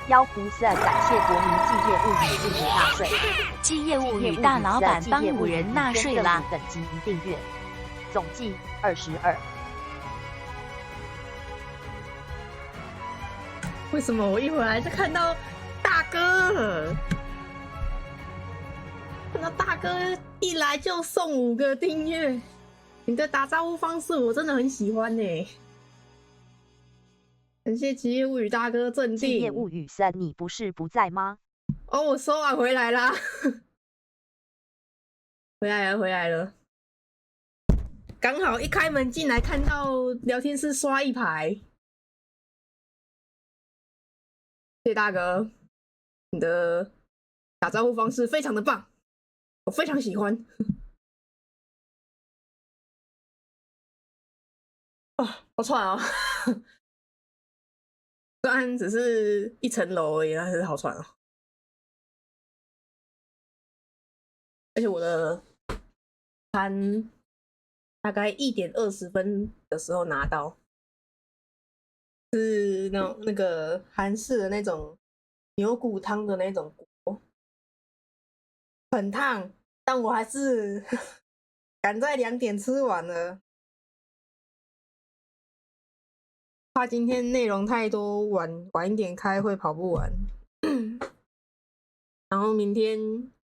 妖狐色感谢国民继业务与进行纳税，继业务与大老板帮5人纳税啦！等级一订阅，总计22。为什么我一回来就看到大哥？看到大哥一来就送5个订阅，你的打招呼方式我真的很喜欢呢。感谢企业物语大哥镇定。企业物语3，你不是不在吗？哦，我收完回来啦，回来了。刚好一开门进来看到聊天室刷一排，谢谢大哥，你的打招呼方式非常的棒，我非常喜欢。哦，好喘哦。虽然只是1层楼而已，但是好喘哦。而且我的餐大概1点20分的时候拿到，是那个韩式的那种牛骨汤的那种锅，很烫，但我还是赶在2点吃完了。怕今天内容太多，晚一点开会跑不完。然后明天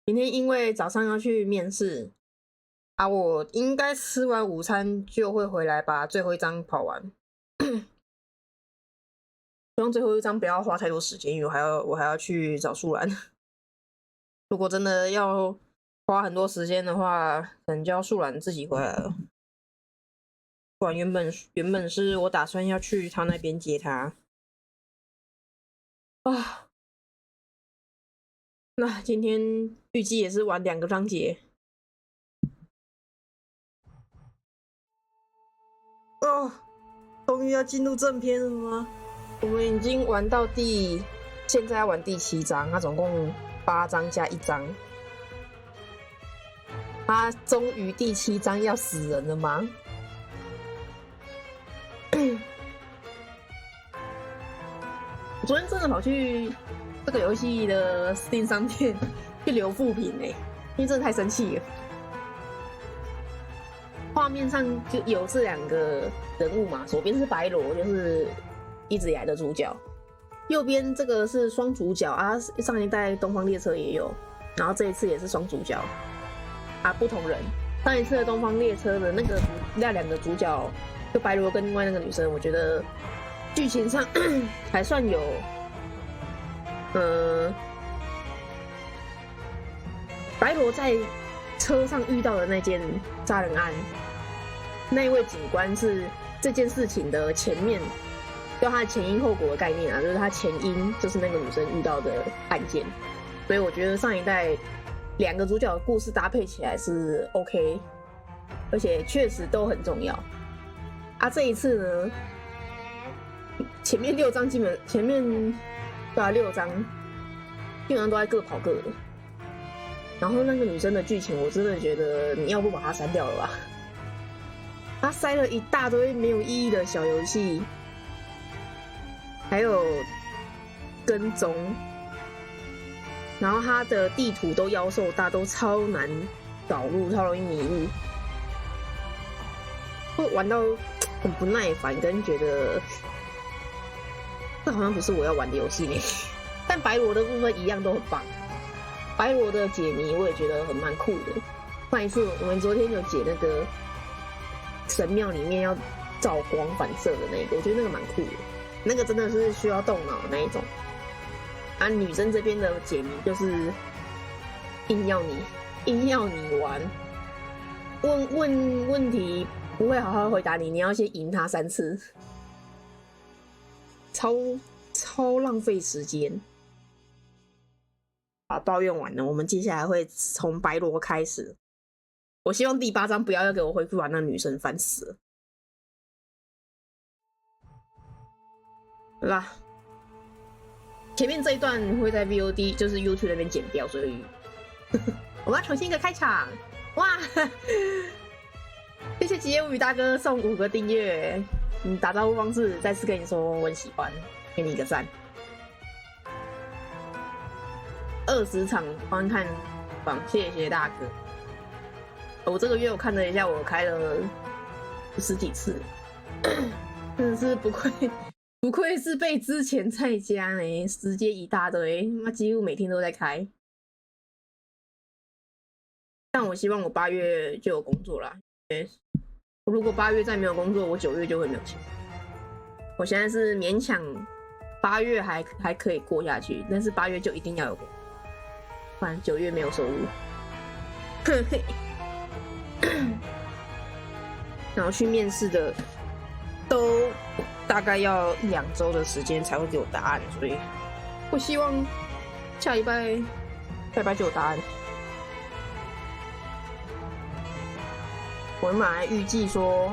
因为早上要去面试啊，我应该吃完午餐就会回来把最后一章跑完。希望最后一章不要花太多时间，因为我还要去找树懒。如果真的要花很多时间的话，可能就要树懒自己回来了。不然原本是我打算要去他那边接他啊。那今天预计也是玩2个章节。哦，终于要进入正片了吗？我们已经玩到现在要玩第7章，它总共8章加1章。他终于第7章要死人了吗？我昨天真的跑去这个游戏的 Steam 商店去留负评因为真的太生气了。画面上就有这2个人物嘛，左边是白罗，就是一直以来的主角，右边这个是双主角啊，上一代东方列车也有，然后这一次也是双主角啊，不同人。上一次的东方列车的那2个主角，就白罗跟另外那个女生，我觉得剧情上还算有，白罗在车上遇到的那件杀人案，那一位警官是这件事情的前面，就他的前因后果的概念啊，就是他前因就是那个女生遇到的案件，所以我觉得上一代2个主角的故事搭配起来是 OK， 而且确实都很重要。啊，这一次呢，前面6章前面6章基本上都在各跑各的。然后那个女生的剧情，我真的觉得你要不把它删掉了吧？她塞了一大堆没有意义的小游戏，还有跟踪，然后她的地图都妖兽大，都超难导入，超容易迷路，会玩到很不耐烦，跟觉得这好像不是我要玩的游戏呢。但白罗的部分一样都很棒。白罗的解谜我也觉得蛮酷的。上一次我们昨天有解那个神庙里面要照光反射的那个，我觉得那个蛮酷的，那个真的是需要动脑的那一种。啊，女生这边的解谜就是硬要你玩，问问题不会好好回答你要先赢他3次，超浪费时间。把抱怨完了，我们接下来会从白罗开始。我希望第8章不要给我回去玩那女生，烦死了。好啦，前面这一段会在 VOD 就是 YouTube 那边剪掉，所以我们要重新一个开场。哇！谢谢吉野武大哥送5个订阅，打招呼方式再次跟你说我很喜欢，给你一个赞。20场观看榜，谢谢大哥。我这个月我看了一下，我开了10几次，真的是不愧是被之前在家呢，时间一大堆，妈几乎每天都在开。但我希望我8月就有工作啦。如果8月再没有工作，我9月就会没有钱。我现在是勉强8月还可以过下去，但是8月就一定要有工作，不然9月没有收入。然后去面试的都大概要1、2周的时间才会给我答案，所以我希望下礼拜就有答案。我本来预计说，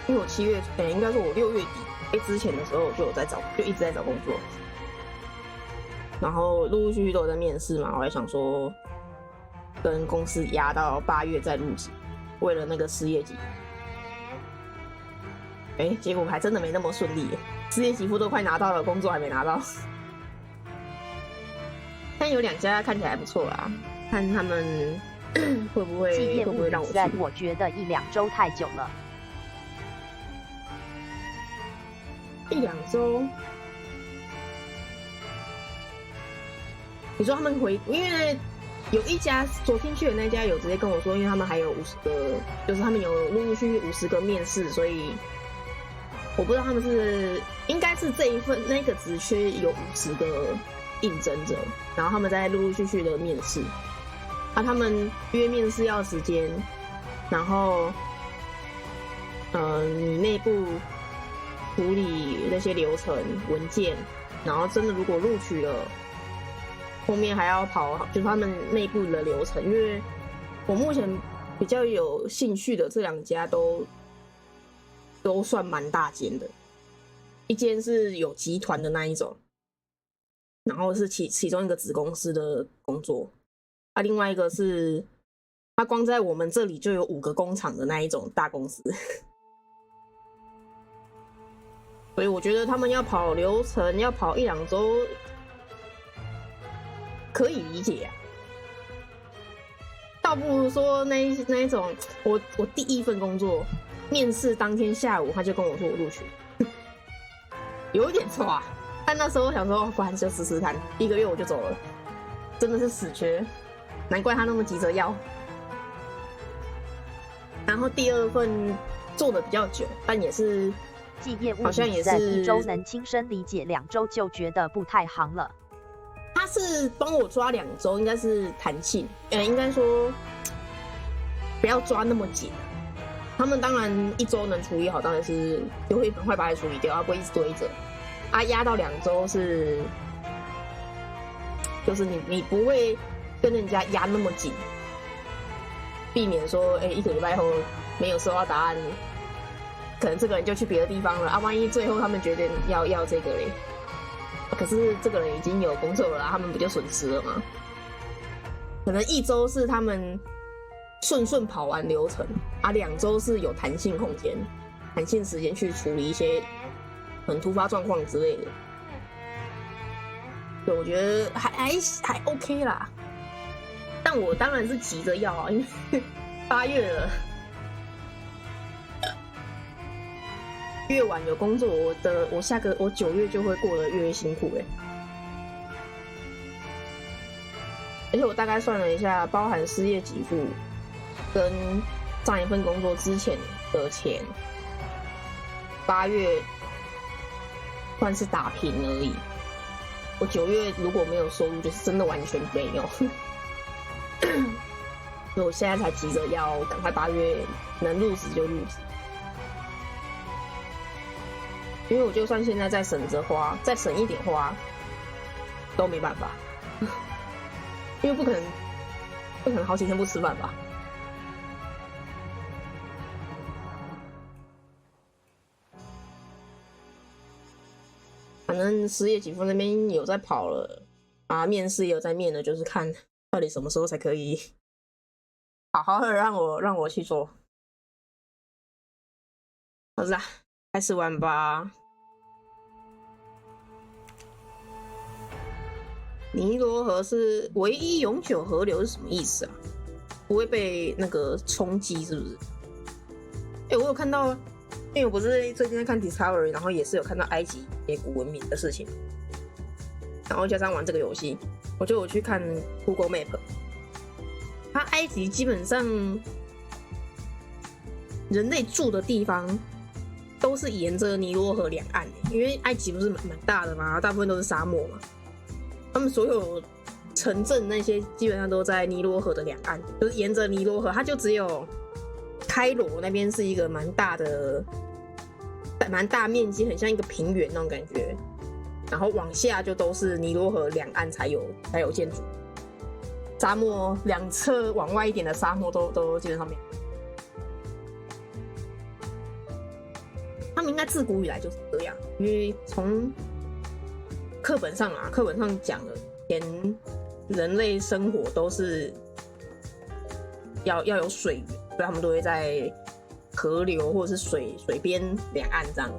因为我7月，应该说我6月底之前的时候就一直在找工作，然后陆陆续续都有在面试嘛，我还想说跟公司压到8月再入职，为了那个失业给付。结果还真的没那么顺利耶，失业给付都快拿到了，工作还没拿到。但有2家看起来还不错啦，看他们会不会让我去？我觉得1、2周太久了。1、2周？你说他们因为有一家昨天去的那家有直接跟我说，因为他们还有50个，就是他们有陆陆续续50个面试，所以我不知道他们应该是这一份那个职缺有50个应征者，然后他们在陆陆续续的面试。他们约面试要时间，然后你内部处理那些流程文件，然后真的如果录取了，后面还要跑就是他们内部的流程。因为我目前比较有兴趣的这2家都算蛮大间的，一间是有集团的那一种，然后是其中一个子公司的工作。另外一个是他光在我们这里就有5个工厂的那一种大公司，所以我觉得他们要跑流程要跑1、2周可以理解啊，倒不如说那一种我第一份工作面试当天下午他就跟我说我录取，有一点错啊。但那时候我想说不然就试试看，1个月我就走了，真的是死缺。难怪他那么急着要。然后第2份做的比较久，但也是好像也是1周能亲身理解，2周就觉得不太行了。他是帮我抓2周，应该是弹性，应该说不要抓那么紧。他们当然1周能处理好，当然是就会很快把它处理掉，他不会一直堆着。压到2周是，就是你不会跟人家压那么紧，避免说1个礼拜后没有收到答案，可能这个人就去别的地方了万一最后他们决定要这个嘞，可是这个人已经有工作了他们不就损失了吗？可能1周是他们顺跑完流程2周是有弹性空间、弹性时间去处理一些很突发状况之类的。对，我觉得还 OK 啦。但我当然是急着要啊，因为8月了，越晚有工作，我9月就会过得越辛苦而且我大概算了一下，包含失业给付跟上一份工作之前的钱，8月算是打平而已。我9月如果没有收入，就是真的完全没有。所以我现在才急着要赶快8月能入职就入职，因为我就算现在再省着花，再省一点花，都没办法，因为不可能好几天不吃饭吧。反正失业给付那边有在跑了面试也有在面的，就是看到底什么时候才可以好好的让我去做。好啦，开始玩吧。尼罗河是唯一永久河流是什么意思啊？不会被那个冲击是不是？我有看到，因为我不是最近在看 Discovery， 然后也是有看到埃及野古文明的事情，然后加上玩这个游戏，我就有去看 Google Map， 它埃及基本上人类住的地方都是沿着尼罗河两岸，因为埃及不是蛮大的嘛，大部分都是沙漠嘛，他们所有城镇那些基本上都在尼罗河的两岸，就是沿着尼罗河，它就只有开罗那边是一个蛮大面积，很像一个平原那种感觉，然后往下就都是尼罗河两岸才有建筑，沙漠两侧往外一点的沙漠都基本上没有。他们应该自古以来就是这样，因为从课本上讲了，前人类生活都是要有水源，所以他们都会在河流或者是水边两岸这样。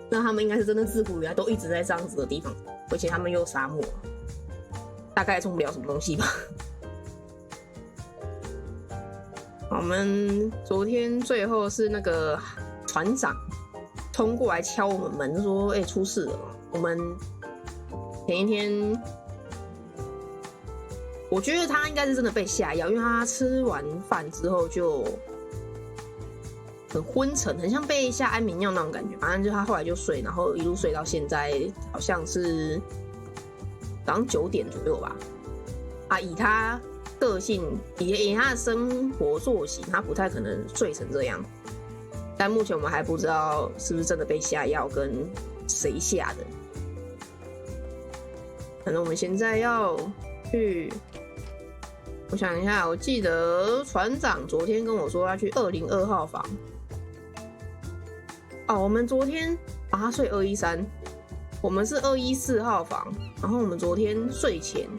那他们应该是真的自古以来都一直在这样子的地方，而且他们又有沙漠，大概种不了什么东西吧。我们昨天最后是那个船长冲过来敲我们门说：“出事了嘛！”我们前一天，我觉得他应该是真的被下药，因为他吃完饭之后就很昏沉，很像被下安眠药那种感觉。反正就他后来就睡，然后一路睡到现在，好像是早上9点左右吧。以他个性，以他的生活作息，他不太可能睡成这样。但目前我们还不知道是不是真的被下药，跟谁下的。反正我们现在要去，我想一下，我记得船长昨天跟我说要去202号房。我们昨天他睡213，我们是214号房。然后我们昨天睡前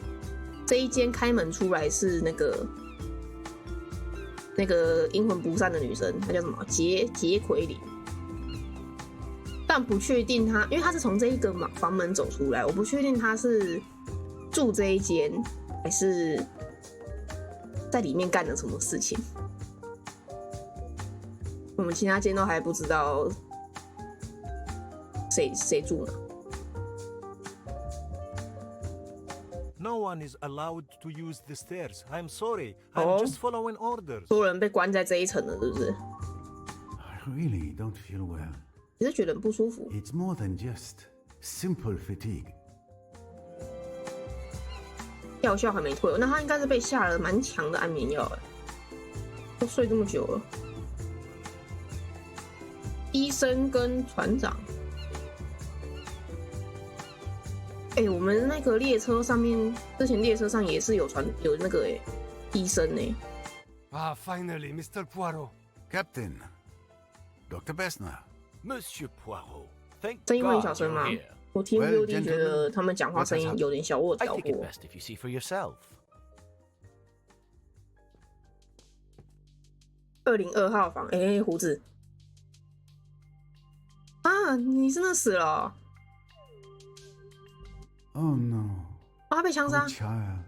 这一间开门出来是那个阴魂不散的女生，她叫什么？杰奎琳。但不确定她，因为她是从这一个房门走出来，我不确定她是住这一间，还是在里面干了什么事情。我们其他间都还不知道谁住呢。No one is allowed to use the stairs. I'm sorry. I'm just following orders. 所有人被关在这一层了，是不是？ I really don't feel well. 你是觉得很不舒服？ It's more than just simple fatigue. 药效还没退，那他应该是被下了蛮强的安眠药了。都睡这么久了，医生跟船长。我们那个列车上面，之前列车上也是有那个医生呢。Finally, Mr. Poirot. Captain, Dr. Bessner. Monsieur Poirot. Thank 声音会很 God 小声 you're 吗？ here. 我听 Well, VOD 觉得他们讲话声音 gentlemen, 有点小，我有 I 调 think it 过。 best if you see for yourself. 202号房，胡子。你真的死了哦。Oh no. 他被枪杀。 Oh, child.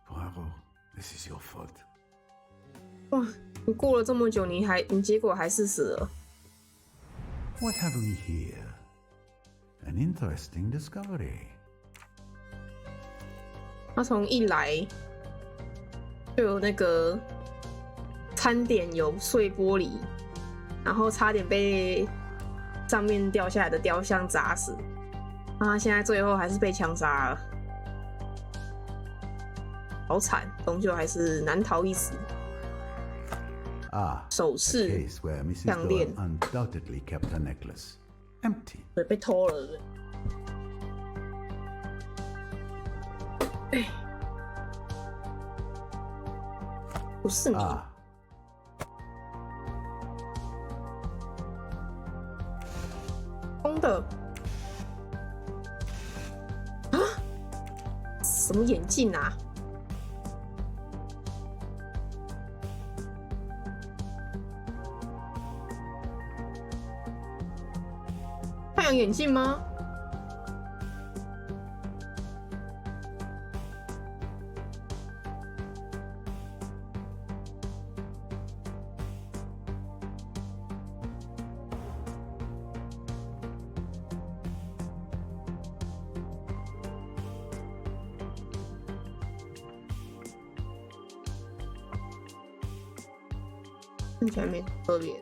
Poirot, this is your fault. 哇，你过了这么久，你结果还是死了。What have we here? An interesting discovery. 他从一来就有那个餐点有碎玻璃，然后差点被上面掉下来的雕像砸死。现在最后还是被枪杀了，好惨，终究还是难逃一死。首饰、 Case where Mrs. 项链 Doyle undoubtedly kept her necklace empty. 对，被偷了，对不对？不是你。空的。什么眼镜啊？太阳眼镜吗？看起来没特别。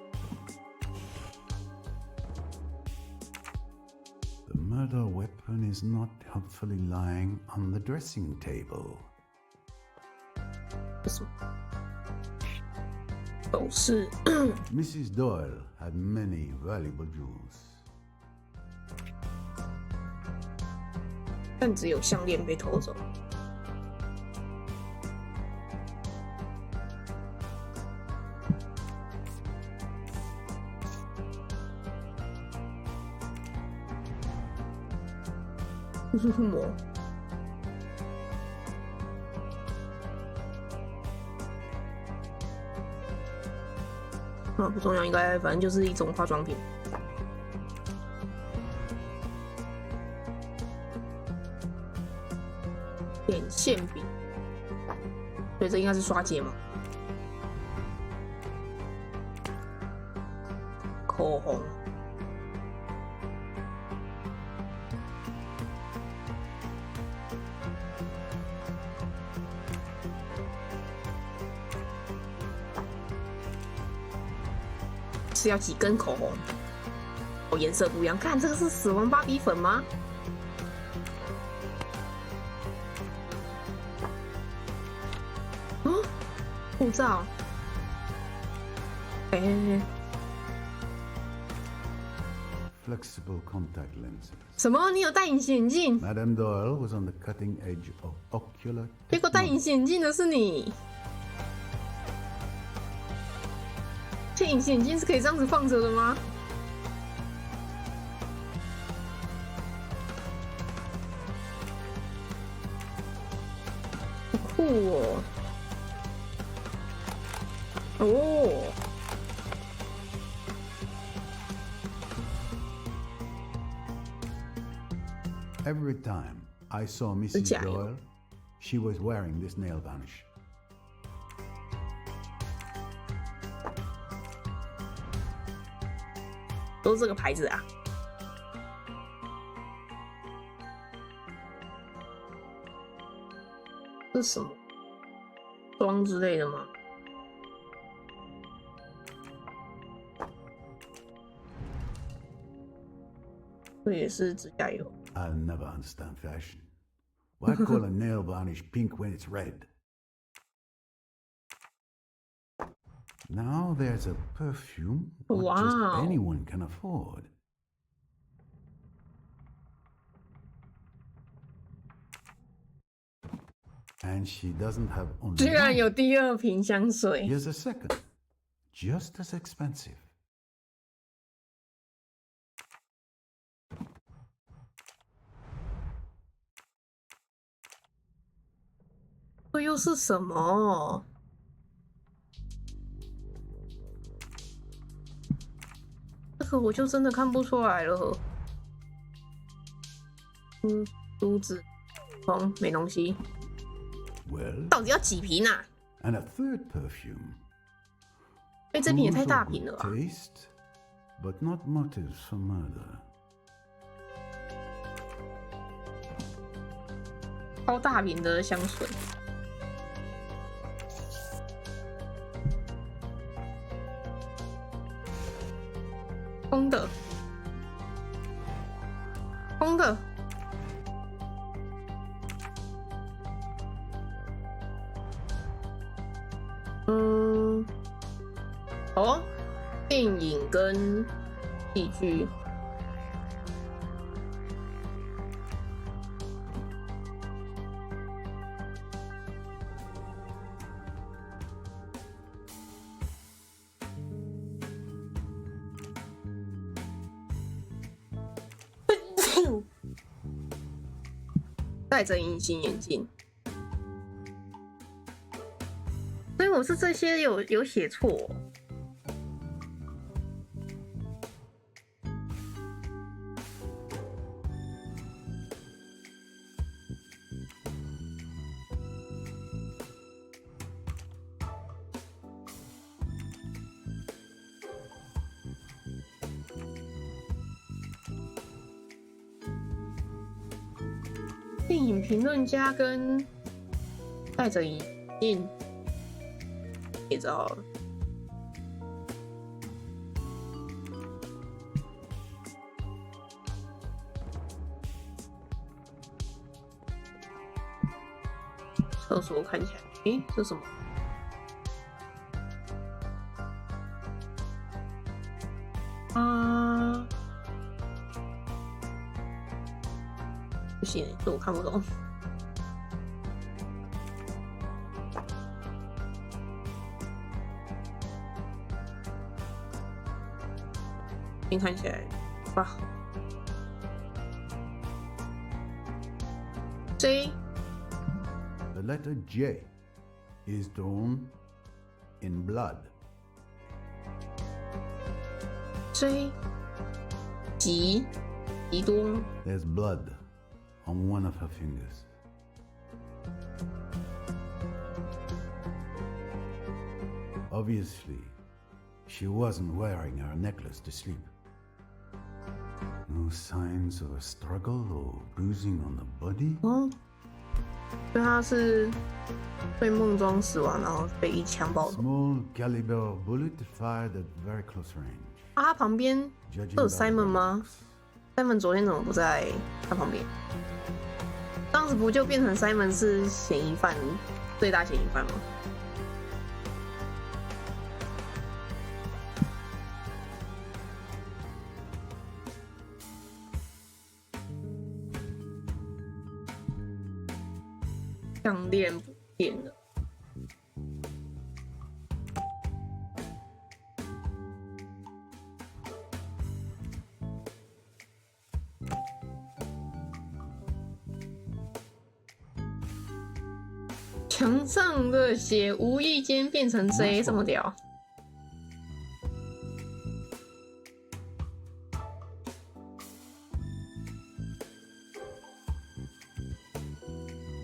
The murder weapon is not helpfully lying on the dressing table. 什么？首饰。Mrs. Doyle had many valuable jewels. 但只有项链被偷走。这是什么？啊，不重要，应该反正就是一种化妆品。点线笔，所以这应该是刷睫毛。口红。是要几根口红？哦，颜色不一样。看这个是死亡芭比粉吗？嗯，护照。Flexible contact lenses. 什么？你有戴隐形眼镜？ Madame Doyle was on the cutting edge of ocular 结果戴隐 technology. 形眼镜的是你。这隐形眼镜是可以这样子放着的吗？好酷哦！哦， Every time I saw Mrs. Doyle, she was wearing this nail varnish. 都是这个牌子啊。这是什么妆之类的吗？这也是指甲油。I'll never understand fashion. Why call a nail varnish pink when it's red? Now there's a perfume what just Wow. anyone can afford. And she doesn't have 居 only 然 one. 有第二瓶香水， Here's a second, just as expensive. 这又是什么？这个我就真的看不出来了。梳子，没东西。 Well, 到底要几瓶啊？ and a third perfume. 哎，这瓶也太 Also 大 good 瓶了吧！ taste, but not motives for murder. 超大瓶的香水。空的，空的。哦，电影跟戏剧。戴着隐形眼镜，所以我是这些有写错哦。电影评论家跟戴着眼镜，也知道了。厕所看起来，诶，这是什么？啊，不行，这我看不懂。先看起来吧。J。 The letter J is drawn in blood. J 极多 There's blood on one of her fingers. Obviously, she wasn't wearing her necklace to sleep. No signs of a struggle or bruising on the body. 哦，所以他是被梦中死亡，然后被一枪爆头。 Small caliber bullet fired at very close range. 啊，他旁边 Judging 不有 by the Simon 吗 marks, ？Simon 昨天怎么不在他旁边？当时不就变成 Simon 是嫌疑犯，最大嫌疑犯吗？项链不见了。墙上的血无意间变成 J， 这么屌？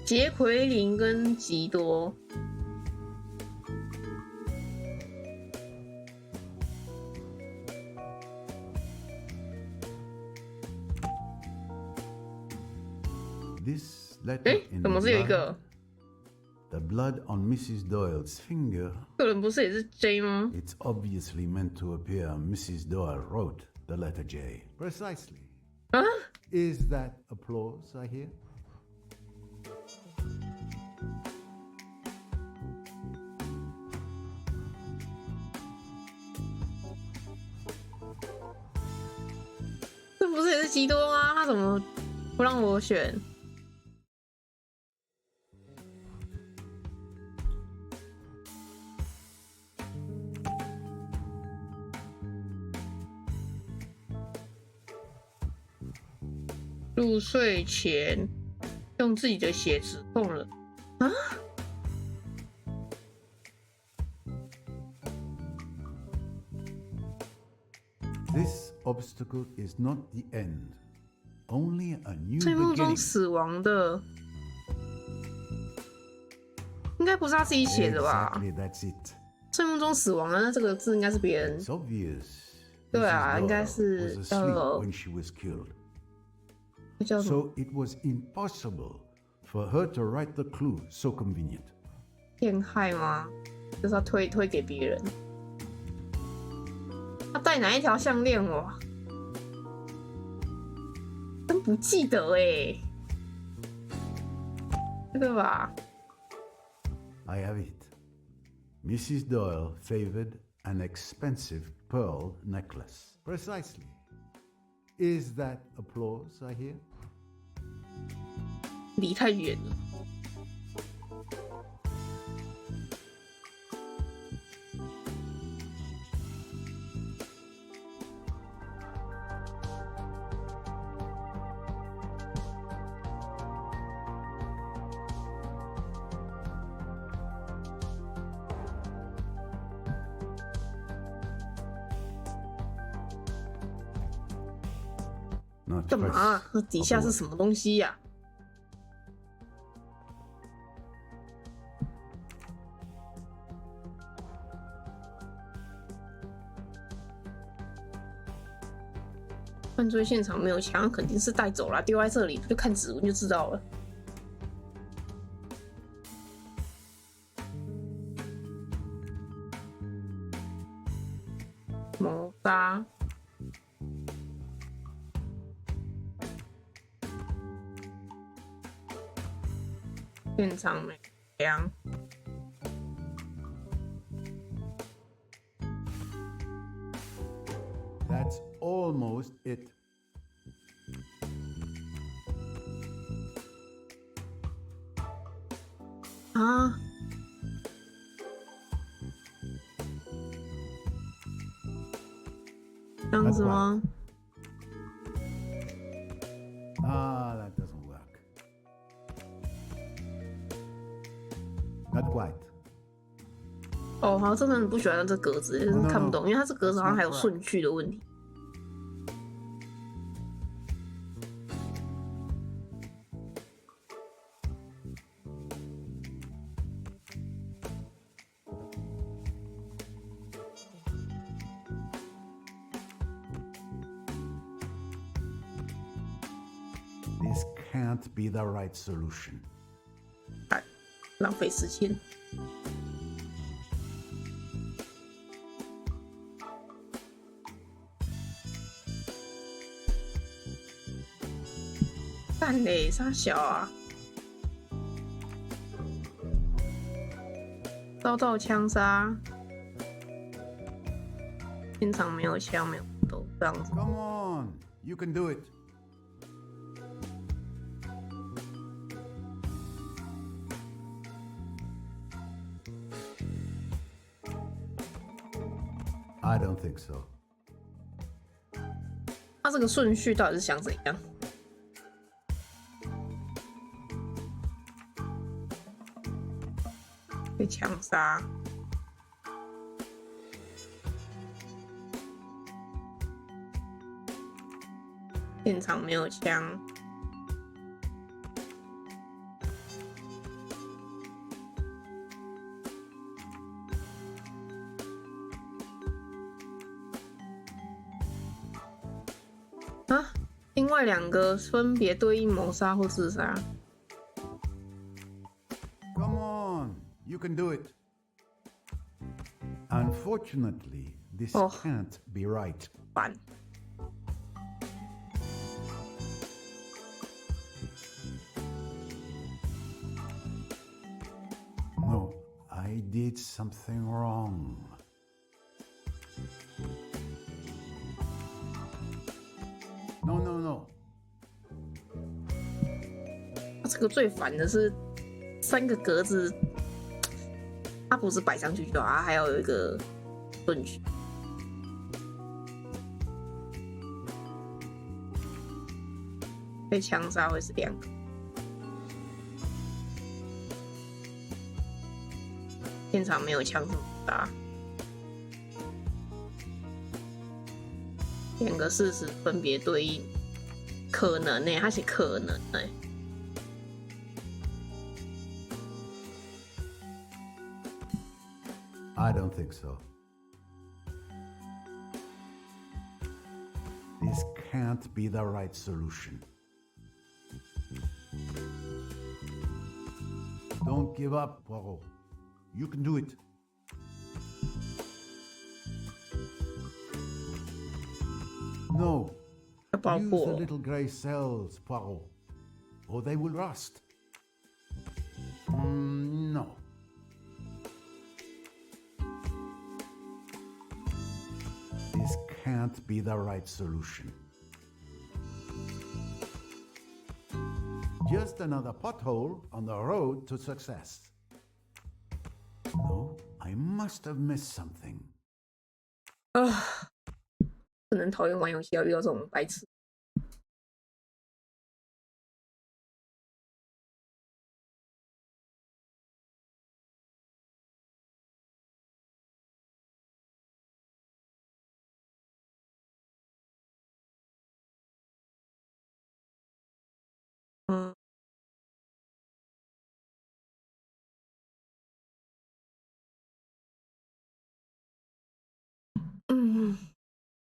杰奎琳跟吉多，this letter 哎， in 怎么是有一 blood, 个？ the blood on Mrs. Doyle's finger, 这个人不是也是 J 吗？ it's obviously meant to appear Mrs. Doyle wrote the letter J. Precisely. 啊？ Is that applause I hear? "这不是也是吉多吗？他怎么不让我选？入睡前用自己的血指控了啊？ This obstacle is not the end, only a new 睡梦中 beginning. 死亡的，应该不是他自己写的吧？ Exactly, that's it. 睡梦中死亡的，那这个字应该是别人 It's obvious. 对啊， Mrs. 应该 Doyle 是 was asleep when she was killed. 叫什么 So it was impossible for her to write the clue so convenient. 陷害吗？就是要推给别人。他戴哪一条项链哇？真不记得哎，这个吧？ I have it. Mrs. Doyle favored an expensive pearl necklace. Precisely. Is that applause I hear? 离太远了。Not 干嘛、啊？ press 那底下是什么东西呀、犯罪现场没有枪，肯定是带走了，丢在这里，就看指纹就知道了。谋杀。现场没枪。That's almost it. 啊！这样子吗？ Ah, that doesn't work. Not quite. 哦，好，真的很不喜欢这格子，就是看不懂，因为它这格子好像还有顺序的问题。This can't be the right solution. 哎，浪费时间。干嘞，傻小啊！遭到枪杀，现场没有枪，没有刀，这样子。 Come on, you can do it. I don't think so. 他这个顺序到底是想怎样？被枪杀，现场没有枪。啊，另外两个分别对应谋杀或自杀。 Come on, you can do it. Unfortunately, this can't be right. 烦。 No, I did something wrong. No, no, no. 这个最烦的是三个格子，它不是摆上去就好，它还要有一个顺序。被枪杀会是两个，现场没有枪怎么打？两个事实分别对应，可能呢、欸？他写可能呢、欸？ I don't think so. This can't be the right solution. Don't give up, Poirot. You can do it. No. Use the little gray cells, Poirot, or they will rust. No. This can't be the right solution. Just another pothole on the road to success. No, I must have missed something. 不能讨厌玩游戏要遇到这种白痴。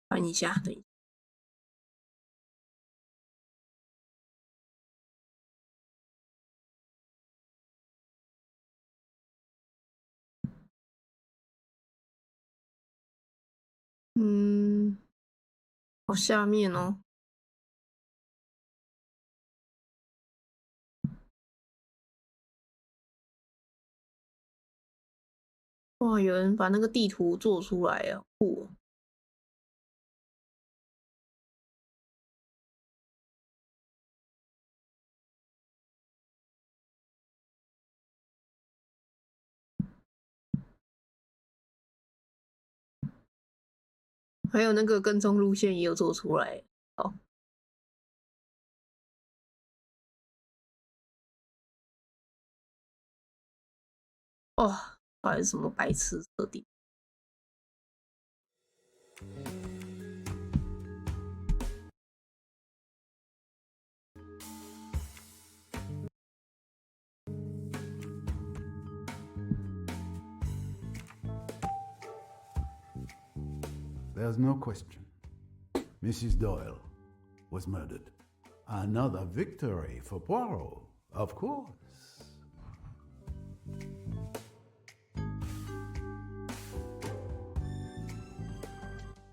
翻一下，等一下。好下面哦。哇，有人把那个地图做出来啊，酷哦！还有那个跟踪路线也有做出来，好。哦，到底是什么白痴设定？ There's no question. Mrs. Doyle was murdered. Another victory for Poirot, of course.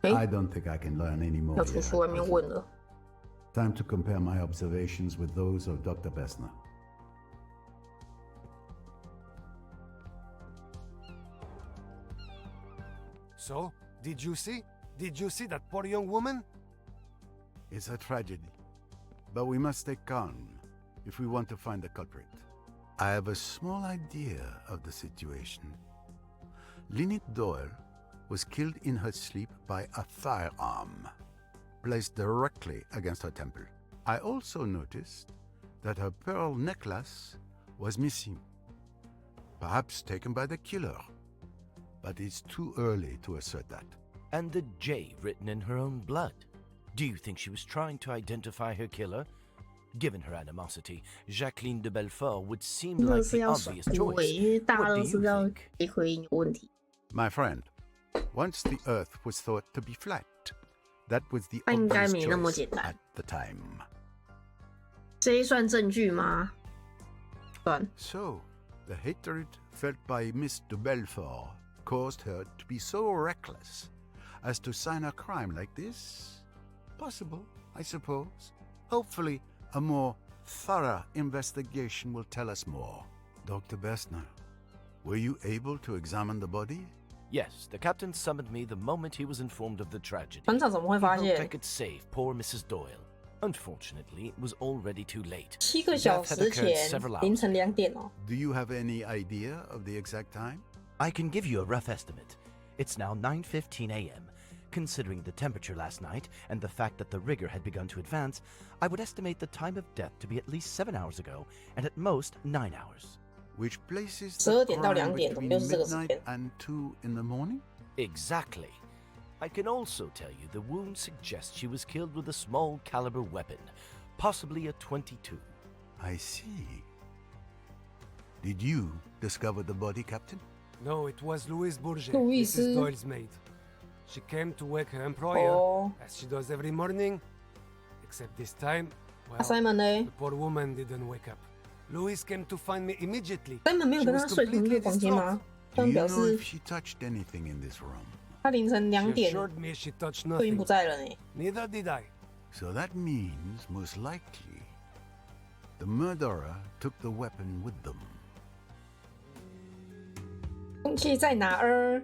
I don't think I can learn any more. 要出去外面问了。 Time to compare my observations with those of Dr. Bessner. So, did you see? Did you see that poor young woman? It's a tragedy, but we must stay calm if we want to find the culprit. I have a small idea of the situation. Lynette Doyle was killed in her sleep by a firearm, placed directly against her temple. I also noticed that her pearl necklace was missing, perhaps taken by the killer, but it's too early to assert that. And the J written in her own blood. Do you think she was trying to identify her killer? Given her animosity, Jacqueline de Belfort would seem 真的 like 是 the 要甩 obvious 锅欸，因为 choice. 大家 What 都 do 知 you 道 think? 谁回应有问题。 My friend, once the Earth was thought to be flat, that was the 那应该 obvious 没那么 choice 简单。 at the time. 这一算证据吗？算。 So, the hatred felt by Miss de Belfort caused her to be so reckless as to sign a crime like this? Possible, I suppose. Hopefully, a more thorough investigation will tell us more. Dr. Bessner, were you able to examine the body? Yes, the captain summoned me the moment he was informed of the tragedy. 船长怎么会 He 发 hoped I 现 could save poor Mrs. Doyle. Unfortunately, it was already too late. 7个小 Death had 时 occurred 前 several 凌 hours 晨2点哦？ Do you have any idea of the exact time? I can give you a rough estimate. It's now 9:15 a.m. Considering the temperature last night and the fact that the rigor had begun to advance, I would estimate the time of death to be at least 7 hours ago and at most 9 hours. Which places 12 the 点到 crime 2点， between 就是这个时 midnight 间。 and 2 in the morning? Exactly. I can also tell you the wound suggests she was killed with a small caliber weapon, possibly a .22. I see. Did you discover the body, Captain? No, it was Louise Bourget, Louise. Mrs. Doyle's maid. She came to wake her employer, 哦， as she does every morning. Except this time, well, 那 Simon 呢 the poor woman didn't wake up. Louise came to find me immediately. ？Simon 没有 She 跟 was 他睡同一个 completely 房间吗？ distraught. 这 Do 样 you 表 know 示 if she touched anything in this room? 他凌晨 She 2点 assured me she touched 就已经不 nothing. 在了呢。 Neither did I. So that means, most likely, the murderer took the weapon with them. 空气在哪儿？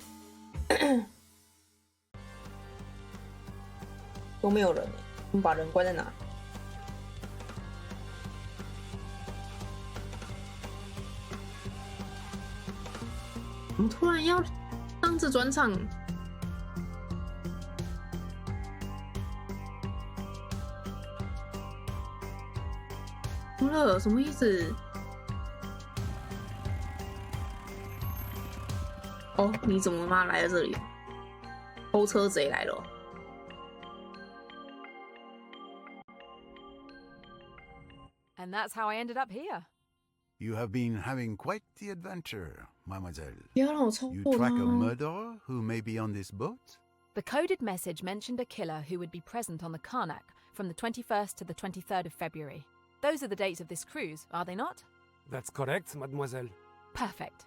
都没有人呢。我们把人关在哪？我们突然要这样子转场，怎么了？什么意思？哦，你怎么妈来了这里？偷车贼来了！ And that's how I ended up here. You have been having quite the adventure, mademoiselle. 不要让我超 You 过 track a 他。 murderer who may be on this boat? The coded message mentioned a killer who would be present on the Karnak from the 21st to the 23rd of February. Those are the dates of this cruise, are they not? That's correct, mademoiselle. Perfect.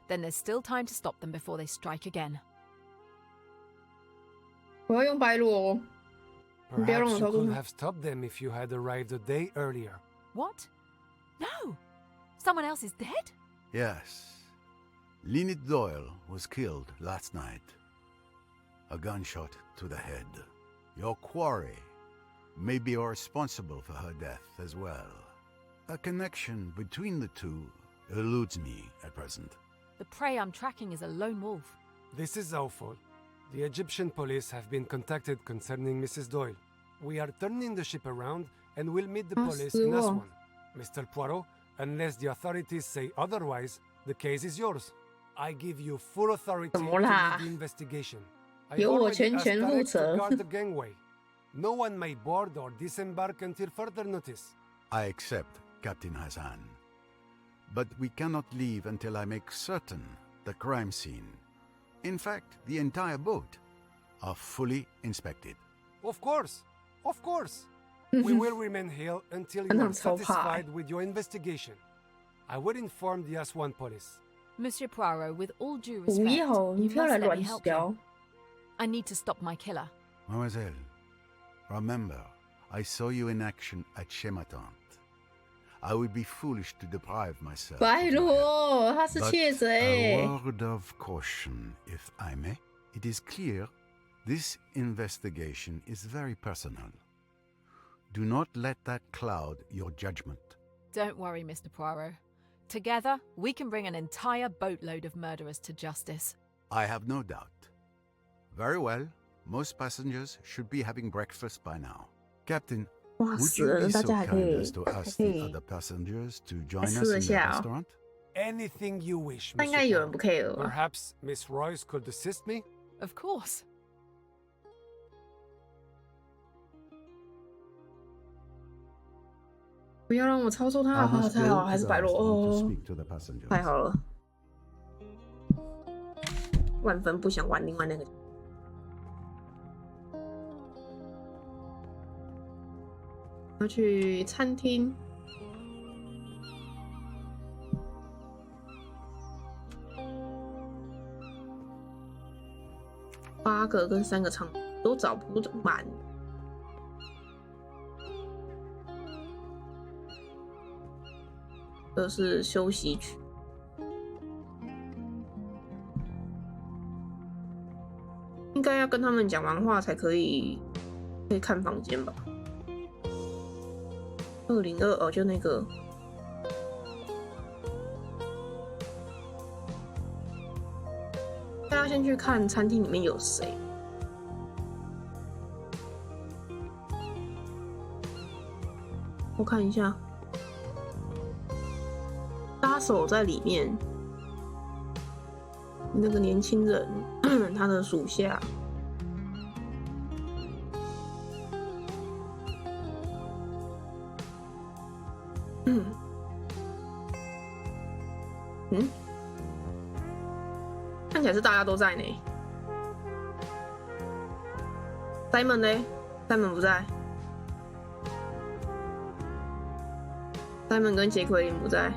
Then there's still time to stop them before they strike again. 我要用白罗。你不要让 Perhaps 我 you 超过 could 他。 have stopped them if you had arrived a day earlier. What? No! Someone else is dead? Yes. Lynette Doyle was killed last night. A gunshot to the head. Your quarry may be responsible for her death as well. A connection between the two eludes me at present. The prey I'm tracking is a lone wolf. This is awful. The Egyptian police have been contacted concerning Mrs. Doyle. We are turning the ship around and will meet the police in Aswan. Mr. Poirot, unless the authorities say otherwise, the case is yours. I give you full authority to lead the investigation. I already asked Alex to guard the gangway. No one may board or disembark until further notice. I accept, Captain Hassan. But we cannot leave until I make certain the crime scene, in fact, the entire boat, are fully inspected. Of course. Of course. We will remain here until you are satisfied with your investigation. I will inform the Aswan police. Monsieur Poirot, with all due respect, you must let me help you. I need to stop my killer. Mademoiselle, remember, I saw you in action at Chematante. I would be foolish to deprive myself. 拜托，他是窃 But 贼。 a word of caution, if I may. It is clear this investigation is very personal. Do not let that cloud your judgment. Don't worry, Mr. Poirot. Together, we can bring an entire boatload of murderers to justice. I have no doubt. Very well. Most passengers should be having breakfast by now. Captain, 哇， would 死 you 了， be 大 so 家还可 kind 以 as to 还 ask 可 the 以 other passengers to join 试 us 了 in the 下哦。 restaurant? Anything you wish, 那应该 Monsieur 有人不 Poirot. care 吧？ Perhaps Miss Royce could assist me? Of course. 不要让我操作他，好太好，还是白罗哦，太好了，万分不想玩另外那个。要去餐厅，8个跟3个场都找不满。这是休息区，应该要跟他们讲完话才可以看房间吧。202哦，就那个。大家先去看餐厅里面有谁。我看一下。杀手在里面，那个年轻人，他的属下，看起来是大家都在呢。Simon 呢 ？Simon 不在。Simon 跟杰奎琳不在。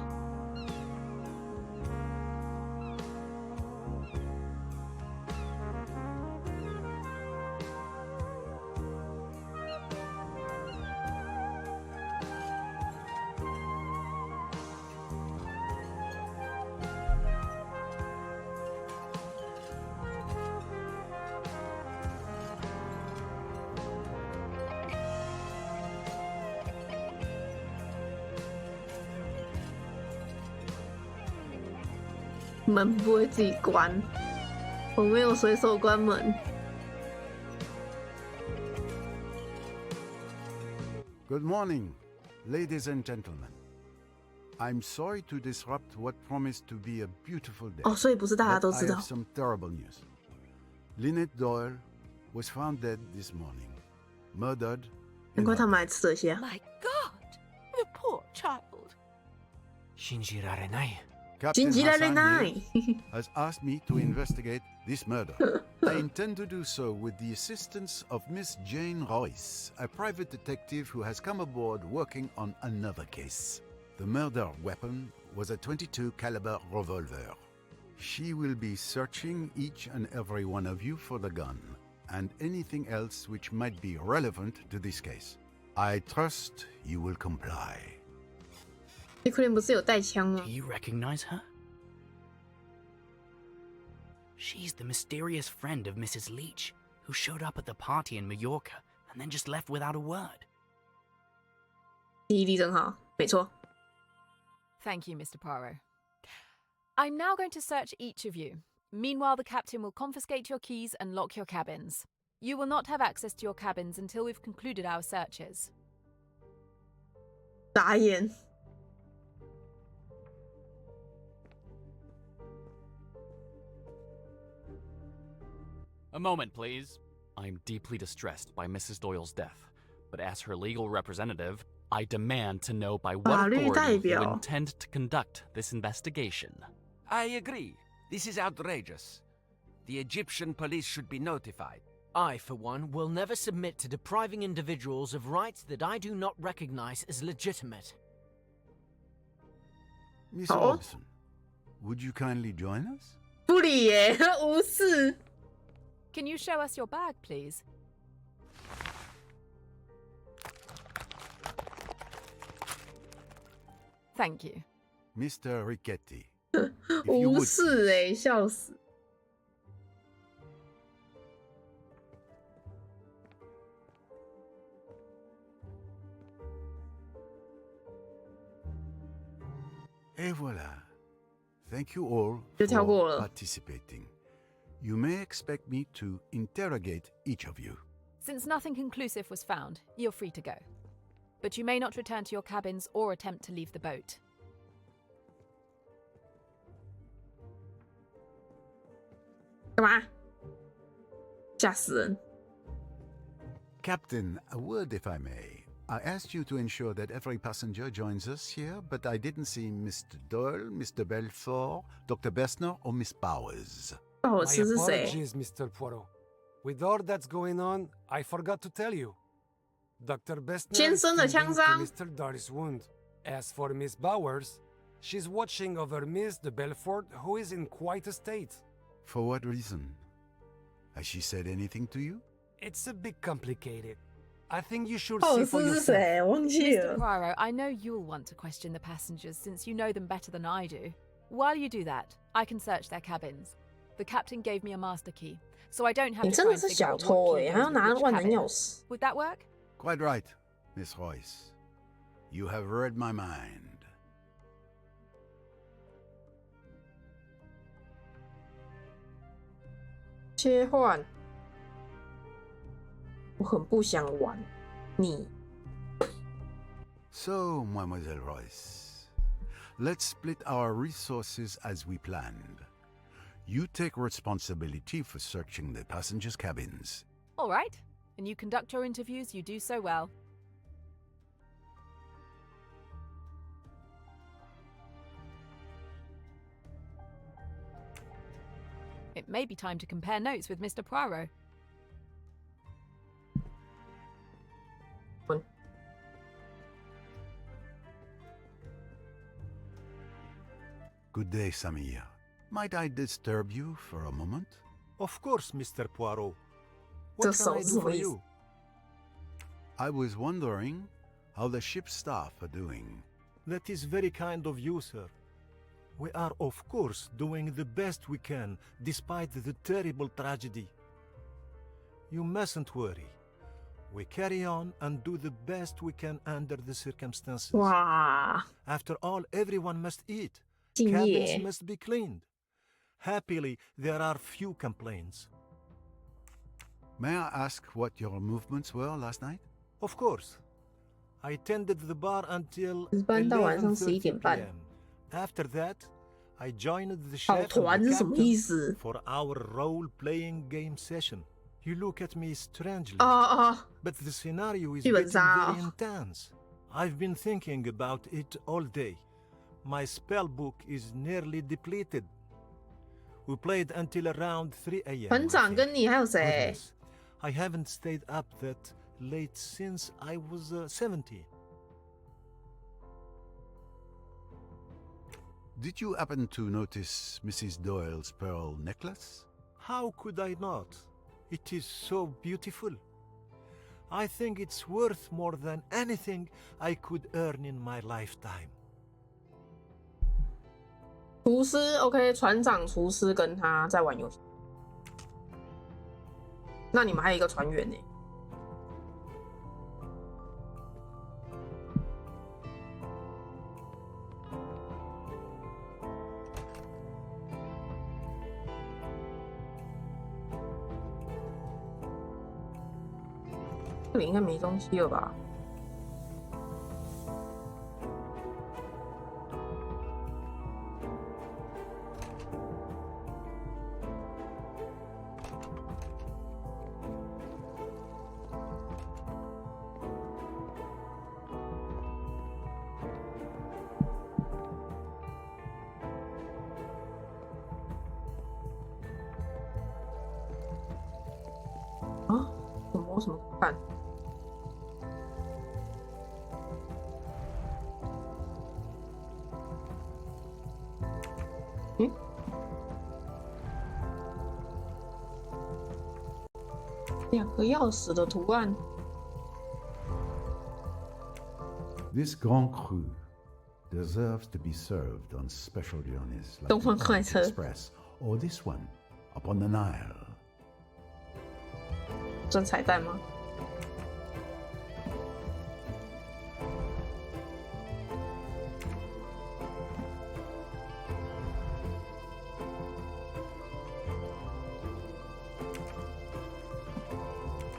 门不会自己关，我没有随手关门。Good morning, ladies and gentlemen. I'm sorry to disrupt what promised to be a beautiful day. 哦，所以不是大家都 But I 知道。 have some terrible news. Lynette Doyle was found dead this morning, murdered. 难怪他们还吃这些。 My God, the poor child. 信じられない。 Captain 紧急来人 Hassan 来 here has asked me to investigate this murder. I intend to do so with the assistance of Miss Jane Royce, a private detective who has come aboard working on another case. The murder weapon was a .22 caliber revolver. She will be searching each and every one of you for the gun and anything else which might be relevant to this case. I trust you will comply. 杰奎琳不是有带枪吗？ Do you recognize her? She's the mysterious friend of Mrs. Leach, who showed up at the party in Mallorca and then just left without a word. 记忆力真好，没错。 Thank you, Mr. Poirot. I'm now going to search each of you. Meanwhile, the captain will confiscate your keys and lock your cabins. You will not have access to your cabins until we've concluded our searches. 眨眼。 A moment, please. I'm deeply distressed by Mrs. Doyle's death, but as her legal representative, I demand to know by what authority you intend to conduct this investigation. I agree. This is outrageous. The Egyptian police should be notified. I, for one, will never submit to depriving individuals of rights that I do not recognize as legitimate. Miss Olson, would you kindly join us? 不理耶，无视。 Can you show us your bag, please? Thank you. Mr. Riquetti. 无视哎，笑死。 Et voilà. Thank you all 就跳过 for 了。 participating. You may expect me to interrogate each of you. Since nothing conclusive was found, you're free to go. But you may not return to your cabins or attempt to leave the boat. 干嘛？吓死人！ Captain, a word if I may. I asked you to ensure that every passenger joins us here, but I didn't see Mr. Doyle, Mr. Belfort, Dr. Bessner, or Miss Bowers. 鲍尔 My 斯是谁？ apologies, Mr. Poirot. With all that's going on, I forgot to tell you. Dr. Bessner 先 is 生的 tending 枪 to 伤。 Mr. Doyle's wound. As for Miss Bowers, she's watching over Miss de Belfort, who is in quite a state. For what reason? Has she said anything to you? It's a bit complicated. I think you should 鲍 see 尔 for 斯是 yourself. 谁？忘记 Mr. 了。 Poirot, I know you'll want to question the passengers since you know them better than I do. While you do that, I can search their cabins. The captain gave me a master key, so I don't have 你 to 真 try 的 and 是 figure 小 out 偷 what 哎， key 还要 goes 拿 with which 万能 cabin. 钥匙。 Would that work? Quite right, Miss Royce. You have read my mind. 切换。我很不想玩你。 So, Mademoiselle Royce, let's split our resources as we planned. You take responsibility for searching the passengers' cabins. All right. And you conduct your interviews, you do so well. It may be time to compare notes with Mr. Poirot. Good day, Samir. Might I disturb you for a moment? Of course, Mr. Poirot. The What can I do for sauce. you? I was wondering how the ship's staff are doing. That is very kind of you, sir. We are, of course, doing the best we can, despite the terrible tragedy. You mustn't worry. We carry on and do the best we can under the circumstances. 哇， After all, everyone must eat. 敬 Cabins 业。 must be cleaned. Happily, there are few complaints. May I ask what your movements were last night? Of course. I tended the bar until 值班到晚上 11:30 11:30 p.m. After that, I joined the 跑 chef and 团 the 是什么意 captain 思？ for our role-playing game session. You look at me strangely, 哦哦， but the scenario is 剧本 getting 杀 very intense. I've been thinking about it all day. My spell book is nearly depleted. We played until around 3 a.m. 团 I 长 think. 跟你还有谁？ Goodness, I haven't stayed up that late since I was 17. Did you happen to notice Mrs. Doyle's pearl necklace? How could I not? It is so beautiful. I think it's worth more than anything I could earn in my lifetime. 厨师 OK， 船长、厨师跟他在玩游戏。那你们还有一个船员呢。这里应该没东西了吧？啊？有什么看？两个钥匙的图案。This Grand Cru deserves to be served on special journeys like 东方 the 快 Orient 车 Express or this one upon the Nile. 真彩蛋吗？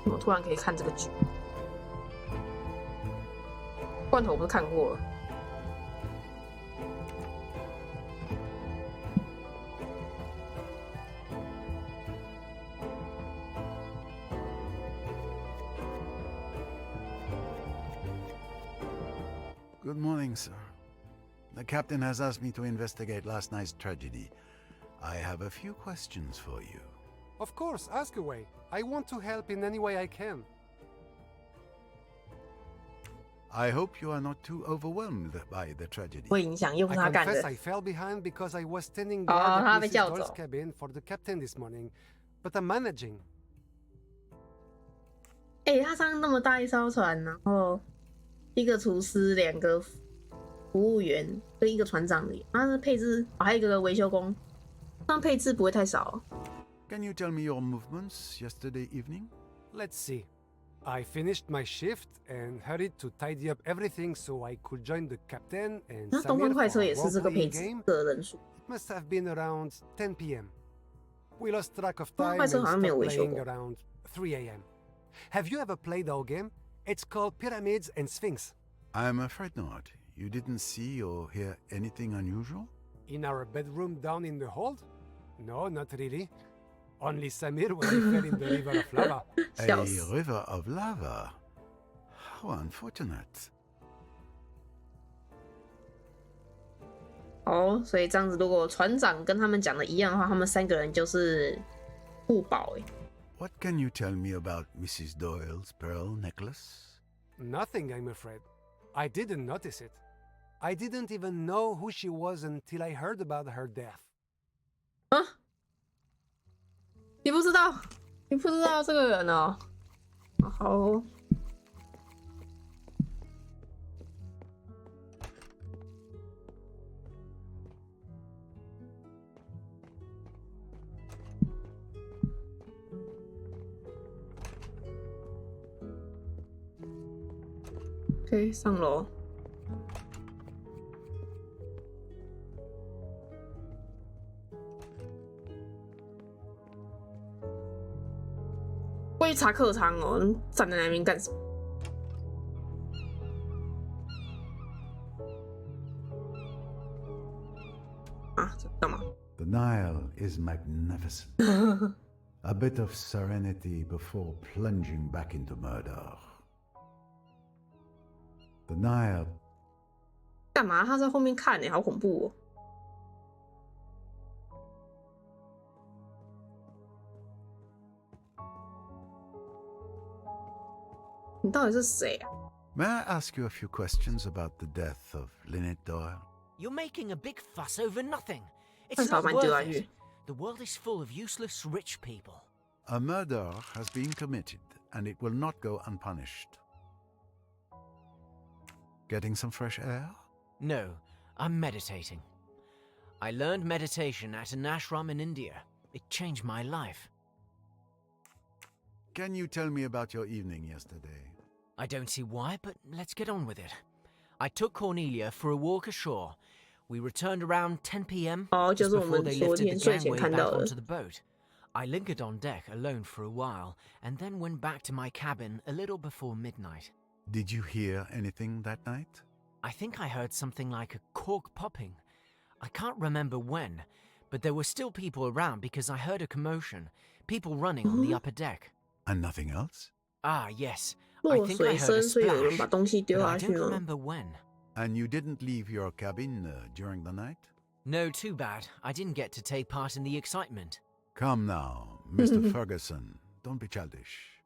我突然可以看这个剧，罐头不是看过了。Good morning, sir. The captain has asked me to investigate last night's tragedy. I have a few questions for you. Of course, ask away. I want to help in any way I can. I hope you are not too overwhelmed by the tragedy. 会影响，又不是他 I 干 confess 的。 I fell behind because I was standing 哦， guard 他 at 被 Mrs. 叫 Doyle's 走。 cabin for the captain this morning, but I'm managing. 他上那么大一艘船，然后一个厨师、2个服务员跟1个船长里，他的配置、还有一个维修工，这样配置不会太少。 Can you tell me your movements yesterday evening? Let's see. I finished my shift and hurried to tidy up everything so I could join the captain and 那东方 Samir 快 for 车 a 也是这个 role-playing 配置 game. 的人数。 It must have been around 10 p.m. We lost track of 东方 time 快 and 车好像没有 stopped 维修 playing 过。 around 3 a.m. Have you ever played our game? It's called Pyramids and Sphinx. I'm afraid not. You didn't see or hear anything unusual? In our bedroom down in the hold? No, not really. Only Samir when he fell in the river of lava. A river of lava? How unfortunate. 哦，所以这样子，如果船长跟他们讲的一样的话，他们3个人就是互保。What can you tell me about Mrs. Doyle's pearl necklace? Nothing, I'm afraid. I didn't notice it. I didn't even know who she was until I heard about her death. 啊？你不知道？你不知道这个人哦？好哦。OK， 上楼。过去查客舱哦，站在那边干什么？啊，这干嘛？ The Nile is magnificent. A bit of serenity before plunging back into murder. The Nile. 干嘛？他在后面看呢，好恐怖哦！你到底是谁啊？ May I ask you a few questions about the death of Lynette Doyle? You're making a big fuss over nothing. 太 It's 少 not 蛮久啊， worth 月 it. The world is full of useless rich people. A murder has been committed, and it will not go unpunished. Getting some fresh air? No, I'm meditating. I learned meditation at an ashram in India. It changed my life. Can you tell me about your evening yesterday? I don't see why, but let's get on with it. I took Cornelia for a walk ashore. We returned around 10 p.m. just before they lifted the gangway back onto the boat. I lingered on deck alone for a while, and then went back to my cabin a little before midnight. Did you hear anything that night? I think I heard something like a cork popping. I can't remember when, but there were still people around because I heard a commotion, people running on the upper deck. And nothing else? Ah, yes. I think I heard a splash, but I don't remember when. And you didn't leave your cabin during the night? No, too bad. I didn't get to take part in the excitement. Come now, Mr. Ferguson. Don't be childish.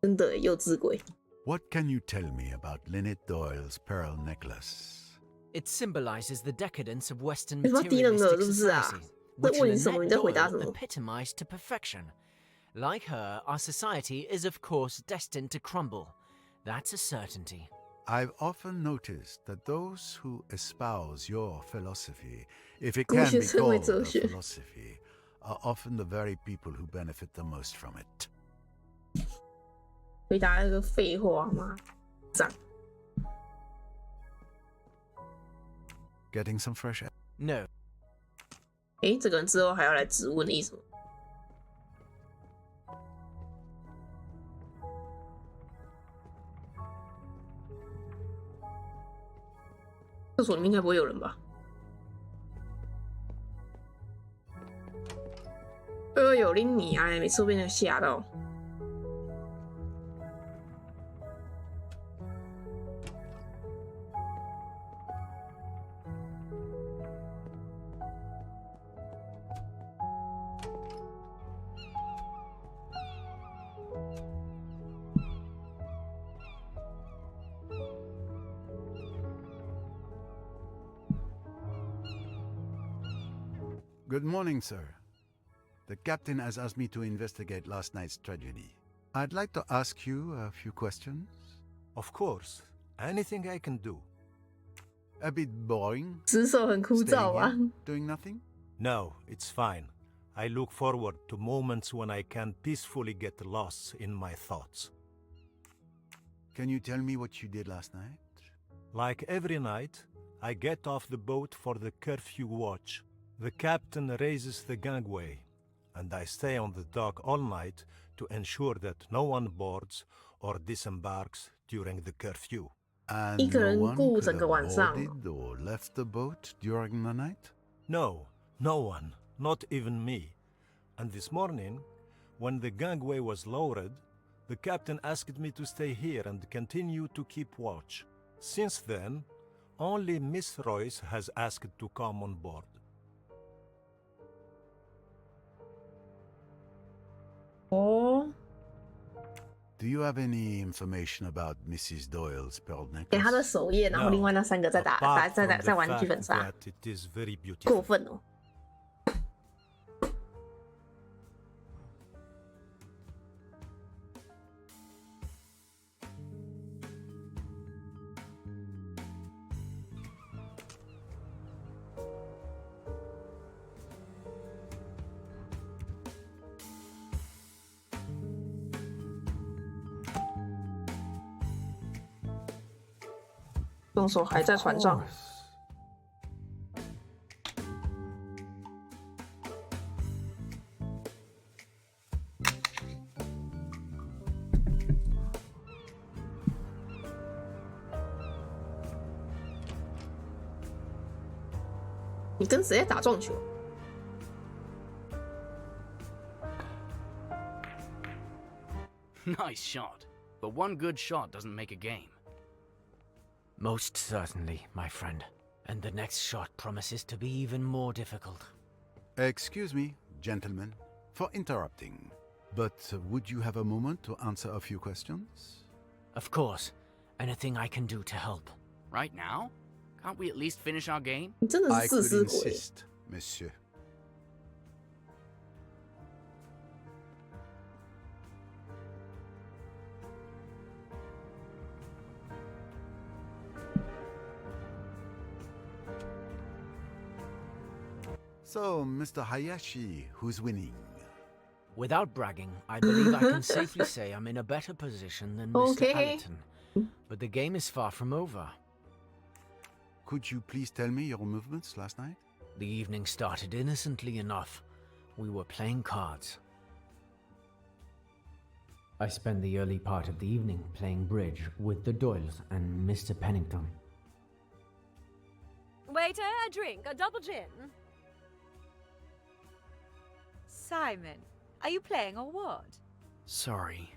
真的幼稚鬼。What can you tell me about Lynette Doyle's pearl necklace? It symbolizes the decadence of Western 你说低能儿是不是啊？ society, 那 which 问你什么？你在回答 Lynette 什 Doyle 么？ epitomized to perfection. Like her, our society is of course destined to crumble. That's a certainty. I've often noticed that those who espouse your philosophy, if it can be called a philosophy, are often the very people who benefit the most from it. 回答那个废话吗？长。 Getting some fresh air? No. 诶，这个人之后还要来质问的意思吗？厕所里面应该不会有人吧？有拎你啊！每次都被人吓到。Good morning, sir. The captain has asked me to investigate last night's tragedy. I'd like to ask you a few questions. Of course. Anything I can do. A bit boring? 职守很枯燥啊。 Doing nothing? No, it's fine. I look forward to moments when I can peacefully get lost in my thoughts. Can you tell me what you did last night? Like every night, I get off the boat for the curfew watch. The captain raises the gangway, and I stay on the dock all night to ensure that no one boards or disembarks during the curfew. And no one could have boarded or left the boat during the night? No, no one, not even me. And this morning, when the gangway was lowered, the captain asked me to stay here and continue to keep watch. Since then, only Miss Royce has asked to come on board. Oh. Do you have any information about Mrs. Doyle's pearl necklace? 给他的首页，然后另外那三个再玩剧本杀，过分哦。动手还在船上。你跟谁在打撞球？ Nice shot. But one good shot doesn't make a game. Most certainly, my friend. And the next shot promises to be even more difficult. Excuse me, gentlemen, for interrupting. But would you have a moment to answer a few questions? Of course. Anything I can do to help. Right now? Can't we at least finish our game? I could insist, monsieur. So, Mr. Hayashi, who's winning? Without bragging, I believe I can safely say I'm in a better position than Mr. Allerton. But the game is far from over. Could you please tell me your movements last night? The evening started innocently enough. We were playing cards. I spent the early part of the evening playing bridge with the Doyles and Mr. Pennington. Waiter, a drink, a double gin. Simon, are you playing or what? Sorry.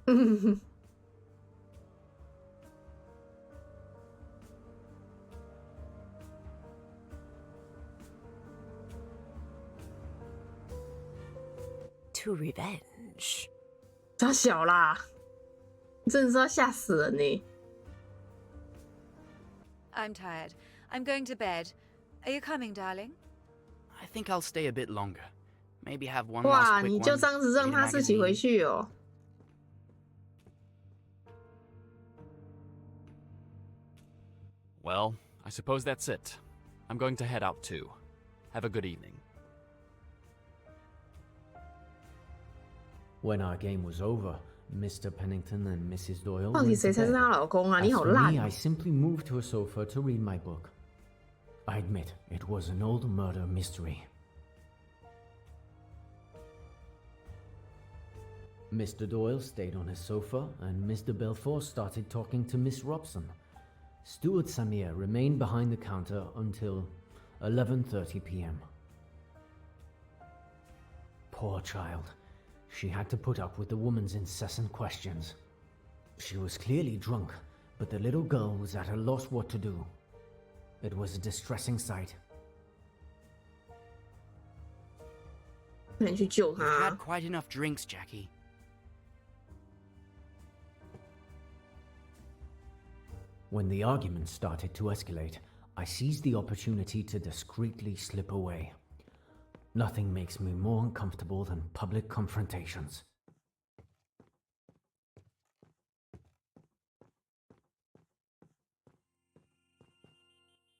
To revenge. 他小啦，真的是要吓死人呢。I'm tired. I'm going to bed. Are you coming, darling? I think I'll stay a bit longer. Maybe have one 哇， last quick 你就 one. 这样子让 read a 他自己回 magazine. 去哦。Well, I suppose that's it. I'm going to head out too. Have a good evening. When our game was over, Mr. Pennington and Mrs. Doyle 到底 went 谁 to 才是 bed. 她老公啊？ As 你好 for 烂 me, 哦 I simply moved to a sofa to read my book. I admit it was an old murder mystery. Mr. Doyle stayed on his sofa, and Mr. Belfort started talking to Miss Robson. Steward Samir remained behind the counter until 11:30 p.m. Poor child. She had to put up with the woman's incessant questions. She was clearly drunk, but the little girl was at a loss what to do. It was a distressing sight. 你去救 You've 他 had。quite enough drinks, Jackie. When the argument started to escalate, I seized the opportunity to discreetly slip away. Nothing makes me more uncomfortable than public confrontations.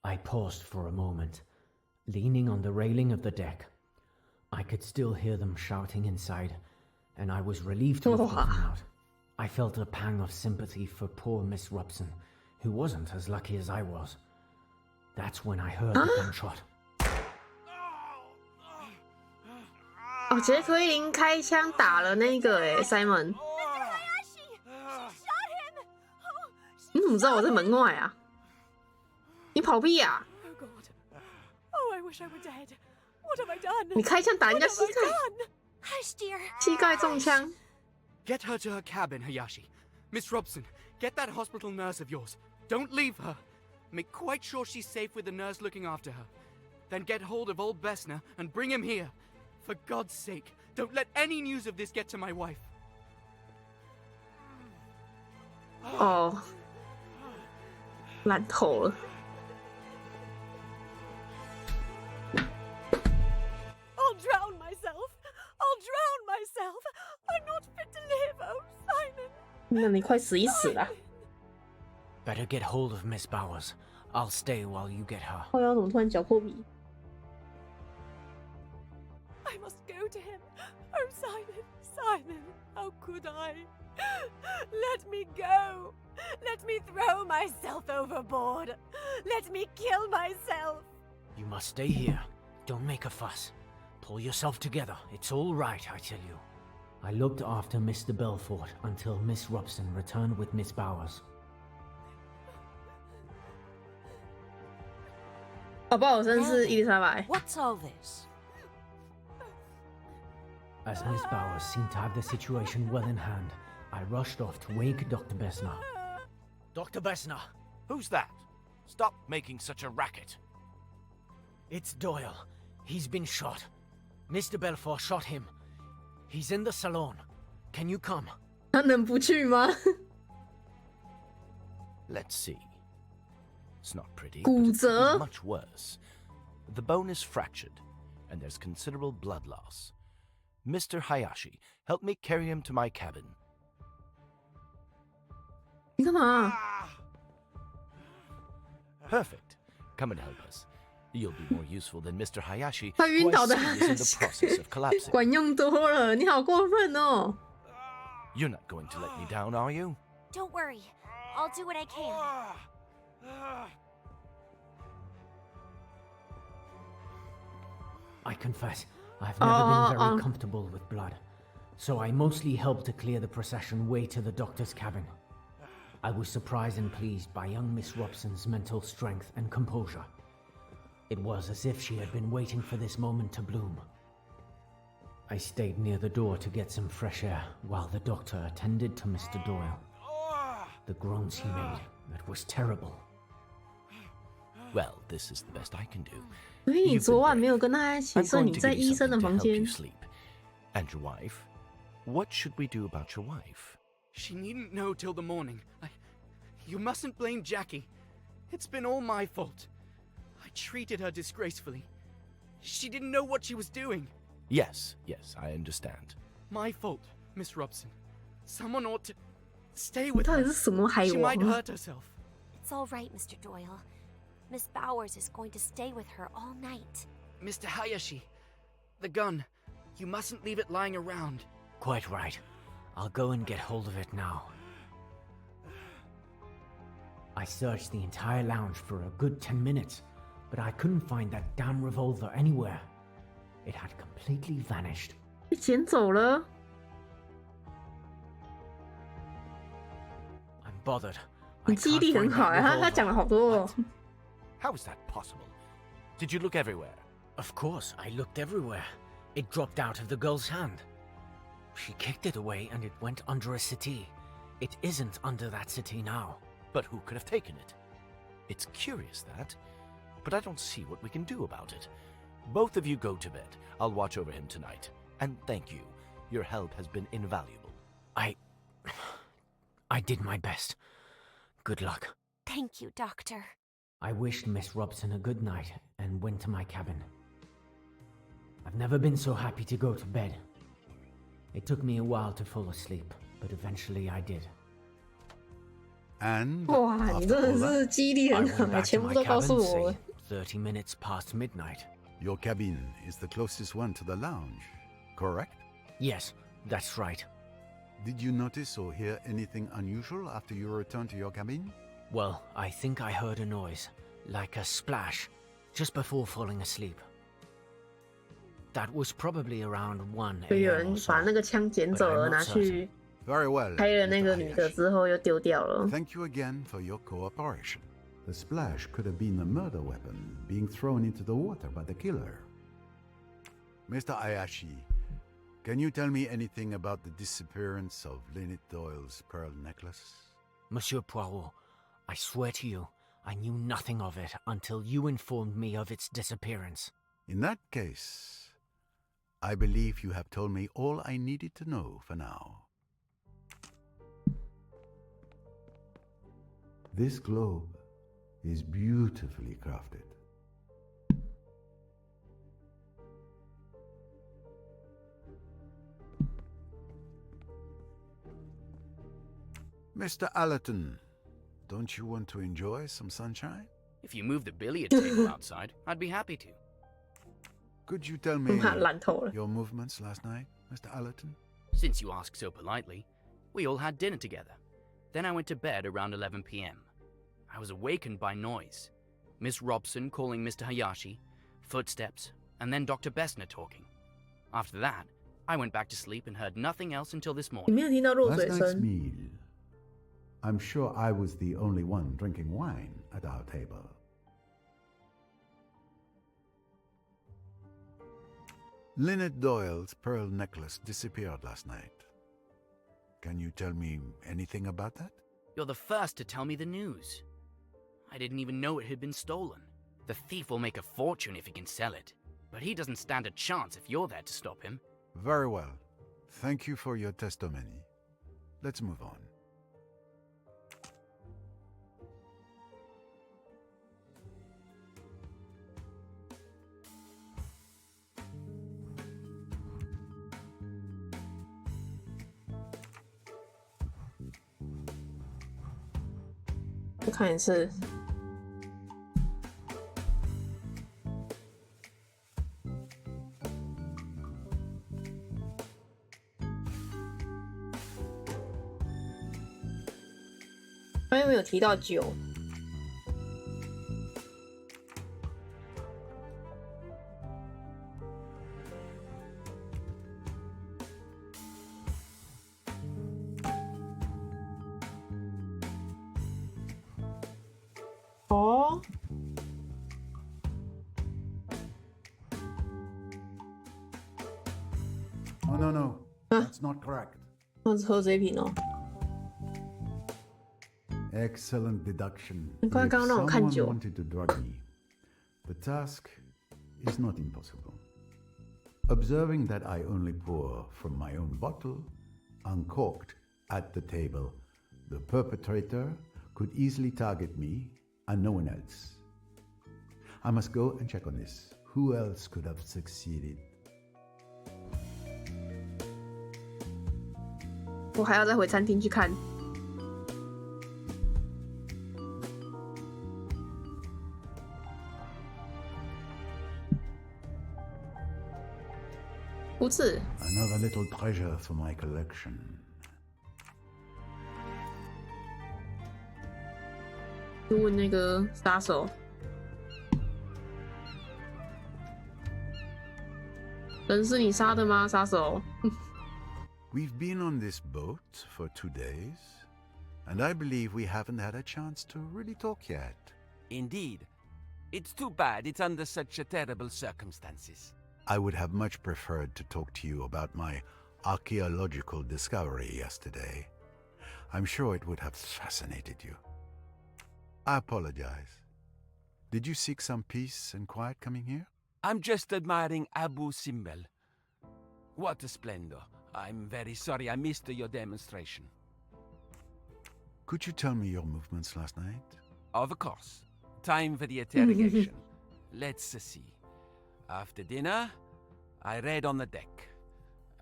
I paused for a moment, leaning on the railing of the deck. I could still hear them shouting inside, and I was relieved to have gotten out. I felt a pang of sympathy for poor Miss Robson, who wasn't as lucky as I was. That's when I heard the gunshot. 哦，杰克伊林开枪打了那个Simon。你怎么知道我在门外啊？你跑屁呀、Oh God. Oh, I wish I were dead. What have I done? 你开枪打人家 What 膝 have I 盖， done? Hush, dear. 膝盖中枪。 Get her to her cabin, Hayashi. Miss Robson, get that hospital nurse of yours. Don't leave her. Make quite sure she's safe with the nurse looking after her. Then get hold of old Bessner and bring him here. For God's sake, don't let any news of this get to my wife. 哦，烂透了。 I'll drown myself. I'll drown myself. I'm not fit to live. Oh, Simon. 那你快死一死啦！ Better get hold of Miss Bowers. I'll stay while you get her. 后腰怎么突然脚破皮？ I must go to him. Oh, Simon, Simon, how could I? Let me go. Let me throw myself overboard. Let me kill myself. You must stay here. Don't make a fuss. Pull yourself together. It's all right, I tell you. I looked after Mr. Belfort until Miss Robson returned with Miss Bowers. 宝宝，我真是伊丽莎白。 What's all this? As Miss Bowers seemed to have the situation well in hand, I rushed off to wake Dr. Bessner. Dr. Bessner! Who's that? Stop making such a racket. It's Doyle. He's been shot. Mr. Belfort shot him. He's in the salon. Can you come? 他能不去吗？ Let's see. It's not pretty, 骨 but it 折 is much worse. The bone is fractured, and there's considerable blood loss. Mr. Hayashi, help me carry him to my cabin. 你干嘛？ Perfect. Come and help us. You'll be more useful than Mr. Hayashi, 他 who 晕 I 倒的 see is in the process of collapsing. 管用多了，你好过分哦！ You're not going to let me down, are you? Don't worry. I'll do what I can. I confess, I've never been very comfortable with blood, so I mostly helped to clear the procession way to the doctor's cabin. I was surprised and pleased by young Miss Robson's mental strength and composure. It was as if she had been waiting for this moment to bloom. I stayed near the door to get some fresh air while the doctor attended to Mr. Doyle. The groans he made, it was terrible. Well, this is the best I can do. 所以你昨晚没有跟他一起 I'm 睡 going 你 to 在 give 医 you 生的 something to 房 help 间 you。 sleep. And your wife? What should we do about your wife? She needn't know till the morning. You mustn't blame Jackie. It's been all my fault. I treated her disgracefully. She didn't know what she was doing. Yes, I understand. My fault, Miss Robson. Someone ought to stay with 到底 her. 是什么海 She 王 might 啊？ hurt herself. It's all right, Mr. Doyle. Miss Bowers is going to stay with her all night. Mr. Hayashi, the gun. You mustn't leave it lying around. Quite right. I'll go and get hold of it now. I searched the entire lounge for a good 10 minutes, but I couldn't find that damn revolver anywhere. It had completely vanished. 被捡走了。 I'm bothered. 你记忆力很好呀，他讲了好多哦。 How is that possible? Did you look everywhere? Of course, I looked everywhere. It dropped out of the girl's hand. She kicked it away and it went under a settee. It isn't under that settee now. But who could have taken it? It's curious that, but I don't see what we can do about it. Both of you go to bed. I'll watch over him tonight. And thank you. Your help has been invaluable. I did my best. Good luck. Thank you, Doctor. I wished Miss Robson a good night and went to my cabin. I've never been so happy to go to bed. It took me a while to fall asleep, but eventually I did. And 哇，你真的是记忆力 I 很好 went 啊， back 全 to 部 my 都告 cabin, 诉我 say, 30 minutes past midnight. your cabin is the closest one to the lounge, correct? Yes, that's right. Did you notice or hear anything unusual after you returned to your cabin? Well, I think I heard a noise, like a splash, just before falling asleep. That was probably around 1 就有 a.m. 人 or so. 把那个枪捡走了， But I'm not 拿去 Very well. 拍了那 Mr. 个女的 Hayashi. 之后又丢掉了。 Thank you again for your cooperation. The splash could have been a murder weapon being thrown into the water by the killer. Mr. Ayashi, can you tell me anything about the disappearance of Lynette Doyle's pearl necklace? Monsieur Poirot, I swear to you, I knew nothing of it until you informed me of its disappearance. In that case, I believe you have told me all I needed to know for now. This globe is beautifully crafted. Mr. Allerton, don't you want to enjoy some sunshine? If you move the billiard table outside, I'd be happy to. Could you tell me 烂透了。 your movements last night, Mr. Allerton? Since you ask so politely, we all had dinner together. Then I went to bed around 11 p.m. I was awakened by noise. Miss Robson calling Mr. Hayashi, footsteps, and then Dr. Bessner talking. After that, I went back to sleep and heard nothing else until this 你 morning. 没有听到落 Last 水 night's 声？ meal. I'm sure I was the only one drinking wine at our table. Lynette Doyle's pearl necklace disappeared last night. Can you tell me anything about that? You're the first to tell me the news. I didn't even know it had been stolen. The thief will make a fortune if he can sell it, but he doesn't stand a chance if you're there to stop him. Very well. Thank you for your testimony. Let's move on. 他又没有提到酒。哦。Oh no, that's not correct. 那是喝这一瓶哦。Excellent deduction. 你快刚刚让我看酒。 Someone wanted to drug me. The task is not impossible. Observing that I only pour from my own bottle, uncorked at the table, the perpetrator could easily target me and no one else. I must go and check on this. Who else could have succeeded? 我还要再回餐厅去看。不是。Another little treasure for my collection. 就问那个杀手，人是你杀的吗，杀手？ We've been on this boat for 2 days, and I believe we haven't had a chance to really talk yet. Indeed. It's too bad it's under such terrible circumstances. I would have much preferred to talk to you about my archaeological discovery yesterday. I'm sure it would have fascinated you. I apologize. Did you seek some peace and quiet coming here? I'm just admiring Abu Simbel. What a splendor. I'm very sorry I missed your demonstration. Could you tell me your movements last night? Of course. Time for the interrogation. Let's see. After dinner, I read on the deck.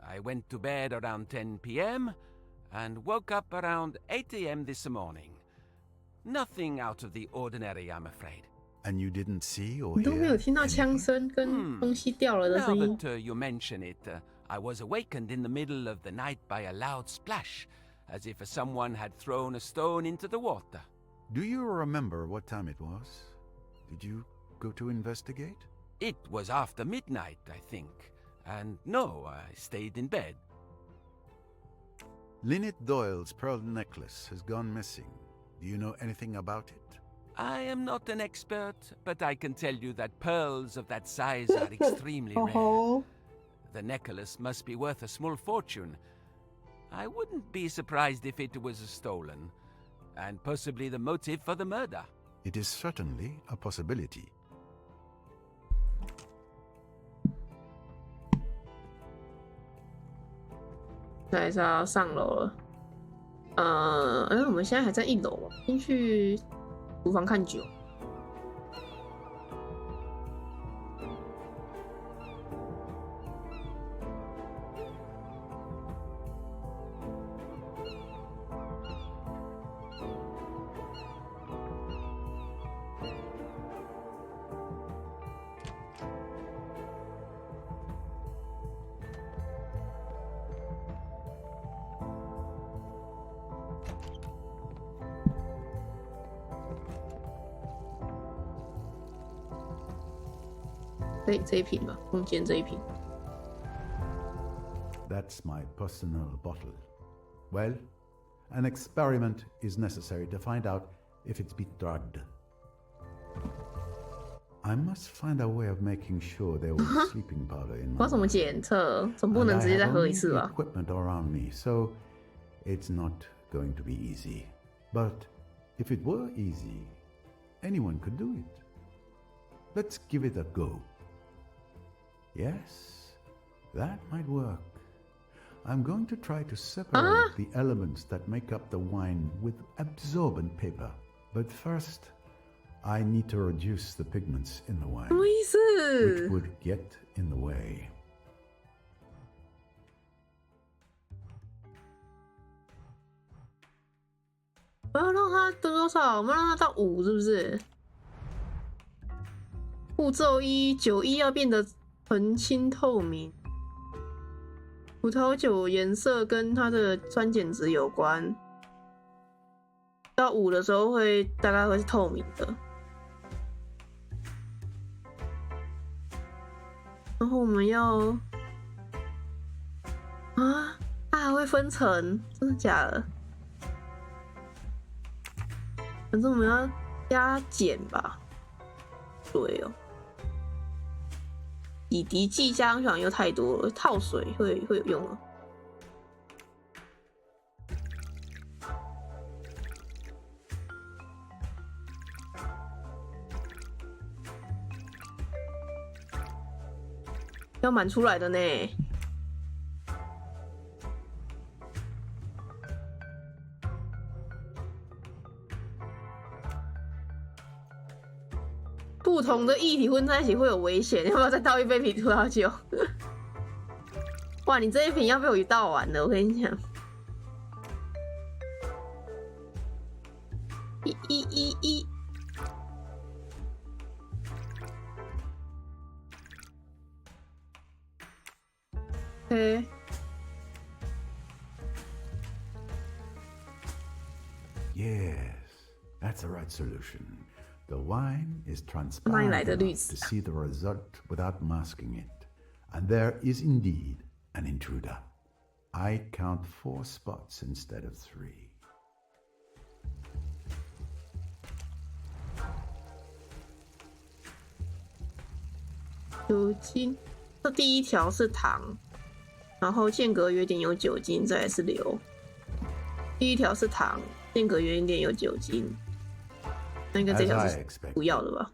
I went to bed around 10 p.m. and woke up around 8 a.m. this morning. Nothing out of the ordinary, I'm afraid. And you didn't see or 你都没有 hear 听到枪声跟东西掉了的 Now 声音。 that you mention it, I was awakened in the middle of the night by a loud splash, as if someone had thrown a stone into the water. Do you remember what time it was? Did you go to investigate? It was after midnight, I think. And no, I stayed in bed. Lynette Doyle's pearl necklace has gone missing. Do you know anything about it? I am not an expert, but I can tell you that pearls of that size are extremely rare. The necklace must be worth a small fortune. I wouldn't be surprised if it was stolen, and possibly the motive for the murder. It is certainly a possibility. 还是要上楼了。我们现在还在1楼，先去厨房看酒。这一瓶吧，中间这一瓶。 That's my personal bottle. Well, an experiment is necessary to find out if it's been drugged. I must find a way of making sure there was sleeping powder in my 我要怎么检测？总不能直接再喝一次吧 equipment around me, so it's not going to be easy. But if it were easy, anyone could do it. Let's give it a go. Yes, that might work. I'm going to try to separate the elements that make up the wine with absorbent paper. But first, I need to reduce the pigments in the wine, 什么意思？ which would get in the way. 我要让它得多少？我们让它到5，是不是？步骤1，酒液要变得纯清透明。葡萄酒颜色跟它的酸碱值有关。到5的时候大概会是透明的，然后我们要啊，它还会分层，真的假的？反正我们要加减吧，对哦。洗涤剂加上去好像又太多了，套水会有用吗？要满出来的呢。不同的液体混在一起会有危险，要不要再倒一杯啤酒？哇，你这一瓶要被我倒完了，我跟你讲。一。Okay. Yes, that's the right solution. The wine is transparent enough to see the result without masking it. And there is indeed an intruder. I count 4 spots instead of 3. 酒精，这第一条是糖，然后间隔约点有酒精，再来是硫。第一条是糖，间隔约点有酒精。那应该这条是不要的吧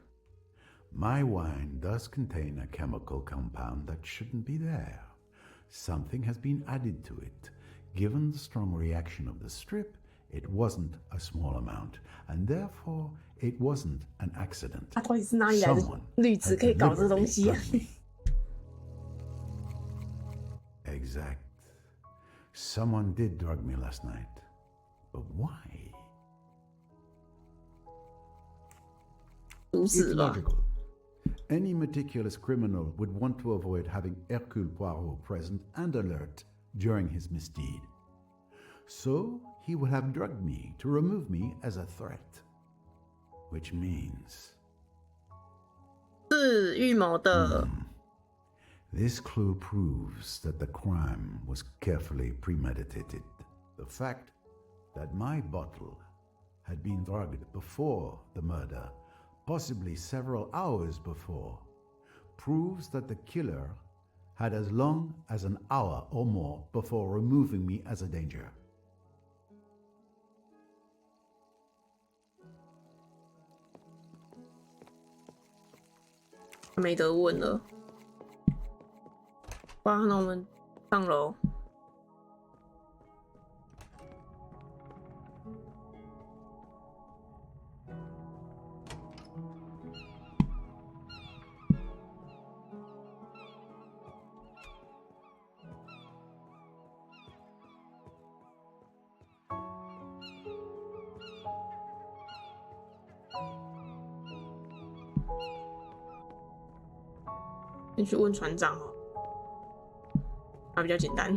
My wine does contain a chemical compound that shouldn't be there. Something has been added to it. Given the strong reaction of the strip, it wasn't a small amount, and therefore it wasn't an accident. 它到底是哪里来的绿植可以搞这东西啊？ Exact. Someone did drug me last night. But why? It's logical. Any meticulous criminal would want to avoid having Hercule Poirot present and alert during his misdeed. So he would have drugged me to remove me as a threat. Which means... 是预谋的。This clue proves that the crime was carefully premeditated. The fact that my bottle had been drugged before the murder, possibly several hours before, proves that the killer had as long as an hour or more before removing me as a danger. 没得问了。哇，那我们上楼。先去问船长哦。 比较简单。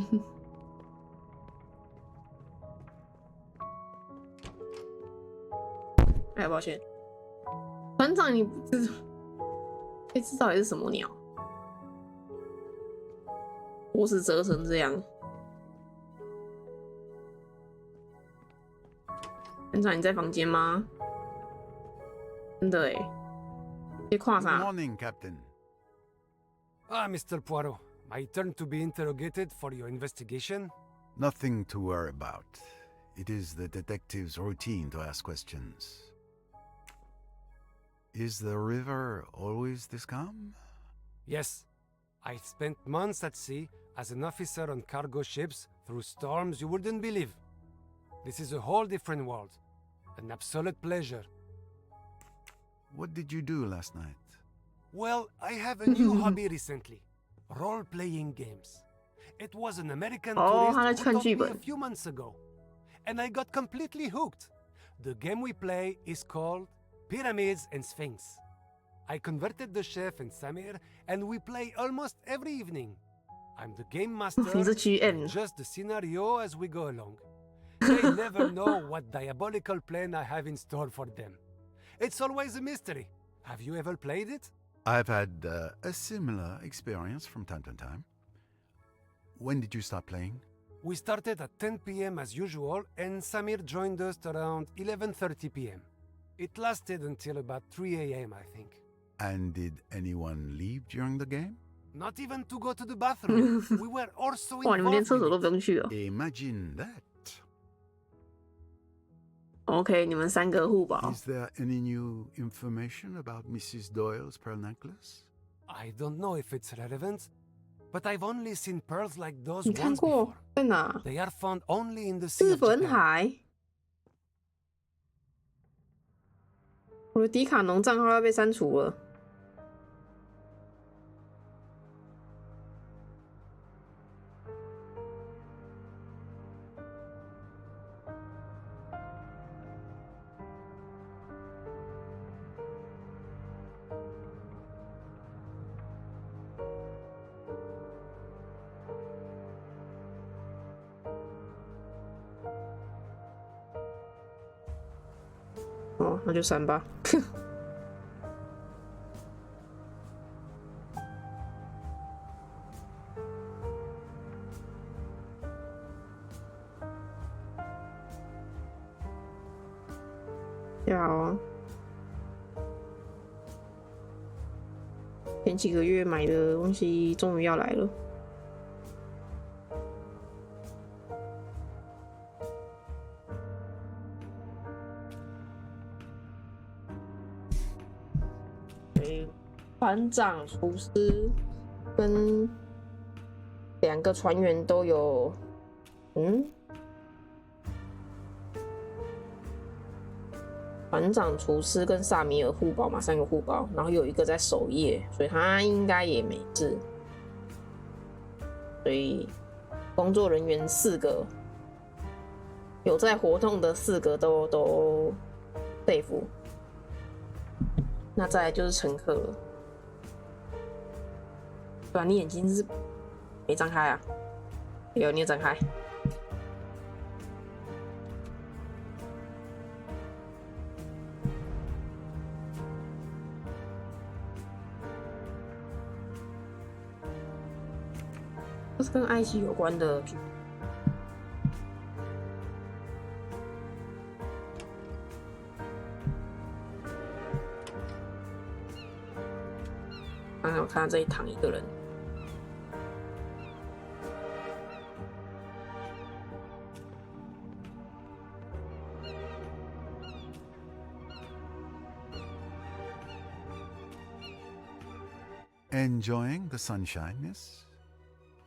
哎，抱歉，船长，你不知道，这到底是什么鸟？我是折成这样。船长，你在房间吗？真的哎，别跨啥 Good morning, Captain. Ah, Mr. Poirot. My turn to be interrogated for your investigation? Nothing to worry about. It is the detective's routine to ask questions. Is the river always this calm? Yes. I spent months at sea as an officer on cargo ships through storms you wouldn't believe. This is a whole different world. An absolute pleasure. What did you do last night? Well, I have a new hobby recently. Role-playing games. It was an American tourist who told me a few months ago, and I got completely hooked. The game we play is called Pyramids and Sphinx. I converted the chef and Samir, and we play almost every evening. I'm the game master, and just the scenario as we go along. They never know what diabolical plan I have in store for them. It's always a mystery. Have you ever played it? I've had a similar experience from time to time. When did you start playing? We started at 10 p.m. as usual, and Samir joined us around 11:30 p.m. It lasted until about 3 a.m., I think. And did anyone leave during the game? Not even to go to the bathroom. We were also 哇，你们连 involved 厕所都 in 不用去哦。 Imagine that. OK， 你们3个互保。 Is there any new information about Mrs. Doyle's pearl necklace? I don't know if it's relevant, but I've only seen pearls like those 你看 once 过 before. 在哪？ They are found only in the sea 日 of 本 Japan. 海。我的迪卡侬账号要被删除了。哦，那就删吧。要前几个月买的东西终于要来了。船长、厨师跟2个船员都有，船长、厨师跟萨米尔互保嘛，3个互保，然后有1个在守夜，所以他应该也没事。所以工作人员4个，有在活动的4个都safe。那再来就是乘客了。对啊，你眼睛是没张开啊？有，你有张开。这是跟埃及有关的。刚刚我看到这里躺1个人。Enjoying the sunshine, miss?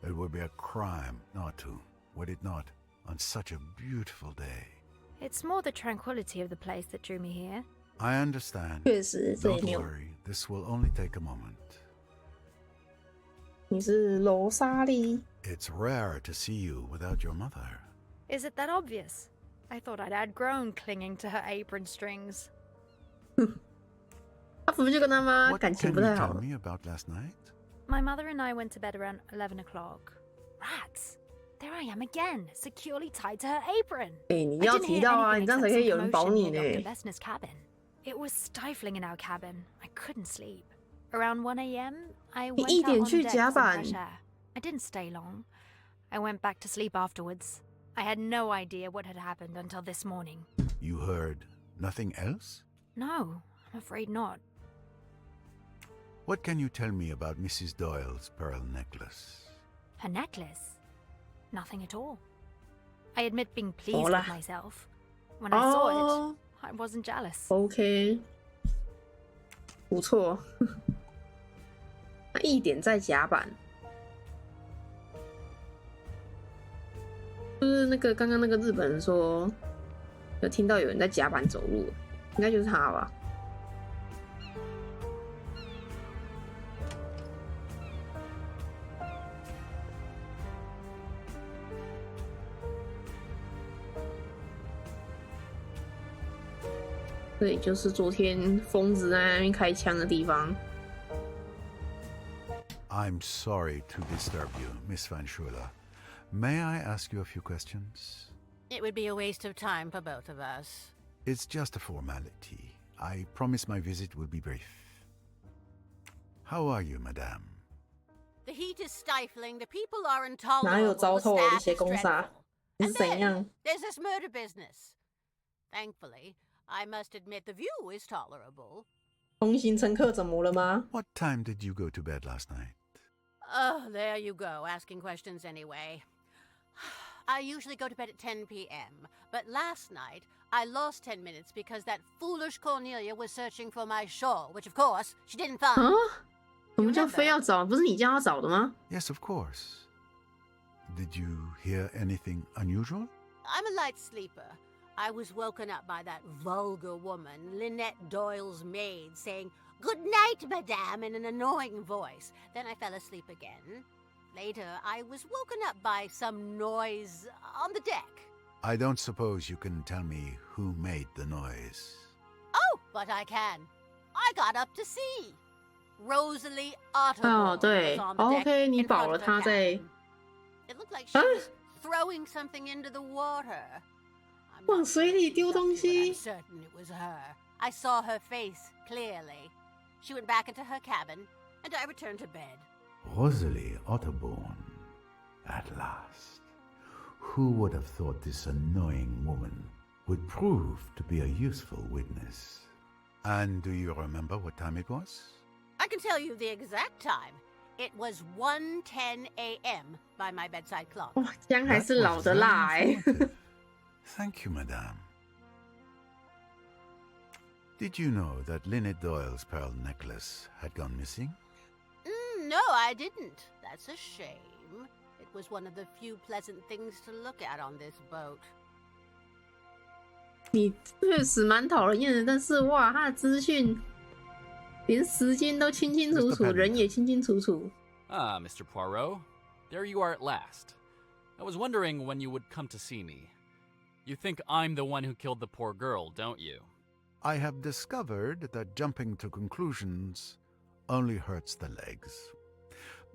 It would be a crime not to, would it not, on such a beautiful day? It's more the tranquility of the place that drew me here. I understand. 确实，这也 Don't 没有。 worry, this will only take a moment. 你是罗莎莉。 It's rare to see you without your mother. Is it that obvious? I thought I'd outgrown clinging to her apron strings. 他不就跟他妈 What 感情 can 不 you 太好 tell me about last night? My mother and I went to bed around 11 o'clock. Rats! There I am again, securely tied to her apron. 你要提到啊，你这样才可以有人保你呢。 Vesna's cabin. It was stifling in our cabin. I couldn't sleep. Around 1 a.m., I went out on deck for some fresh air. I didn't stay long. I went back to sleep afterwards. I had no idea what had happened until this morning. You heard nothing else? No, I'm afraid not. What can you tell me about Mrs. Doyle's pearl necklace? Her necklace? Nothing at all. I admit being pleased with myself. When I saw it, I wasn't jealous. OK， 不错。那1点在甲板，就是那个刚刚那个日本人说，有听到有人在甲板走路，应该就是他吧。这里就是昨天疯子在那边开枪的地方。I'm sorry to disturb you, Miss Van Schuyler. May I ask you a few questions? It would be a waste of time for both of us. It's just a formality. I promise my visit will be brief. How are you, madame? The heat is stifling, the people are intolerable, 哪有糟 the 透一 staff 些 is 攻杀？ dreadful. 你是 And 怎 then 样？ there's this murder business. Thankfully, I must admit the view is tolerable. 同行乘客怎么了吗？ What time did you go to bed last night? Oh, there you go, asking questions anyway. I usually go to bed at 10 p.m., but last night I lost 10 minutes because that foolish Cornelia was searching for my shawl, which of course she didn't find. 啊？怎么就非要找？不是你叫他找的吗？ Yes, of course. Did you hear anything unusual? I'm a light sleeper. I was woken up by that vulgar woman, Lynette Doyle's maid, saying, "Good night, madame," in an annoying voice. Then I fell asleep again. Later, I was woken up by some noise on the deck. I don't suppose you can tell me who made the noise. Oh, but I can. I got up to see. Rosalie Otterborn 哦，对 was on the deck ，OK， 你 in 保 front 了 of her 他在 cabin. It looked like she was throwing something into the water. I'm 往 not 水里丢 exactly, 东 but I'm 西。 certain it was her. I saw her face clearly. She went back into her cabin, and I returned to bed. Rosalie Otterborn. At last. Who would have thought this annoying woman would prove to be a useful witness? And do you remember what time it was? I can tell you the exact time. It was 1:10 a.m. by my bedside clock. 哇，姜还是老的辣哎。 Thank you, madame. Did you know that Lynette Doyle's pearl necklace had gone missing? No, I didn't. That's a shame. It was one of the few pleasant things to look at on this boat. 你确实蛮讨人厌的，但是哇，他的资讯连时间都清清楚楚， Mr. Penn. 人也清清楚楚。 Ah, Mr. Poirot. There you are at last. I was wondering when you would come to see me. You think I'm the one who killed the poor girl, don't you? I have discovered that jumping to conclusions only hurts the legs.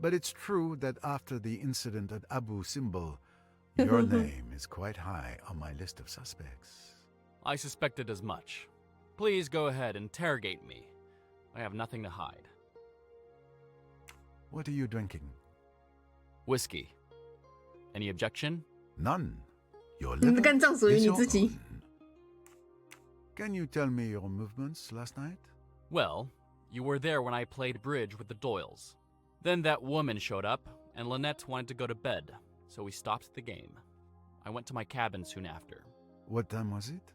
But it's true that after the incident at Abu Simbel, your name is quite high on my list of suspects. I suspected as much. Please go ahead, interrogate me. I have nothing to hide. What are you drinking? Whiskey. Any objection? None. Your 你的 liver 肝脏属于 is 你 your 自己。 own. Can you tell me your movements last night? Well, you were there when I played bridge with the Doyles. Then that woman showed up, and Lynette wanted to go to bed, so we stopped the game. I went to my cabin soon after. What time was it?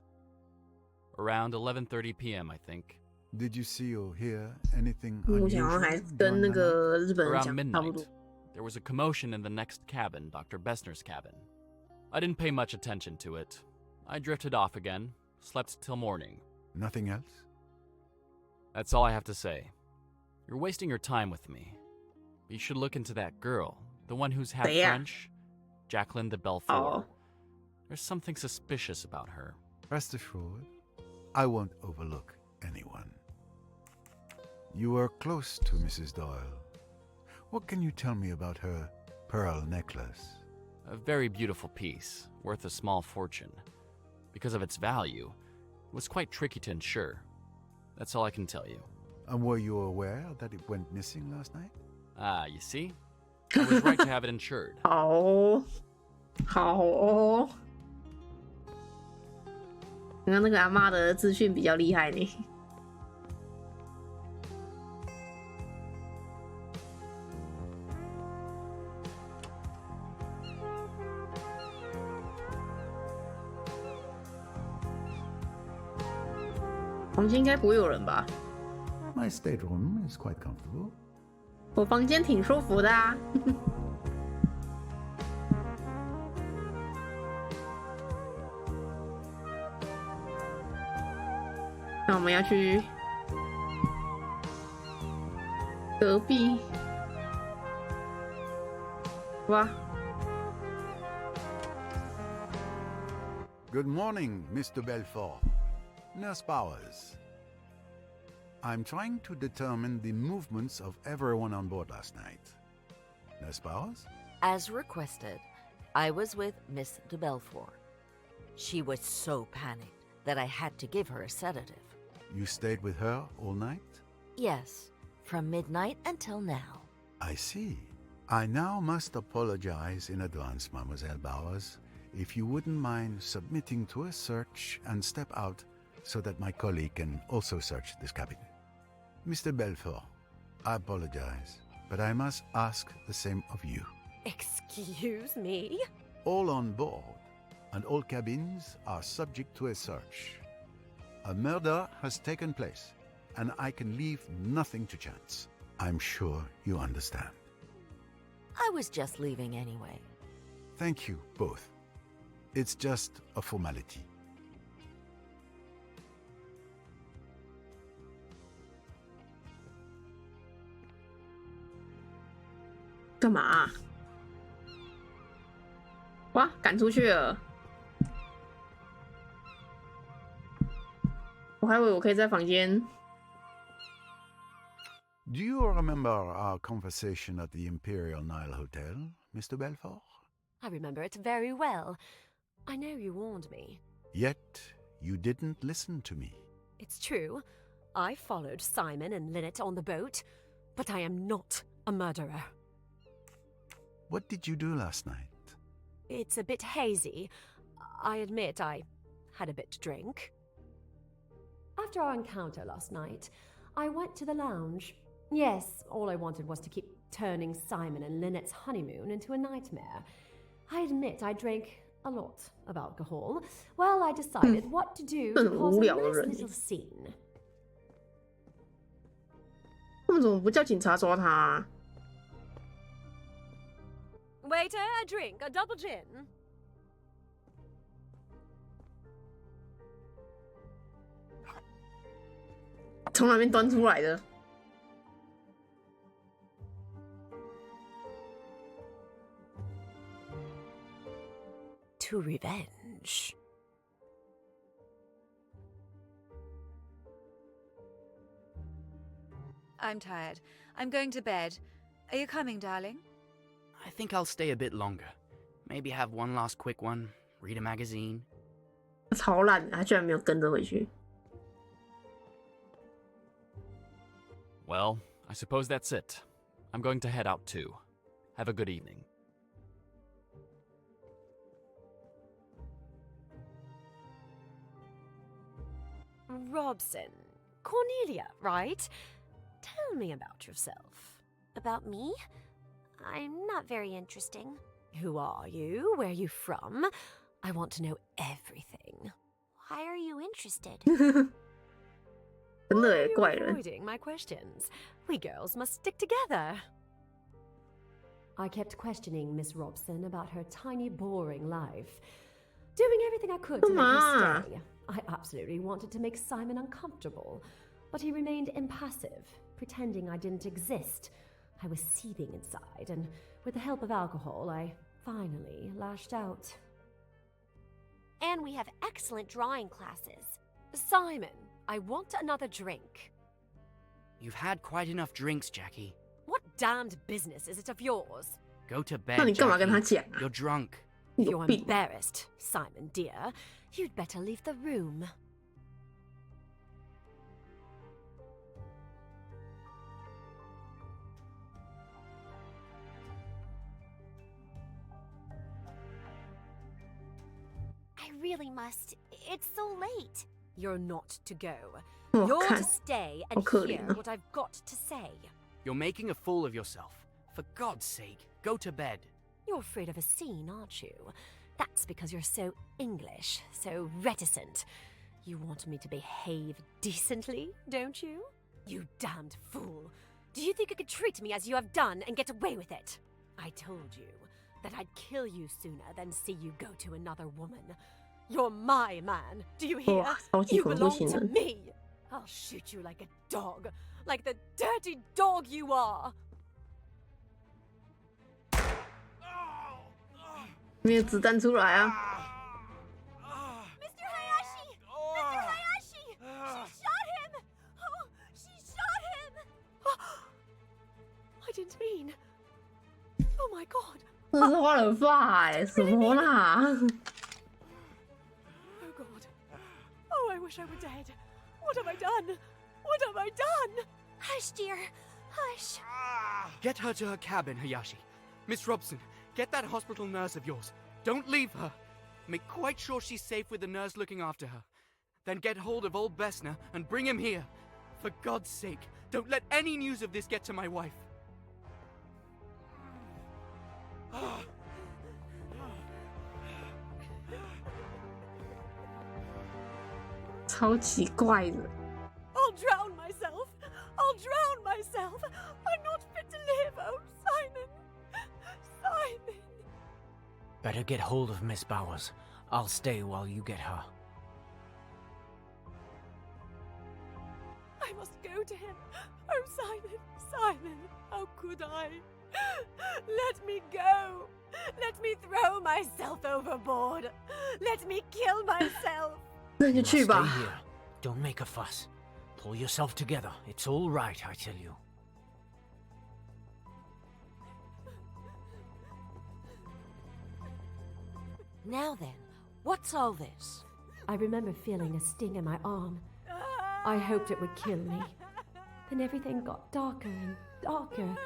Around 11:30 p.m., I think. Did you see or hear anything 目前好像 unusual 还跟那 during the night? 个日本人 Around 讲差不多 midnight,。there was a commotion in the next cabin, Dr. Bessner's cabin. I didn't pay much attention to it. I drifted off again, slept till morning. Nothing else? That's all I have to say. You're wasting your time with me. You should look into that girl, the one who's half 谁呀？ French, Jacqueline de Belfort. 哦， There's something suspicious about her. Rest assured, I won't overlook anyone. You were close to Mrs. Doyle. What can you tell me about her pearl necklace? A very beautiful piece, worth a small fortune. Because of its value, it was quite tricky to insure. That's all I can tell you. And were you aware that it went missing last night? Ah, you see? I was right to have it insured. 好哦，好哦。刚刚那个阿嬷的资讯比较厉害呢。房间应该不会有人吧？ My stateroom is quite comfortable. 我房间挺舒服的啊。那我们要去隔壁，哇！ Good morning, Mr. Belfort. Nurse Bowers. I'm trying to determine the movements of everyone on board last night. Nurse Bowers? As requested, I was with Miss de Belfort. She was so panicked that I had to give her a sedative. You stayed with her all night? Yes, from midnight until now. I see. I now must apologize in advance, Mademoiselle Bowers. If you wouldn't mind submitting to a search and step out so that my colleague can also search this cabin. Mr. Belfort, I apologize, but I must ask the same of you. Excuse me? All on board, and all cabins are subject to a search. A murder has taken place, and I can leave nothing to chance. I'm sure you understand. I was just leaving anyway. Thank you, both. It's just a formality. "干嘛？哇，赶出去了！我还以为我可以在房间。Do you remember our conversation at the Imperial Nile Hotel, Mr. Belfort? I remember it very well. I know you warned me. Yet, you didn't listen to me. It's true. I followed Simon and Lynette on the boat, but I am not a murderer. What did you do last night? It's a bit hazy. I admit I had a bit to drink. After our encounter last night, I went to the lounge. Yes, all I wanted was to keep turning Simon and Lynette's honeymoon into a nightmare. I admit I drank a lot of alcohol. Well, I decided what to do to cause a nice little scene. 他们怎么不叫警察抓他啊？ Waiter, a drink, a double gin. 从哪边端出来的？ To revenge. I'm tired. I'm going to bed. Are you coming, darling? I think I'll stay a bit longer. Maybe have one last quick one, read a magazine. 超烂的，他居然没有跟着回去。 Well, I suppose that's it. I'm going to head out too. Have a good evening. Robson. Cornelia, right? Tell me about yourself. About me? I'm not very interesting. Who are you? Where are you from? I want to know everything. Why are you interested? 真的耶， Why 怪 are you 人。 avoiding my questions? We girls must stick together. I kept questioning Miss Robson about her tiny, boring life. Doing everything I could to make her stay. I absolutely wanted to make Simon uncomfortable, but he remained impassive, pretending I didn't exist. I was seething inside, and with the help of alcohol, I finally lashed out. And we have excellent drawing classes. Simon, I want another drink. You've had quite enough drinks, Jackie. What damned business is it of yours? Go to 那 bed, 你干嘛跟他 Jackie. 讲啊？ You're drunk. If you're embarrassed, Simon dear, you'd better leave the room. I really must. It's so late. You're not to go. 我 You're 看 to stay 好 and 可 hear 怜啊。 what I've got to say. You're making a fool of yourself. For God's sake, go to bed. You're afraid of a scene, aren't you? That's because you're so English, so reticent. You want me to behave decently, don't you? You damned fool. Do you think you could treat me as you have done and get away with it? I told you that I'd kill you sooner than see you go to another woman. You're my man, do you hear? 哇，超级 You 恐怖 belong 情 to 人。 me. I'll shoot you like a dog, like the dirty dog you are. 没有子弹出来啊！ Mr. Hayashi! Mr. Hayashi! She shot him! Oh, she shot him! I didn't mean. Oh my god. 这是花了发哎，什么啦？ wish I were dead. What have I done? What have I done? Hush, dear. Hush. Get her to her cabin, Hayashi. Miss Robson, get that hospital nurse of yours. Don't leave her. Make quite sure she's safe with the nurse looking after her. Then get hold of old Bessner and bring him here. For God's sake, don't let any news of this get to my wife. 超奇怪的。I'll drown myself. I'll drown myself. I'm not fit to live. Oh, Simon. Simon. Better get hold of Miss Bowers. I'll stay while you get her. I must go to him. Oh, Simon. Simon. How could I? Let me go. Let me throw myself overboard. Let me kill myself. 那就去吧。 Stay here. Don't make a fuss. Pull yourself together. It's all right, I tell you. Now then, what's all this? I remember feeling a sting in my arm. I hoped it would kill me. Then everything got darker and darker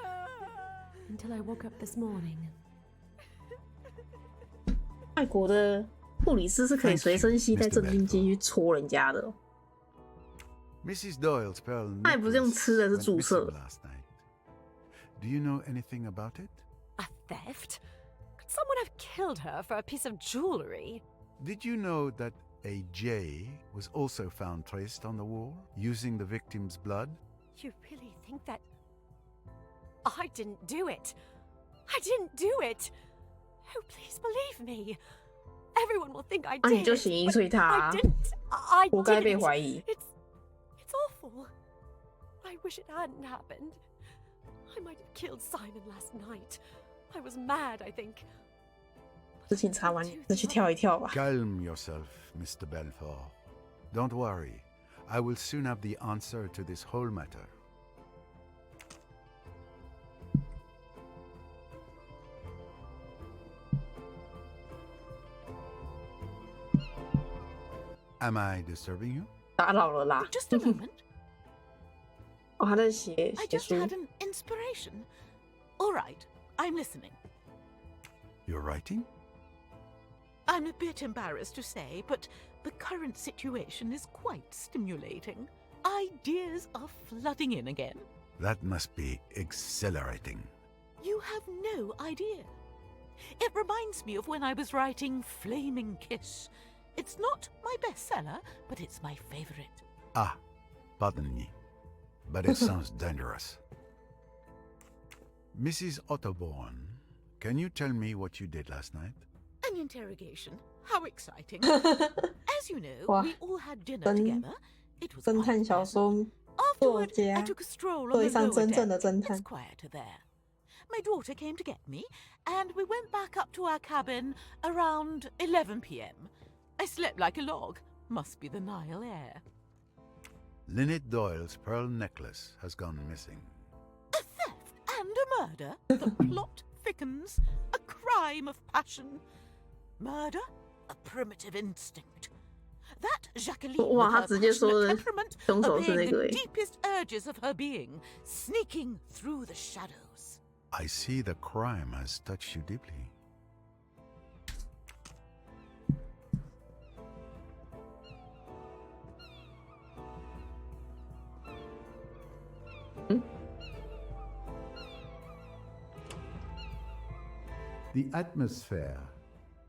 until I woke up this morning. 外国的护理师是可以随身携带镇定剂去戳人家的。 Mrs. Doyle's pearl 那也不是用吃的，是注射。 last night. Do you know anything about it? A theft? Could someone have killed her for a piece of jewelry? Did you know that a J was also found traced on the wall using the victim's blood? You really think that I didn't do it? I didn't do it. Oh, please believe me. Everyone will think I did. 你就行医睡他啊， I didn't. 活该被怀疑。 It's awful. I wish it hadn't happened. I might have killed Simon last night. I was mad, I think. 事情查完再去跳一跳吧。 Calm yourself, Mr. Belfort. Don't worry. I will soon have the answer to this whole matter. Am I disturbing you? 打扰了啦。 Just a moment. 哦，他在写 I 写 just 书。 had an inspiration. All right, I'm listening. You're writing? I'm a bit embarrassed to say, but the current situation is quite stimulating. Ideas are flooding in again. That must be exhilarating. You have no idea. It reminds me of when I was writing Flaming Kiss. It's not my bestseller, but it's my favorite. Ah, pardon me, but it sounds dangerous. Mrs. Otterborn, can you tell me what you did last night? An interrogation. How exciting. As you know, we all had dinner together. It was 侦探小说作 Afterward, 家 I took a stroll on 对 the 上 lower 真正 deck. 的侦 It's 探。 quieter there. My daughter came to get me, and we went back up to our cabin around 11 p.m. I slept like a log. Must be the Nile air. Lynette Doyle's pearl necklace has gone missing. A theft and a murder? The plot thickens. A crime of passion. Murder? A primitive instinct. That Jacqueline, 哇， with 他 her 直接说 passionate 的 temperament, 凶手是那 obeying 个 the 诶。 deepest urges of her being, sneaking through the shadows. I see the crime has touched you deeply. The atmosphere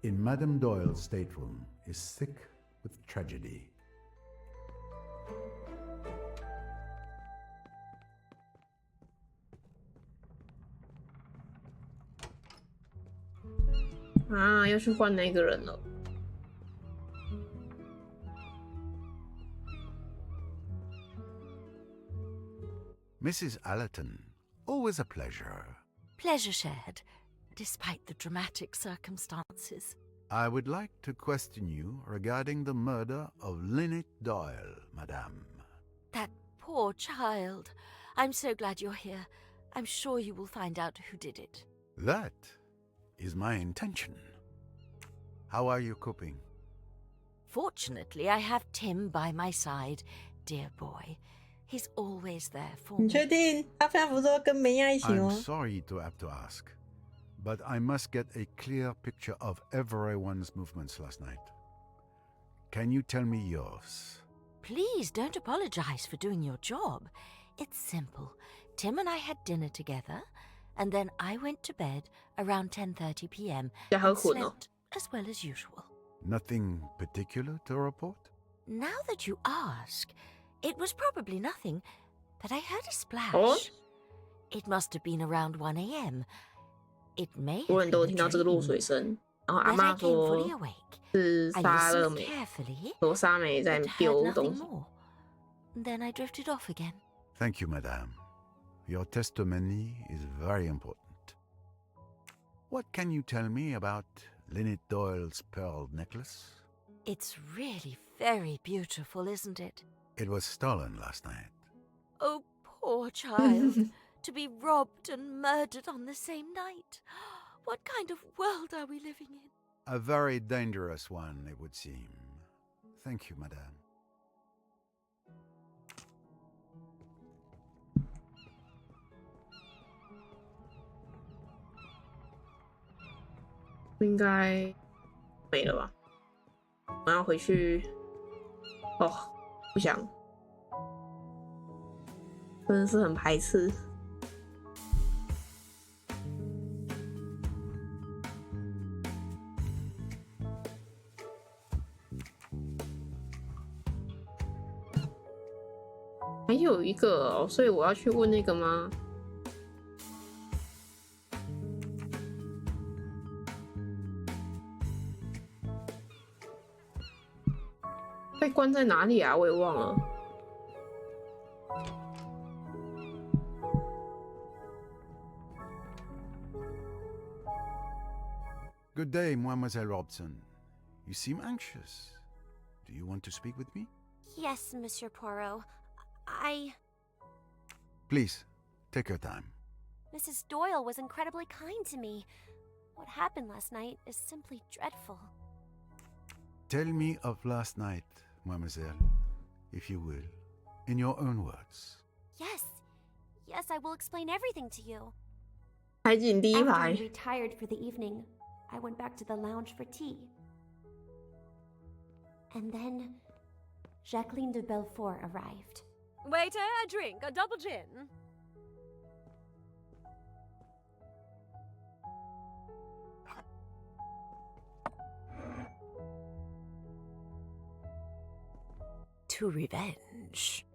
in Madame Doyle's stateroom is thick with tragedy. Ah, 要去换那个人了。 Mrs. Allerton, always a pleasure. Pleasure shared, despite the dramatic circumstances. I would like to question you regarding the murder of Lynette Doyle, Madame. That poor child. I'm so glad you're here. I'm sure you will find out who did it. That is my intention. How are you coping? Fortunately, I have Tim by my side, dear boy. He's always there for 你 me. 确定他非要不是说跟梅亚一起 I'm 吗？ sorry to have to ask, but I must get a clear picture of everyone's movements last night. Can you tell me yours? Please don't apologize for doing your job. It's simple. Tim and I had dinner together, and then I went to bed around 10:30 p.m. and slept as well as usual. Nothing particular to report? Now that you ask, it was probably nothing, but I heard a splash. Oh? It must have been around 1 a.m. It may 所有 have 人都 been 听 a 到这个落 dream. 水声，然后阿 But 妈 I came 说 fully awake. 是 I 沙乐 listened 美， carefully, 说沙美在 but heard 丢东 nothing 西。 more. Then I drifted off again. Thank you, madame. Your testimony is very important. What can you tell me about Lynette Doyle's pearl necklace? It's really very beautiful, isn't it? It was stolen last night. Oh, poor child. To be robbed and murdered on the same night. What kind of world are we living in? A very dangerous one, it would seem. Thank you, madame. 应该没了吧？我要回去。哦，不想，真的是很排斥。还有一个哦，所以我要去问那个吗？被关在哪里啊？我也忘了。Good day, Mademoiselle Robson. You seem anxious. Do you want to speak with me? Yes, Monsieur Poirot. Please, take your time. Mrs. Doyle was incredibly kind to me. What happened last night is simply dreadful. Tell me of last night, Mademoiselle, if you will, in your own words. Yes. Yes, I will explain everything to you. 海景第一 After 排 we。retired for the evening, I went back to the lounge for tea. And then, Jacqueline de Belfort arrived. Waiter, a drink, a double gin. To revenge.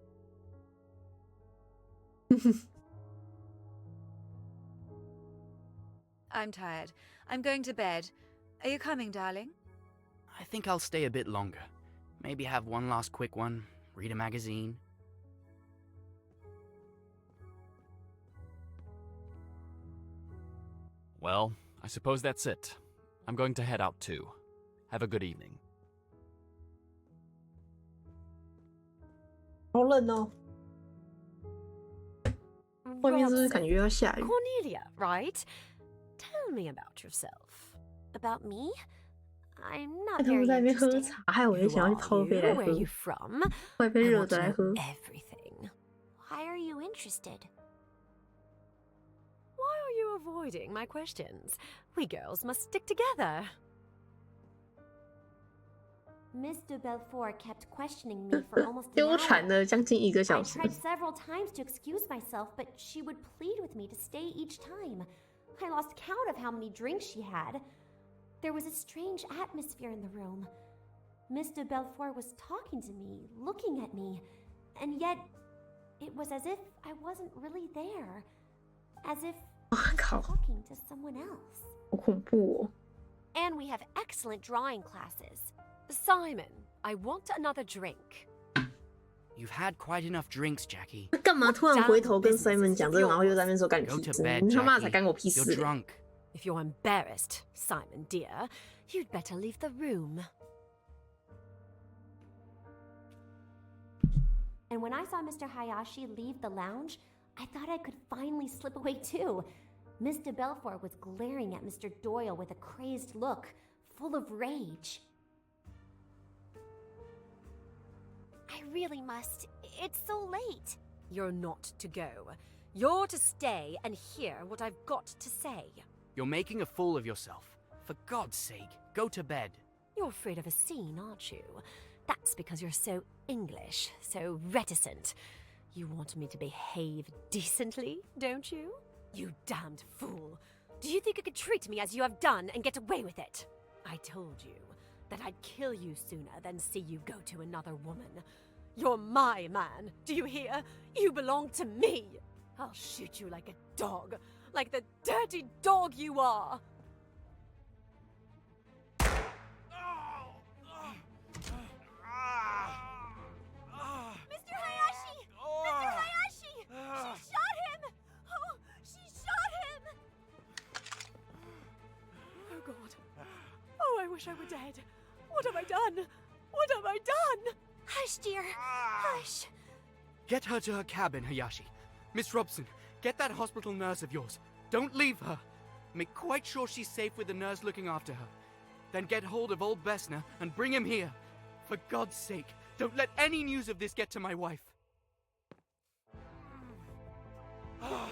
I'm tired. I'm going to bed. Are you coming, darling? I think I'll stay a bit longer. Maybe have one last quick one, read a magazine. Well, I suppose that's it. I'm going to head out too. Have a good evening. 好冷哦，外面是不是感觉要下雨？ Cornelia, right? Tell me about yourself. About me? I'm 看 not 他们 very 在那边喝 interesting. 茶，害我也 Who 想要去 are 泡杯 you? 来 Where 喝 are you。from? 外杯 I 热 want 的 to 来 know 喝。 everything. Why are you interested? Why are you avoiding my questions? We girls must stick together. Miss de Belfort kept questioning me for almost an 纠 hour. 缠了将近1个 I 小时。 tried several times to excuse myself, but she would plead with me to stay each time. I lost count of how many drinks she had. There was a strange atmosphere in the room. Miss de Belfort was talking to me, looking at me, and yet it was as if I wasn't really there. As if I was talking to someone else. 好恐怖哦！ And we have excellent drawing classes. Simon, I want another drink. You've had quite enough drinks, Jackie. 干嘛突然回头跟 Simon 讲这个，然后又在那边说干你 Go 屁 to 事？ bed, 你他妈才 Jackie. 干我屁 You're 事！ drunk. If you're embarrassed, Simon dear, you'd better leave the room. And when I saw Mr. Hayashi leave the lounge, I thought I could finally slip away too. Miss de Belfort was glaring at Mr. Doyle with a crazed look, full of rage. really must. It's so late. You're not to go. You're to stay and hear what I've got to say. You're making a fool of yourself. For God's sake, go to bed. You're afraid of a scene, aren't you? That's because you're so English, so reticent. You want me to behave decently, don't you? You damned fool. Do you think you could treat me as you have done and get away with it? I told you that I'd kill you sooner than see you go to another woman. You're my man, do you hear? You belong to me. I'll shoot you like a dog, like the dirty dog you are. Mr. Hayashi! Mr. Hayashi! She shot him! Oh, she shot him! Oh, God. Oh, I wish I were dead. What have I done? What have I done? Hush, dear. Hush. Get her to her cabin, Hayashi. Miss Robson, get that hospital nurse of yours. Don't leave her. Make quite sure she's safe with the nurse looking after her. Then get hold of old Bessner and bring him here. For God's sake, don't let any news of this get to my wife. I'll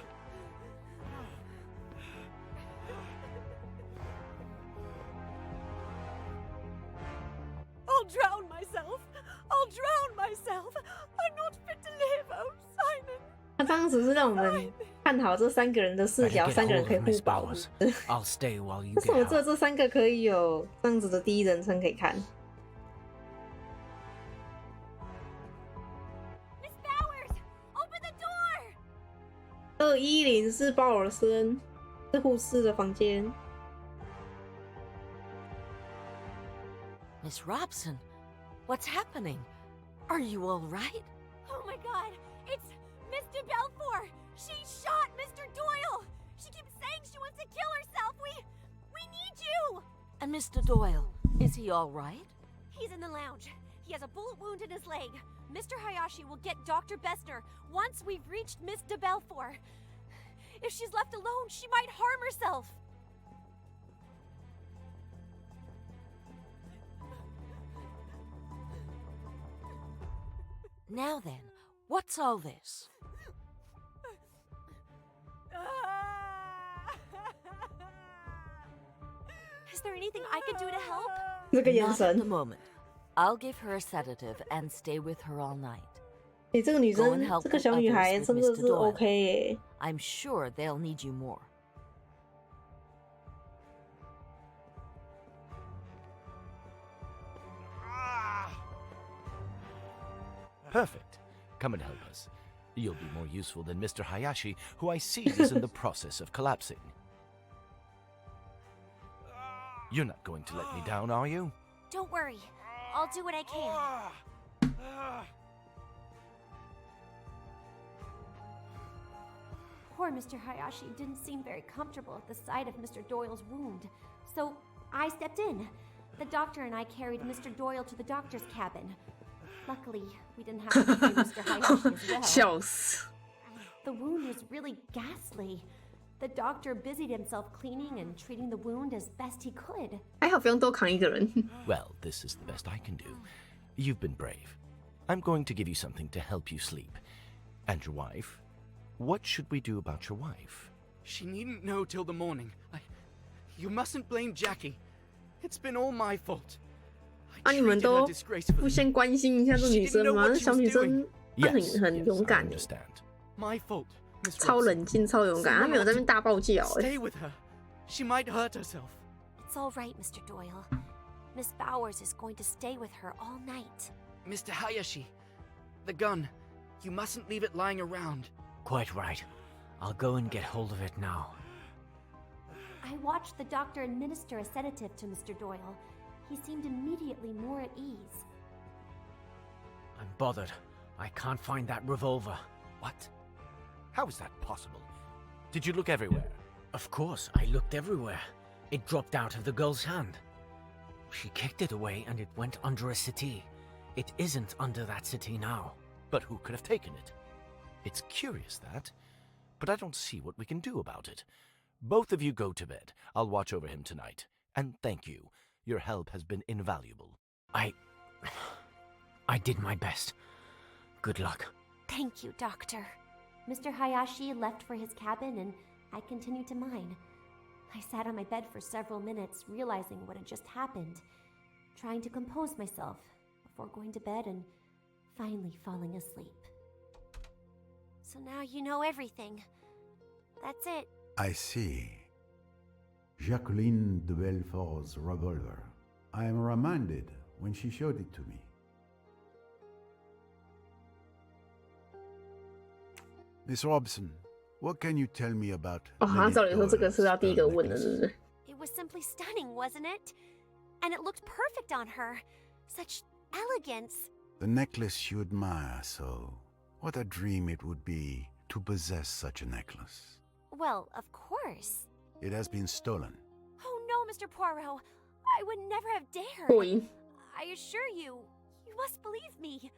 drown myself. I'll drown myself. I'm not fit to live. Oh, Simon. 他当时是让我们看好这三个人的视角，三个人可以互保。I'll stay while you 为什么只有这三个可以有这样子的第一人称可以看？ Miss Bowers, open the door. 210是鲍尔森，是护士的房间。 Miss Robson, what's happening? Are you all right? Oh my God, it's Mr. Belfour. She shot Mr. Doyle. She keeps saying she wants to kill herself. We need you. And Mr. Doyle, is he all right? He's in the lounge. He has a bullet wound in his leg. Mr. Hayashi will get Dr. Bessner once we've reached Miss de Belfour. If she's left alone, she might harm herself. Now then, what's all this? Is there anything I can do to help? Not at the moment. I'll give her a sedative and stay with her all night. 这个女生，这个小女孩真的是 OK 耶。I'm sure they'll need you more. Perfect. Come and help us. You'll be more useful than Mr. Hayashi, who I see is in the process of collapsing. You're not going to let me down, are you? Don't worry. I'll do what I can. Poor Mr. Hayashi didn't seem very comfortable at the sight of Mr. Doyle's wound, so I stepped in. The doctor and I carried Mr. Doyle to the doctor's cabin. Luckily, we didn't have to carry Mr. Hayashi as well. The wound was really ghastly. The doctor busied himself cleaning and treating the wound as best he could. 还好不用多扛一个人。 Well, this is the best I can do. You've been brave. I'm going to give you something to help you sleep. And your wife? What should we do about your wife? She needn't know till the morning. You mustn't blame Jackie. It's been all my fault. 啊，你们都不先关心一下这女生吗？小女生她很勇敢， My fault. 超冷静、超勇敢，她没有在那边大爆叫。Stay with her. She might hurt herself. It's all right, Mr. Doyle. Miss Bowers is going to stay with her all night. Mr. Hayashi, the gun. You mustn't leave it lying around. Quite right. I'll go and get hold of it now. I watched the doctor administer a sedative to Mr. Doyle. He seemed immediately more at ease. I'm bothered. I can't find that revolver. What? How is that possible? Did you look everywhere? Of course, I looked everywhere. It dropped out of the girl's hand. She kicked it away and it went under a settee. It isn't under that settee now. But who could have taken it? It's curious, that. But I don't see what we can do about it. Both of you go to bed. I'll watch over him tonight. And thank you. Your help has been invaluable. I did my best. Good luck. Thank you, Doctor. Mr. Hayashi left for his cabin, and I continued to mine. I sat on my bed for several minutes, realizing what had just happened, trying to compose myself before going to bed and finally falling asleep. So now you know everything. That's it. I see. Jacqueline de Belfort's revolver. I am reminded when she showed it to me. Miss Robson, what can you tell me about 他照理说这个是要第一个问的，是不是？ It was simply stunning, wasn't it? And it looked perfect on her. Such elegance. The necklace you admire so. What a dream it would be to possess such a necklace. Well, of course. It has been stolen. Oh no, Mr. Poirot. I would never have dared. 过瘾。 I assure you, you must believe me.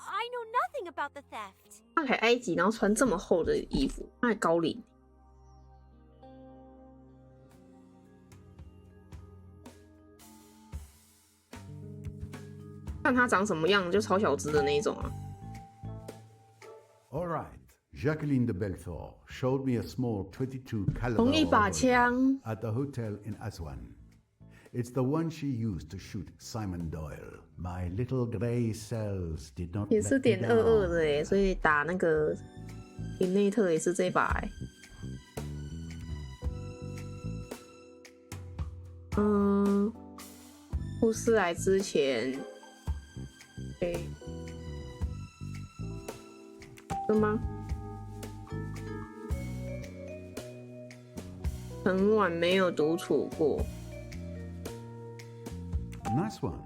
I know nothing about the theft. 他还埃及，然后穿这么厚的衣服，他还高领。看他长什么样，就超小只的那一种啊。All right. Jacqueline de Belfort showed me a small 22 caliber 同一把枪 at the hotel in Aswan. It's the one she used to shoot Simon Doyle. My little gray cells did not 也是 let me down. .22 的耶，所以打那个林内特也是这把耶。护士来之前，是吗？很晚没有独处过。 Nice one.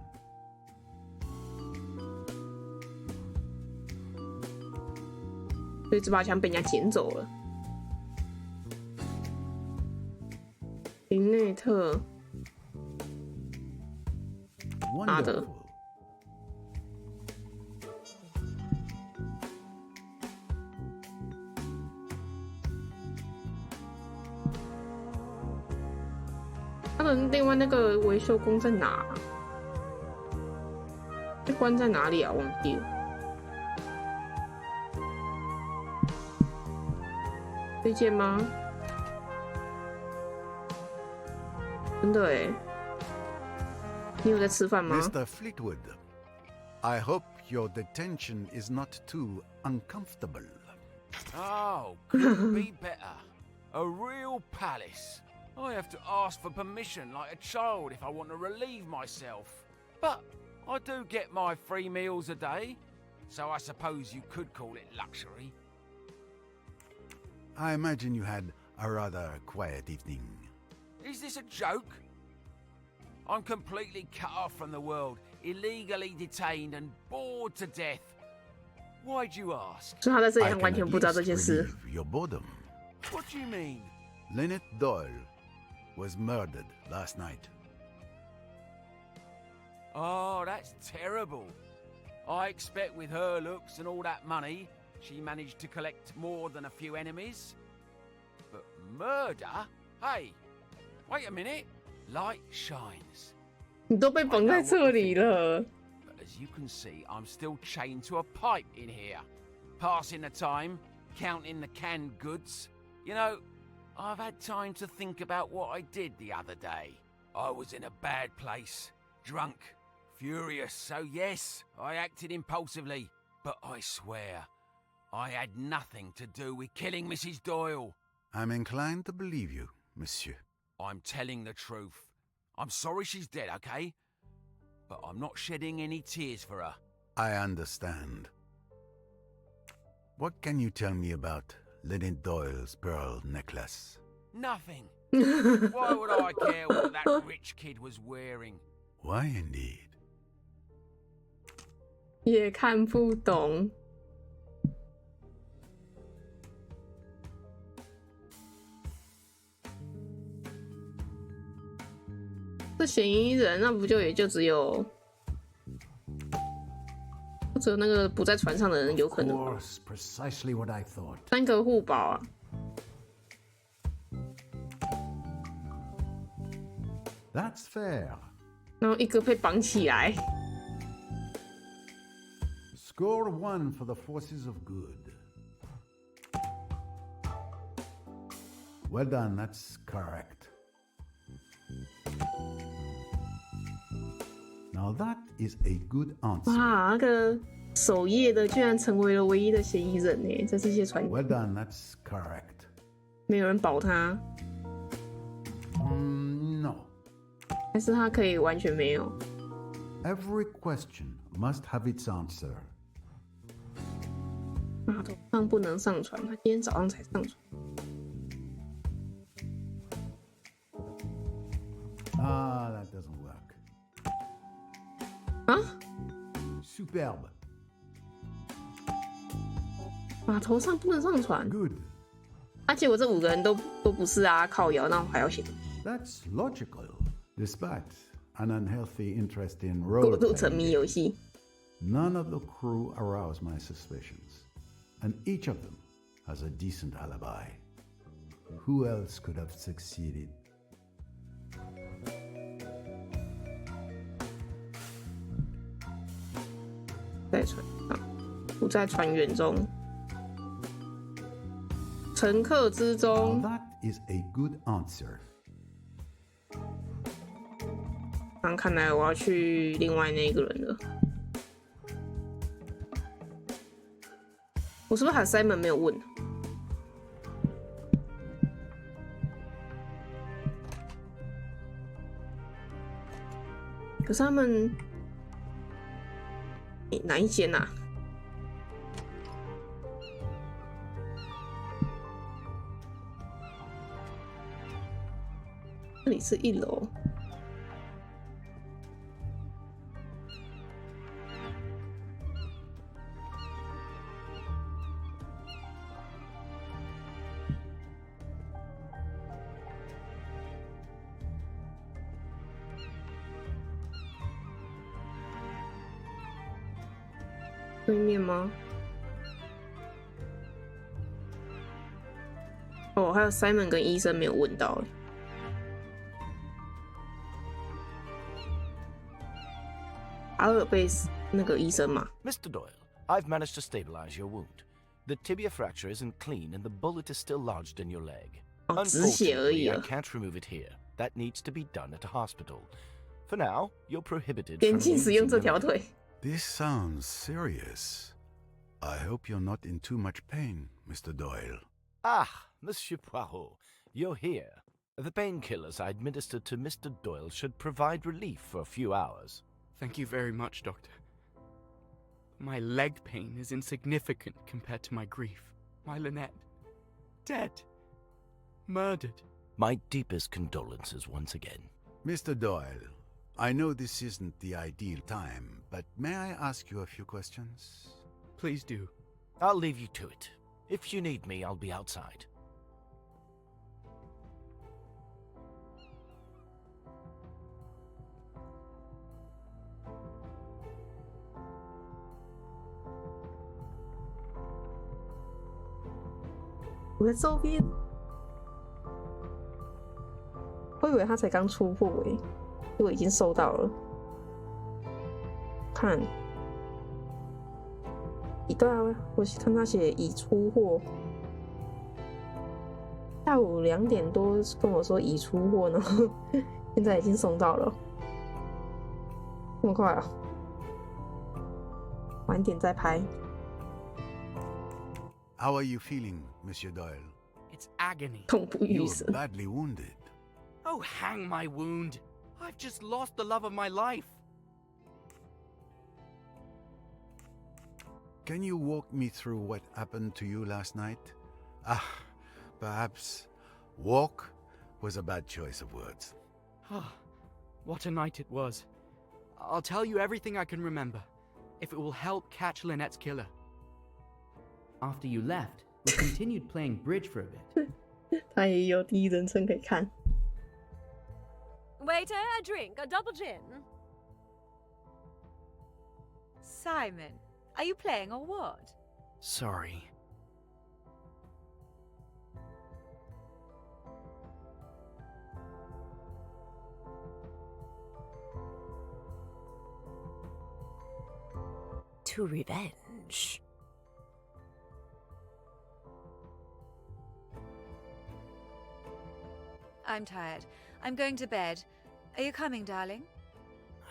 所以这把枪被人家捡走了。林内特，妈的！他的另外那个维修工在哪？被关在哪里啊？忘记了。推荐吗？真的哎，你有在吃饭吗 Mr. Fleetwood, I hope your detention is not too uncomfortable. Oh, couldn't be better. A real palace. I have to ask for permission like a child if I want to relieve myself. But I do get my 3 meals a day, so I suppose you could call it luxury. I imagine you had a rather quiet evening. Is this a joke? I'm completely cut off from the world, illegally detained and bored to death. Why'd you ask? 所以他在这里完全不知道这件事。 Your boredom. What do you mean? Lynette Doyle was murdered last night. Oh, that's terrible. I expect with her looks and all that money, she managed to collect more than a few enemies. But murder? Hey, wait a minute. Light shines. 你都被绑在这里了。 But as you can see, I'm still chained to a pipe in here. Passing the time, counting the canned goods. You know, I've had time to think about what I did the other day. I was in a bad place, drunk, furious, so yes, I acted impulsively. But I swear, I had nothing to do with killing Mrs. Doyle. I'm inclined to believe you, monsieur. I'm telling the truth. I'm sorry she's dead, okay? But I'm not shedding any tears for her. I understand. What can you tell me about Lynette Doyle's pearl necklace? Nothing. Why would I care what that rich kid was wearing? Why indeed? 也看不懂。这嫌疑人那不就也就只有那个不在船上的人有可能吗？ Precisely what I thought. 3个互保啊。 That's fair. 然后一个被绑起来。Score 1 for the forces of good. Well done, that's correct. Now that is a good answer. 哇，那个守夜的居然成为了唯一的嫌疑人呢，在这些传言。Well done, that's correct. 没有人保他。No. 还是他可以完全没有。Every question must have its answer. 码头上不能上船，他今天早上才上船。That doesn't work. 啊 Superbe. 码头上不能上船。Good. 结果这5个人都不是啊，靠摇，那我还要写。That's logical, despite an unhealthy interest in 过度沉迷游戏。None of the crew aroused my suspicions, and each of them has a decent alibi. Who else could have succeeded? 在船上，不在船员中，乘客之中。That is a good answer. 那看来我要去另外那一个人了。我是不是还有 Simon 没有问？可是他们哪一间啊？这里是1楼。对面吗？哦，还有 Simon 跟医生没有问到哎。阿尔贝斯那个医生嘛。Mr. Doyle, I've managed to stabilize your wound. The tibia fracture isn't clean and the bullet is still lodged in your leg. Unfortunately, I can't remove it here. That needs to be done at a hospital. For now, you're prohibited from using the knife. This sounds serious. I hope you're not in too much pain, Mr. Doyle. Ah, Monsieur Poirot, you're here. The painkillers I administered to Mr. Doyle should provide relief for a few hours. Thank you very much, Doctor. My leg pain is insignificant compared to my grief. My Lynette, dead. Murdered. My deepest condolences once again. Mr. Doyle, I know this isn't the ideal time, but may I ask you a few questions? Please do. I'll leave you to it. If you need me, I'll be outside.我在周边，我以为他才刚出货诶，结果已经收到了。看，对啊，我看他写已出货。下午2点多跟我说已出货呢，现在已经送到了，这么快啊！晚点再拍。How are you feeling, Monsieur Doyle? It's agony. 痛不欲 You're 生。 badly wounded. Oh, hang my wound. I've just lost the love of my life. Can you walk me through what happened to you last night? Perhaps walk was a bad choice of words. What a night it was. I'll tell you everything I can remember, if it will help catch Lynette's killer. After you left, we continued playing bridge for a bit. 他也有第一人称可以看。Waiter, a drink, a double gin. Simon, are you playing or what? Sorry. To revenge. Shh. I'm tired. I'm going to bed. Are you coming, darling?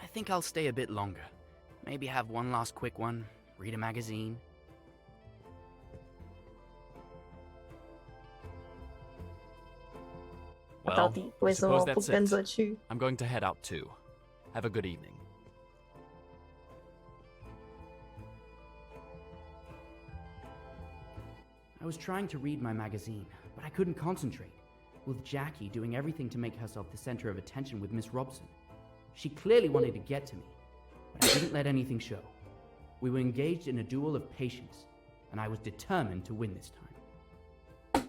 I think I'll stay a bit longer. Maybe have one last quick one, read a magazine. Well, I suppose that's it. I'm going to head out too. Have a good evening. I was trying to read my magazine, but I couldn't concentrate, with Jackie doing everything to make herself the center of attention with Miss Robson. She clearly wanted to get to me, but I didn't let anything show. We were engaged in a duel of patience, and I was determined to win this time.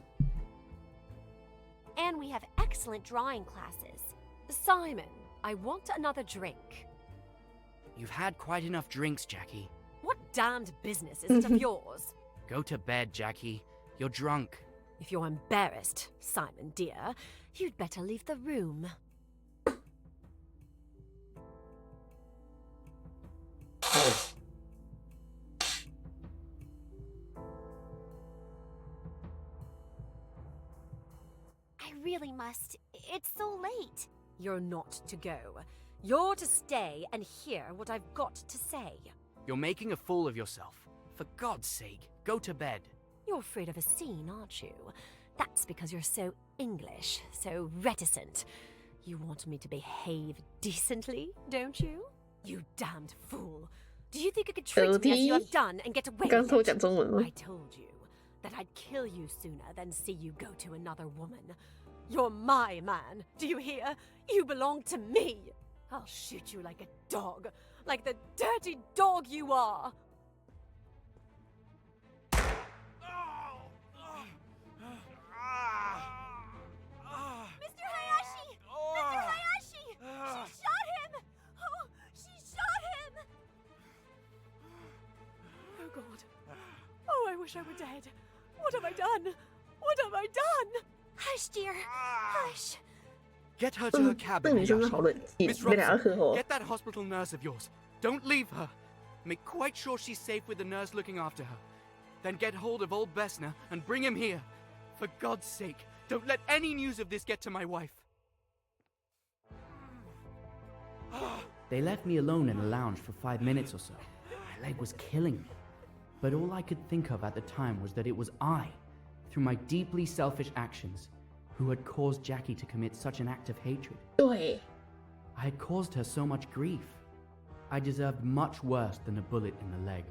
And we have excellent drawing classes. Simon, I want another drink. You've had quite enough drinks, Jackie. What damned business is it of yours? Go to bed, Jackie. You're drunk. If you're embarrassed, Simon dear, you'd better leave the room. I really must. It's so late. You're not to go. You're to stay and hear what I've got to say. You're making a fool of yourself. For God's sake, go to bed. You're afraid of a scene, aren't you? That's because you're so English, so reticent. You want me to behave decently, don't you? You damned fool. Do you think I could treat me as you have done and get away with it? I told you that I'd kill you sooner than see you go to another woman. You're my man, do you hear? You belong to me. I'll shoot you like a dog, like the dirty dog you are. Mr. Hayashi! Mr. Hayashi! She shot him! Oh, she shot him! Oh, God. Oh, I wish I were dead. What have I done? What have I done? Hush, dear. Hush. Get her to her cabin, Hayashi. Miss Robson, get that hospital nurse of yours. Don't leave her. Make quite sure she's safe with the nurse looking after her. Then get hold of old Bessner and bring him here. For God's sake, don't let any news of this get to my wife. They left me alone in the lounge for 5 minutes or so. My leg was killing me. But all I could think of at the time was that it was I, through my deeply selfish actions, who had caused Jackie to commit such an act of hatred. I had caused her so much grief. I deserved much worse than a bullet in the leg.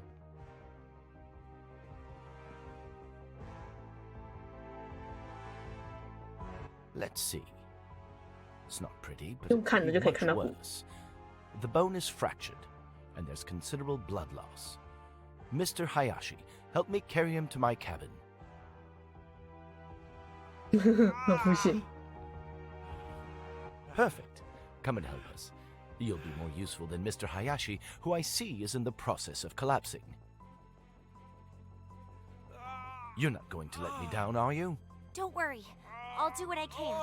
Let's see. It's not pretty, but it could be much worse. The bone is fractured, and there's considerable blood loss. Mr. Hayashi, help me carry him to my cabin. Perfect. Come and help us. You'll be more useful than Mr. Hayashi, who I see is in the process of collapsing. You're not going to let me down, are you? Don't worry. I'll do what I can.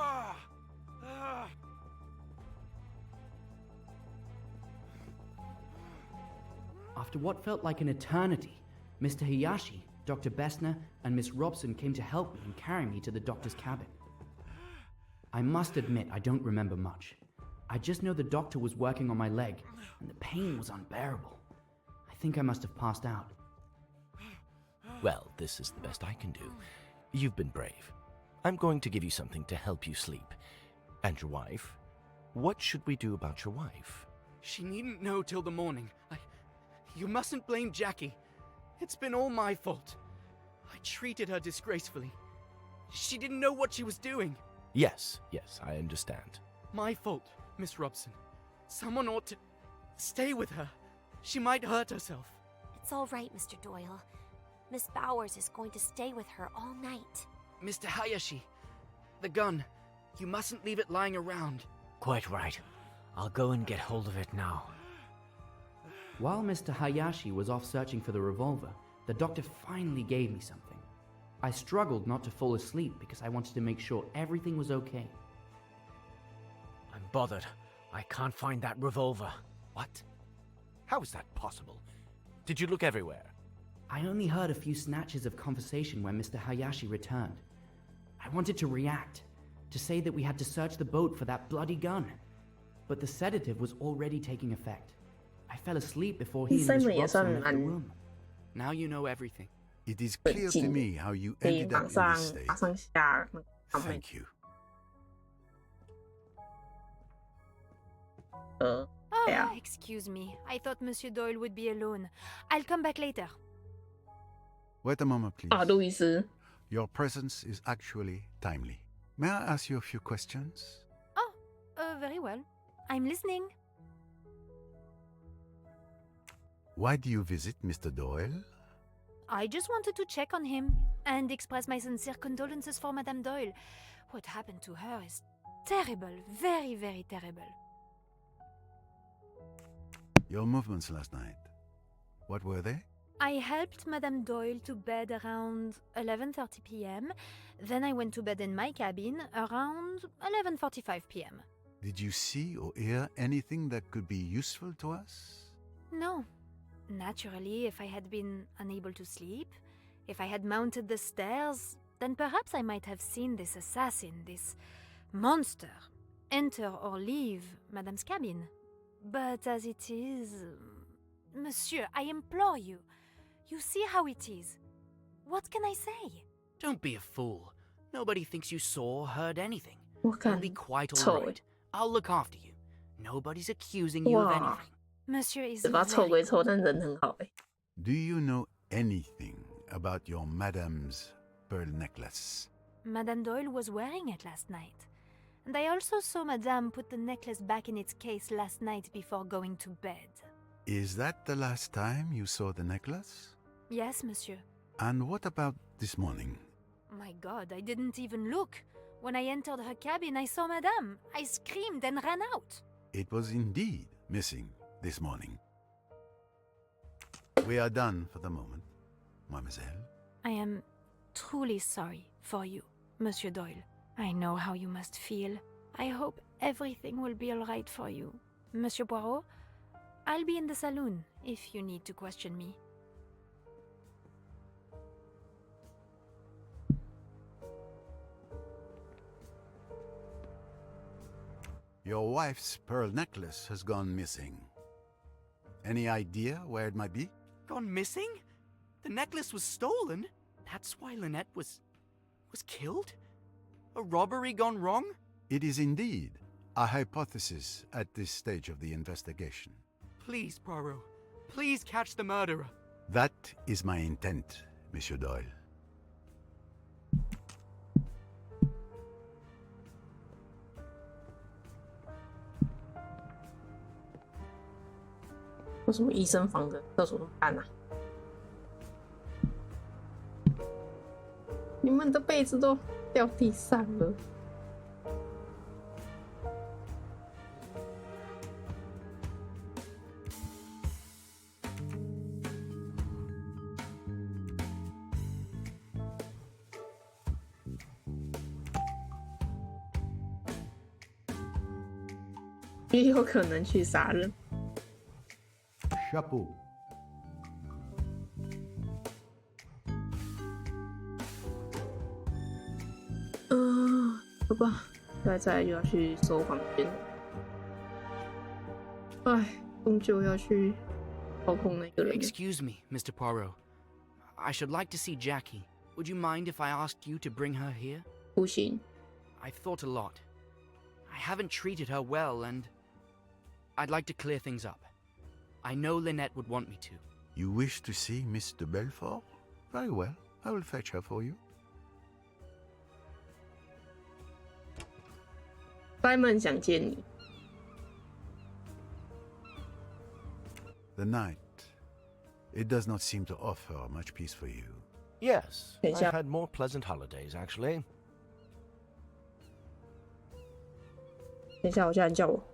After what felt like an eternity, Mr. Hayashi, Dr. Bessner, and Miss Robson came to help me and carry me to the doctor's cabin. I must admit I don't remember much. I just know the doctor was working on my leg, and the pain was unbearable. I think I must have passed out. Well, this is the best I can do. You've been brave. I'm going to give you something to help you sleep. And your wife? What should we do about your wife? She needn't know till the morning. You mustn't blame Jackie. It's been all my fault. I treated her disgracefully. She didn't know what she was doing. Yes, I understand. My fault, Miss Robson. Someone ought to stay with her. She might hurt herself. It's all right, Mr. Doyle. Miss Bowers is going to stay with her all night. Mr. Hayashi, the gun. You mustn't leave it lying around. Quite right. I'll go and get hold of it now. While Mr. Hayashi was off searching for the revolver, the doctor finally gave me something. I struggled not to fall asleep because I wanted to make sure everything was okay. I'm bothered. I can't find that revolver. What? How is that possible? Did you look everywhere? I only heard a few snatches of conversation when Mr. Hayashi returned. I wanted to react, to say that we had to search the boat for that bloody gun. But the sedative was already taking effect. I fell asleep before he and Miss Robson left the room. Now you know everything. It is clear to me how you ended up in this state. Thank you. Oh, excuse me. I thought Monsieur Doyle would be alone. I'll come back later. Wait a moment, please. 路易斯。 Your presence is actually timely. May I ask you a few questions? Oh, very well. I'm listening. Why do you visit Mr. Doyle? I just wanted to check on him and express my sincere condolences for Madame Doyle. What happened to her is terrible, very, very terrible. Your movements last night, what were they? I helped Madame Doyle to bed around 11:30 p.m. Then I went to bed in my cabin around 11:45 p.m. Did you see or hear anything that could be useful to us? No. Naturally, if I had been unable to sleep, if I had mounted the stairs, then perhaps I might have seen this assassin, this monster, enter or leave Madame's cabin. But as it is... Monsieur, I implore you. You see how it is. What can I say? Don't be a fool. Nobody thinks you saw or heard anything. You'll be quite all right. I'll look after you. Nobody's accusing you of anything. Monsieur is 嘴巴臭归臭，但人很好。 Do you know anything about your Madame's pearl necklace? Madame Doyle was wearing it last night. And I also saw Madame put the necklace back in its case last night before going to bed. Is that the last time you saw the necklace? Yes, monsieur. And what about this morning? My God, I didn't even look. When I entered her cabin, I saw Madame. I screamed and ran out. It was indeed missing this morning. We are done for the moment, mademoiselle. I am truly sorry for you, Monsieur Doyle. I know how you must feel. I hope everything will be all right for you. Monsieur Poirot, I'll be in the saloon if you need to question me. Your wife's pearl necklace has gone missing. Any idea where it might be? Gone missing? The necklace was stolen? That's why Lynette was killed? A robbery gone wrong? It is indeed a hypothesis at this stage of the investigation. Please, Poirot. Please catch the murderer. That is my intent, Monsieur Doyle. What 为什么医生房的厕所那么暗啊？你们的被子都掉地上了。也有可能去杀人。Chapeau. 好吧，再来就要去收房间。哎，终究要去操控那个人。 Excuse me, Mr. Poirot. I should like to see Jackie. Would you mind if I asked you to bring her here? 不行。 I've thought a lot. I haven't treated her well, and I'd like to clear things up. I know Lynette would want me to. You wish to see Miss de Belfort? Very well. I will fetch her for you. Simon 想见你。 The night. It does not seem to offer much peace for you. Yes, I've had more pleasant holidays, actually. 等一下，我叫人叫我。 Mr.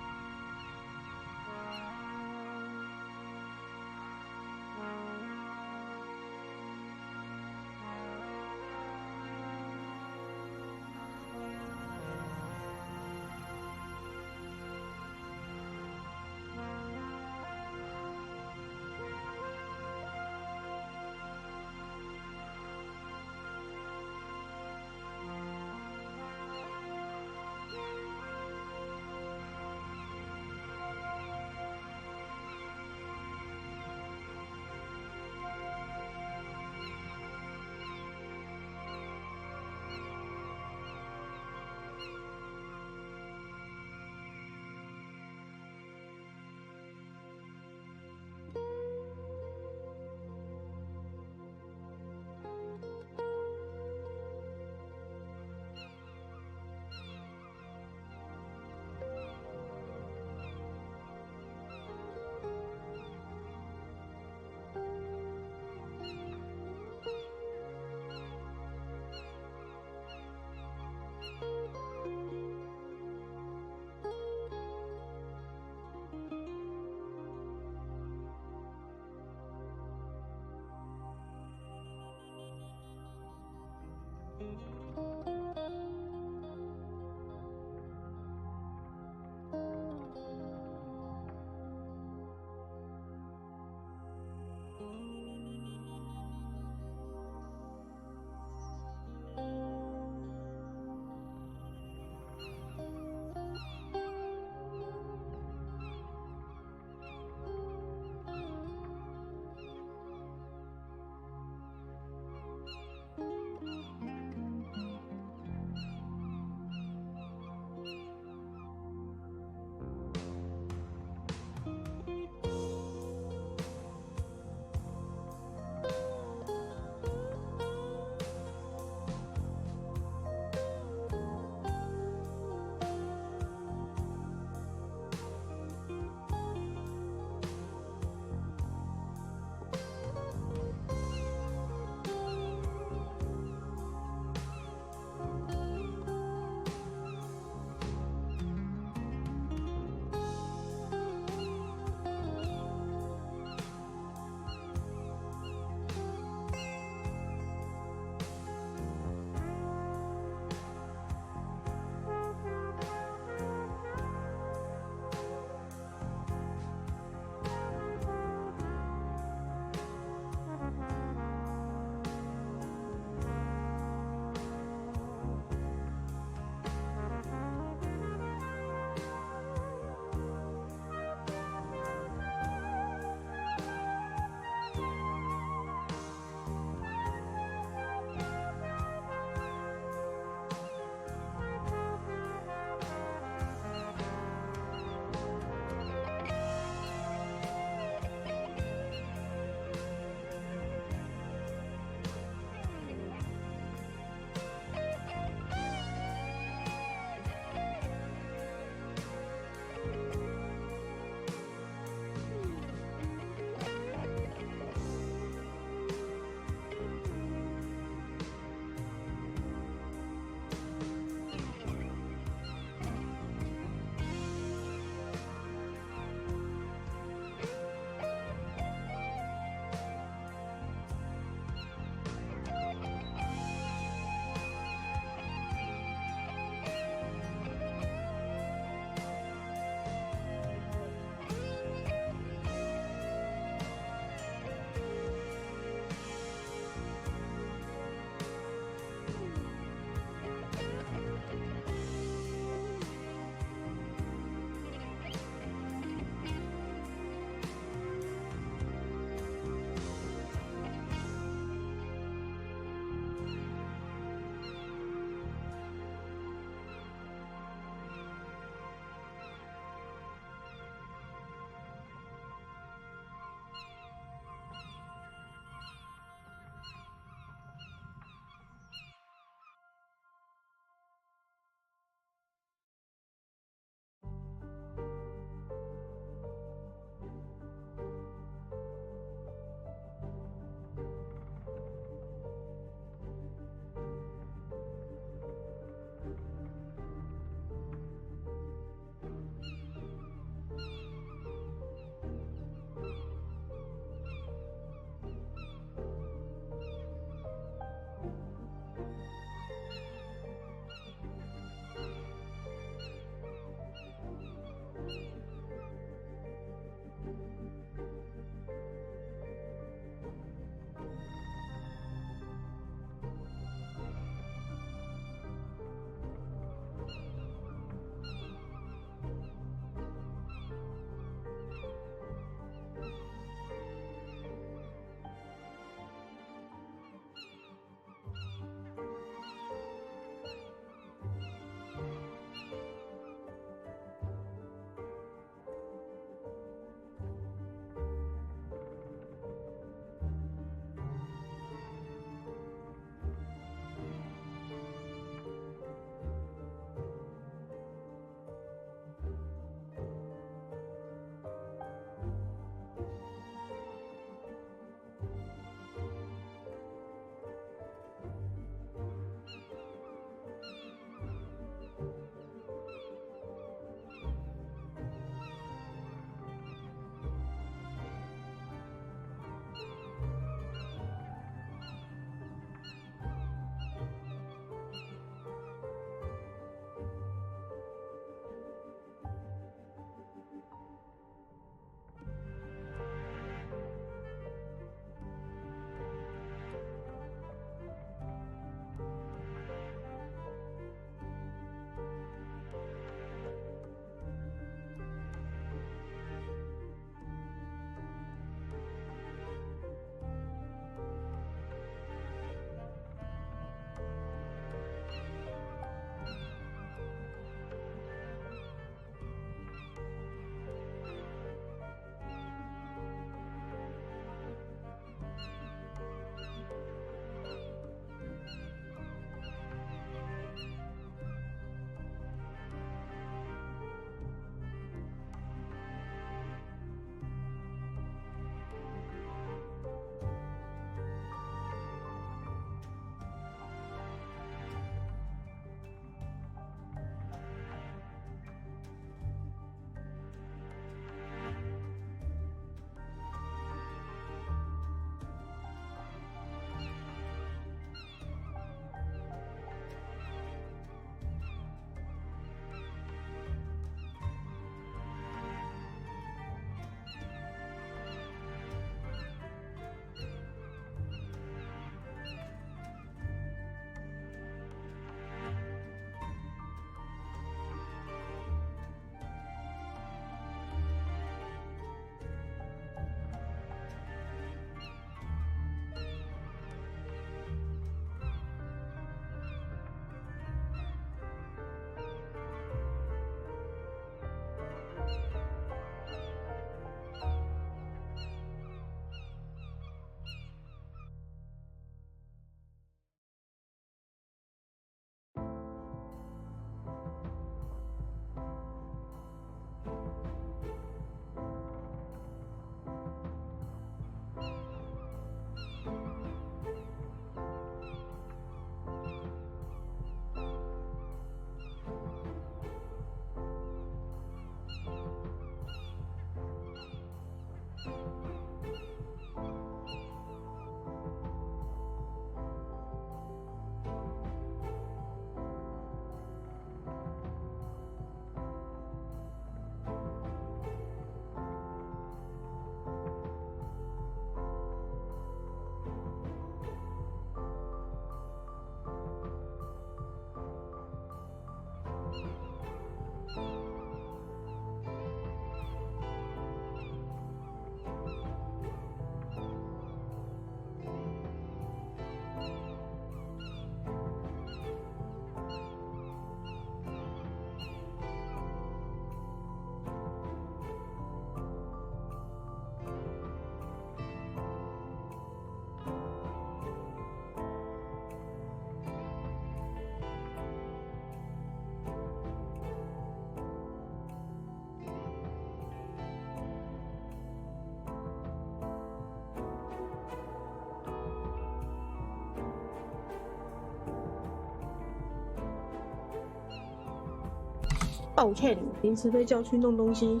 抱歉，临时被叫去弄东西，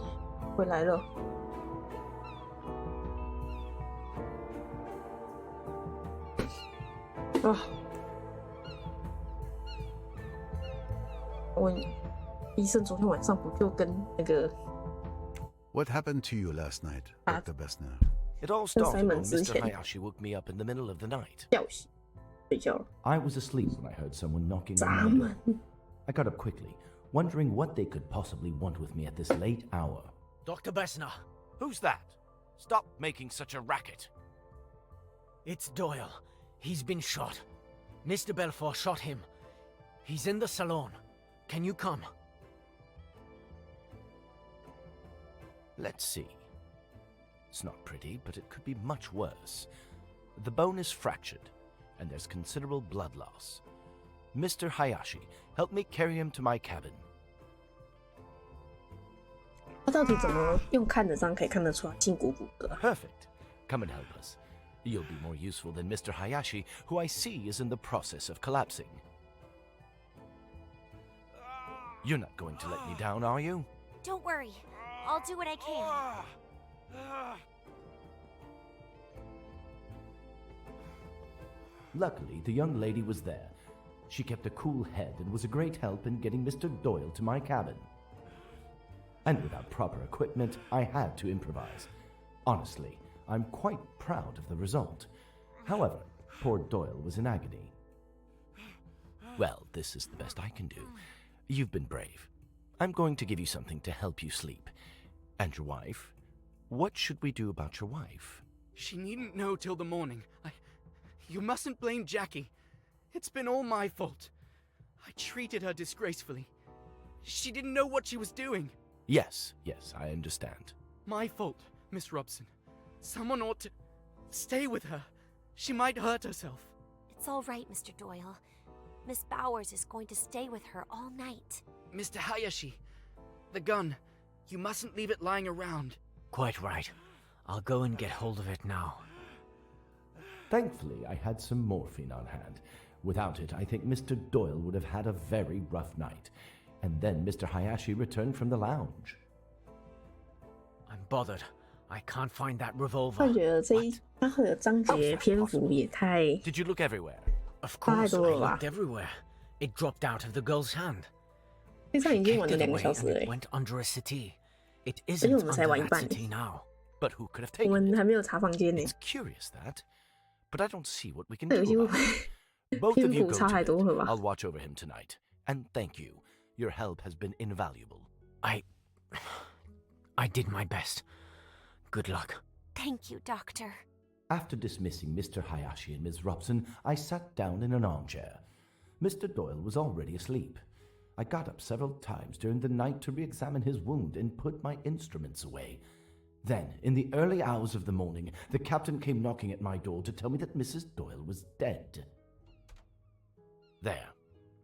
回来了。啊！我医生昨天晚上不就跟那个 What happened to you last night, Dr. Bessner? It all started when Mr. Hayashi woke me up in the middle of the night. I was asleep when I heard someone knocking on my door. I got up quickly, wondering what they could possibly want with me at this late hour. Dr. Bessner. Who's that? Stop making such a racket. It's Doyle. He's been shot. Mr. Belfort shot him. He's in the salon. Can you come? Let's see. It's not pretty, but it could be much worse. The bone is fractured, and there's considerable blood loss. Mr. Hayashi, help me carry him to my cabin. 他到底怎么用看的这样可以看得出来筋骨骨骼？Perfect. Come and help us. You'll be more useful than Mr. Hayashi, who I see is in the process of collapsing. You're not going to let me down, are you? Don't worry. I'll do what I can. Luckily, the young lady was there. She kept a cool head and was a great help in getting Mr. Doyle to my cabin. And without proper equipment, I had to improvise. Honestly, I'm quite proud of the result. However, poor Doyle was in agony. Well, this is the best I can do. You've been brave. I'm going to give you something to help you sleep. And your wife? What should we do about your wife? She needn't know till the morning. You mustn't blame Jackie. It's been all my fault. I treated her disgracefully. She didn't know what she was doing. Yes, I understand. My fault, Miss Robson. Someone ought to stay with her. She might hurt herself. It's all right, Mr. Doyle. Miss Bowers is going to stay with her all night. Mr. Hayashi, the gun. You mustn't leave it lying around. Quite right. I'll go and get hold of it now. Thankfully, I had some morphine on hand. Without it, I think Mr. Doyle would have had a very rough night. And then Mr. Hayashi returned from the lounge. I'm bothered. I can't find that revolver. 我觉得这一他的章节篇幅也太 Did you look everywhere? Of course, I looked everywhere. It dropped out of the girl's hand. 这场已经玩了2个 It 小时了 went under a settee. It 而且 isn't 我们才 under 玩一 that 半 settee now. But who could have 我 taken 们 it? 还没有查房间呢 It's curious that. But I don't see what we can 这游 do 戏会 about 不 it. 会 Both 篇 of you 幅 go 差太 to 多 bed. 了吧 I'll watch over him tonight. And thank you. Your help has been invaluable. I did my best. Good luck. Thank you, Doctor. After dismissing Mr. Hayashi and Ms. Robson, I sat down in an armchair. Mr. Doyle was already asleep. I got up several times during the night to re-examine his wound and put my instruments away. Then, in the early hours of the morning, the captain came knocking at my door to tell me that Mrs. Doyle was dead. There.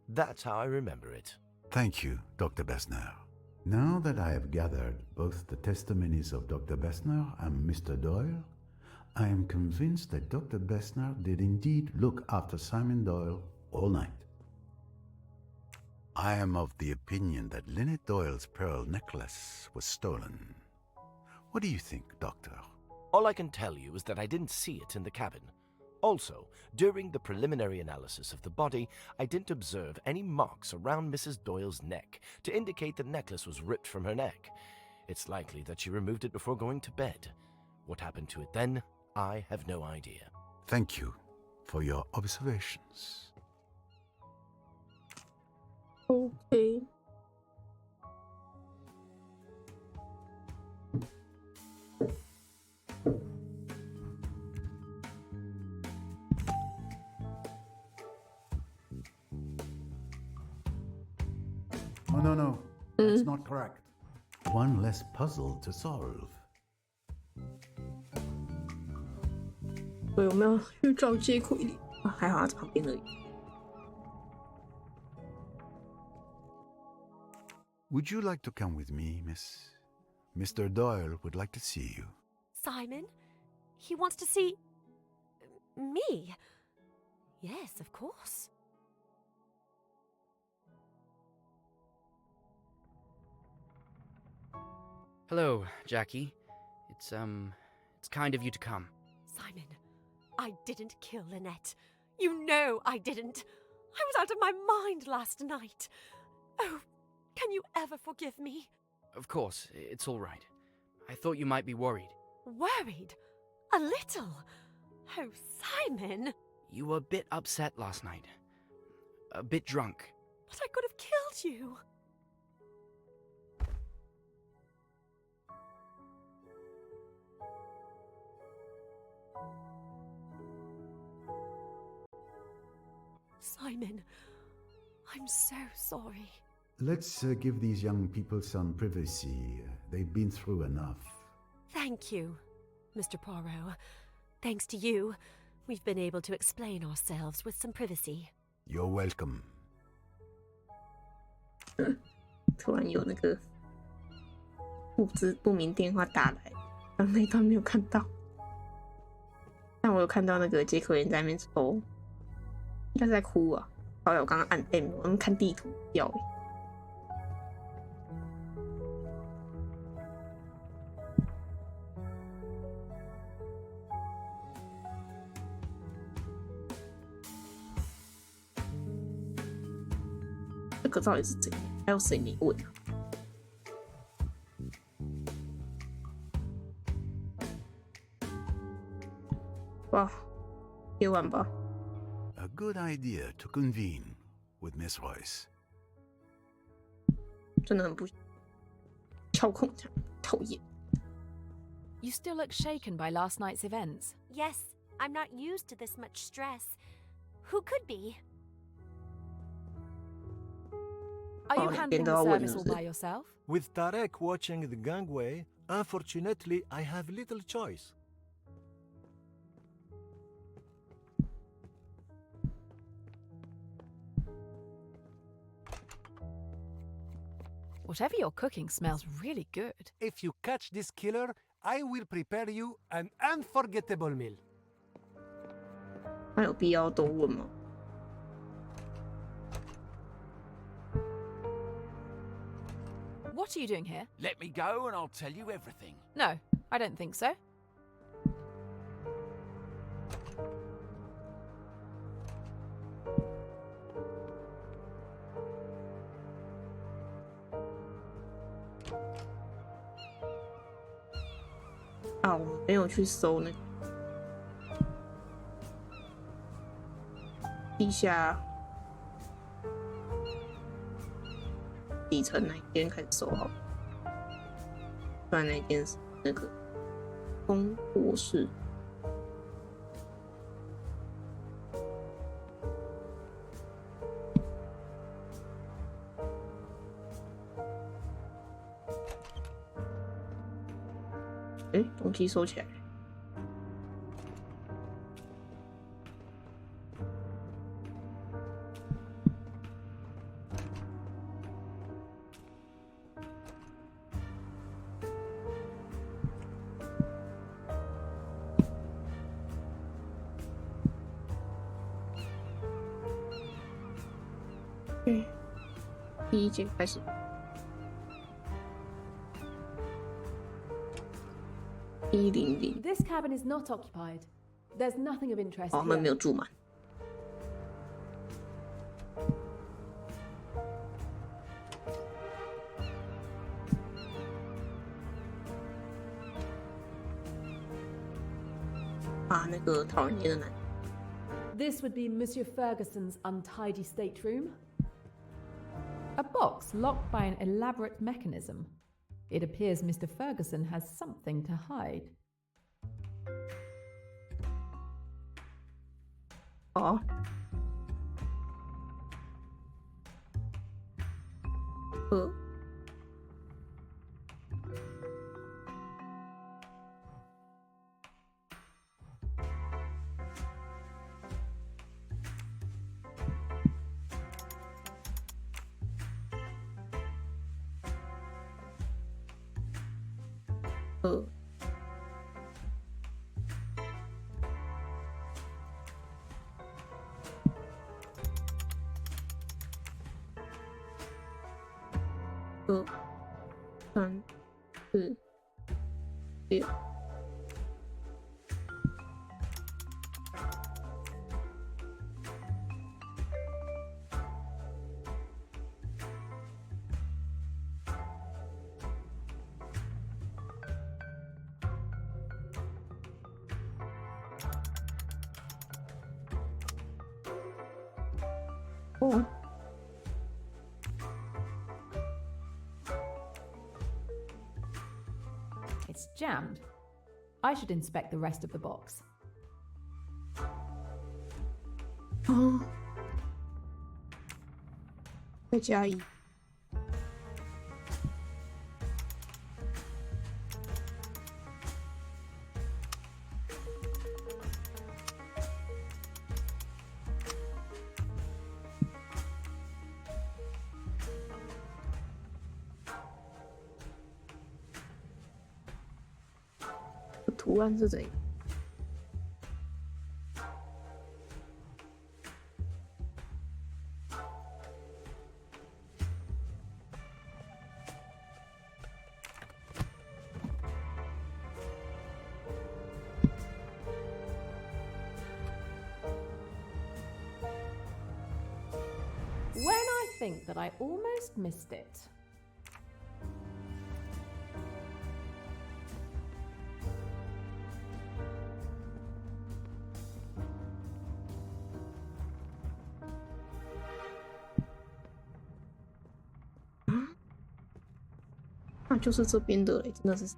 That's how I remember it. Thank you, Dr. Bessner. Now that I have gathered both the testimonies of Dr. Bessner and Mr. Doyle, I am convinced that Dr. Bessner did indeed look after Simon Doyle all night. I am of the opinion that Lynette Doyle's pearl necklace was stolen. What do you think, Doctor? All I can tell you is that I didn't see it in the cabin. Also, during the preliminary analysis of the body, I didn't observe any marks around Mrs. Doyle's neck to indicate the necklace was ripped from her neck. It's likely that she removed it before going to bed. What happened to it then, I have no idea. Thank you for your observations. Okay. No. That's not correct. One less puzzle to solve. 所以我们要去找接口一点啊，还好它在旁边而已。Would you like to come with me, Miss? Mr. Doyle would like to see you. Simon? He wants to see... me? Yes, of course. Hello, Jackie. It's kind of you to come. Simon, I didn't kill Lynette. You know I didn't. I was out of my mind last night. Oh, can you ever forgive me? Of course, it's all right. I thought you might be worried. Worried? A little? Oh, Simon! You were a bit upset last night. A bit drunk. But I could have killed you. Simon, I'm so sorry. Let's give these young people some privacy. They've been through enough. Thank you, Mr. Poirot. Thanks to you, we've been able to explain ourselves with some privacy. You're welcome. 突然有那个不明电话打来，刚那一段没有看到，但我有看到那个杰克人在那边抽，应该是在哭啊。好呀，我刚刚按 M， 我们看地图掉了。这个到底是怎样？还有谁没问啊？哇，夜晚吧。A good idea to convene with Miss Royce. 真的很不操控这样，讨厌。You still look shaken by last night's events. Yes, I'm not used to this much stress. Who could be? Are you handling the service all by yourself? With Tarek watching the gangway, unfortunately, I have little choice. Whatever you're cooking smells really good. If you catch this killer, I will prepare you an unforgettable meal. 还有必要多问吗？ What are you doing here? Let me go and I'll tell you everything. No, I don't think so.啊，我没有去搜那个地下底层那一间开始搜好，不然那间是那个工作室。哎，东西收起来。第一节开始。100。This cabin is not occupied. There's nothing of interest. 哦，他们没有住满。啊，那个讨人厌的男。This would be Monsieur Ferguson's untidy stateroom. A box locked by an elaborate mechanism. It appears Mr. Ferguson has something to hide. Oh. 是，对。哦。It's jammed. I should inspect the rest of the box. 哦，再加一。图案是怎样？When I think that I almost missed it. 那就是这边的嘞，真的是。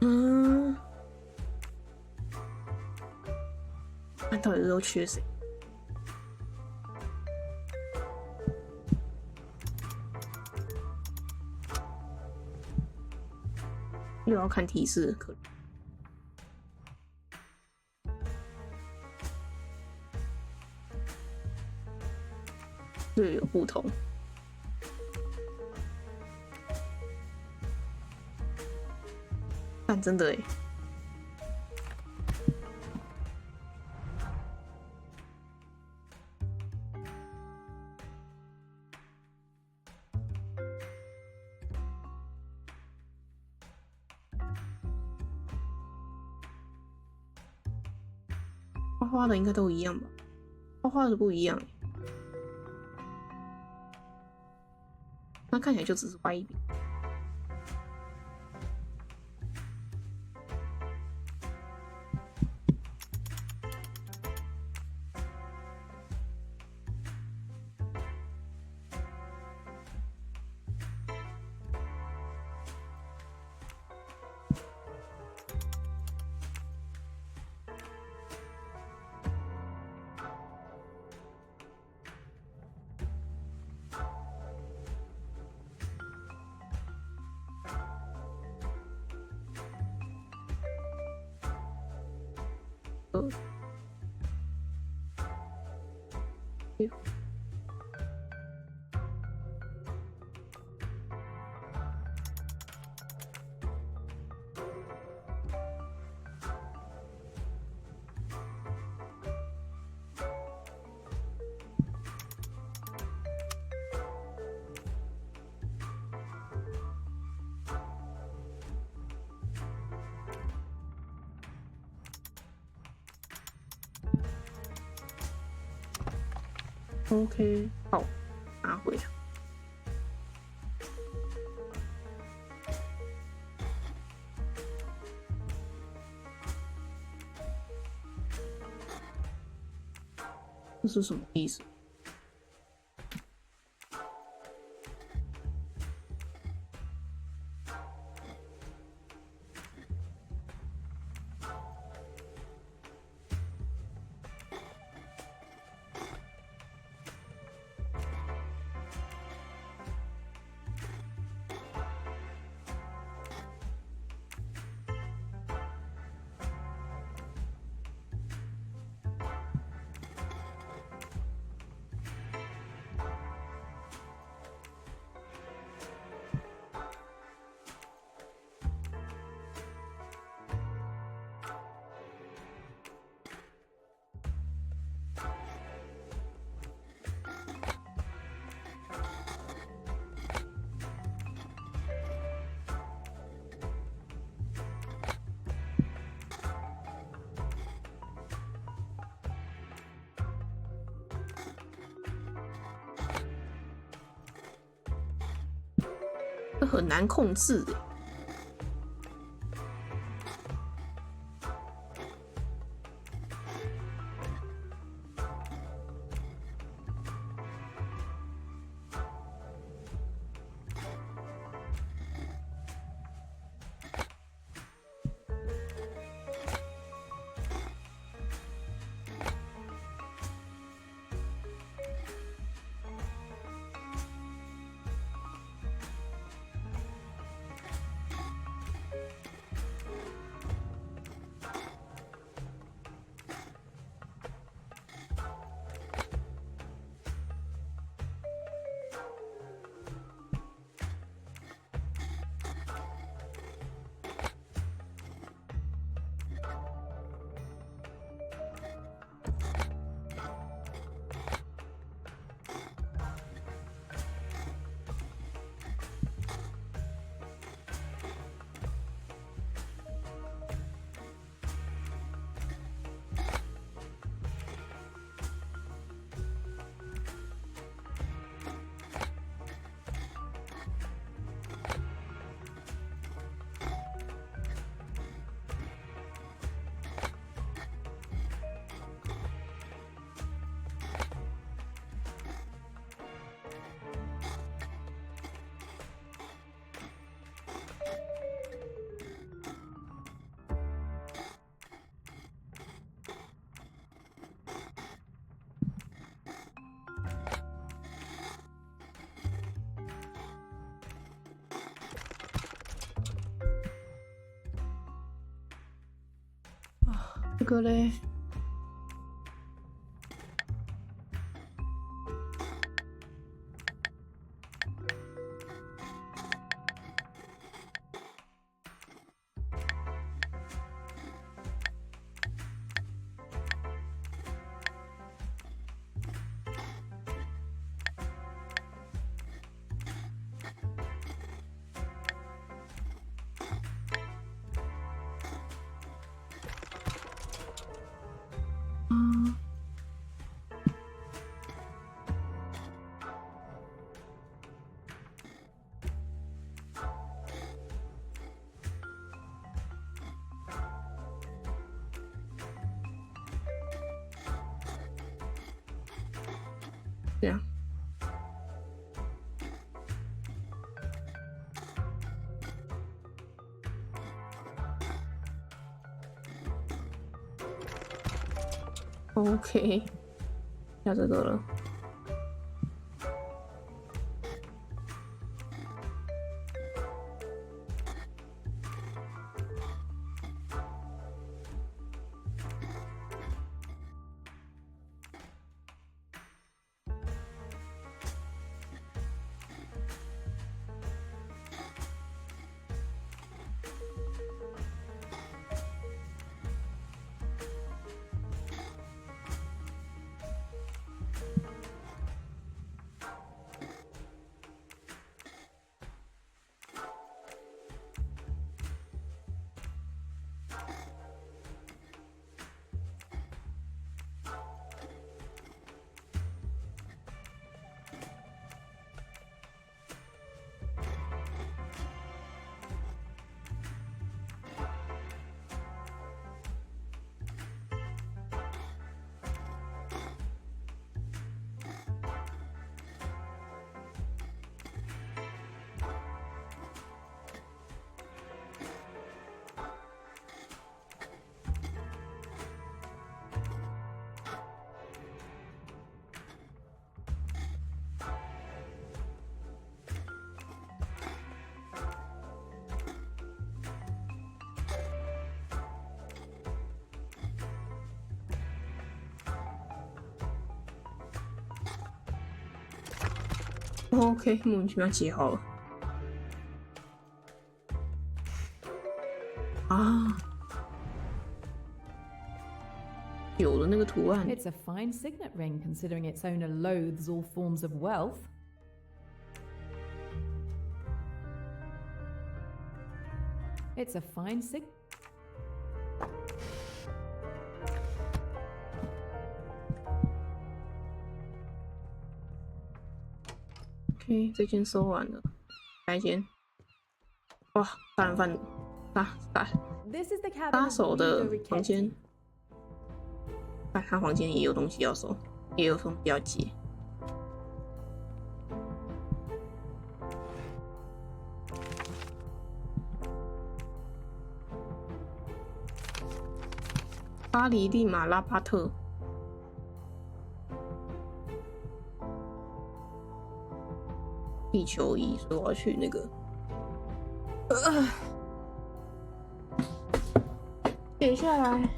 嗯，那到底都缺谁？又要看提示，可略有不同。但真的耶，画画的应该都一样吧？画画的不一样耶，那看起来就只是画一笔。OK， 好，拿回来。这是什么意思？很难控制耶。这个嘞，这样。OK， 要这个了。OK， 莫名其妙解好了。啊，有了那个图案。It's a fine signet ring, considering its owner loathes all forms of wealth. It's a fine sig. OK， 这件收完了，下一件。哇，杀人犯，杀手的房间。哎，他房间也有东西要收，也有东西要解。巴黎利马拉巴特。地球仪，所以我要去那个。点下来。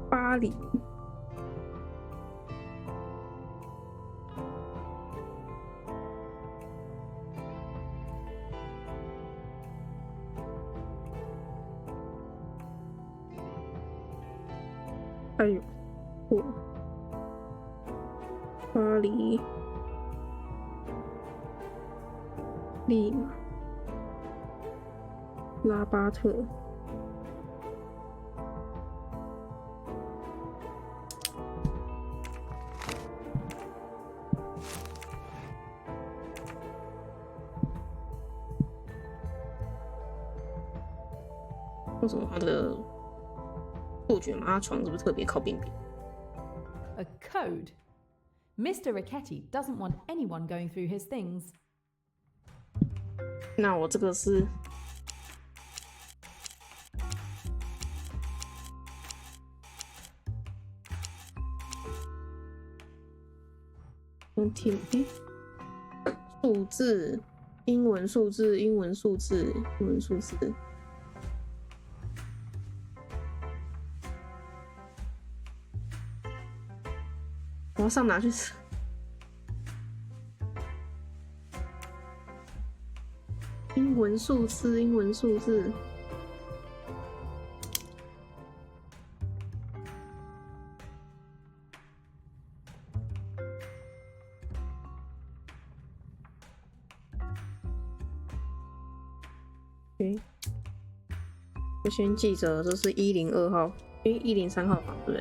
巴黎，哎呦，我巴黎，利马拉巴特。为什么他的错觉嘛？他床是不是特别靠边边 A code. Mr. Ricchetti doesn't want anyone going through his things. 那我这个是数字，英文数字，英文数字，英文数字。我要上哪去？英文数字，英文数字。我先记着，这是102号，103号房，对不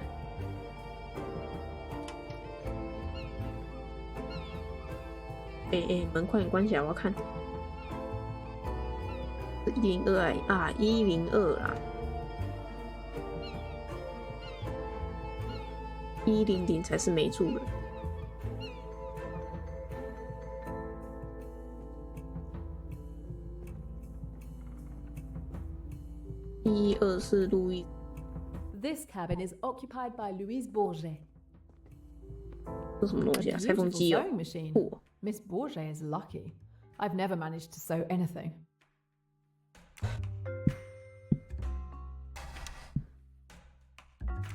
对？门快点关起来，我要看。102啊，102啦，100才是没住人。124路易。This cabin is occupied by Louise Bourget. 这什么东西啊？裁缝机哦。Miss Bourget is lucky. I've never managed to sew anything.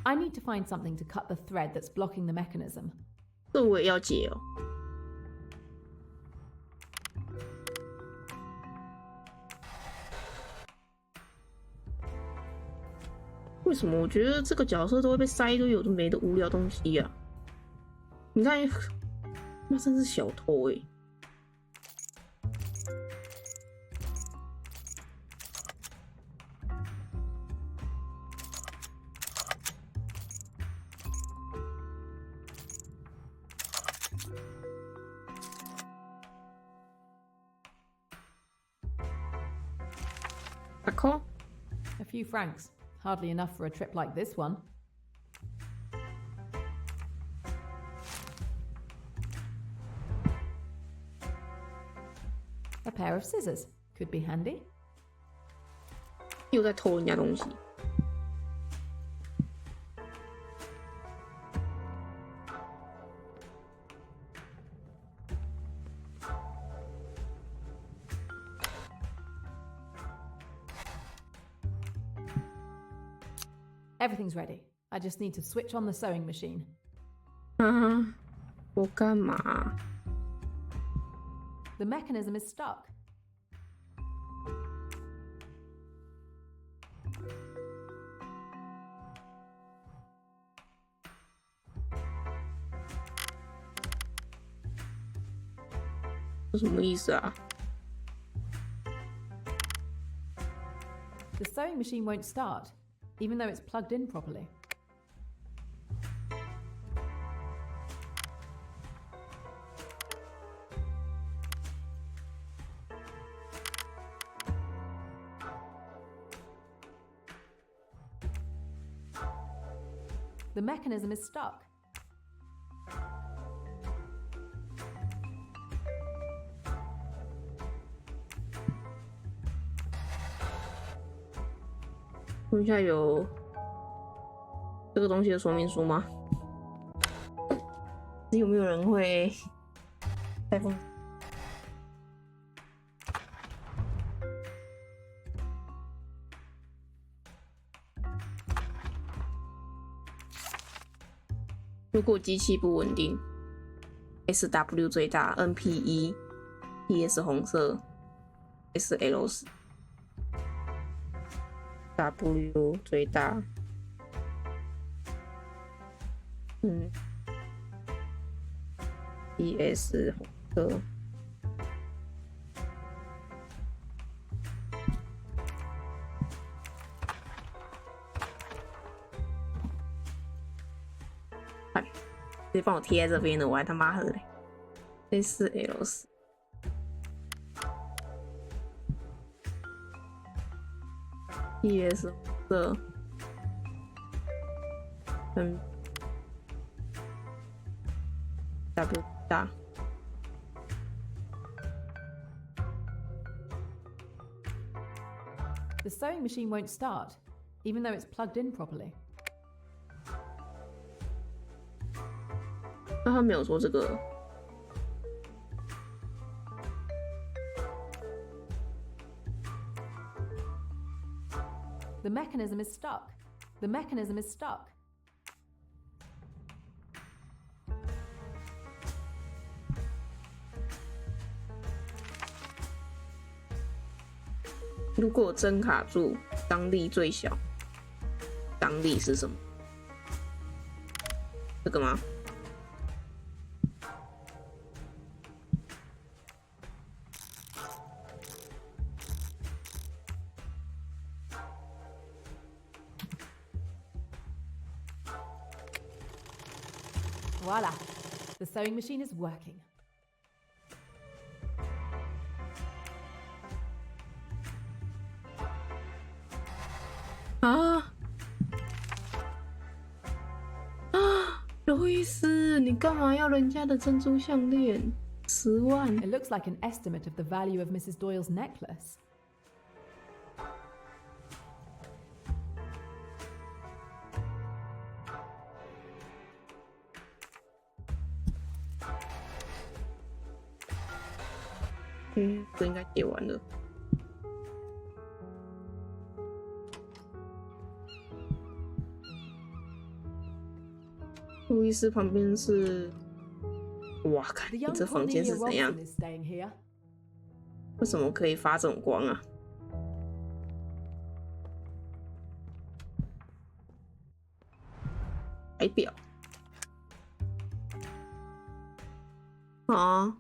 I need to find something to cut the thread that's blocking the mechanism. 这我也要解哦。为什么我觉得这个角色都会被塞一堆有的没的无聊东西呀？你看，那真是小偷欸。A few francs. Hardly enough for a trip like this one. pair of scissors could be handy. 又在偷人家东西。Everything's ready. I just need to switch on the sewing machine. 我干嘛？ The mechanism is stuck. 这什么意思啊？ The sewing machine won't start, even though it's plugged in properly. The mechanism is stuck. 问一下有这个东西的说明书吗？有没有人会开封？如果机器不稳定 ，SW 最大 ，NP1 ，PS 红色 ，SL 10 ，W 最大，PS 红色。直接帮我贴在这边的，我还他妈喝嘞。SL 10，PS 色，W 大。The sewing machine won't start, even though it's plugged in properly. 那他没有说这个。The mechanism is stuck. The mechanism is stuck. 如果针卡住，张力最小。张力是什么？这个吗？Voila! The sewing machine is working. 路易斯，你干嘛要人家的珍珠项链？10万。 It looks like an estimate of the value of Mrs. Doyle's necklace. 这应该解完了。路易斯旁边是，哇，看这房间是怎样？为什么可以发这种光啊？台表啊。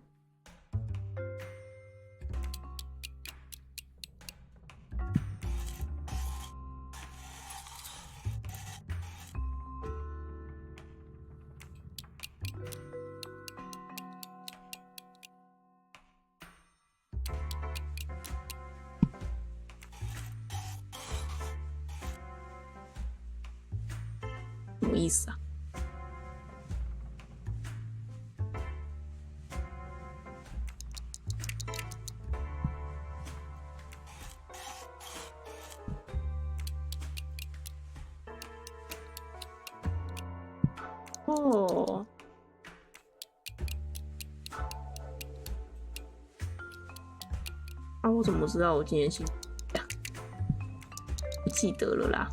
什么意思啊？哦，啊，我怎么知道我今天星期几啊？不记得了啦。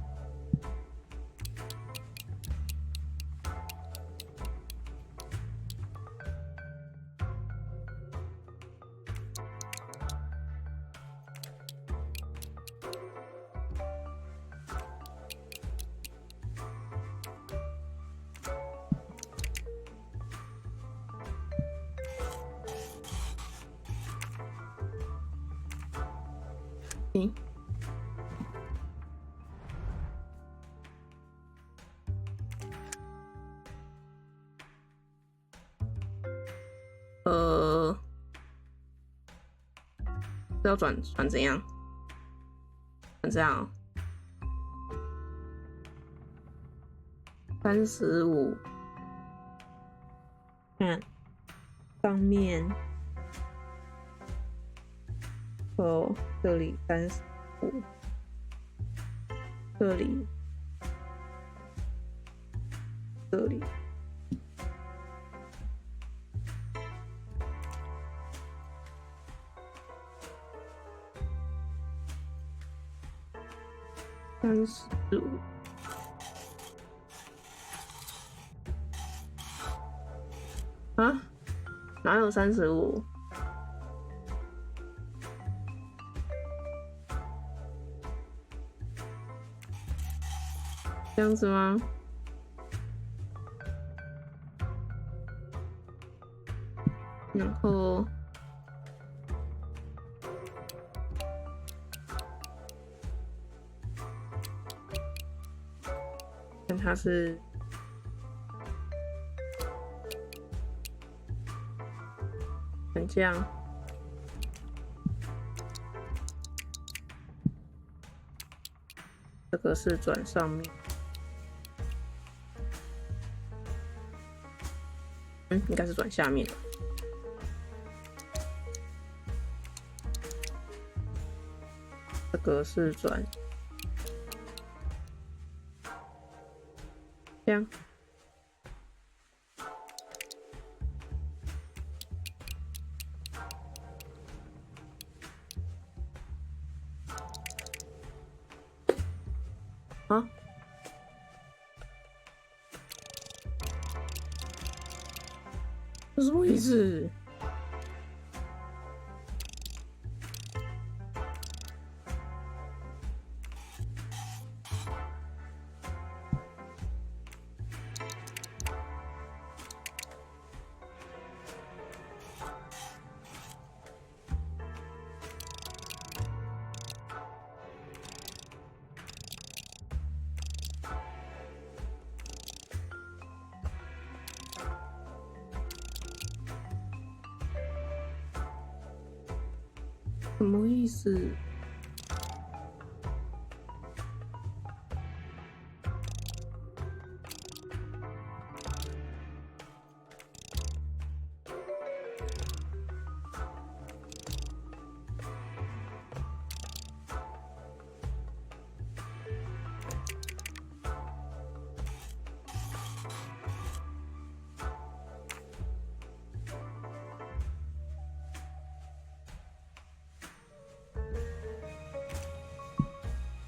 要转怎样？转这样，35。看上面，哦，这里35，这里，这里。35，啊？哪有35？这样子吗？然后。它是这样，这个是转上面，应该是转下面。这个是转。这样，啊？这什么意思？什么意思？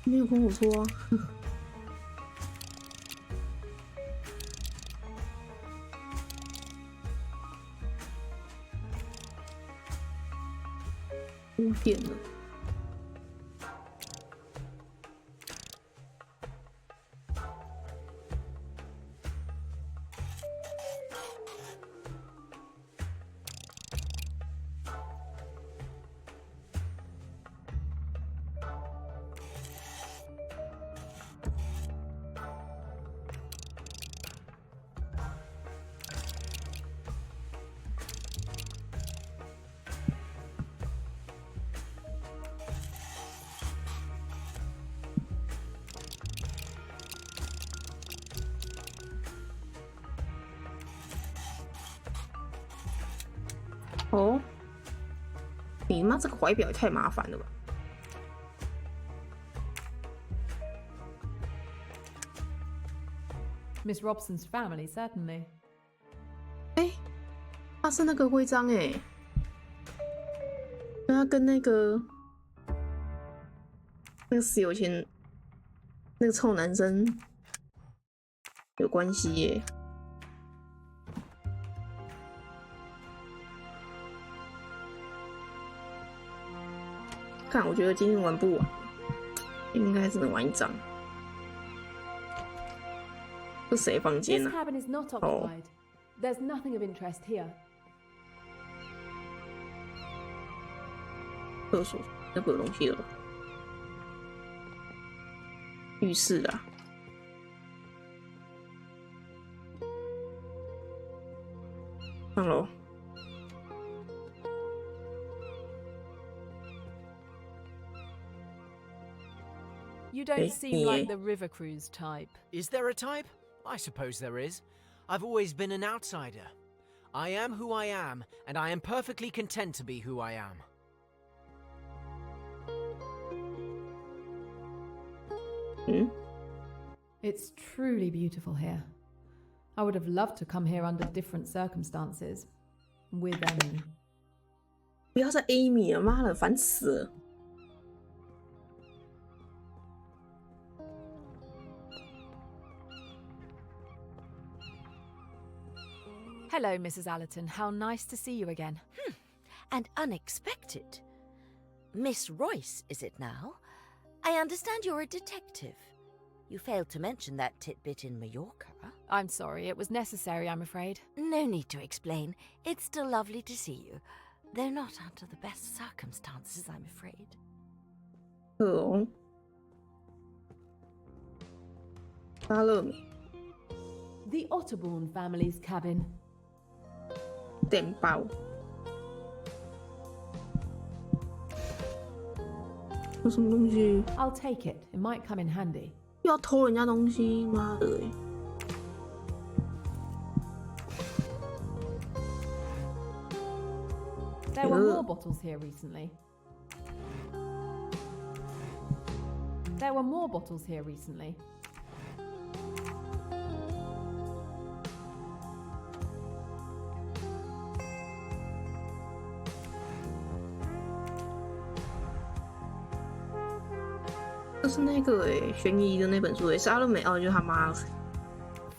没有跟我说啊。5点了。哦，你妈这个怀表也太麻烦了吧！ Miss Robson's family, certainly. 他是那个徽章他跟那个死有钱那个臭男生有关系耶。看，我觉得今天玩不完，应该只能玩一张。这谁房间呢？ This cabin is not occupied. There's nothing of interest here. 厕所那个有东西了吧？浴室啊。上楼。You don't seem like the river cruise type. Is there a type? I suppose there is. I've always been an outsider. I am who I am, and I am perfectly content to be who I am. It's truly beautiful here. I would have loved to come here under different circumstances. With Amy. 不要再 Amy 了，妈的，烦死了。Hello, Mrs. Allerton. How nice to see you again. And unexpected. Miss Royce, is it now? I understand you're a detective. You failed to mention that tidbit in Mallorca. I'm sorry, it was necessary, I'm afraid. No need to explain. It's still lovely to see you. Though not under the best circumstances, I'm afraid. Oh. Follow me. The Otterbourne family's cabin. 电报。有什么东西 I'll take it. It might come in handy. 要偷人家东西，妈的欸！ There were more bottles here recently. There were more bottles here recently.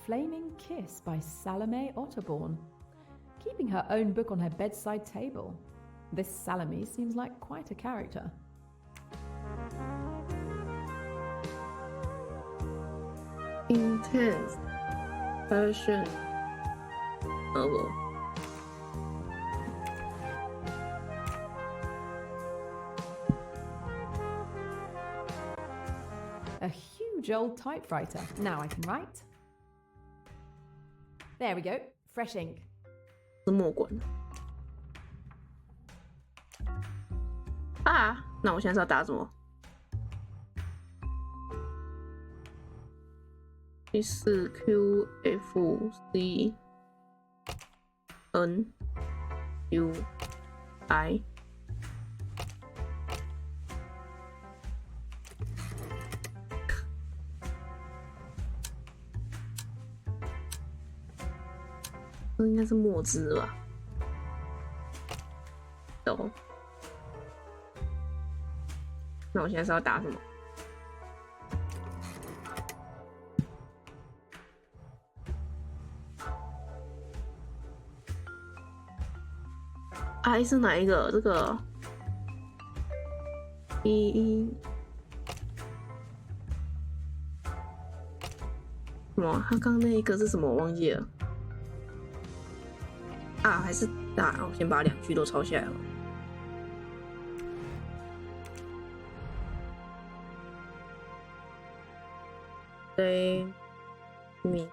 Flaming Kiss by Salome Otterbourne. Keeping her own book on her bedside table. This Salome seems like quite a character. Intense passion novel. A huge old typewriter. Now I can write. There we go. Fresh ink. 是墨管啊！那我现在是要打什么？第四 Q F C N U I。这应该是墨汁吧？有。那我现在是要打什么？I 是哪一个？这个什么？他刚那一个是什么？我忘记了。啊，还是大，我先把两句都抄下来了。对，me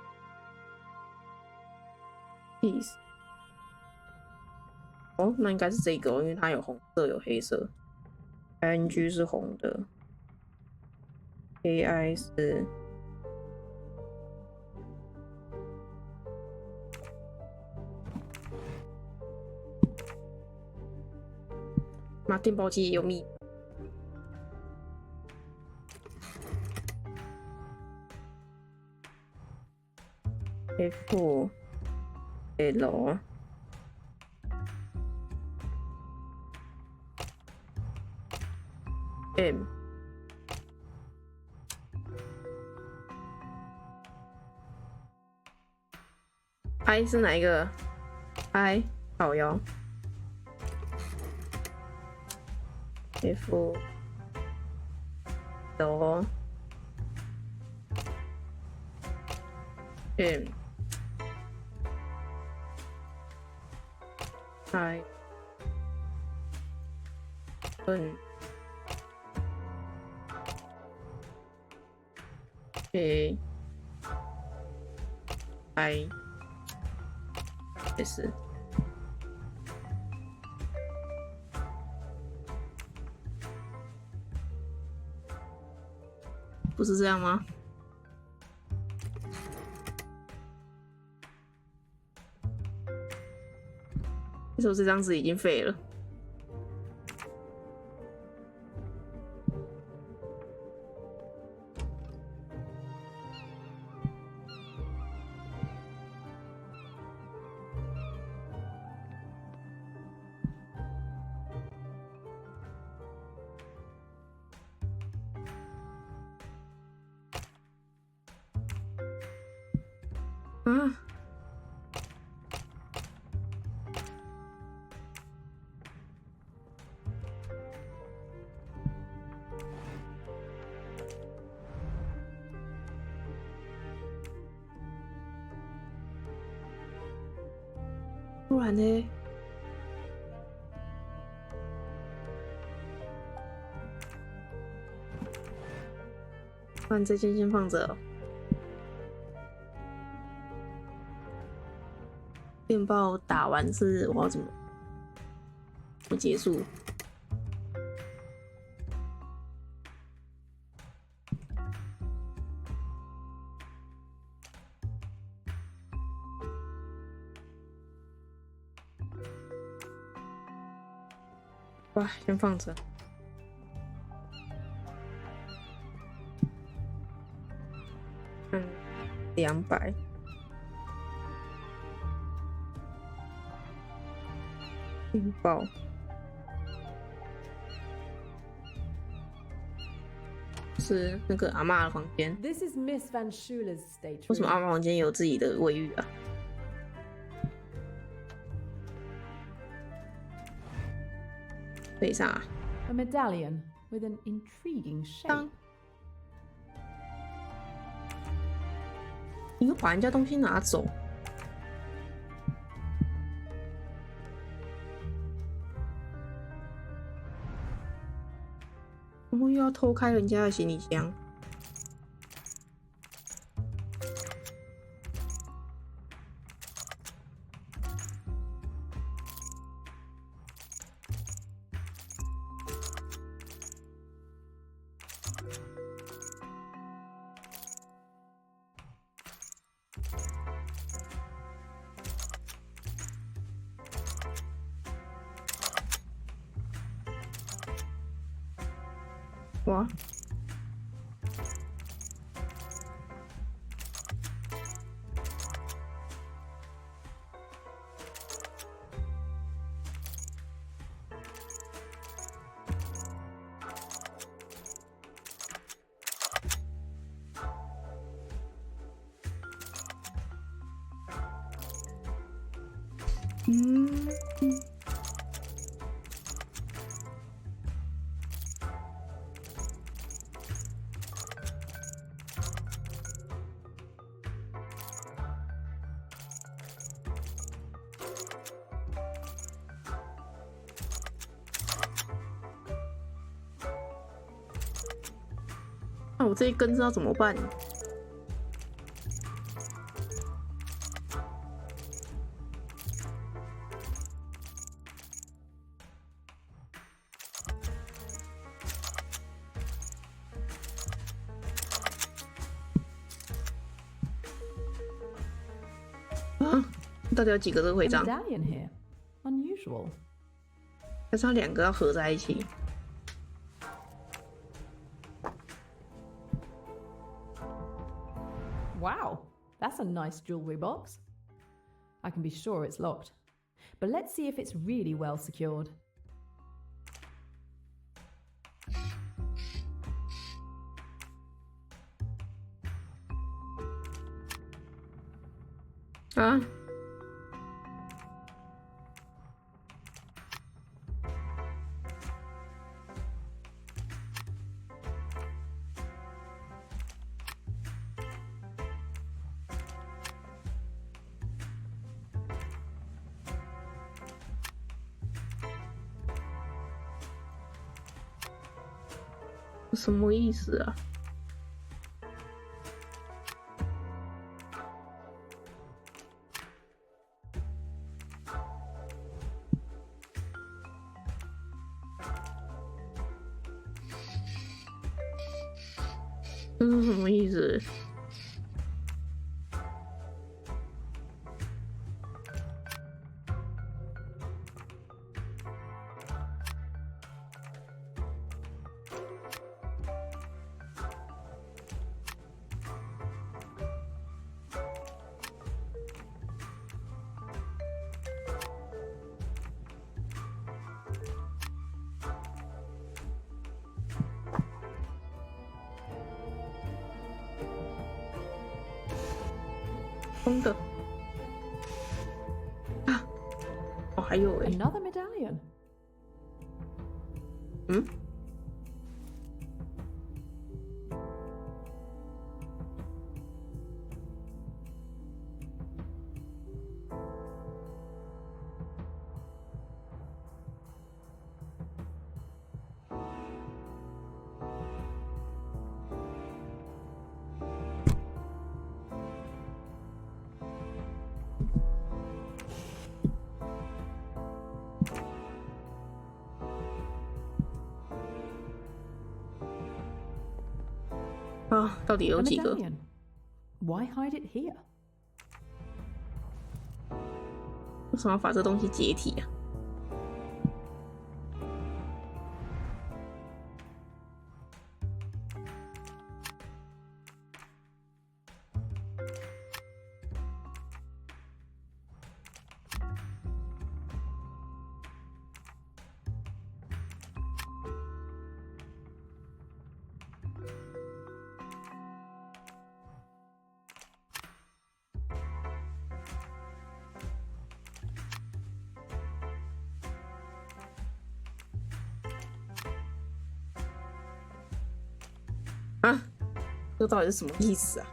peace。哦，那应该是这个哦，因为它有红色，有黑色。ING 是红的 ，AI 是。妈，电报机也有密。F L M I 是哪一个 ？I 好哟。F L M I N A I S。不是这样吗？为什么这张纸已经废了？啊！不然呢？不然这件先放着哦。电报打完是我要怎么结束？哇，先放着。200。电报。是那个阿嬷的房间。This is Miss Van Schuler's stateroom. 为什么阿嬷房间有自己的卫浴啊？背上啊。A medallion with an intriguing shape. 你又把人家东西拿走。然后又要偷开人家的行李箱。哇！那我这一根是要怎么办？啊，到底有几个这个徽章？ Medallion here. Unusual. 但是它2个要合在一起。Wow, That's a nice jewelry box. I can be sure it's locked. But let's see if it's really well secured. Ah. 什么意思啊？这是什么意思？空的啊！哦，还有哎 ，Another medallion。嗯。啊，到底有几个 ？Why hide it here？ 为什么要把这东西解体啊？啊，这到底是什么意思啊？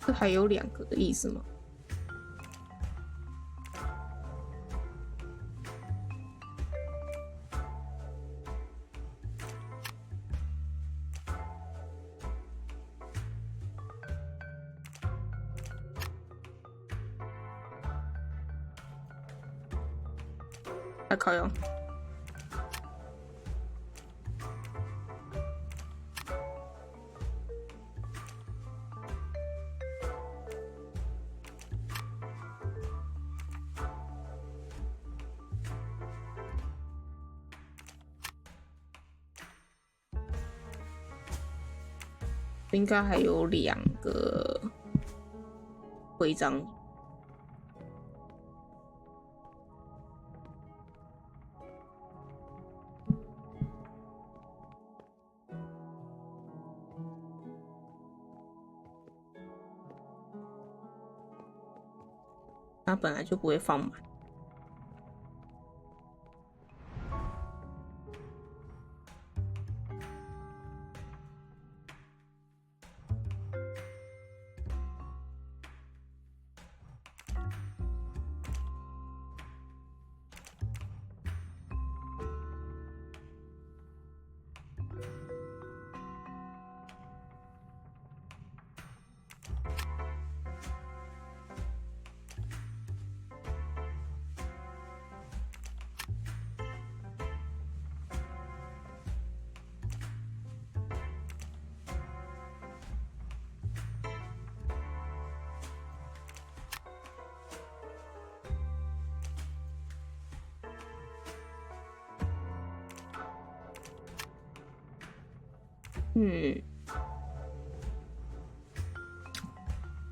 这还有两个的意思吗？来靠用。应该还有两个徽章。它本来就不会放满。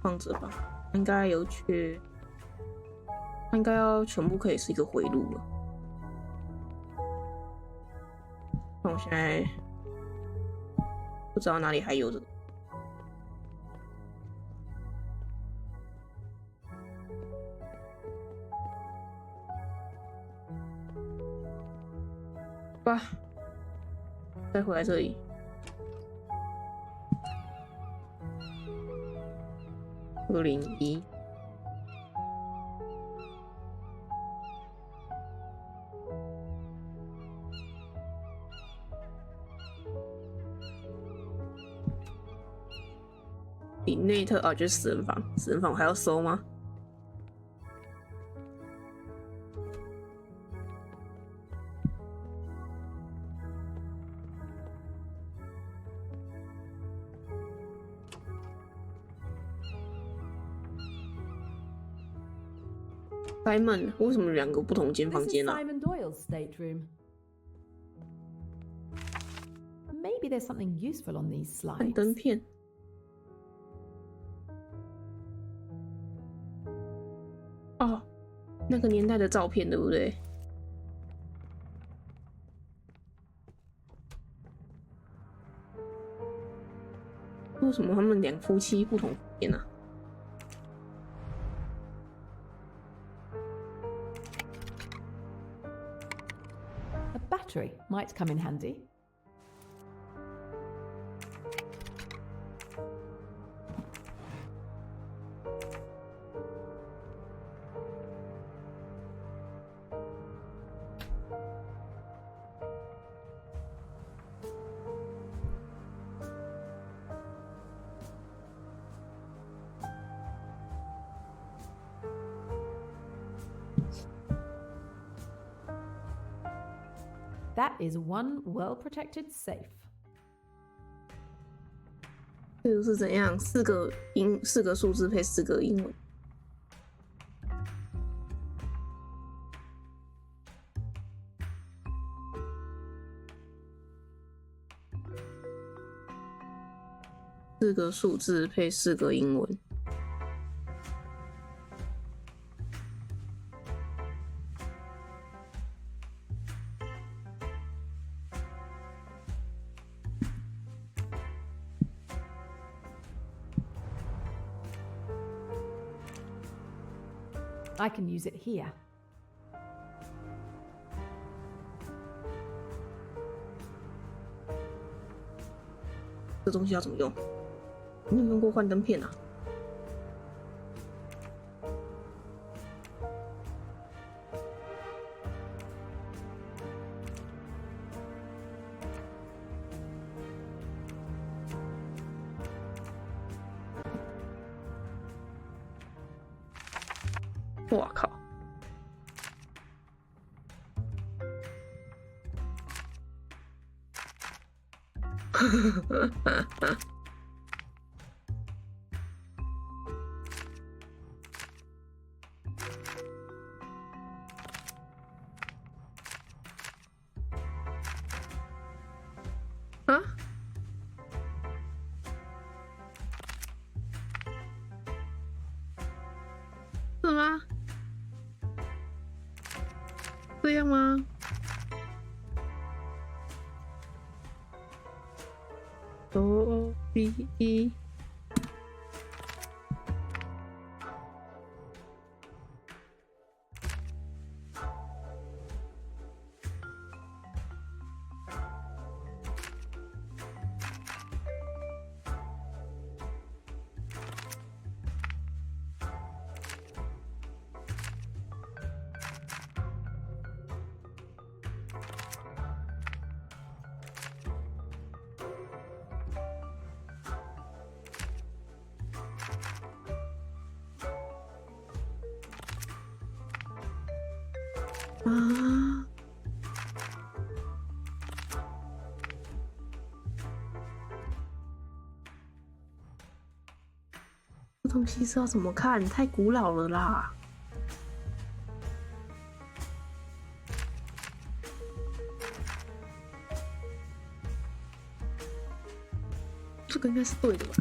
放着吧，应该有缺，应该要全部可以是一个回路了。那我现在不知道哪里还有这个。吧，再回来这里。201。里内特啊，就是死人房，死人房我还要收吗？Simon， 为什么2个不同间房间呢？Simon Doyle's stateroom. Maybe there's something useful on these slides. 幻灯片。哦，那个年代的照片，对不对？为什么他们2夫妻不同房间呢？Battery might come in handy. That is one well-protected safe. 这个是怎样？4个数字配4个英文。4个数字配4个英文。I can use it here. 这东西要怎么用？你有没有用过幻灯片啊？我靠！啊？是吗？这样吗？Do B E。啊！这东西是要怎么看？太古老了啦！个应该是对的吧？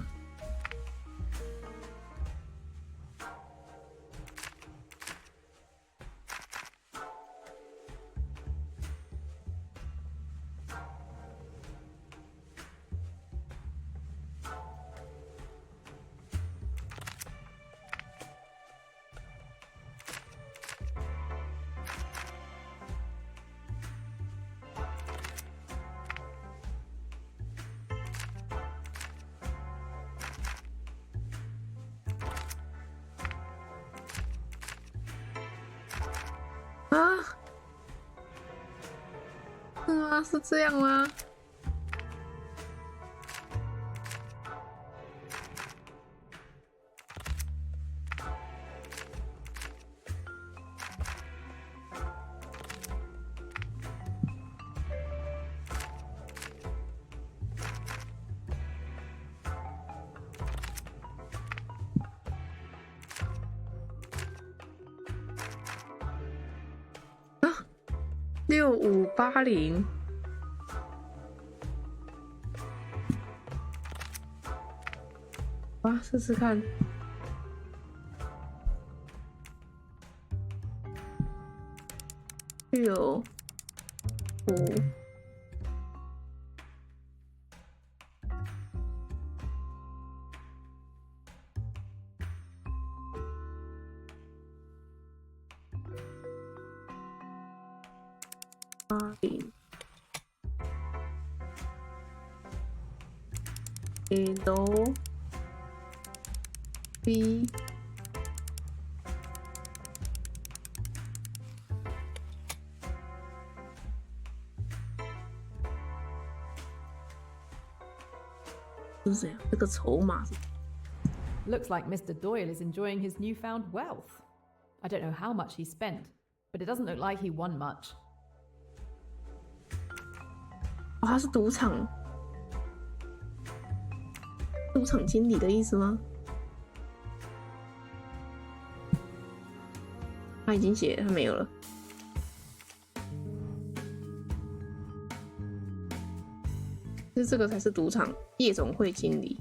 是这样吗？6580。哇，试试看。6、5。L B是这样，这个筹码。Looks like Mr. Doyle is enjoying his newfound wealth. I don't know how much he spent, but it doesn't look like he won much. 哦，他是赌场经理的意思吗？他已经写了，他没有了。其实这个才是赌场夜总会经理。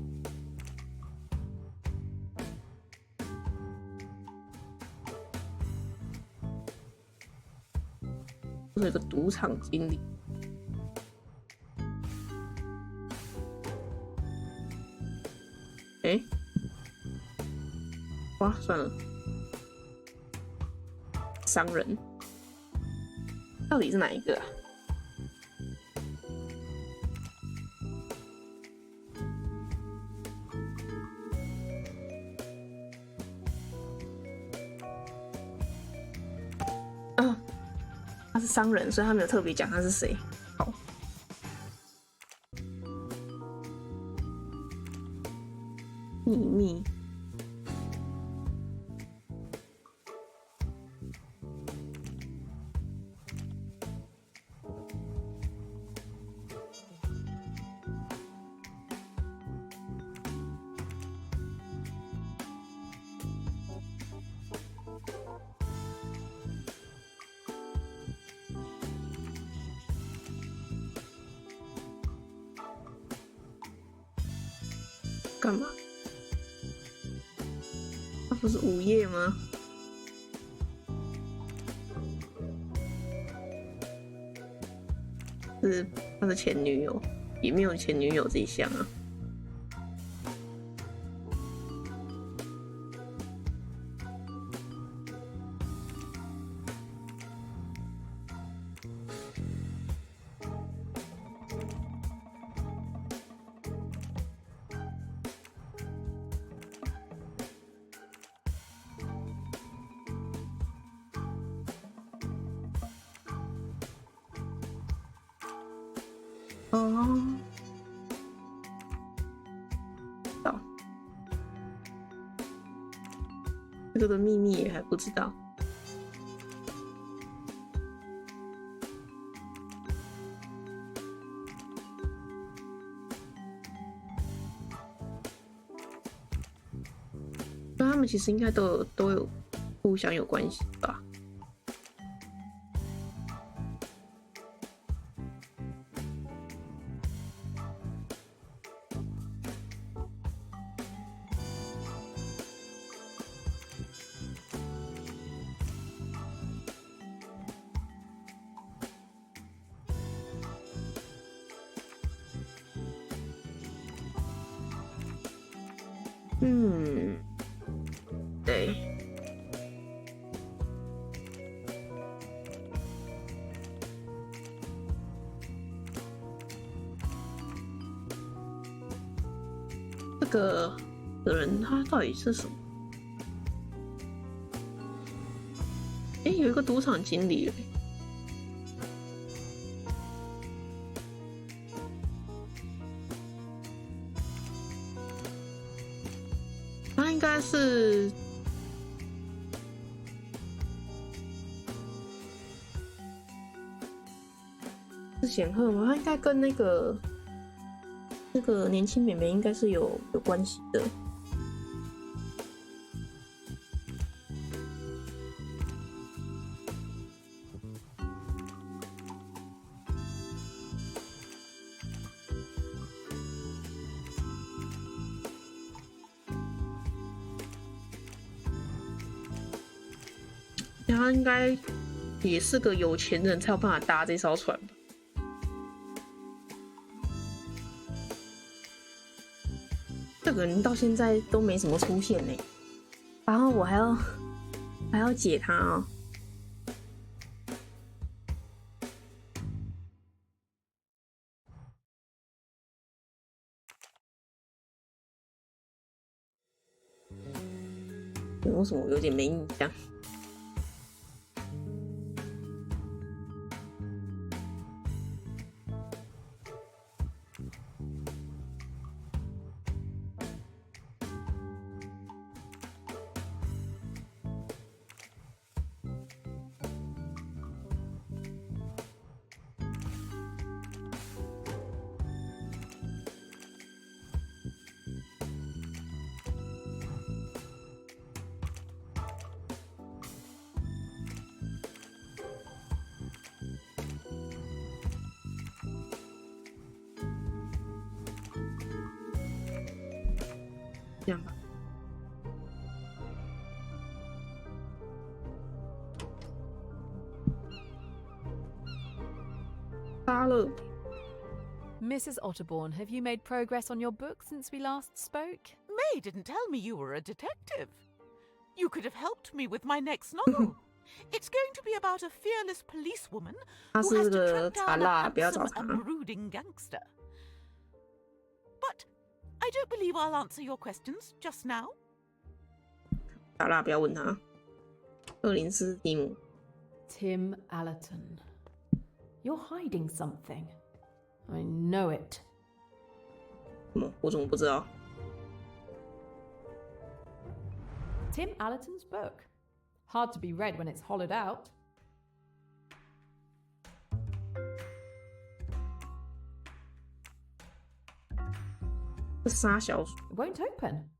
是一个赌场经理。哎，哇，算了，商人到底是哪一个啊？啊，他是商人，所以他没有特别讲他是谁。好。秘密。干嘛？他不是午夜吗？是他的前女友，也没有前女友这一项啊。哦，好，这个的秘密也还不知道。那他们其实应该都有互相有关系吧？对。这个人他到底是什么？有一个赌场经理。他应该是显赫吗？他应该跟那个年轻妹妹应该是有关系的。他应该也是个有钱人才有办法搭这艘船吧。这个人到现在都没什么出现呢，然后我还要解他啊。为什么我有点没印象？这样吧。杀了。Mrs. Otterbourne, have you made progress on your book since we last spoke? May didn't tell me you were a detective. You could have helped me with my next novel. It's going to be about a fearless policewoman who has to track down a handsome and brooding gangster. But I don't believe I'll answer your questions just now. 好啦，不要问他。厄林斯蒂姆。Tim Allerton, you're hiding something. I know it. 我怎么不知道 Tim Allerton's book. Hard to be read when it's hollowed out. It won't open.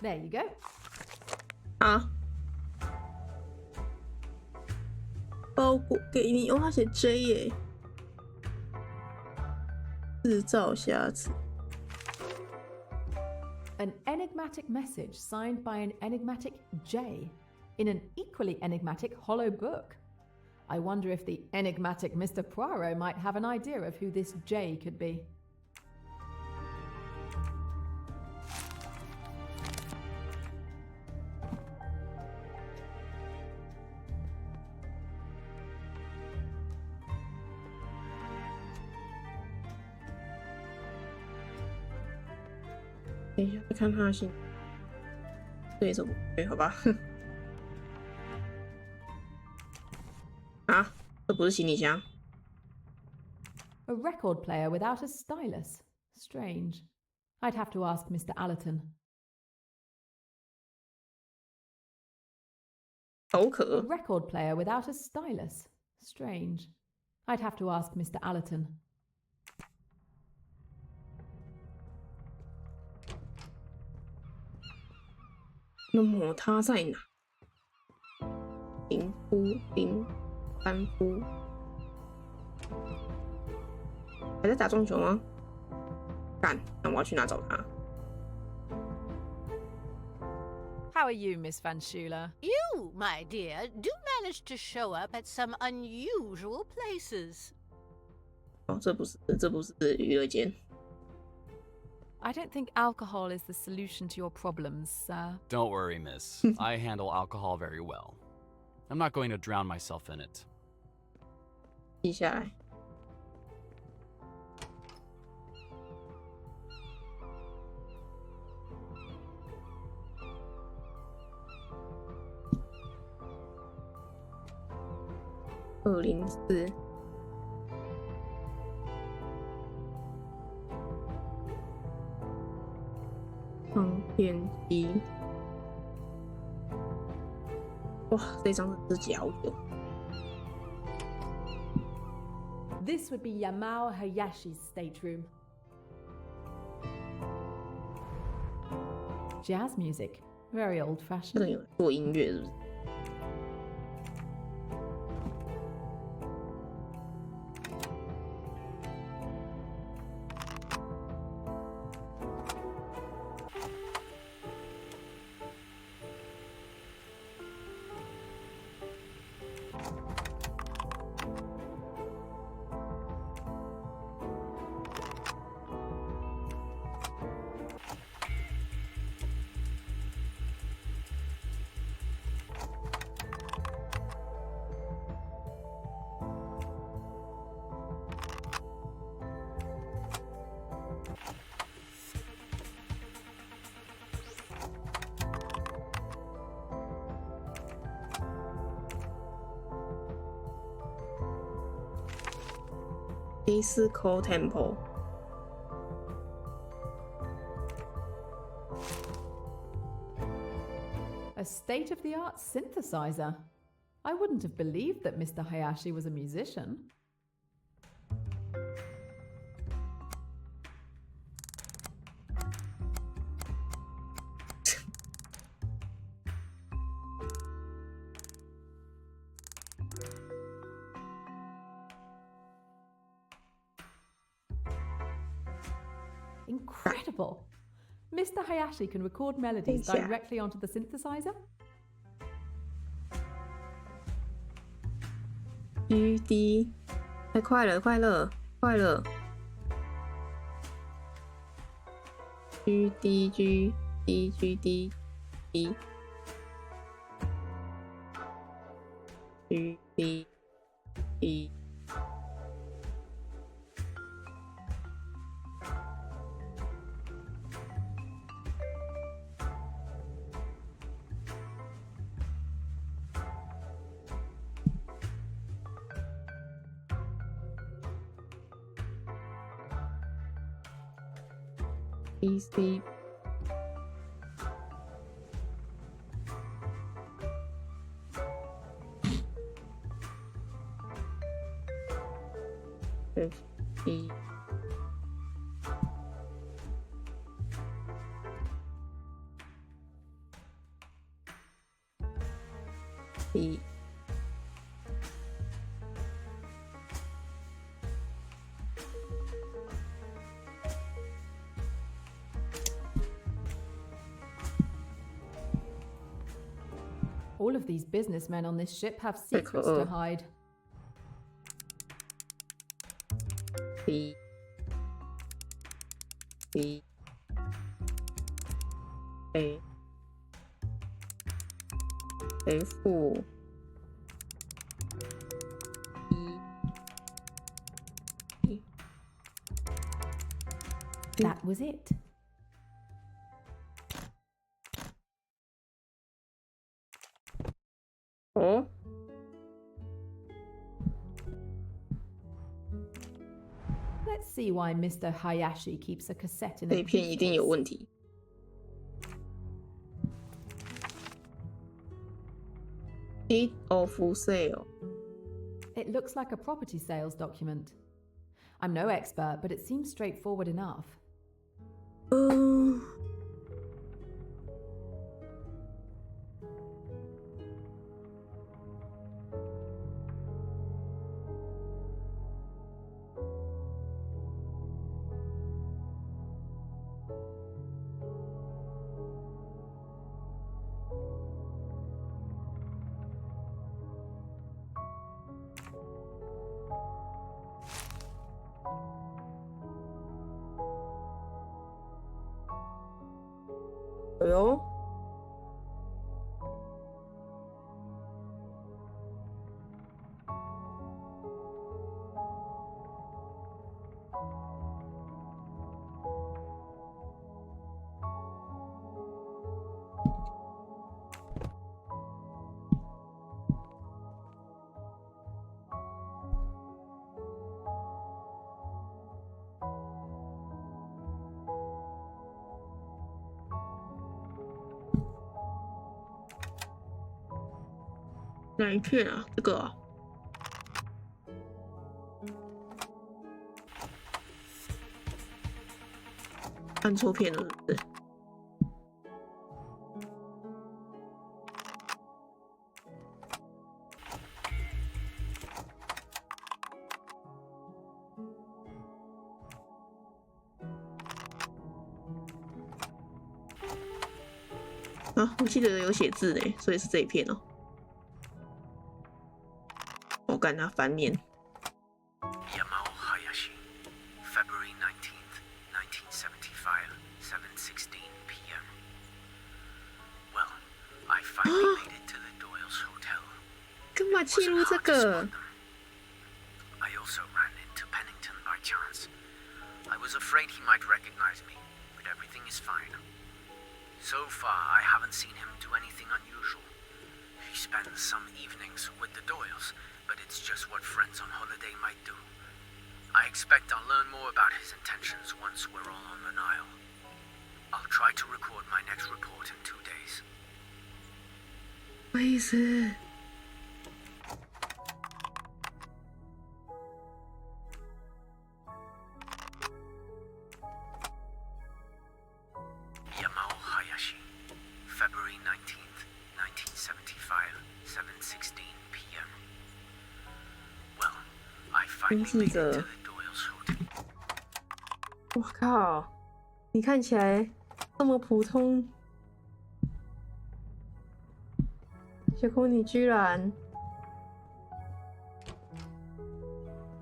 There you go. 啊，包裹给你，他写 J 耶，制造瑕疵。An enigmatic message signed by an enigmatic J in an equally enigmatic hollow book. I wonder if the enigmatic Mr. Poirot might have an idea of who this J could be. 等一下，再看他的信。对，这不对，好吧。啊，这不是行李箱。A record player without a stylus. Strange. I'd have to ask Mr. Allerton. 口渴。 A record player without a stylus. Strange. I'd have to ask Mr. Allerton. 那么他在哪？林班夫还在打撞球吗？干，那我要去哪找他？ How are you, Miss Van Schuler? You, my dear, do manage to show up at some unusual places. 哦，这不是娱乐间。 I don't think alcohol is the solution to your problems, sir. Don't worry, miss. I handle alcohol very well. I'm not going to drown myself in it. 记下来。204。 唱片机，哇，这张是指甲好久。 This would be Yamao Hayashi's stateroom. Jazz music, very 这个 old-fashioned. 有做音乐是不是？ Disco Temple。 A state-of-the-art synthesizer. I wouldn't have believed that Mr. Hayashi was a musician. Incredible! Mr. Hayashi can record melodies directly onto the synthesizer? GD， 太快了，快了，快了。GD PC FD B All of these businessmen on this ship have secrets to hide. B A F E That was it. Oh. Let's see why Mr. Hayashi keeps a cassette in a 这片一定有问题。Deed of sale. It looks like a property sales document. I'm no expert, but it seems straightforward enough. Hello?哪一片啊？这个啊？按错片了，是不是？啊，我记得有写字诶，所以是这一片哦。我干它翻面。Yamao Hayashi, February 19th, 1975, 7:16 p.m. Well, I finally made it to the Doyle's hotel. 干嘛记录这个？ I also ran into Pennington by chance. I was afraid he might recognize me, but everything is fine. So far, I haven't seen him do anything unusual. He spends some evenings with the Doyles, but it's just what friends on holiday might do. I expect I'll learn more about his intentions once we're all on the Nile. I'll try to record my next report in 2 days. 什么意思？ Yamao Hayashi, February 19th, 1975, 7:16 p.m. Well, I finally made it to the Doyle's hotel. 我靠，你看起来这么普通，结果你居然，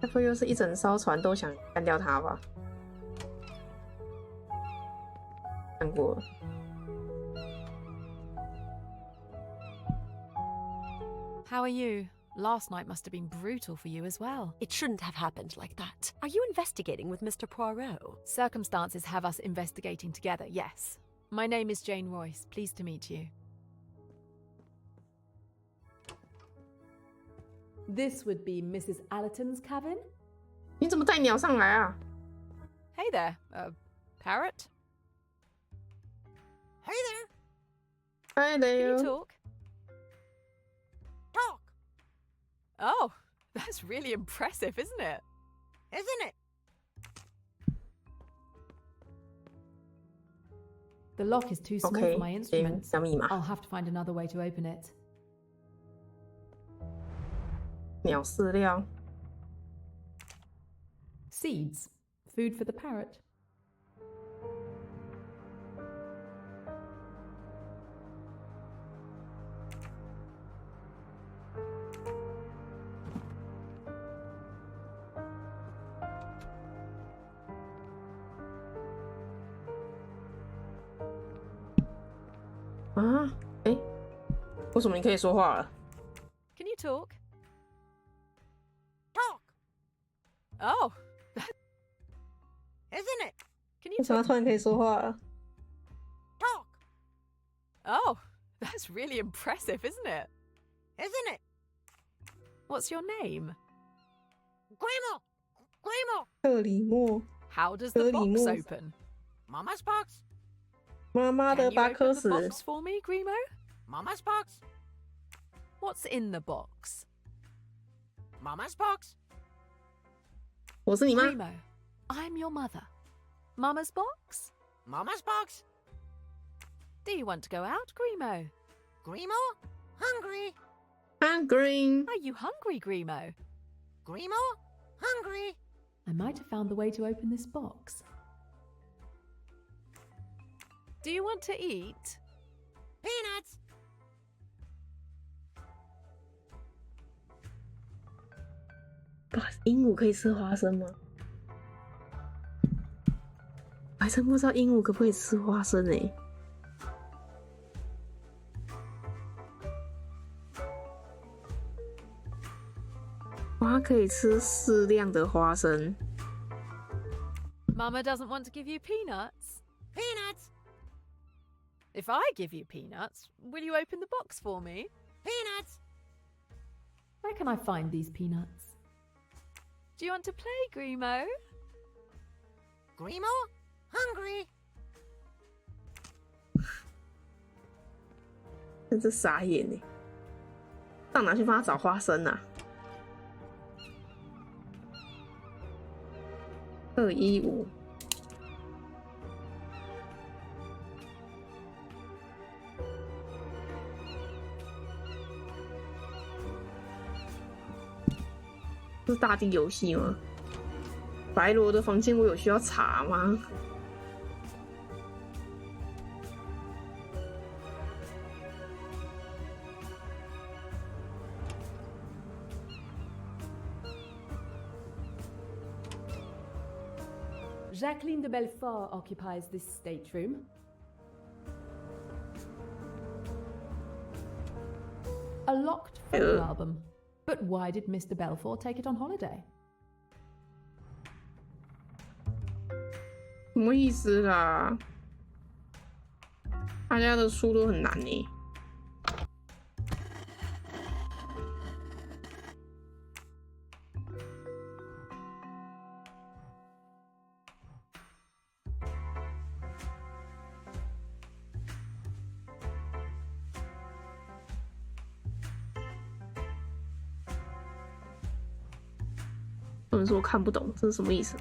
该不会又是一整艘船都想干掉他吧？看过了。 How are you? Last night must have been brutal for you as well. It shouldn't have happened like that. Are you investigating with Mr. Poirot? Circumstances have us investigating together, yes. My name is Jane Royce. Pleased to meet you. This would be Mrs. Allerton's cabin? 你怎么带鸟上来啊？ Hey there, parrot? Hey there. Hi there. Can you talk? Talk. Oh, that's really impressive, isn't it? Isn't it? The lock is too small for my instruments. I'll have to find another way to open it. 鸟饲料 Seeds. Food for the parrot. Ah, 哎，为什么你可以说话了 Can you talk? Talk. Oh, Isn't it? can 为 you 什么 talk? 突然可以说话了 Talk. Oh, that's really impressive, isn't it? Isn't it? What's your name? Grimo. Grimo. 克里莫 How does the box Grimo. open? Mama's box. 妈妈 Can 的 you 巴 open 克 the 史 box for me, Grimo? Mama's box. What's in the box? Mama's box? 我是你妈。Grimo, I'm your mother. Mama's box? Mama's box? Do you want to go out, Grimo? Grimo? Hungry? Hungry. Are you hungry, Grimo? Grimo? Hungry? I might have found the way to open this box. Do you want to eat? Peanuts? 鹦鹉可以吃花生吗？我还真不知道鹦鹉可不可以吃花生欸。它可以吃适量的花生。Mama doesn't want to give you peanuts. Peanuts! If I give you peanuts, will you open the box for me? Peanuts! Where can I find these peanuts? Do you want to play, Grimo? Grimo? Hungry? 真是傻眼欸！到哪去帮他找花生啊？215。这是大地游戏吗？白罗的房间我有需要查吗？Jacqueline de Belfort occupies this stateroom. A locked photo album. But why did Mr. Belfort take it on holiday? 什么意思啦？大家的书都很难呢。有人说我看不懂，这是什么意思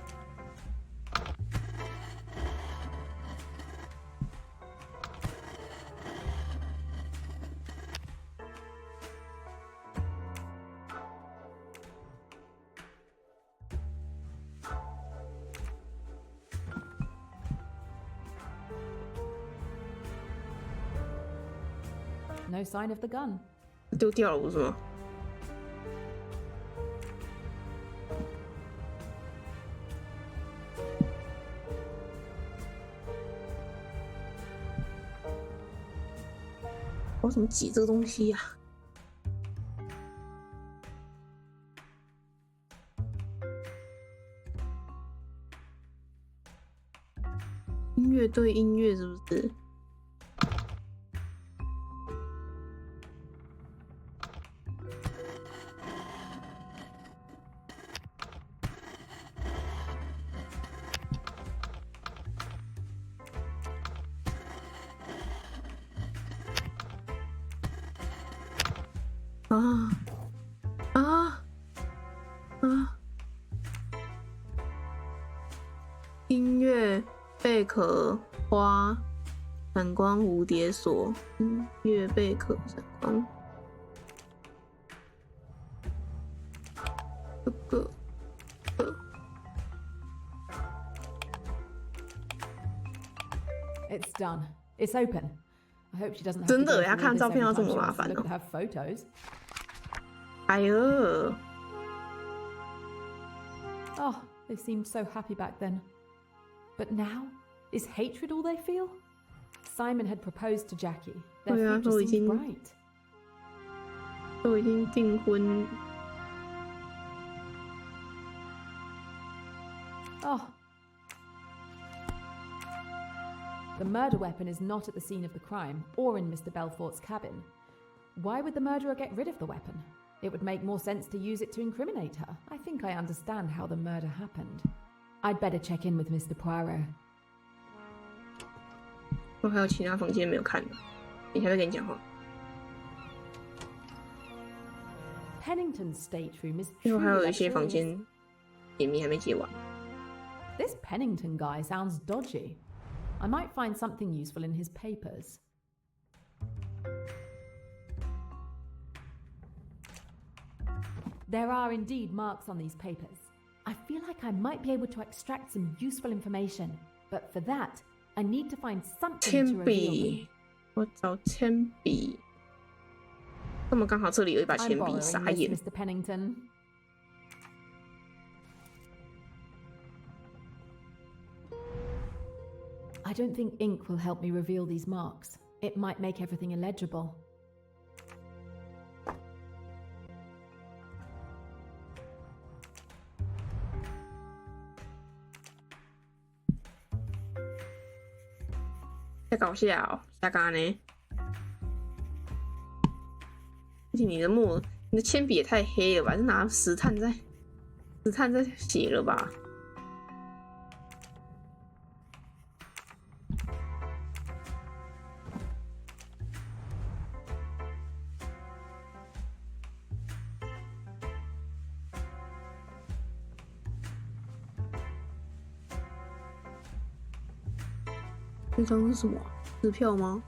？No sign of the gun. 丢掉了不是吗？我怎么挤这个东西呀？音乐对音乐是不是？音乐贝壳花闪光蝴蝶锁，音乐贝壳闪光，这个It's done. It's open. I hope she doesn't have 真 to 的 go 呀， through 看 all 照 this 片要 every 这 time 么 she 麻 wants to 烦 look 哦。at her photos. 哎呦 Oh, they seemed so happy back then. But now, is hatred all they feel? Simon had proposed to Jackie. Their 对啊， future 都已 seemed 经 bright. 都已经订婚。Oh. The murder weapon is not at the scene of the crime or in Mr. Belfort's cabin. Why would the murderer get rid of the weapon? It would make more sense to use it to incriminate her. I think I understand how the murder happened. I'd better check in with Mr. Poirot. 我还有其他房间没有看的，等一下再跟你讲话。Pennington's stateroom is 最后还 truly 有一些房 luxurious. 间解谜还没解完。This Pennington guy sounds dodgy. I might find something useful in his papers. There are indeed marks on these papers. I feel like I might be able to extract some useful information, but for that, I need to find something 铅 to reveal them. 笔，我找铅笔。那么刚好这里有一把 I'm 铅笔， borrowing 傻 this, 眼。 Mr. Pennington. I don't think ink will help me reveal these marks. It might make everything illegible. "太搞笑哦，瞎干呢？而且你的铅笔也太黑了吧？是拿石炭在写了吧？这张是什么？支票吗？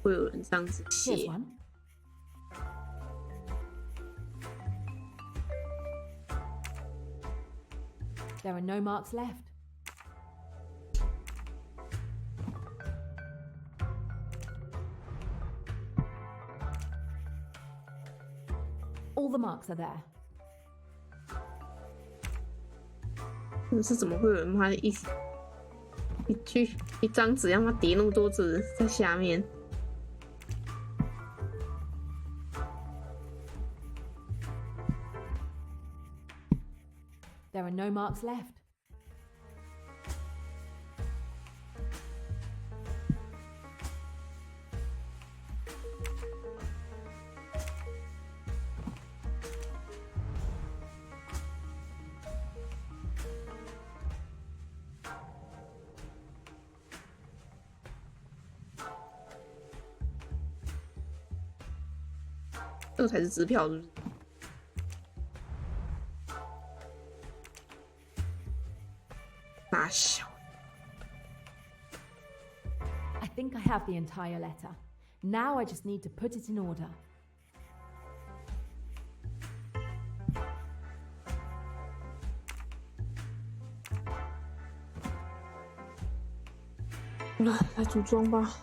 会有人这样子 Here's 写？ one. There are no marks left. All the marks are there. 真的是怎么会有人妈的一张纸让它叠那么多字在下面？ There are no marks left.这个才是支票，是不是？ 大小。 I think I have the entire letter. Now I just need to put it in order. "来组装吧。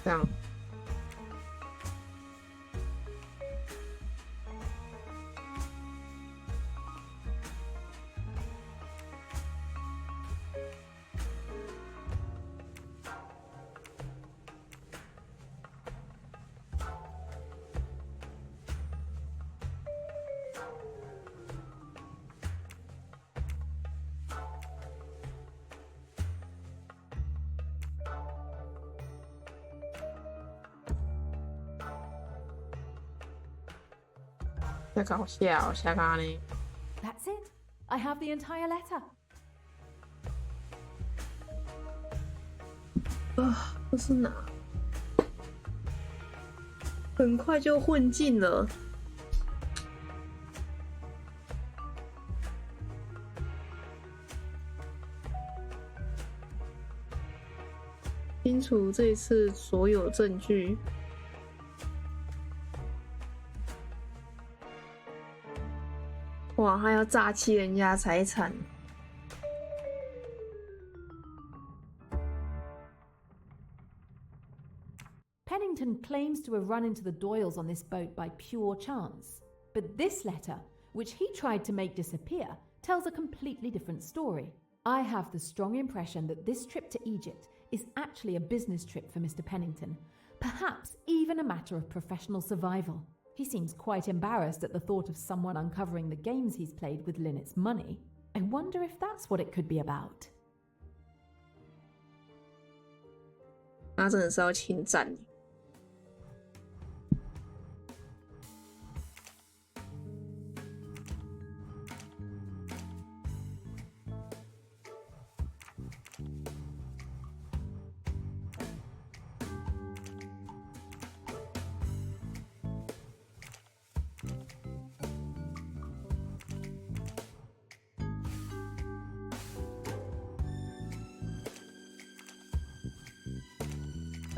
这样。太搞笑，瞎干呢。 That's it. I have the entire letter. 这是哪？很快就混进了。清楚这一次所有证据。哇，还要诈欺人家财产。Pennington claims to have run into the Doyles on this boat by pure chance. But this letter, which he tried to make disappear, tells a completely different story. I have the strong impression that this trip to Egypt is actually a business trip for Mr. Pennington, perhaps even a matter of professional survival. He seems quite embarrassed at the thought of someone uncovering the games he's played with Lynette's money. I wonder if that's what it could be about. 他真的是要侵占。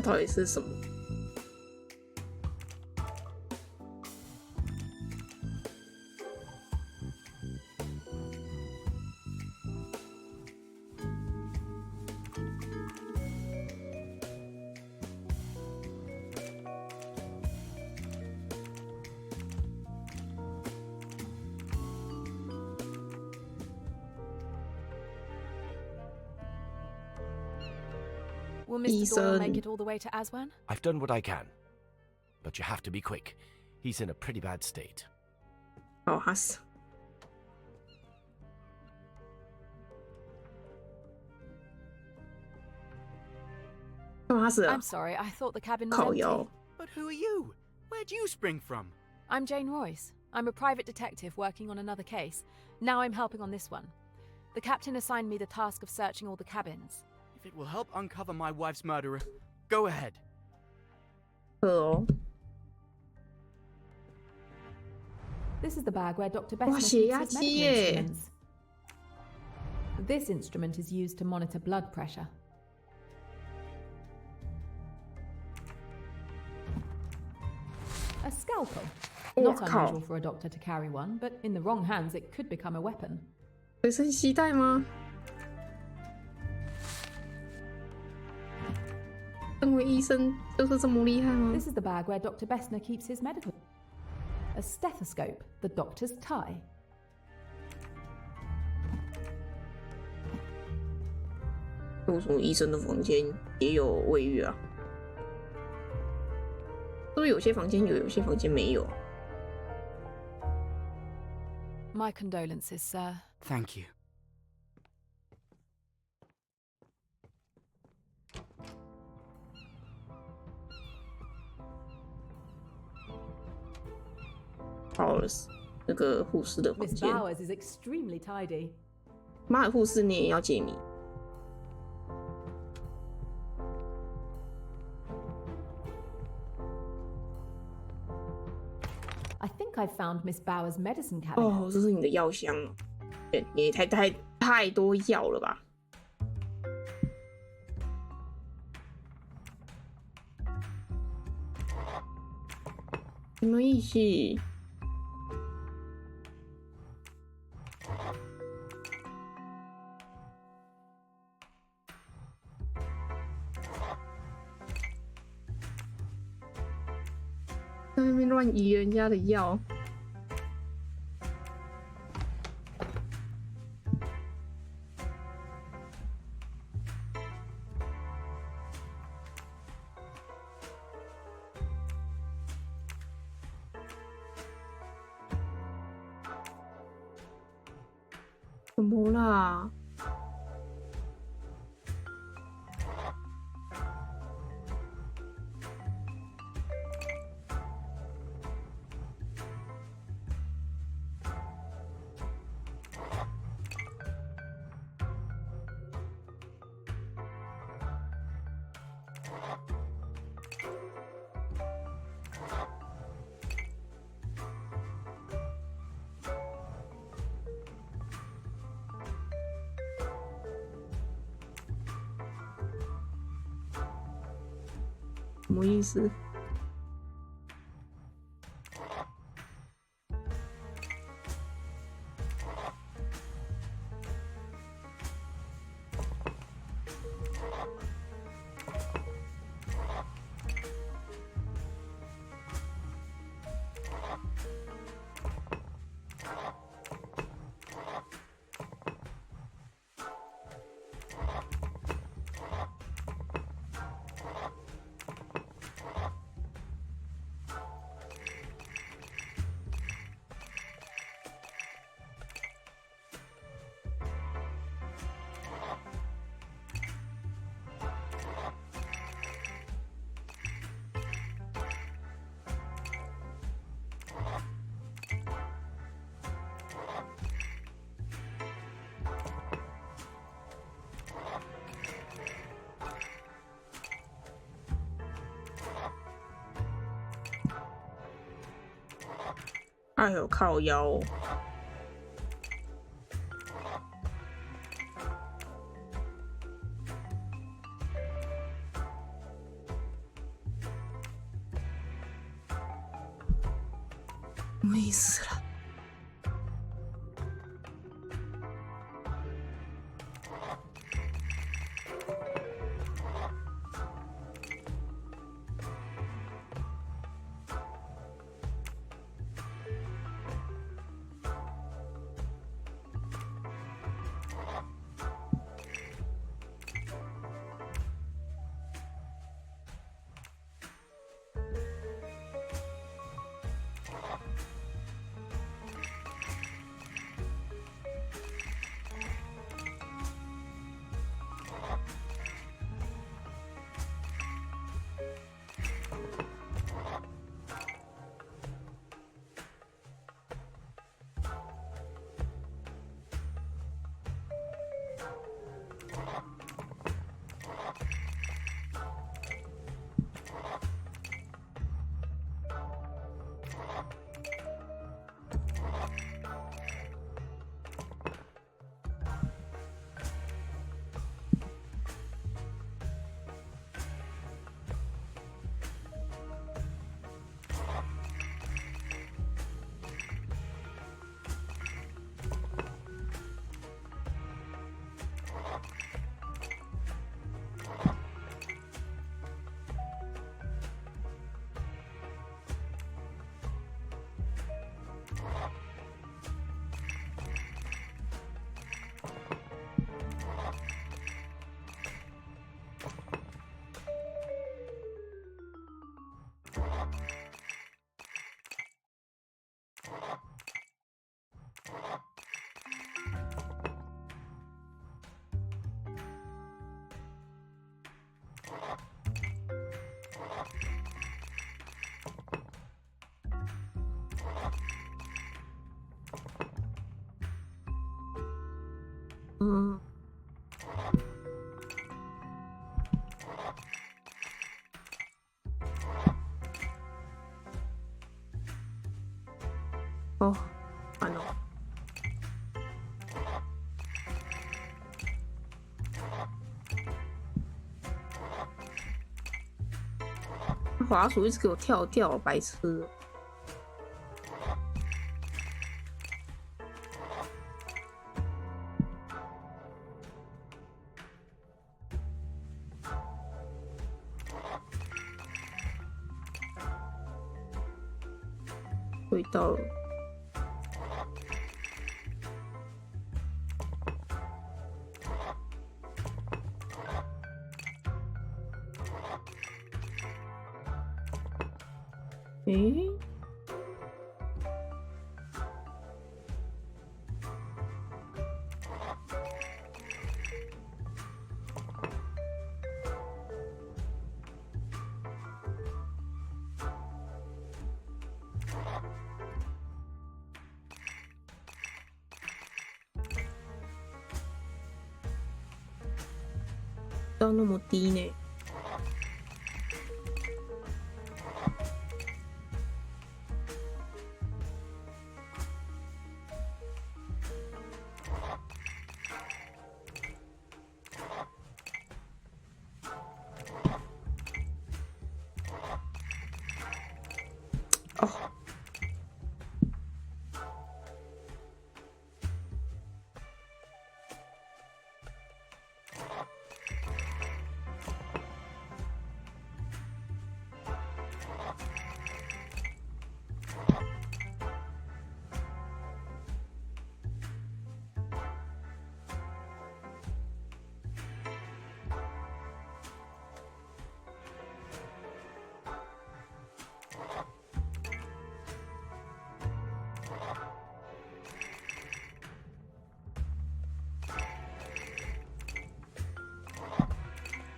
到底是什么？Will Mr. Doyle make it all the way to Aswan? I've done what I can. But you have to be quick. He's in a pretty bad state. Oh, has. I'm sorry, I thought the cabin was empty. But who are you? Where'd you spring from? I'm Jane Royce. I'm a private detective working on another case. Now I'm helping on this one. The captain assigned me the task of searching all the cabins. If it will help uncover my wife's murderer, go ahead. Hello. This is the bag where Dr. Bessner keeps his medical instruments. This instrument is used to monitor blood pressure. A scalpel. Not unusual for a doctor to carry one, but in the wrong hands it could become a weapon. 随身携带吗？身为医生就是这么厉害吗？ This is the bag where Dr. Bessner keeps his medical. A stethoscope, the doctor's tie. 为什么医生的房间也有卫浴啊？是不是有些房间有，有些房间没有？ My condolences, sir. Thank you. Bowers 那个护士的房 Miss 间。 Bowers is extremely tidy. 妈的，护士你也要解谜？ I think I found Miss Bowers' medicine cabinet. 哦，这是你的药箱哦，你也太多药了吧？什么意思？在那边乱移人家的药。怎么啦？什么意思？哎呦，靠腰哦！什么意思啦？嗯。哦，烦哦。滑鼠一直给我跳掉，白痴。回到了。诶？到那么低呢？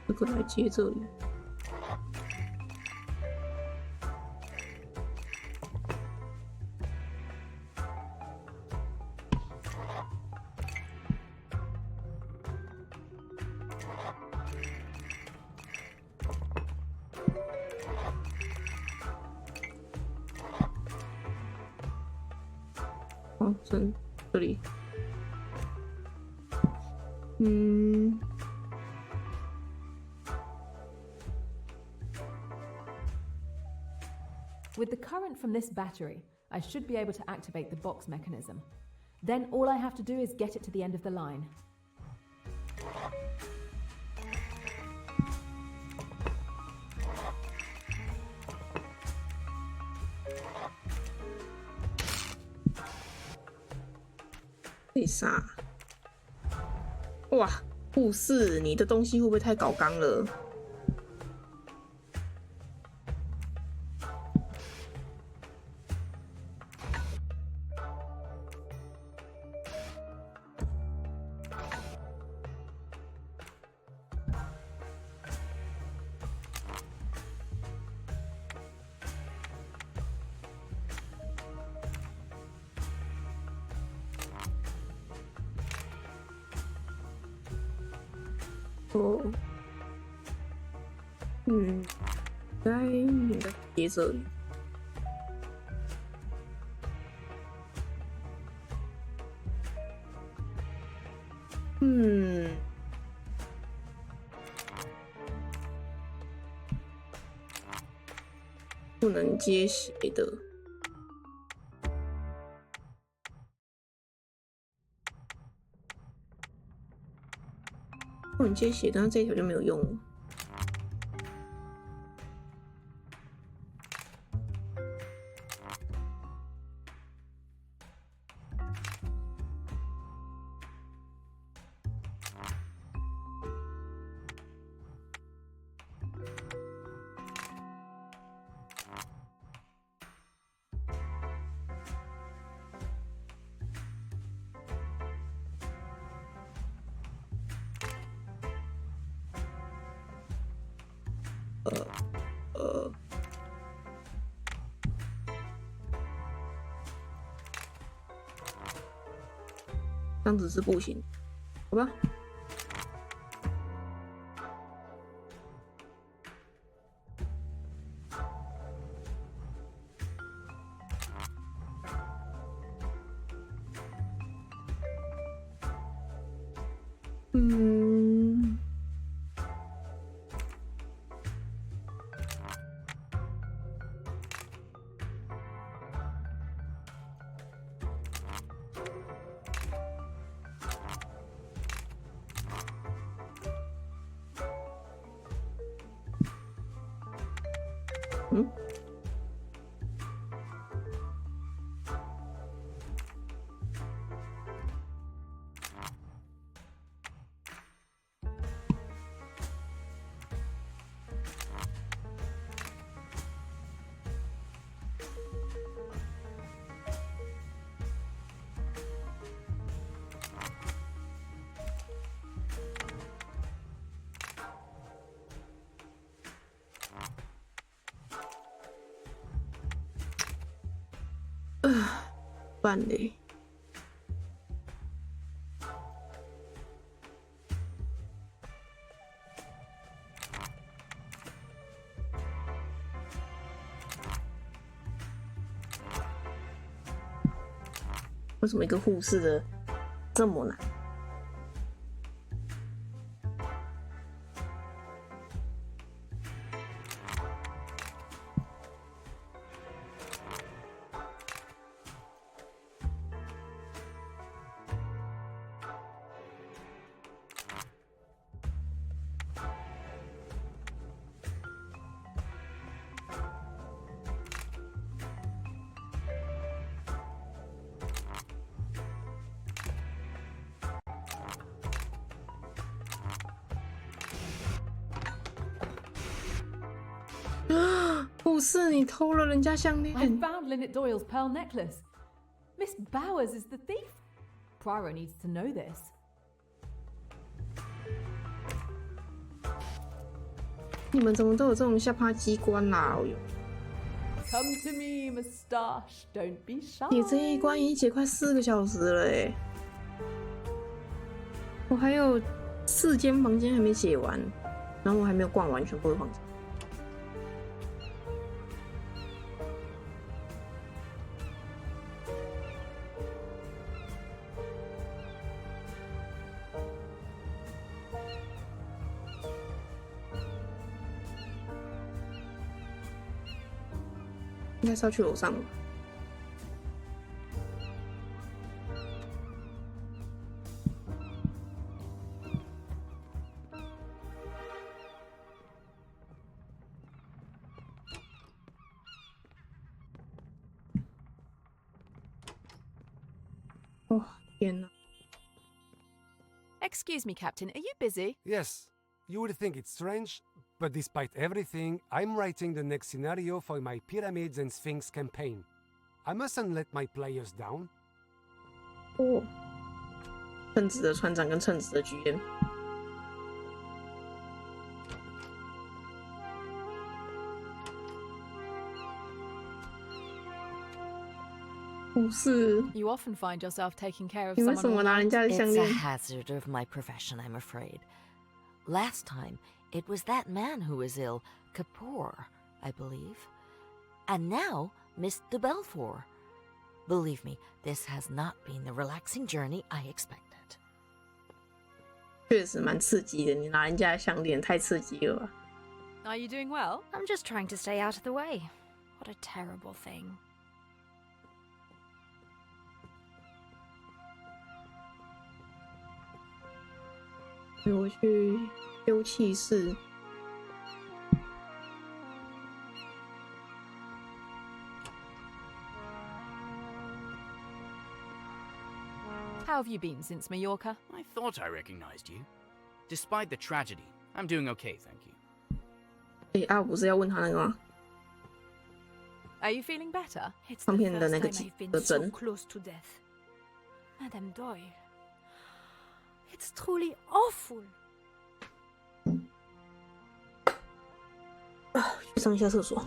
这个来接这里。哦，这里。With the current from this battery, I should be able to activate the box mechanism. Then all I have to do is get it to the end of the line. Lisa， 哇，护士，你的东西会不会太搞纲了？哦，应该接这里。不能接斜的。不能接斜，但是这一条就没有用了。这样子是不行，好吧？办嘞。为什么一个护士的这么难？护士，你偷了人家项链。I found Lynette Doyle's pearl necklace. Miss Bowers is the thief. Poirot needs to know this. 你们怎么都有这种下趴机关啦？哦哟 Come to me, Moustache. Don't be shy. 你这一关已经解快4个小时了哎，我还有4间房间还没解完，然后我还没有逛完全部的房间。应该是要去楼上了。哦，天哪！ Excuse me, Captain, are you busy? Yes. You would think it's strange, but despite everything, I'm writing the next scenario for my Pyramids and Sphinx campaign. I mustn't let my players down. 哦，称职的船长跟称职的剧院。不是。You often find yourself taking care of 你为什么拿人家的项链 It's a hazard of my profession, I'm afraid. Last time, it was that man who was ill, Kapoor, I believe. And now, Miss de Belfort. Believe me, this has not been the relaxing journey I expected. 确实蛮刺激的，你拿人家的项链太刺激了吧 Are you doing well? I'm just trying to stay out of the way. What a terrible thing. 我去丢弃室。How have you been since Mallorca? I thought I recognized you. Despite the tragedy, I'm doing okay, thank you. 啊，不是要问他那个吗？ Are you feeling better? It's 上 the 片的 first 那个 time I've been 的 so 针。 close to death. Madame Doyle. It's truly awful. 去上一下厕所。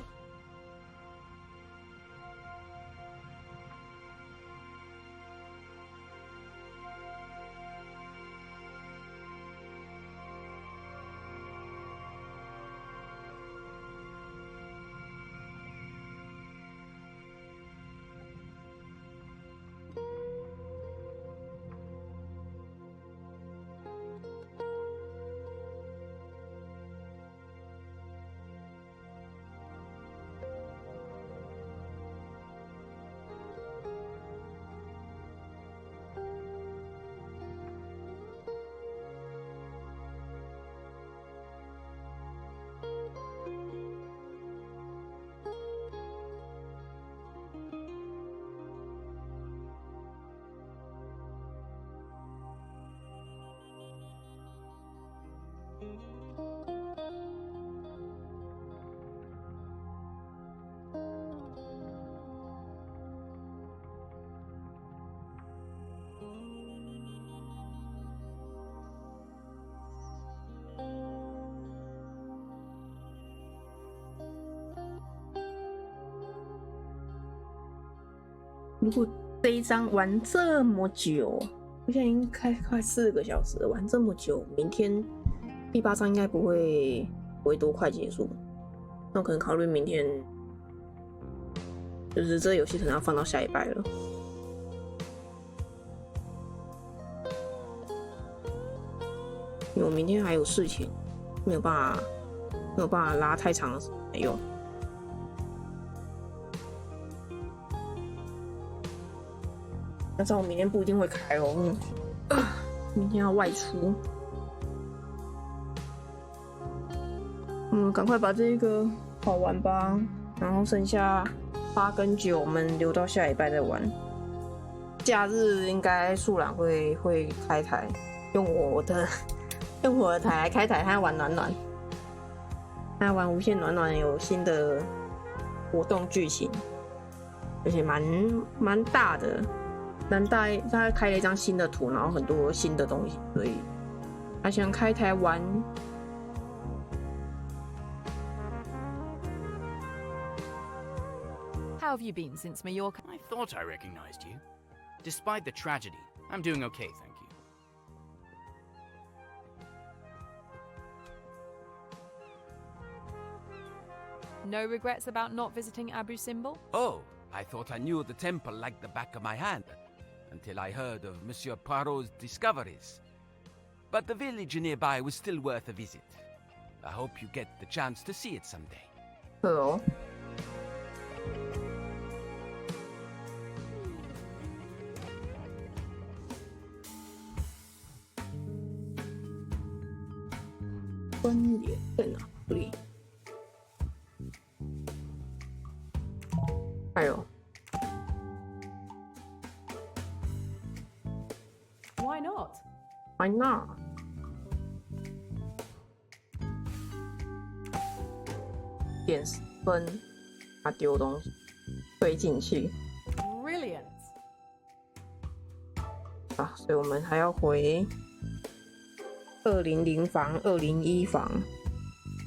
如果这一章玩这么久，我现在已经开快4个小时了，玩这么久，明天第8章应该不会多快结束。那我可能考虑明天，就是这个游戏可能要放到下礼拜了。因为我明天还有事情，没有办法拉太长的时间没用。那这样我明天不一定会开哦，明天要外出。赶快把这个跑完吧，然后剩下8跟9我们留到下礼拜再玩。假日应该树懒会开台，用我的台来开台，他玩暖暖，他玩无限暖暖有新的活动剧情，而且蛮大的。他开了一张新的图，然后很多新的东西，所以他想开台玩。have you been since Mallorca? I thought I recognized you. Despite the tragedy, I'm doing okay, thank you. No regrets about not visiting Abu Simbel? Oh, I thought I knew the temple like the back of my hand, until I heard of Monsieur Poirot's discoveries. But the village nearby was still worth a visit. I hope you get the chance to see it someday. Hello. Why not? Why not? 点分，他丢东西，推进去。Brilliant. 啊，所以我们还要回200房、201房、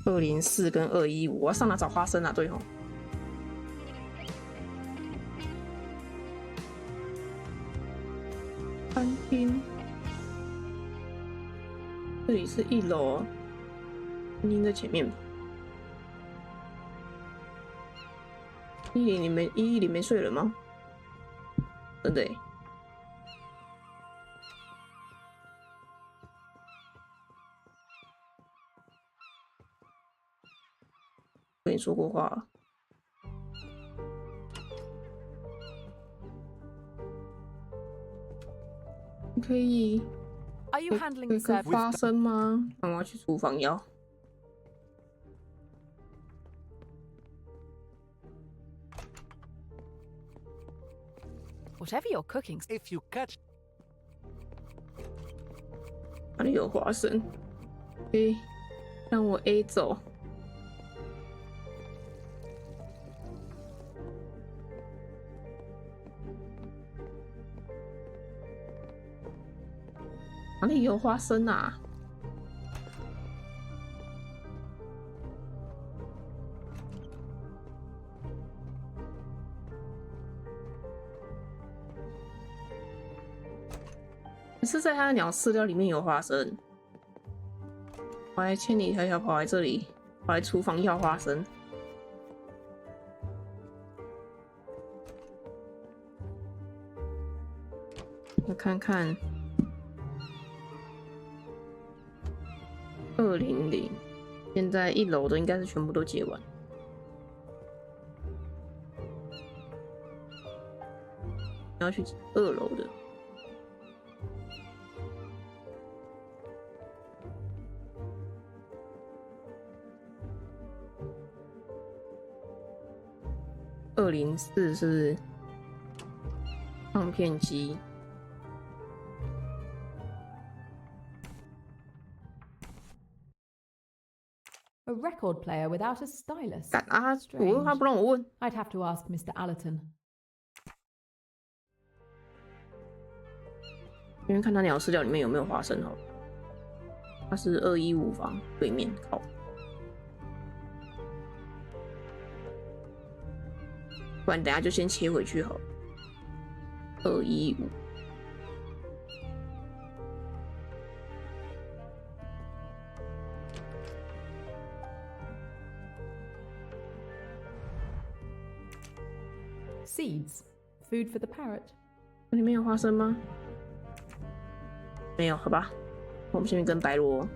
204跟215。我要上哪找花生啊？对吼。餐厅，这里是1楼，餐厅在前面吧。110没睡了吗？真的耶。跟你说过话了。可以 Are you handling the 可以 service? 发生吗？那我要去厨房要。Whatever you're cooking, if you catch 哪里有花生？诶，让我 A 走。哪里有花生啊？是在他的鸟饲料里面有花生。我还千里迢迢跑来这里，跑来厨房要花生。我看看200，现在1楼的应该是全部都结完。要去2楼的。204是唱片机。A record player without a stylus. 啊！他不让我问。I'd have to ask Mr. Allerton. 因为看他鸟饲料里面有没有花生哦。他是215房对面靠。不然等下就先切回去好了。215。Seeds, food for the parrot. 里面有花生吗？没有，好吧。我们先去跟白罗。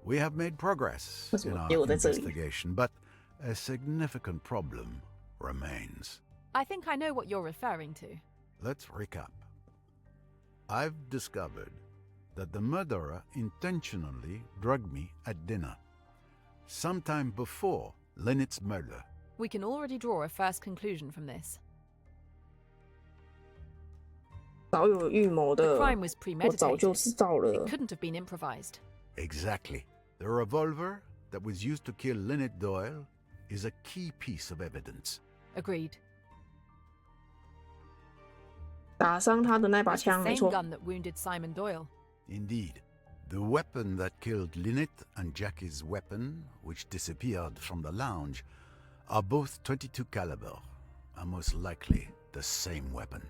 We have made progress in our investigation, but a significant problem remains. I think I know what you're referring to. Let's recap. I've discovered that the murderer intentionally drugged me at dinner, sometime before Lynette's murder. We can already draw a first conclusion from this. 早有预谋的， The crime was 我早就 premeditated. 知道了。 It couldn't have been improvised. Exactly. The revolver that was used to kill Lynette Doyle is a key piece of evidence. Agreed. 打伤他的那把 It's the 枪，没 same 错。 gun that wounded Simon Doyle. Indeed. The weapon that killed Lynette and Jackie's weapon, which disappeared from the lounge, are both 22 caliber, and most likely the same weapon.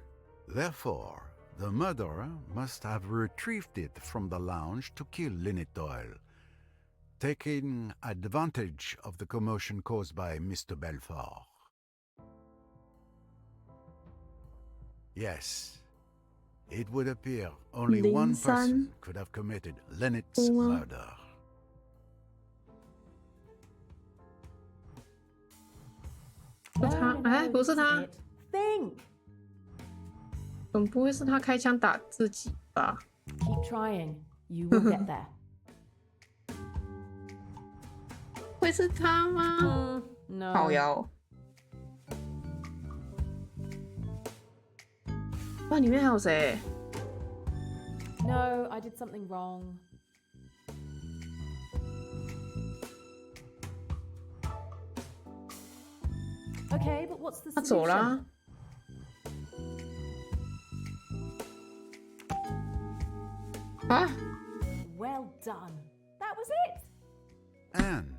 Therefore, the murderer must have retrieved it from the lounge to kill Lynette Doyle, taking advantage of the commotion caused by Mr. Belfort. Yes. It would appear only one person could have committed Lynette's murder. 他，哎，不是他， Think. 总不会是他开枪打自己吧？ Keep trying. You will get there. 会是他吗？ No. 好摇。哇，里面还有谁？ No, I did something wrong. Okay, but what's the 他走 solution? 啦。啊 Well done. That was it. And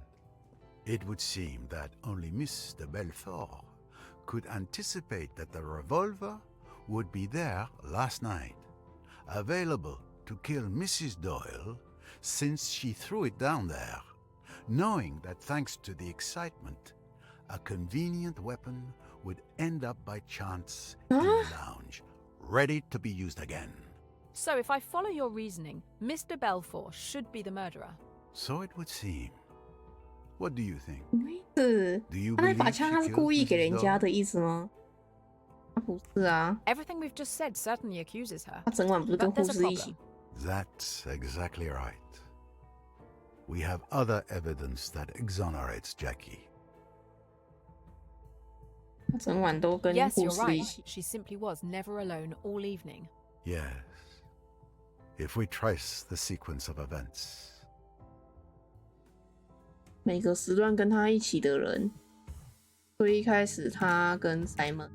it would seem that only Mr. Belfort could anticipate that the revolver would be there last night, available to kill Mrs. Doyle since she threw it down there, knowing that thanks to the excitement, a convenient weapon would end up by chance in the lounge, ready to be used again. So if I follow your reasoning, Mr. Belfort should be the murderer. So it would seem. What do you think? 是 Do you 他那 believe 把 she 枪他是 killed 故意给 Mrs. 人家 Doyle? 的意思吗？他不是啊， Everything we've just said certainly accuses her. 他整晚不是跟 But 护 there's a 士一起 problem.？ That's exactly right. We have other evidence that exonerates Jackie. 他整晚都跟 Yes, 护 you're 士一 right. 起。 She simply was never alone all evening. Yes. If we trace the sequence of events, 每个时段跟他一起的人，所以一开始他跟 Simon，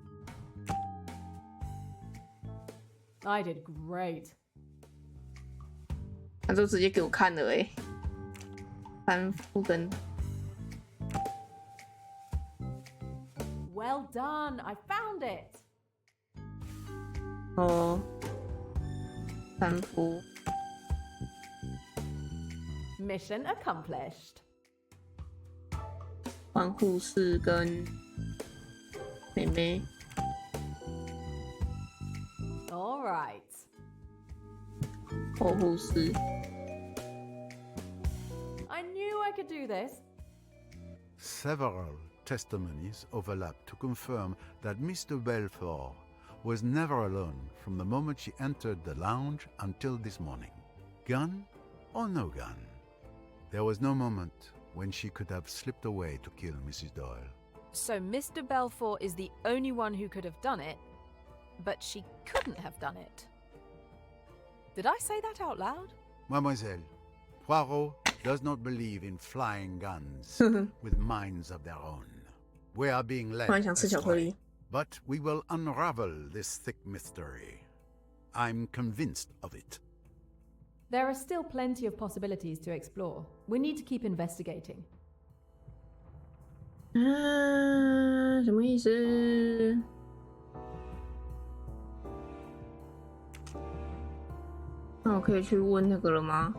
I did great. 他就直接给我看了欸。三副跟 Well done. I found it. 哦，三副 Mission accomplished. 换护士跟妹妹。 All right. 后护士 I knew I could do this. several testimonies overlap to confirm that Mr. Belfort was never alone from the moment she entered the lounge until this morning. Gun or no gun, there was no moment when she could have slipped away to kill Mrs. Doyle. So Mr. Belfort is the only one who could have done it, but she couldn't have done it. Did I say that out loud? Mademoiselle, Poirot does not believe in flying guns with minds of their own. We are being led 突然想吃巧克 astray, 力。 but we will unravel this thick mystery. I'm convinced of it. There are still plenty of possibilities to explore. We need to keep investigating. 啊，什么意思？那我可以去问那个了吗？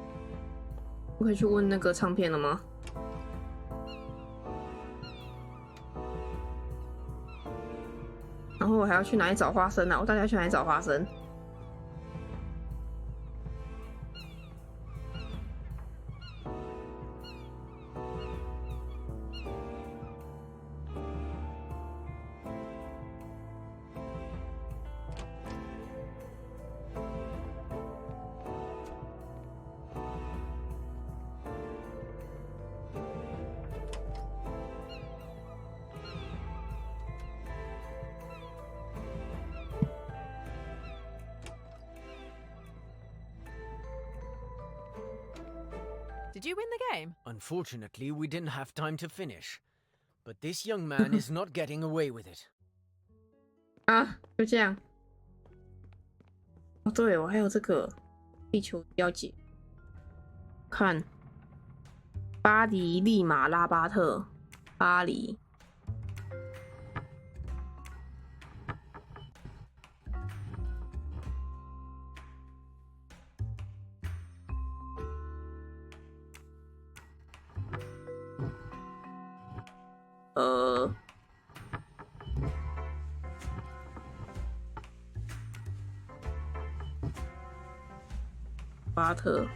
我可以去问那个唱片了吗？然后我还要去哪里找花生啊？我到底要去哪里找花生？Did you win the game? Unfortunately, we didn't have time to finish. But this young man is not getting away with it. 啊，就这样。哦，对，我还有这个地球要解。看，巴黎、利马、拉巴特、巴黎。巴特、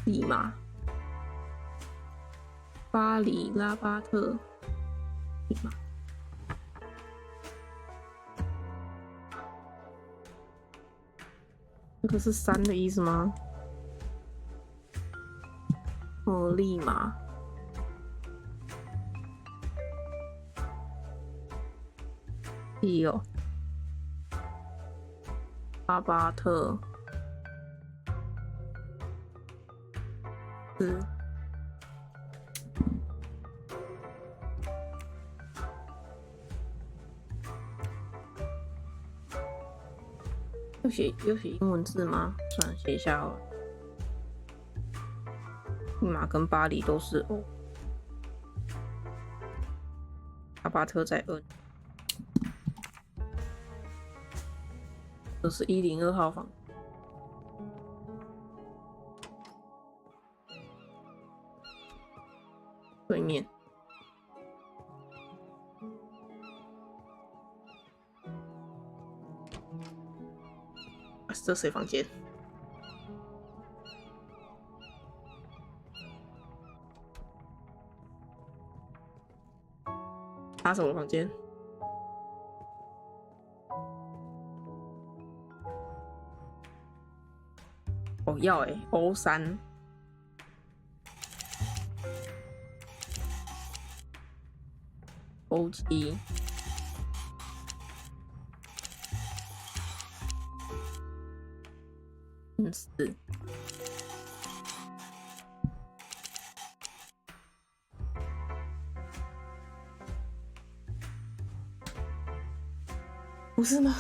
利马、巴黎、拉巴特、利马。这个是3的意思吗？哦，利马。有拉巴特是有写英文字吗？算了，写一下好了。利马跟巴黎都是 O， 拉巴特在 N。这是102号房，对面。这谁房间？他是我的房间。哦，要O3。O7。4。不是吗？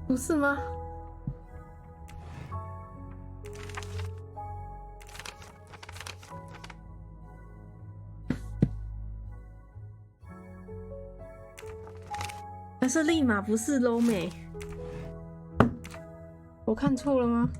不是吗？还是立马不是 low 美？我看错了吗？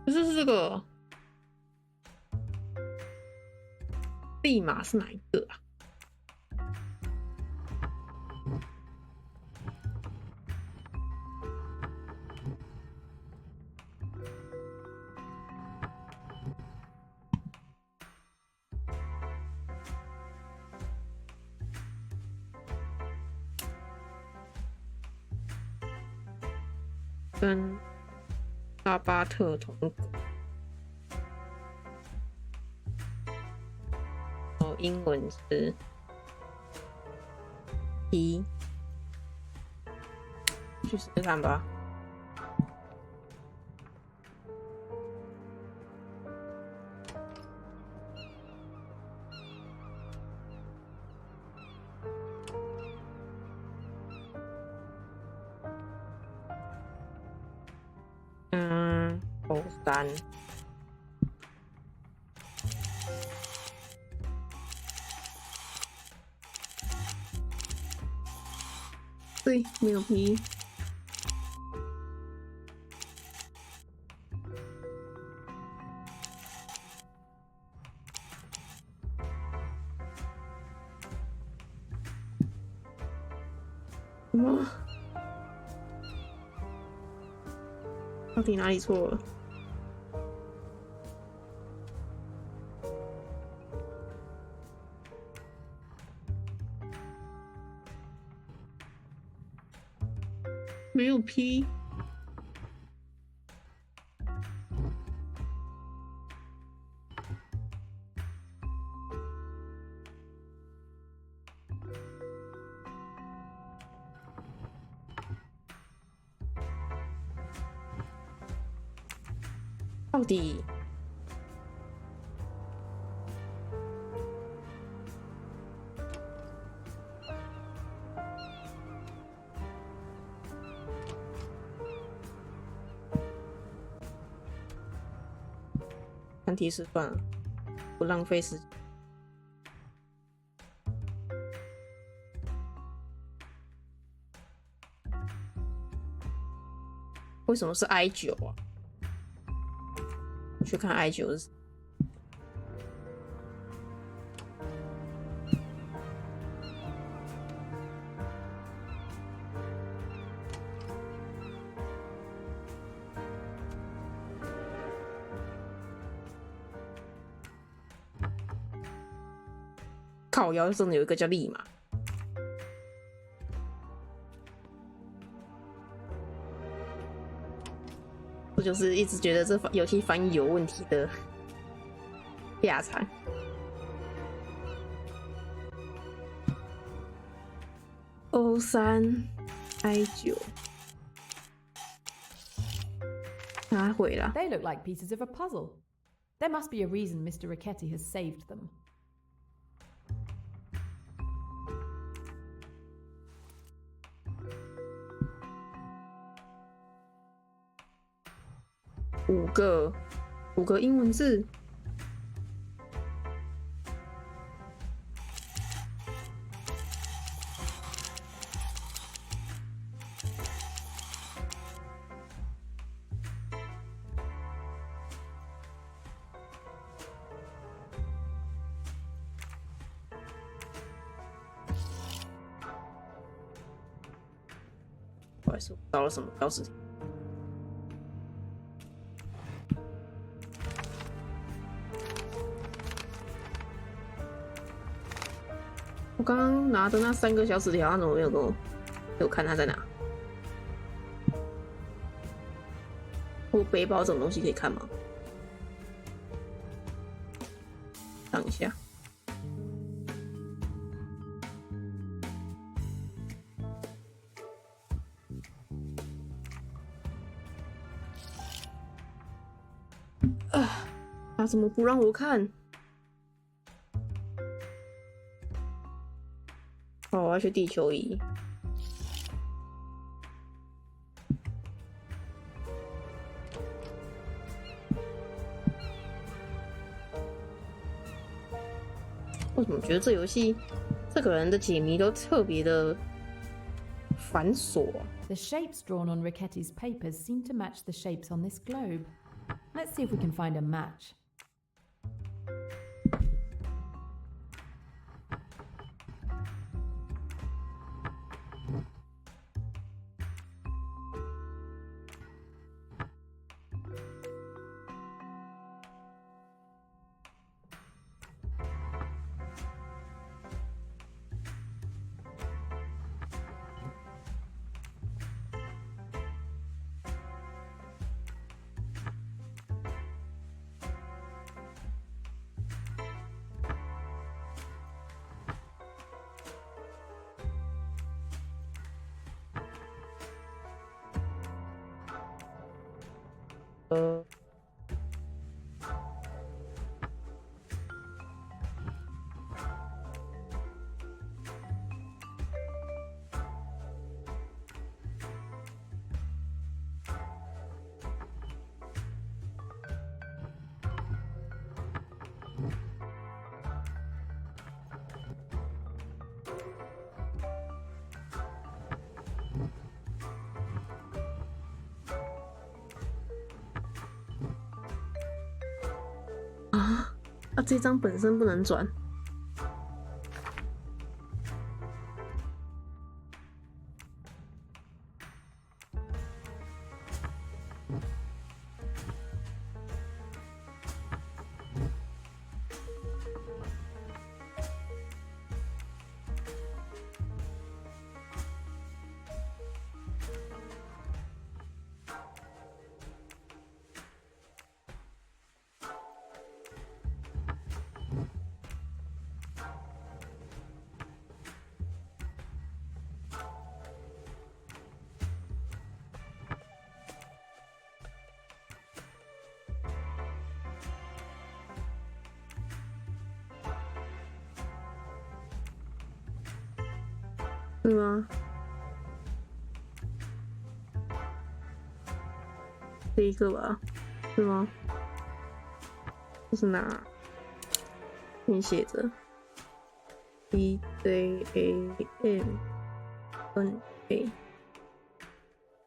可是这个立马是哪一个啊？跟拉巴特同国。哦，英文是 T， 去试试看吧。O3。对，没有 P。什么？到底哪里错了？没有 P。到底看提示算了，不浪费时间。为什么是 I9 啊？去看 I9是。靠腰真的有一个叫立马。我就是一直觉得这游戏翻译有问题的下场。O3 I9 拿回了。 They look like pieces of a puzzle. There must be a reason Mr. Ricchetti has saved them. 五个英文字。不好意思，我找了什么标识题？我刚刚拿的那3个小纸条，他怎么没有给我看他在哪？我背包这种东西可以看吗？等一下。他怎么不让我看？哦，我要去地球仪。为什么觉得这游戏这个人的解谜都特别的繁琐啊？ The shapes drawn on Ricchetti's papers seem to match the shapes on this globe. Let's see if we can find a match.啊，这张本身不能转。是吗？这一个吧，是吗？这是哪？你写着 DJAMNA。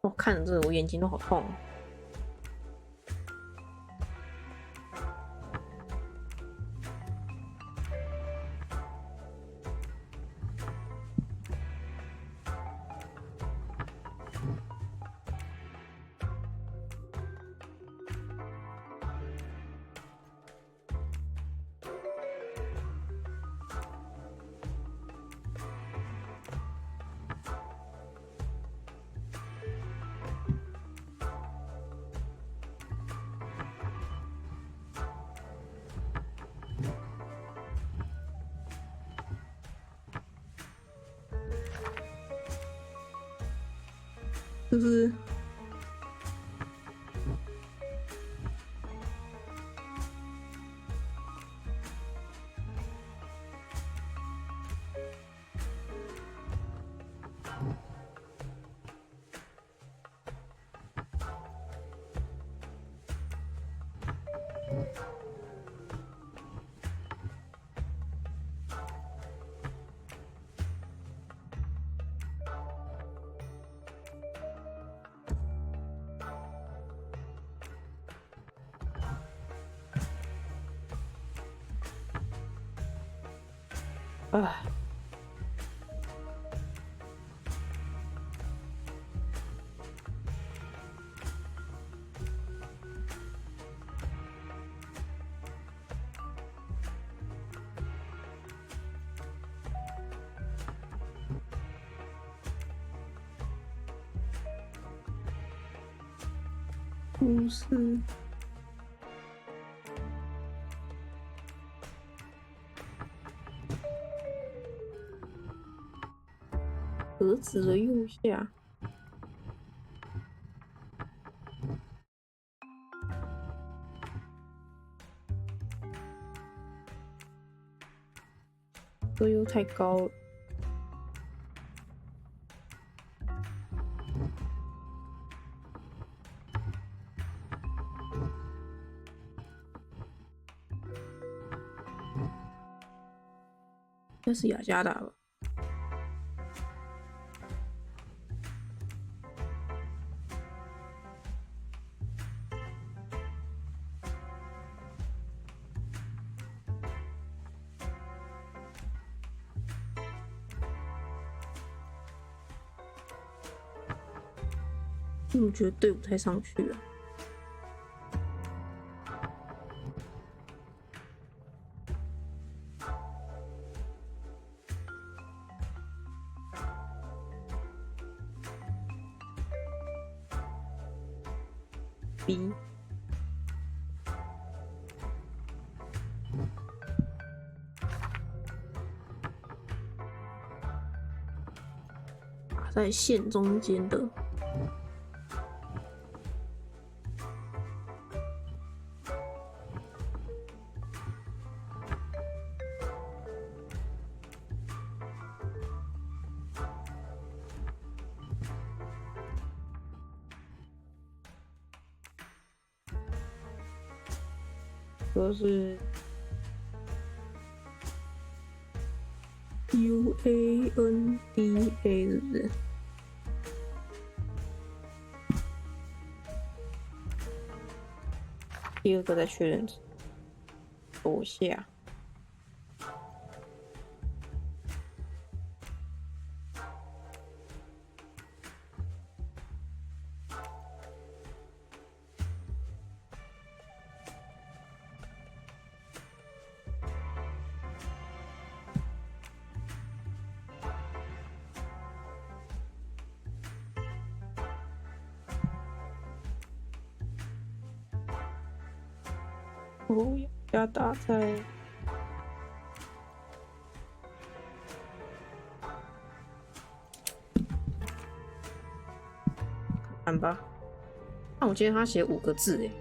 我看着这个，我眼睛都好痛。就是不是。盒子的右下，这又太高了。这是雅加达吧？我觉得对不太上去啊。B 打在线中间的。都是 UANDA 是不是？第二个再确认左下。要打在看吧。那我记得他写5个字诶。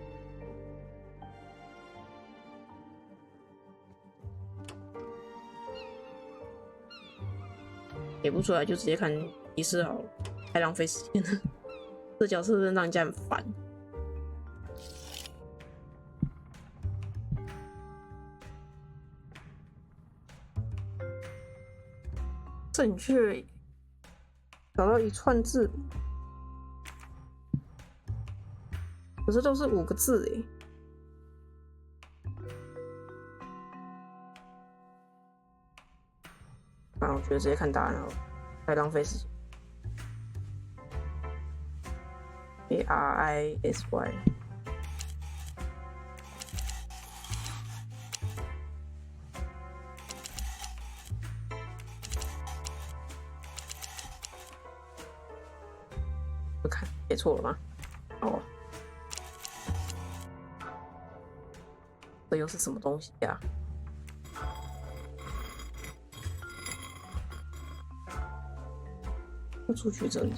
写不出来就直接看提示好了，太浪费时间了。这角色真的让人家很烦。正确，找到一串字，可是都是5个字诶。啊，我觉得直接看答案好了，太浪费时间。ARISY。不看，写错了吗？哦，这又是什么东西呀？出去这里。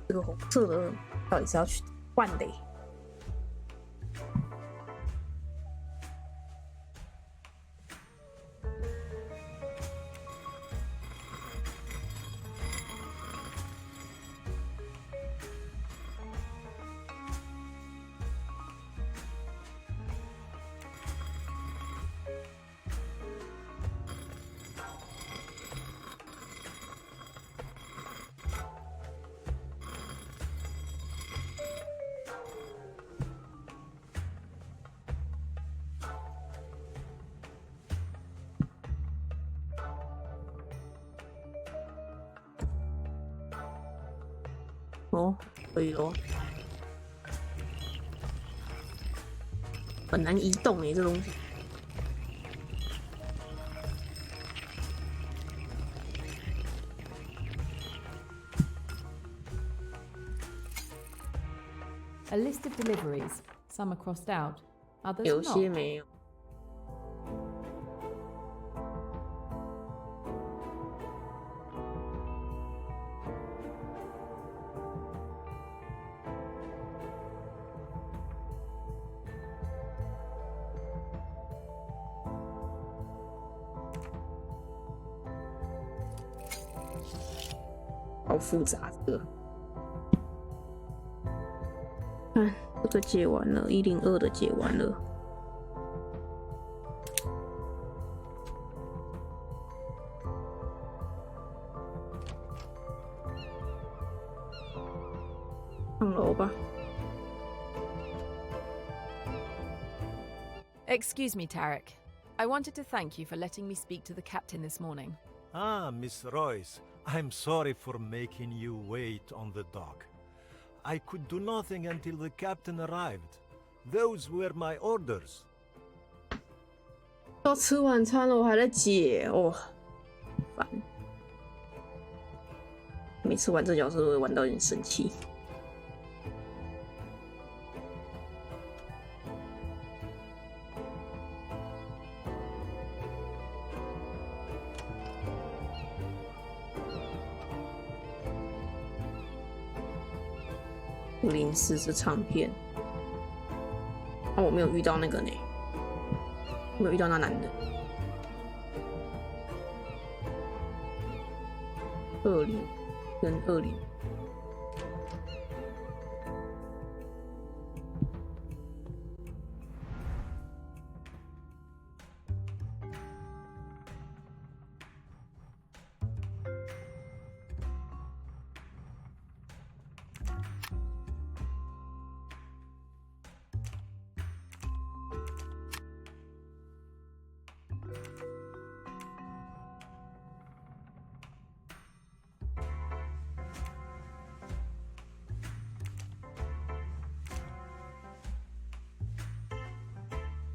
这个红色的到底是要去换的？哦，可以咯。很难移动诶，这东西。A list of deliveries. Some are crossed out, others 有 not. 些没有。好复杂这个。看这个解完了，102的解完了。上楼吧。Excuse me, Tarek. I wanted to thank you for letting me speak to the captain this morning. Ah, Miss Royce, I'm sorry for making you wait on the dock. I could do nothing until the captain arrived. Those were my orders. 要吃晚餐了，我还在解哦，烦。每次玩这角色都会玩到有点生气。504是唱片，啊，我没有遇到那个呢，没有遇到那男的。20跟20。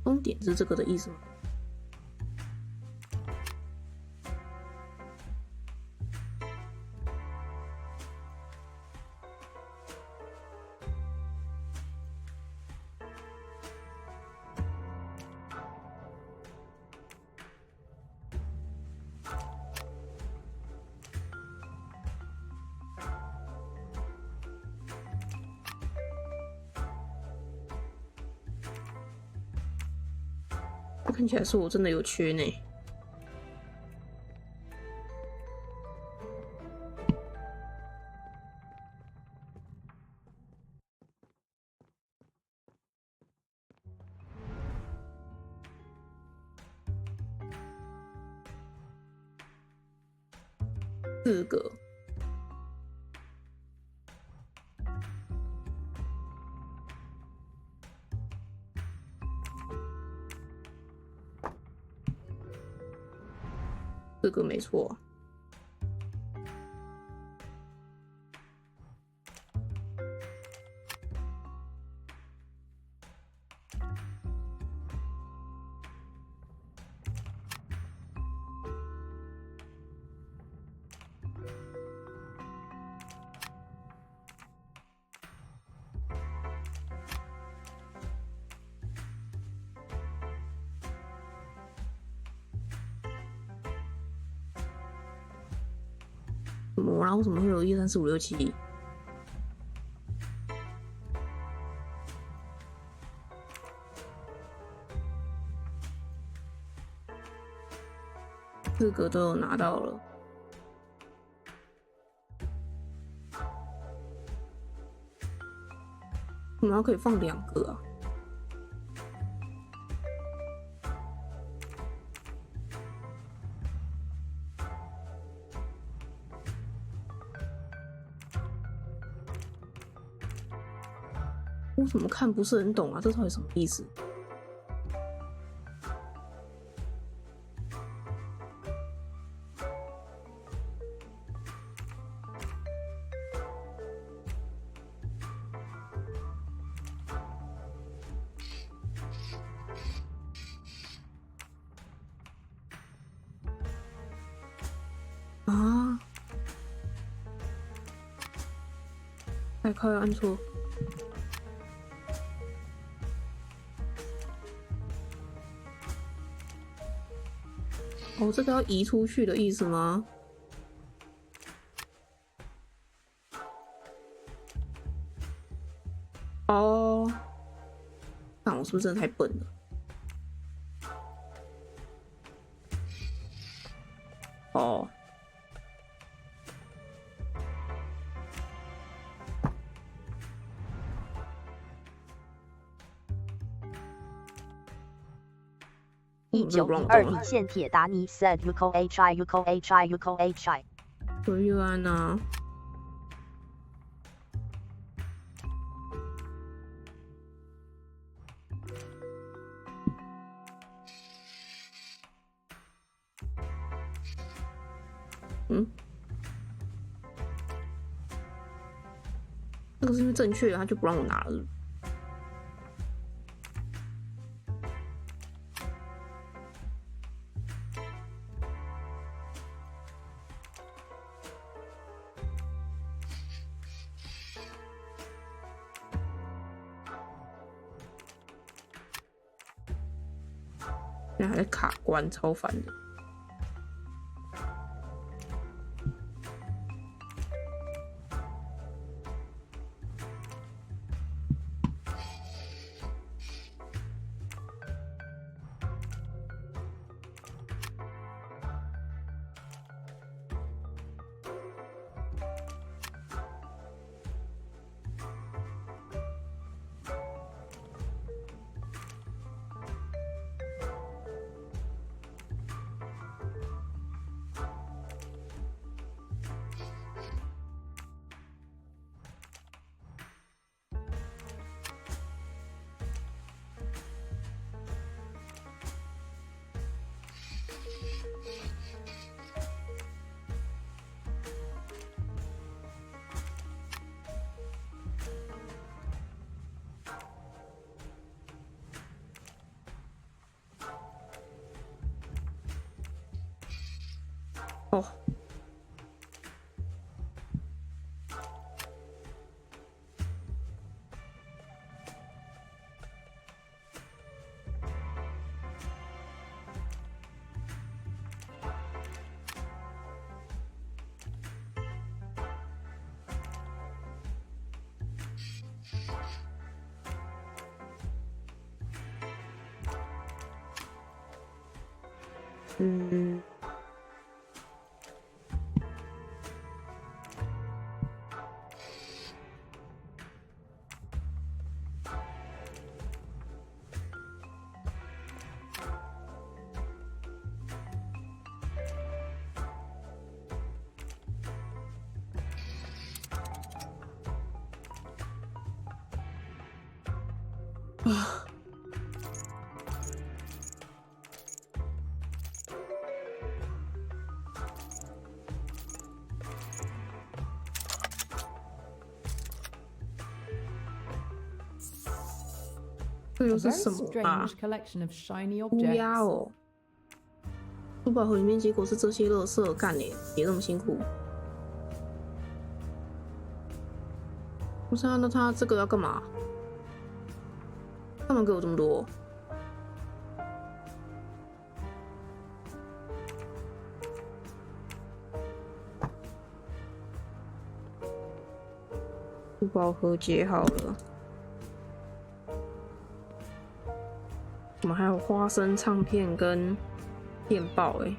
终点是这个的意思吗？看起来是我真的有缺呢。4个。这个没错。然后为什么会有1、2、3、4、5、6、7？4个都有拿到了。我们可以放2个啊。我怎么看不是很懂啊？这到底什么意思？啊！还快要按错。哦，这个要移出去的意思吗？哦，看我是不是真的太笨了？哦，1912一线铁达尼 said Yuko hi Yuko hi Yuko hi。何玉安啊。这个是因为正确的，他就不让我拿了。现在还在卡关，超烦的。哦，啊。这又是什么啊？乌鸦哦！珠宝盒里面结果是这些垃圾，干嘞，别那么辛苦。不是啊，那他这个要干嘛？干嘛给我这么多？珠宝盒解好了。我们还有花生唱片跟电报哎，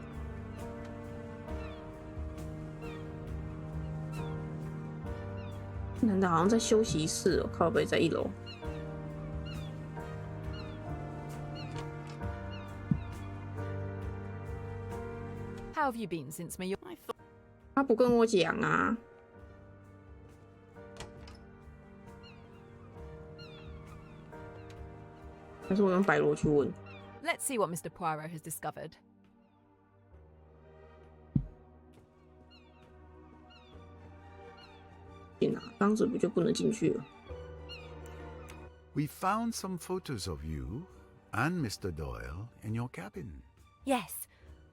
难道好像在休息室哦？靠北在1楼。How have you been since my? 他不跟我讲啊。还是我用白罗去问。Let's see what Mr. Poirot has discovered. 天哪，当时不就不能进去了 We found some photos of you and Mr. Doyle in your cabin. Yes,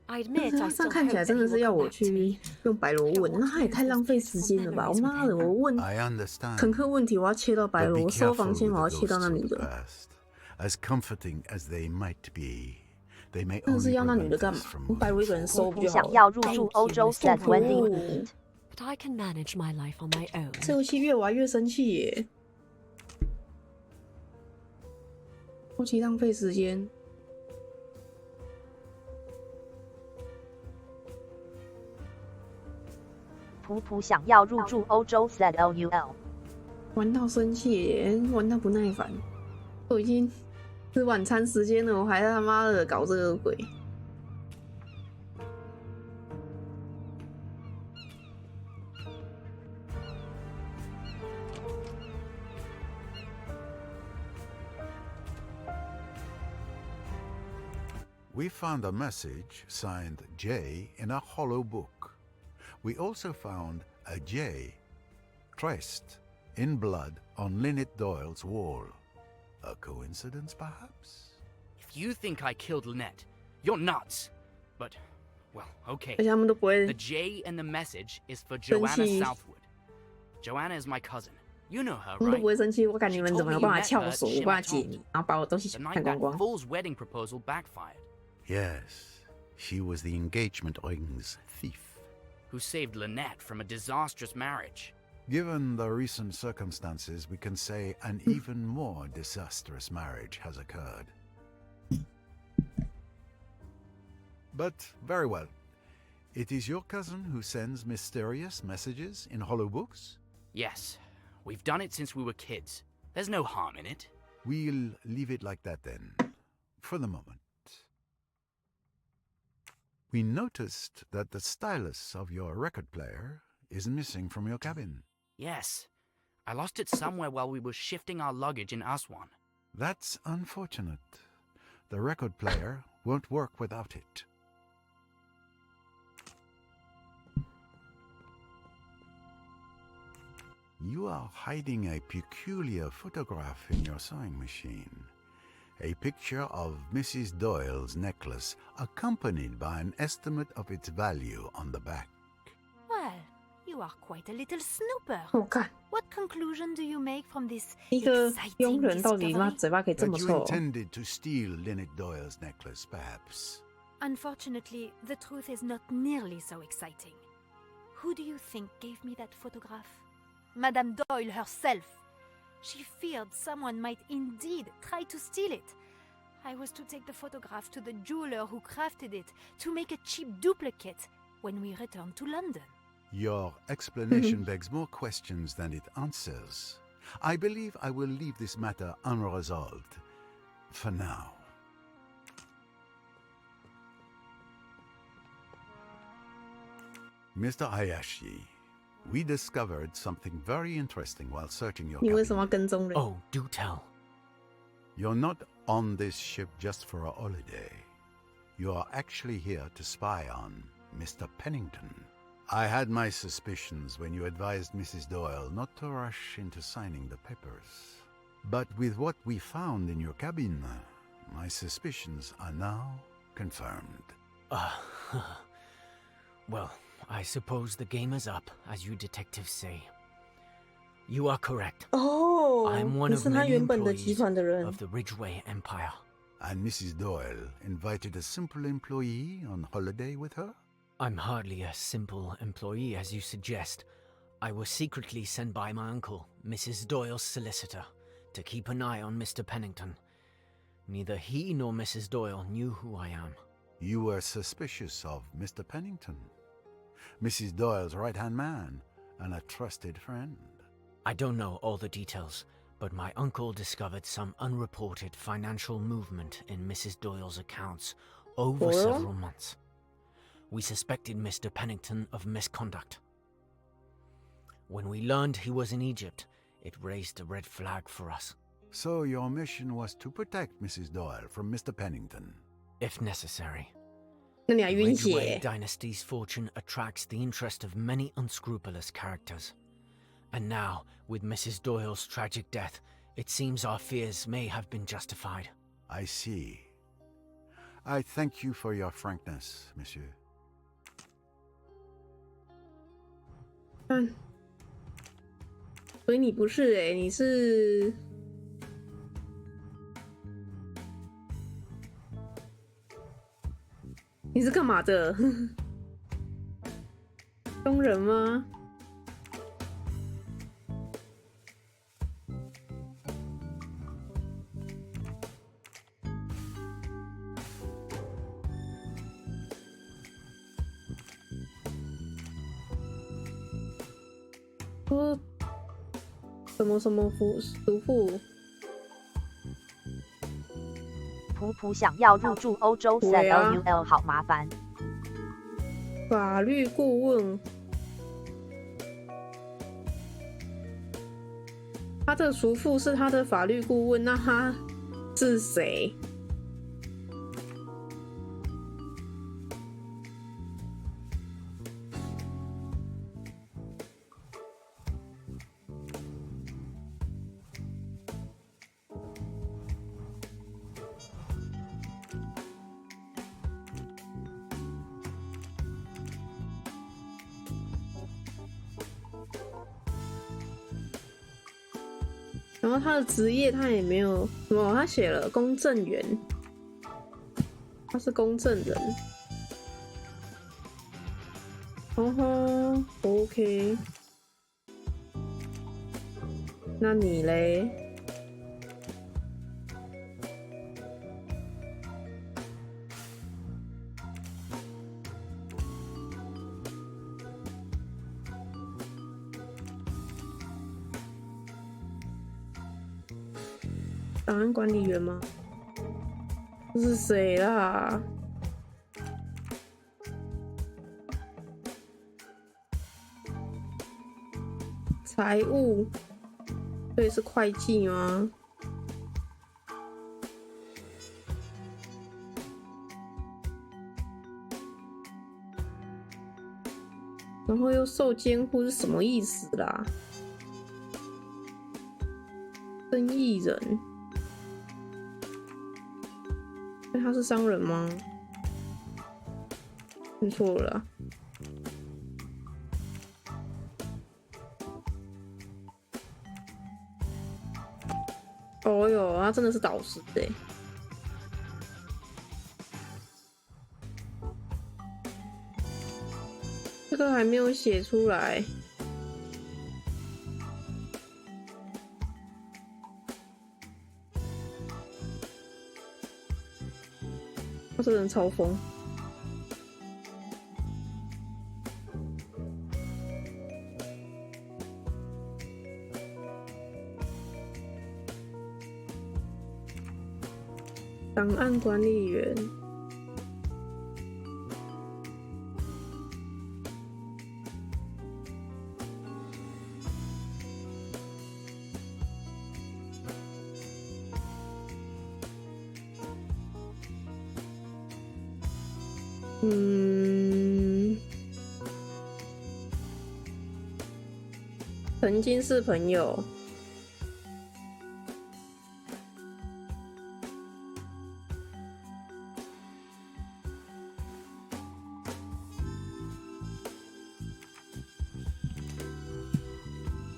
I 但 admit 是 I 他 still 上看起来 hope 真 that 的 he 是 will 要 come 我 back to 去 me. 用白罗问，那他也太浪费时间了吧！我妈的，我问 I understand. 乘客问题我要切到白 But 罗， be 收 careful 房间 with 我要 the 切到那 ghosts 女 of the 的。 past. As comforting as they might be, they may 但是 only 要那女 prevent 的干 us 嘛？ from 我白罗一个 moving 人收不 forward. 就好想要了？入驻欧洲 said 不 Wendy. But I can manage my life on my own. 这游戏越玩越生气耶，超级浪费时间。普普想要入驻欧洲 said LUL. 玩到生气耶，玩到不耐烦，都已经吃晚餐时间了，我还他妈的搞这个鬼。We found a message signed J in a hollow book. We also found a J traced in blood on Lynette Doyle's wall. A coincidence, perhaps? If you think I killed Lynette, you're nuts. But, well, okay. The J in the message is for Joanna Southwood. Joanna is my cousin. You know her, 他们都 right? 不会生气，我看你们怎么有办法撬 She 锁， told me 有 you 办法 met 解 her 谜，然后把我东西 The night 看光 that 光。 fool's wedding proposal backfired. Yes, she was the engagement ring's thief. Who saved Lynette from a disastrous marriage. Given the recent circumstances, we can say an even more disastrous marriage has occurred. But very well. It is your cousin who sends mysterious messages in hollow books? Yes, we've done it since we were kids. There's no harm in it. We'll leave it like that then, for the moment. We noticed that the stylus of your record player is missing from your cabin. Yes, I lost it somewhere while we were shifting our luggage in Aswan. That's unfortunate. The record player won't work without it. You are hiding a peculiar photograph in your sewing machine. A picture of Mrs. Doyle's necklace, accompanied by an estimate of its value on the back. Well, you are quite a little snooper. 我看 What conclusion do you make from this 一个 exciting 佣人到底他 discovery? 嘴巴可以这 That 么 you 臭？ intended to steal Lynette Doyle's necklace, perhaps. Unfortunately, the truth is not nearly so exciting. Who do you think gave me that photograph? Madame Doyle herself. She feared someone might indeed try to steal it. I was to take the photograph to the jeweler who crafted it to make a cheap duplicate when we returned to London. Your explanation begs more questions than it answers. I believe I will leave this matter unresolved. For now. Mr. Hayashi, we discovered something very interesting while searching your 你为什 cabin. 么要跟踪人？ Oh, do tell. You're not on this ship just for a holiday. You are actually here to spy on Mr. Pennington. I had my suspicions when you advised Mrs. Doyle not to rush into signing the papers. But with what we found in your cabin, my suspicions are now confirmed. Well, I suppose the game is up, as you detectives say. You are correct. Oh, I'm one 你 of 是他 many 原本的集 employees 团的人 of。the Ridgeway Empire. And Mrs. Doyle invited a simple employee on holiday with her? I'm hardly a simple employee, as you suggest. I was secretly sent by my uncle, Mrs. Doyle's solicitor, to keep an eye on Mr. Pennington. Neither he nor Mrs. Doyle knew who I am. You were suspicious of Mr. Pennington, Mrs. Doyle's right-hand man, and a trusted friend. I don't know all the details, but my uncle discovered some unreported financial movement in Mrs. Doyle's accounts over several months. We suspected Mr. Pennington of misconduct. When we learned he was in Egypt, it raised a red flag for us. So your mission was to protect Mrs. Doyle from Mr. Pennington? If necessary. 那你 The 还晕 Ridgeway 血？ dynasty's fortune attracts the interest of many unscrupulous characters. And now, with Mrs. Doyle's tragic death, it seems our fears may have been justified. I see. I thank you for your frankness, monsieur. 嗯，所以你不是你是你是干嘛的？佣人吗？说什么什么叔父？普普想要入驻欧洲 CLUL 好麻烦。法律顾问，他的叔父是他的法律顾问，那他是谁？然后他的职业他也没有什么，他写了公证员，他是公证人。哦吼 ，OK。那你嘞？档案管理员吗？这是谁啦？财务，所以是会计吗？然后又受监护是什么意思啦？生意人。那他是商人吗？认错了啦。哦哟，他真的是导师哎！这个还没有写出来。他这人超疯。档案管理员，曾经是朋友。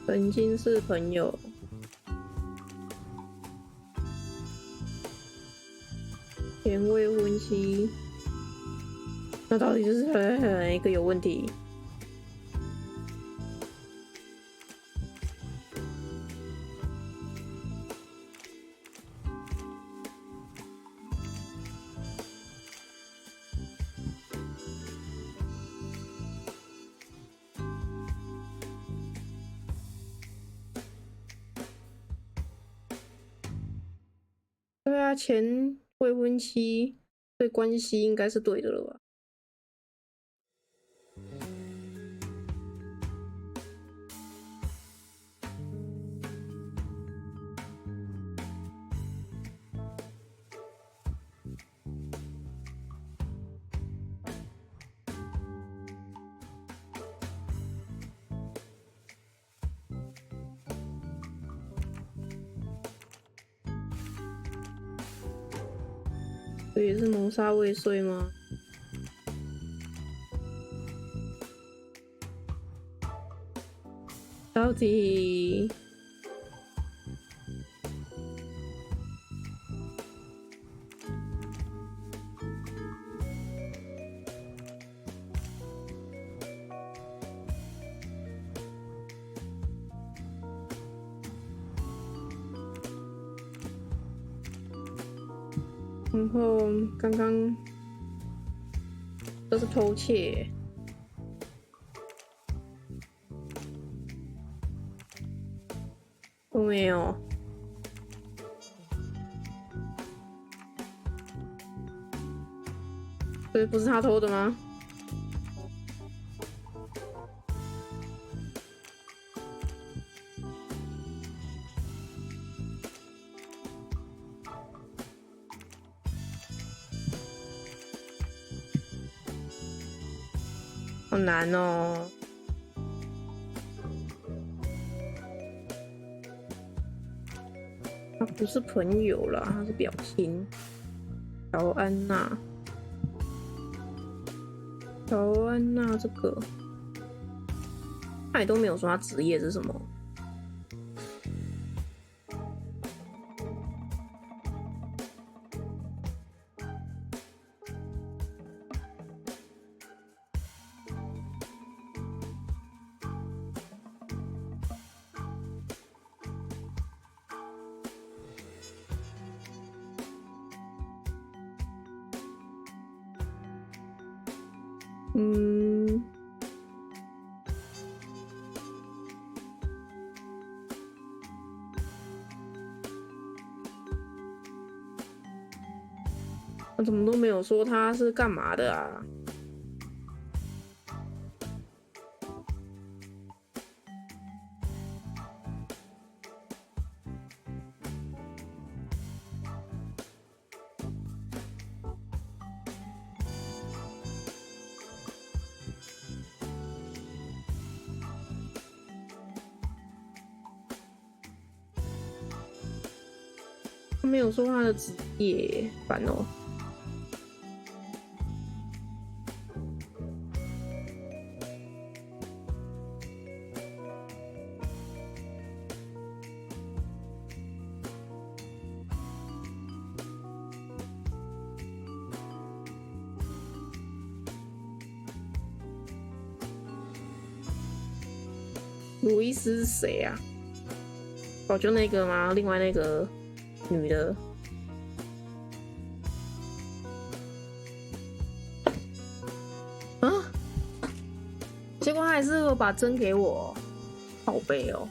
曾经是朋友，前未婚妻，那到底就是哪一个有问题？对啊，前未婚妻对关系应该是对的了吧？这也是谋杀未遂吗？到底？然后刚刚这是偷窃，都没有。所以不是他偷的吗？好难哦。他不是朋友啦，他是表亲。乔安娜，乔安娜这个，他也都没有说他职业是什么。我怎么都没有说他是干嘛的啊？他没有说他的职业，烦哦。鲁伊斯是谁啊？哦，就那个吗？另外那个女的。啊！结果他还是有把针给我，好悲哦。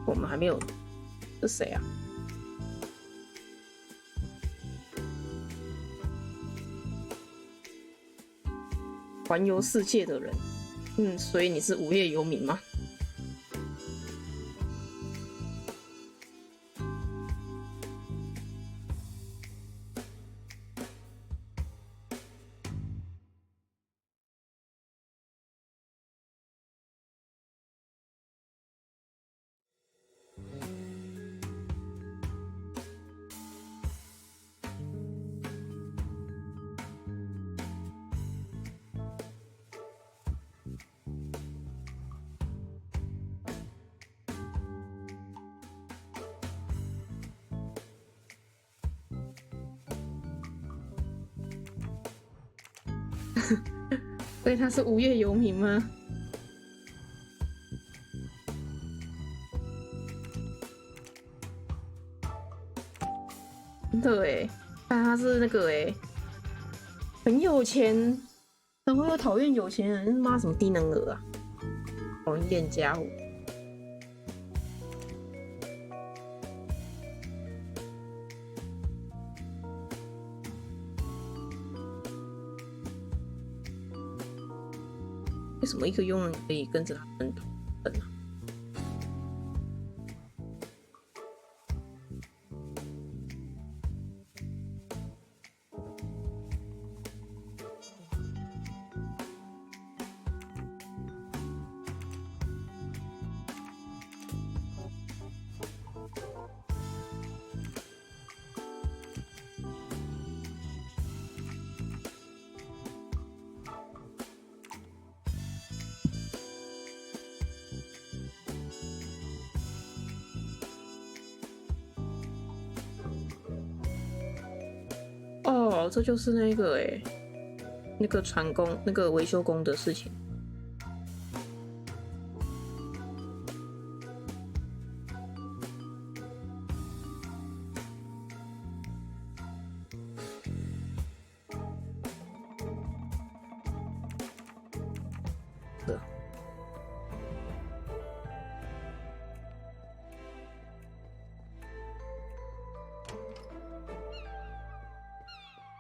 我们还没有，是谁啊？环游世界的人，所以你是无业游民吗？所以他是无业游民吗？真的哎，但他是那个哎，很有钱，然后又讨厌有钱人，妈什么低能儿啊，讨厌家伙。为什么一个佣人可以跟着他们同等啊？哦，这就是那个那个船工、那个维修工的事情。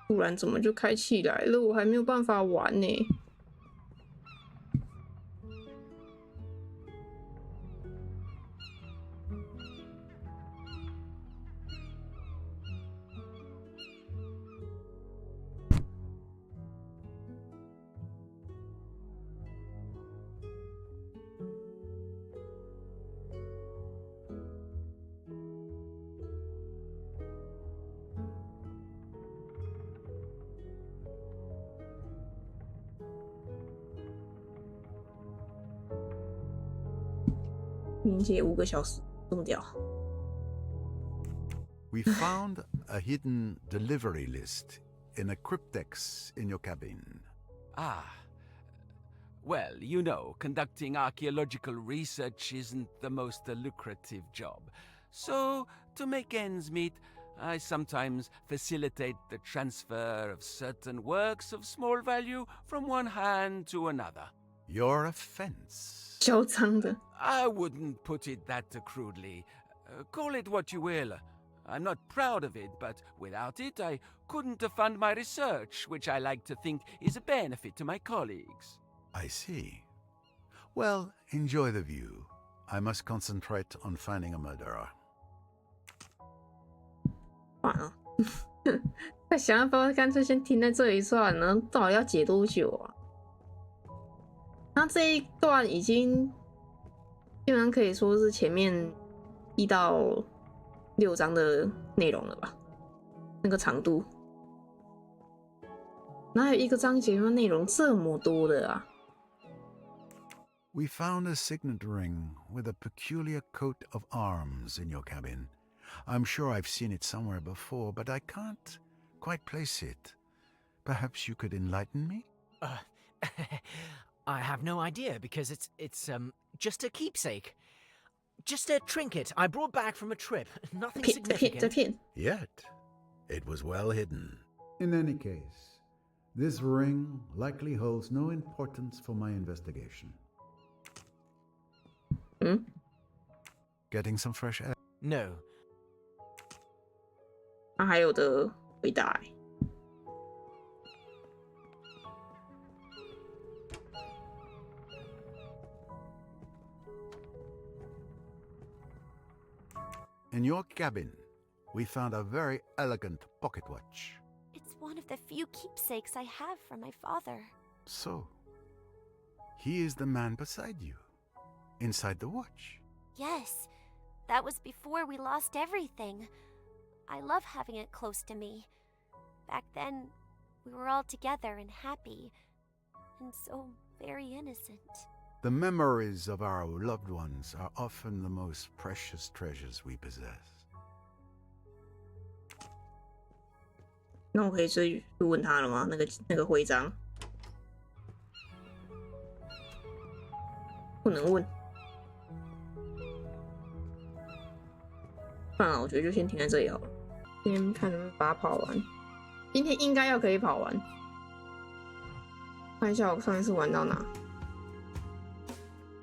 突然怎么就开起来了？我还没有办法玩呢。连接5个小时，这么屌！ We found a hidden delivery list in a cryptex in your cabin. Ah. Well, you know, conducting archaeological research isn't the most lucrative job. So, to make ends meet, I sometimes facilitate the transfer of certain works of small value from one hand to another. Your offense? 嚣张的。 I wouldn't put it that crudely. Call it what you will. I'm not proud of it, but without it, I couldn't fund my research, which I like to think is a benefit to my colleagues. I see. Well, enjoy the view. I must concentrate on finding a murderer. 完了，在想要不要干脆先停在这里算了，到底要解多久啊？那这一段已经基本上可以说是前面1到6章的内容了吧？那个长度，哪有一个章节内容这么多的啊？ We found a signet ring with a peculiar coat of arms in your cabin. I'm sure I've seen it somewhere before, but I can't quite place it. Perhaps you could enlighten me? I have no idea because it's just a keepsake. Just a trinket I brought back from a trip. Nothing significant. Yet, it was well hidden. In any case, this ring likely holds no importance for my investigation. Getting some fresh air? No. 那还有的回答欸。In your cabin, we found a very elegant pocket watch. It's one of the few keepsakes I have from my father. So, he is the man beside you, inside the watch. Yes, that was before we lost everything. I love having it close to me. Back then, we were all together and happy, and so very innocent. The memories of our loved ones are often the most precious treasures we possess. 那我可以去问他了吗？那个徽章不能问。算了，我觉得就先停在这里好了。先看能不能把它跑完。今天应该要可以跑完。看一下我上一次玩到哪。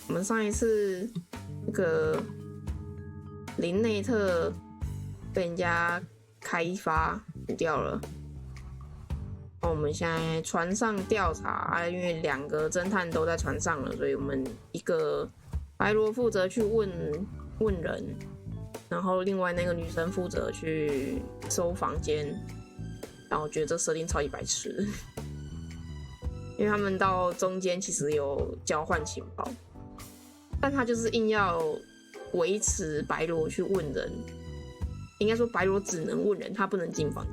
我们上一次那个林内特被人家开发死掉了。我们现在船上调查，因为2个侦探都在船上了，所以我们一个白罗负责去问人，然后另外那个女生负责去搜房间。然后我觉得这设定超级白痴，因为他们到中间其实有交换情报，但他就是硬要维持白罗去问人。应该说白罗只能问人，他不能进房，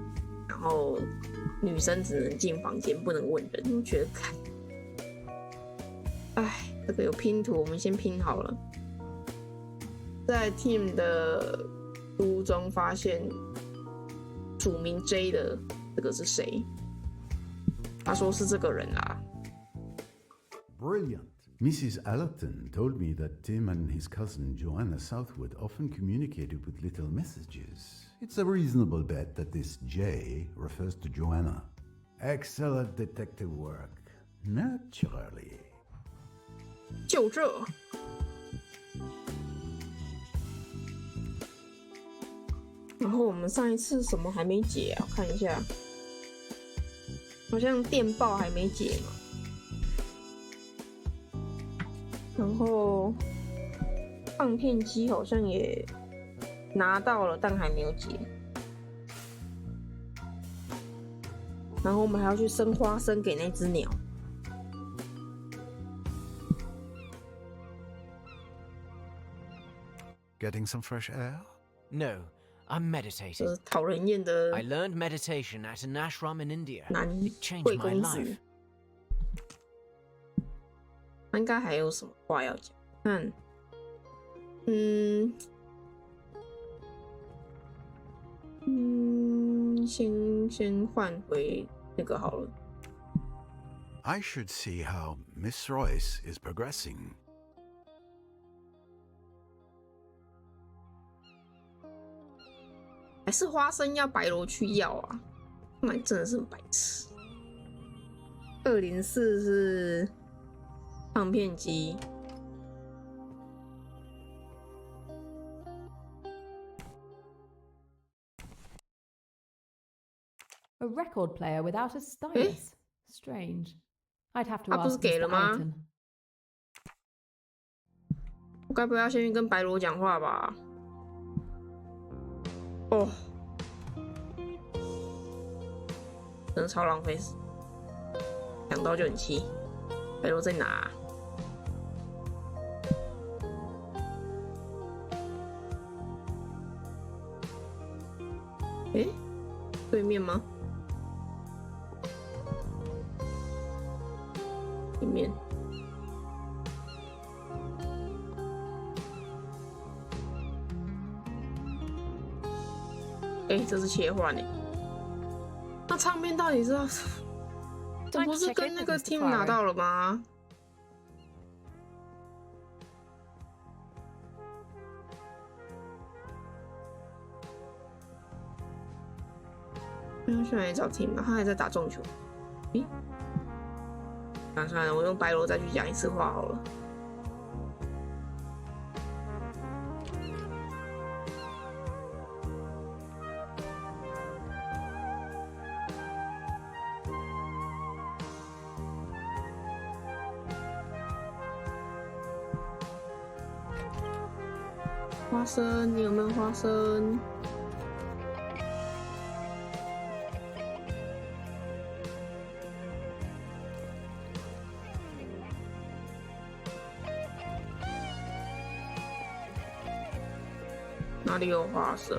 然后女生只能进房间，不能问人。我觉得看，哎，这个有拼图，我们先拼好了。在 Team 的书中发现署名 J 的这个是谁？他说是这个人啦。Brilliant. Mrs. Allerton told me that Tim and his cousin Joanna Southwood often communicated with little messages. It's a reasonable bet that this J refers to Joanna. Excellent detective work. Naturally. 就这。然后我们上一次什么还没解啊？我看一下，好像电报还没解嘛。然后放片机好像也拿到了，但还没有解。然后我们还要去生花生给那只鸟。Getting some fresh air? No, I'm meditating. 讨人厌的 I learned meditation at an ashram in India. 男 It changed 贵 my 公 life. 子。应该还有什么话要讲？先换回那个好了。I should see how Miss Royce is progressing. 还是花生要白罗去要啊？那真的是很白痴。204是唱片机。A record player without a stylus. Strange. I'd have to ask 不是给了吗？ Mr. 我该不要先去跟白罗讲话吧？哦，真的超浪费，想到就很气。白罗在哪？诶，对面吗？里面。这是切换欸。那唱片到底是要？这不是跟那个 team 拿到了吗？现在找 team 他还在打撞球。咦？算了，我用白罗再去讲一次话好了。花生，你有没有花生？哪里有花生？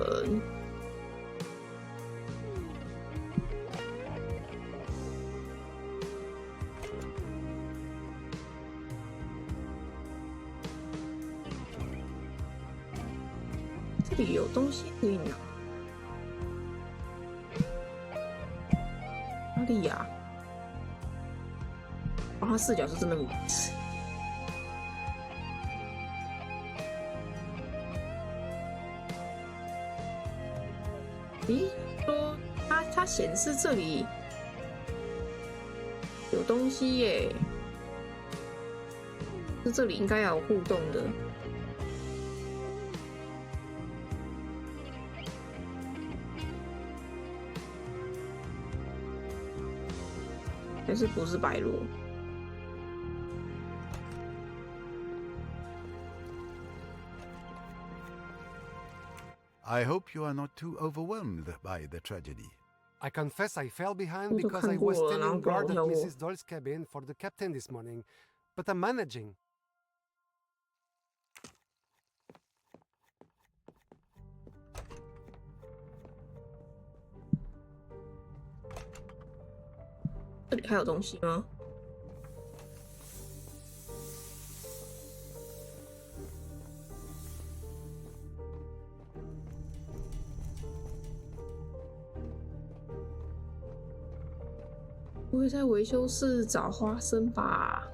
这里有东西可以拿。哪里呀？哦，他视角是真的很白痴。咦，说它显示这里有东西耶，这里应该要有互动的。还是不是白罗？ I hope you are not too overwhelmed by the tragedy. I confess I fell behind because I was standing guard at Mrs. Doyle's cabin for the captain this morning, but I'm managing. This 这里还有东西吗？不会在维修室找花生吧？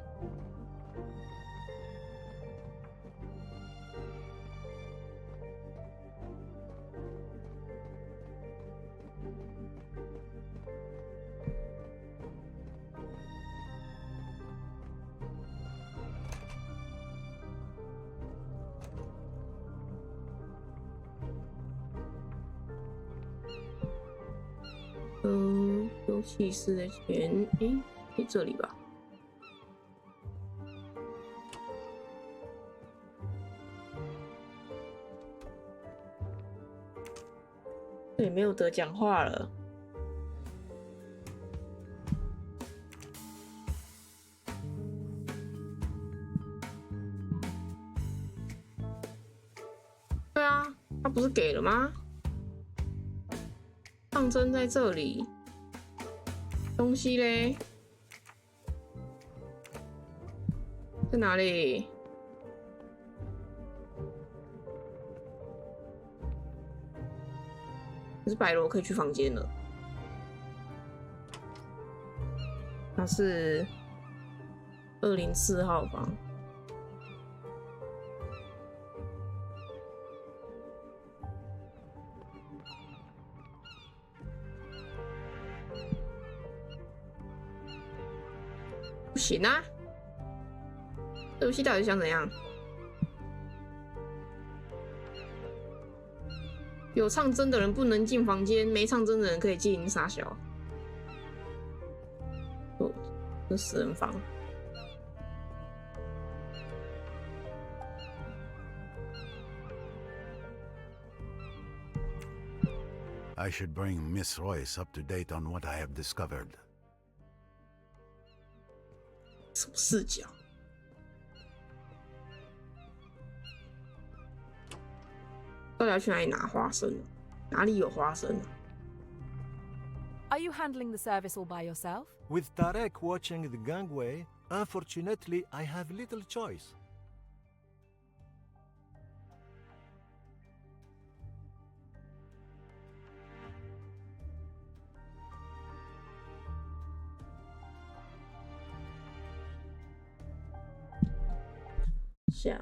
游戏室的钱，这里吧。这里没有得讲话了。对啊，他不是给了吗？象征在这里。 东西嘞，在哪里？可是白罗可以去房间了。他是204号房。不行啊！这游戏到底想怎样？有唱真的人不能进房间，没唱真的人可以进，傻小。哦，这死人房。I should bring Miss Royce up to date on what I have discovered. 什么视角？到底要去哪里拿花生啊？哪里有花生啊？ Are you handling the service all by yourself? With Tarek watching the gangway, unfortunately, I have little choice. 想，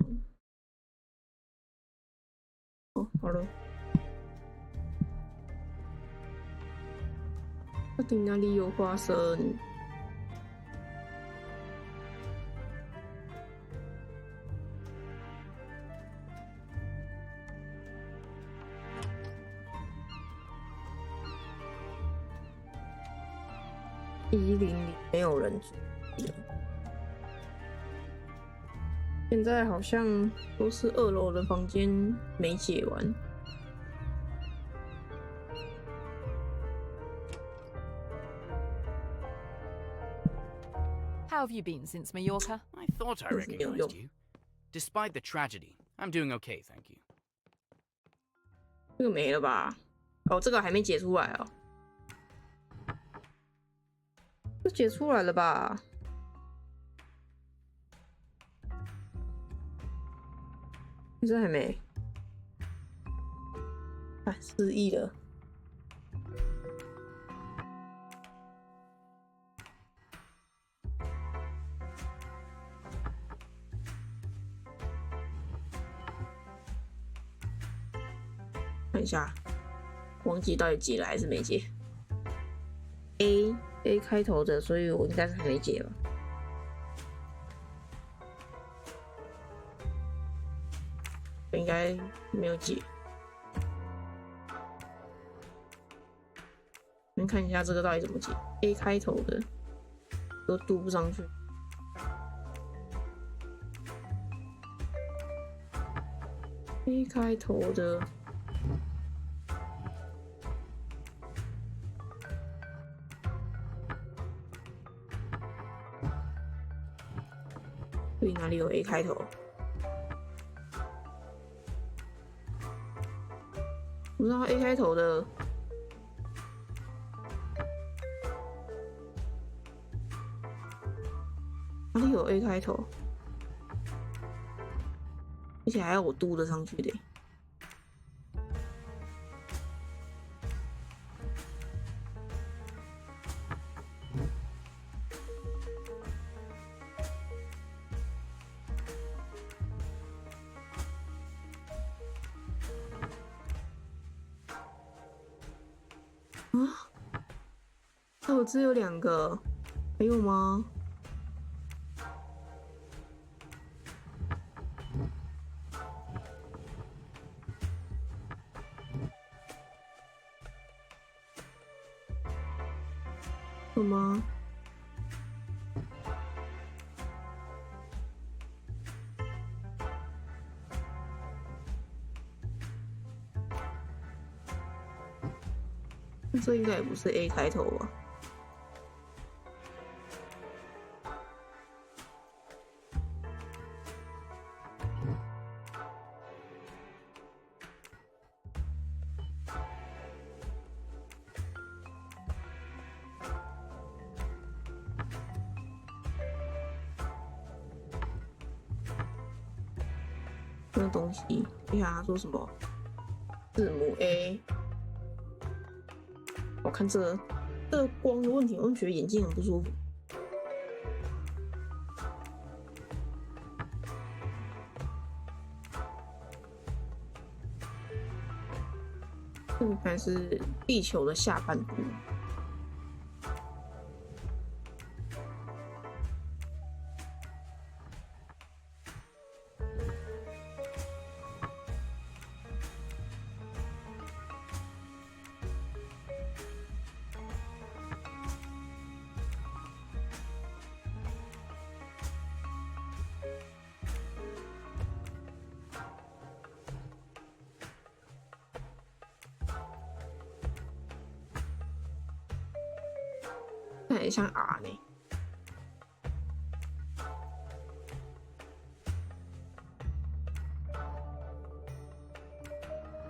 哦，好了。到底哪里有花生？100里没有人住。现在好像都是2楼的房间没解完。How have you been since Mallorca? I thought I recognized you. Despite the tragedy, I'm doing okay, thank you. 这个没了吧？哦，这个还没解出来哦。这解出来了吧？这还没。啊，失忆了。看一下，忘记到底解了还是没解。A 开头的，所以我应该是还没解吧。应该没有解。先看一下这个到底怎么解。A 开头的都读不上去。A 开头的。所以哪里有 A 开头？不知道 A 开头的，哪里有 A 开头？而且还要我读得上去的。我只有2个，还有吗？有吗？这应该也不是 A 开头吧？这个东西，你看他说什么？字母 A，我看这个光的问题，我觉得眼睛很不舒服。这个还是地球的下半部。看起来像 R 呢。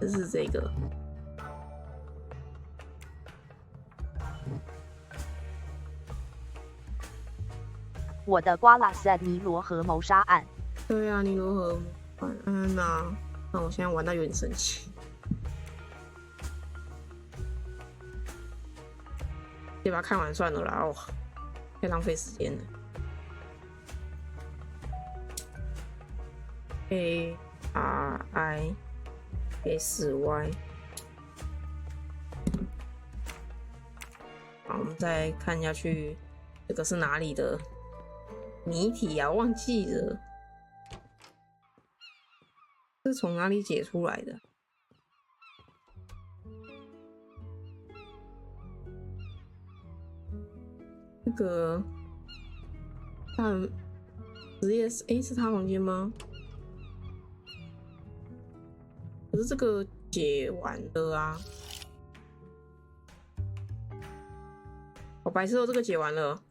就是这个。我的瓜拉塞尼罗河谋杀案。对啊，尼罗河晚安呐。那我现在玩到有点生气。先把它看完算了啦，哦，太浪费时间了。A R I S Y， 好，我们再看下去，这个是哪里的谜题啊？忘记了，是从哪里解出来的？这个职业是他房间吗？可是这个解完了啊！好白痴哦，这个解完了。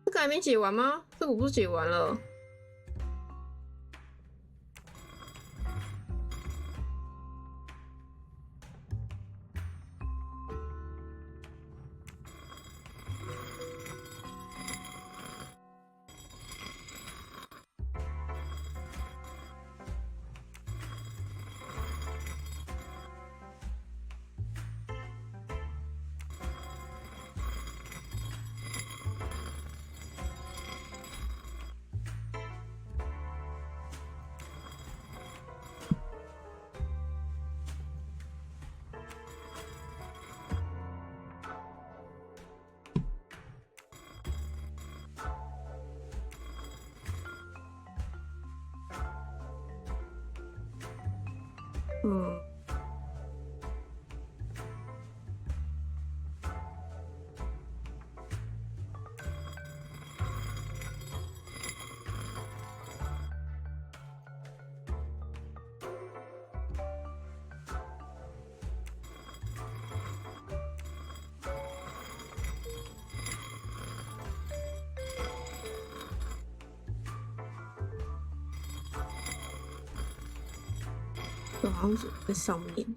这个还没解完吗？这个我不是解完了？好像是在上面。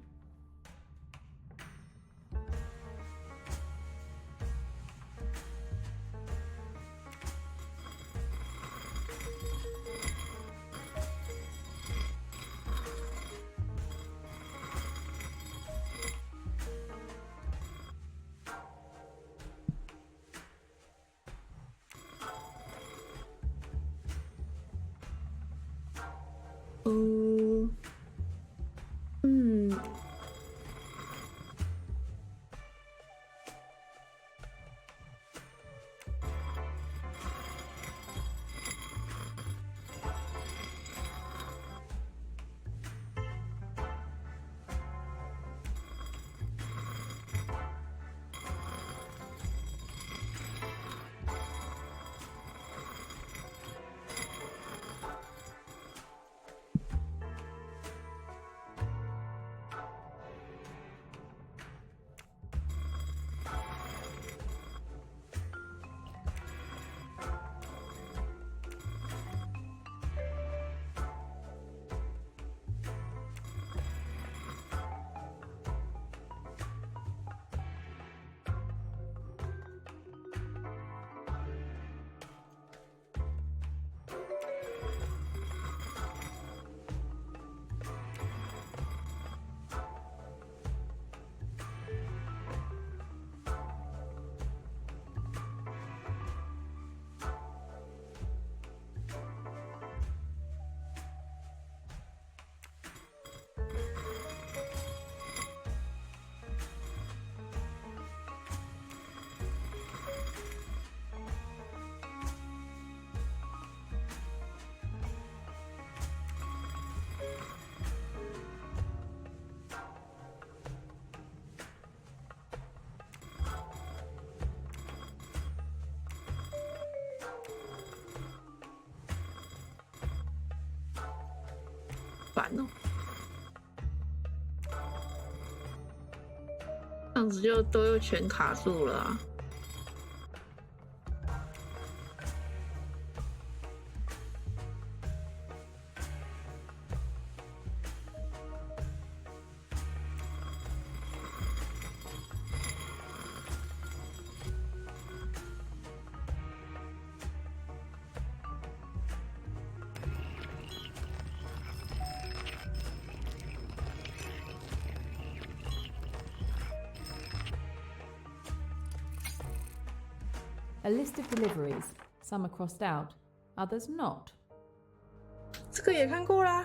烦哦。这样子就都全卡住了啊。A list of deliveries. Some are crossed out, others not. 这个也看过啦。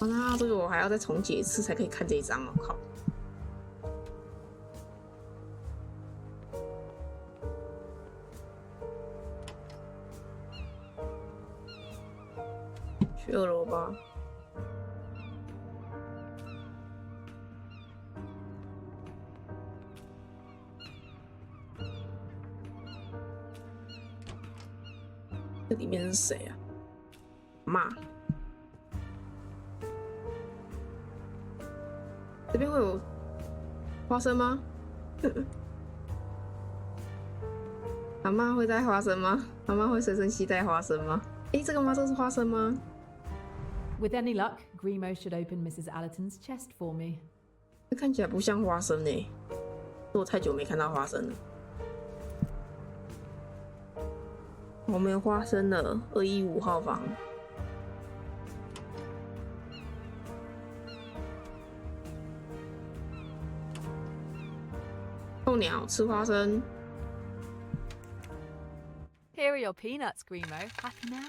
哦，那这个我还要再重解一次才可以看这一张，我靠！去2楼吧。这里面是谁啊？妈。这边会有花生吗？阿嬷会带花生吗？阿嬷会随身携带花生吗？诶，这个吗？这是花生吗？ With any luck, Grimo should open Mrs. Allerton's chest for me. 这看起来不像花生欸，我太久没看到花生了。我没有花生了，215号房。候鸟吃花生。Here are your peanuts, Grimo. Happy now?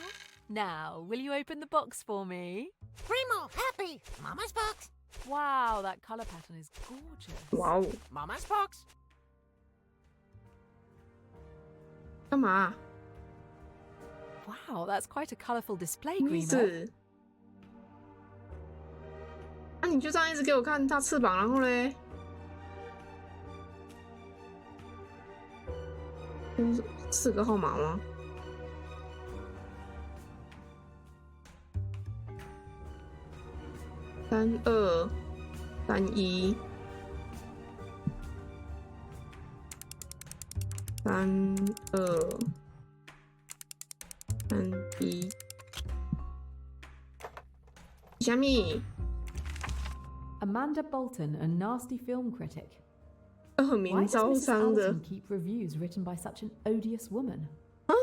Now, will you open the box for me? Grimo, happy! Mama's box! Wow, that colour pattern is gorgeous. Wow. Mama's box! 干嘛？ Wow, that's quite a colourful display, Grimo. 是。啊，你就这样一直给我看它翅膀，然后嘞，4个号码吗？3231 3231，虾米 Amanda Bolton, a nasty film critic. 恶名 Why does 昭 Mrs. 彰的 Allerton keep reviews written by such an odious woman? 啊？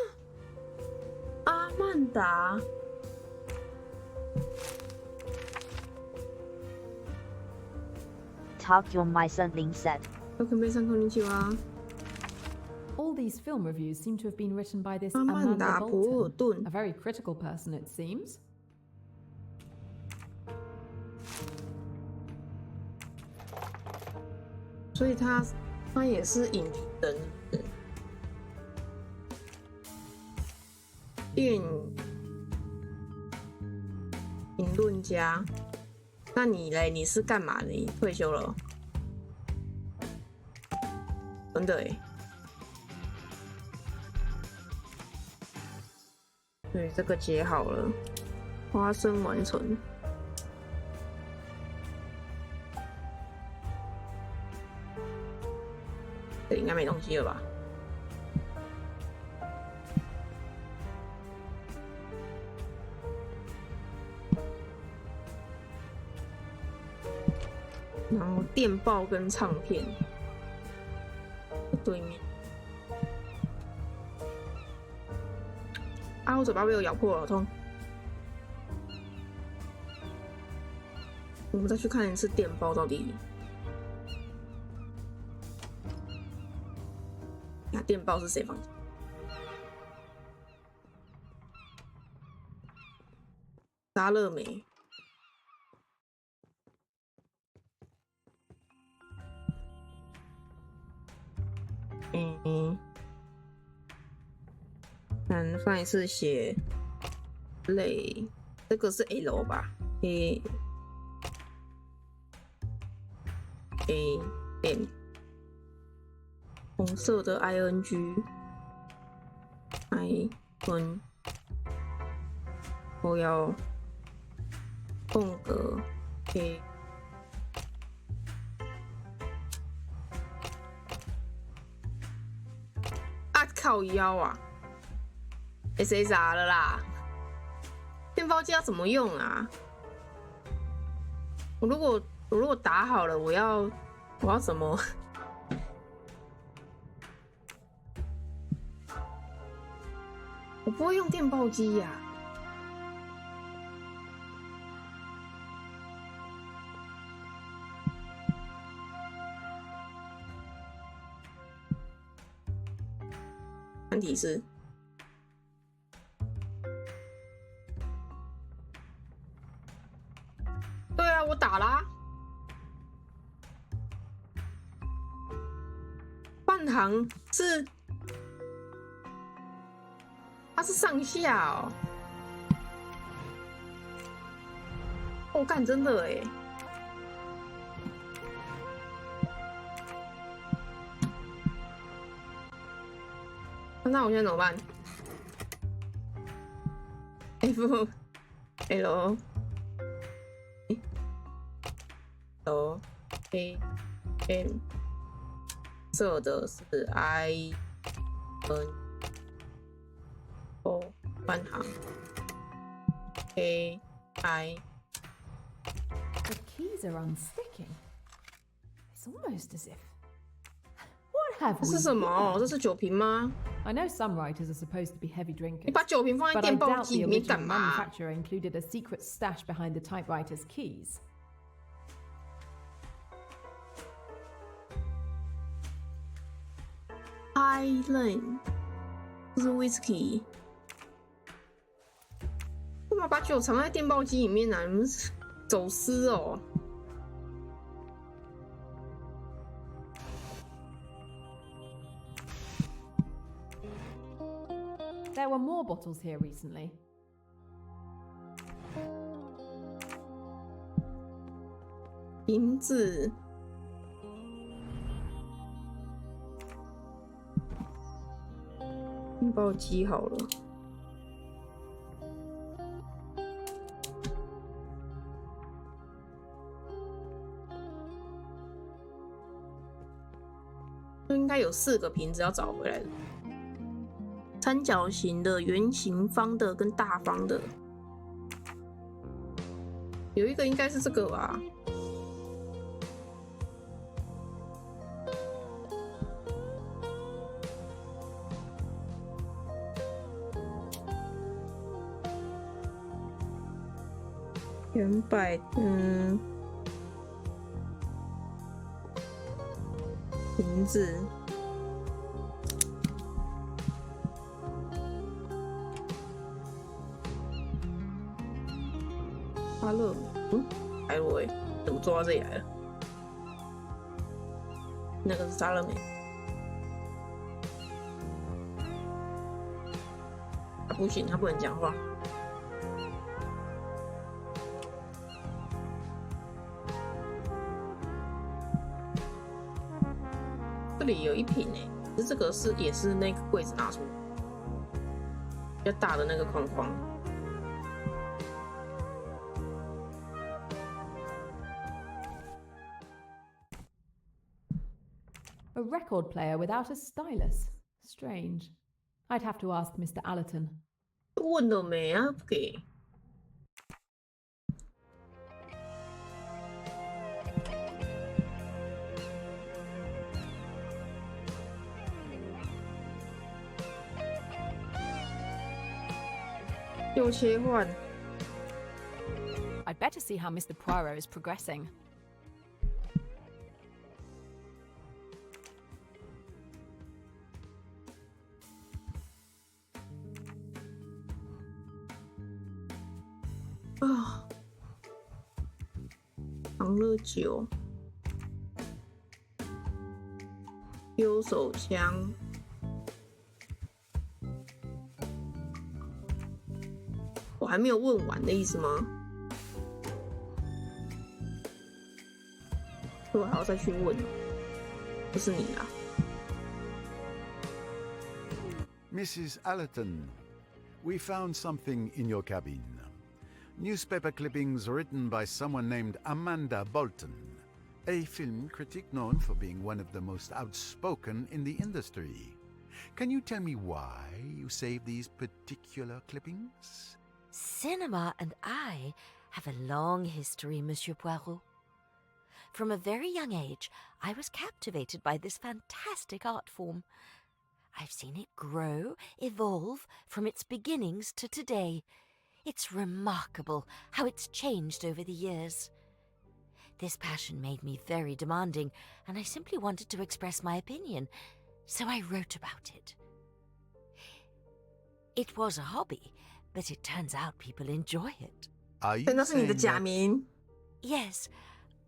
阿曼达。Tokyo My Son Ling said. All these film reviews seem to have been written by this Amanda Amanda Bolton, Bolton. a very critical person, it seems. 所以他也是影评人，电影评论家。那你嘞？你是干嘛的？你退休了？真的欸。对，这个解好了，花生完成。这应该没东西了吧？然后电报跟唱片对面。啊！我嘴巴被我咬破了，好痛。我们再去看一次电报到底。那电报是谁放的？沙乐美。上一次写累，这个是 L 吧？ A M， 红色的 I N G I N， 我要空格 A。靠腰啊 ！SSR 了啦！电报机要怎么用啊？我如果打好了，我要怎么？我不会用电报机呀。提示，对啊，我打啦。半行是，它是上下哦。我干，真的哎。那我现在怎么办 ？F L L A M， 色的是 I N O 半行 A I。 The keys are unsticking. It's almost as if. 这是什么？这是酒瓶吗？ I know some writers are supposed to be heavy drinkers. 你把酒瓶放在电报机里面干嘛？ Manufacturer included a secret stash behind the typewriter's keys. Island， 这是 whisky。干嘛把酒藏在电报机里面啊？你们是走私哦？ There were more bottles here recently. 瓶子，电报机好了。应该有4个瓶子要找回来的。 三角形的、圆形、方的跟大方的，有一个应该是这个吧？原版，瓶子。 沙乐美，来了喂，怎么坐到这里来了？那个是沙乐美，他不行，他不能讲话。这里有一瓶诶，可是这个也是那个柜子拿出比较大的那个框框。 A record player without a stylus. Strange. I'd have to ask Mr. Allerton. 问了没啊？不给。又切换。I'd better see how Mr. Poirot is progressing. 啊，长乐酒，丢手枪，我还没有问完的意思吗？我还要再去问，不是你啊。Mrs. Allerton, we found something in your cabin. Newspaper clippings written by someone named Amanda Bolton, a film critic known for being one of the most outspoken in the industry. Can you tell me why you saved these particular clippings? Cinema and I have a long history, Monsieur Poirot. From a very young age, I was captivated by this fantastic art form. I've seen it grow, evolve from its beginnings to today. It's remarkable how it's changed over the years. This passion made me very demanding, and I simply wanted to express my opinion, so I wrote about it. It was a hobby, but it turns out people enjoy it. Are you saying that... Yes,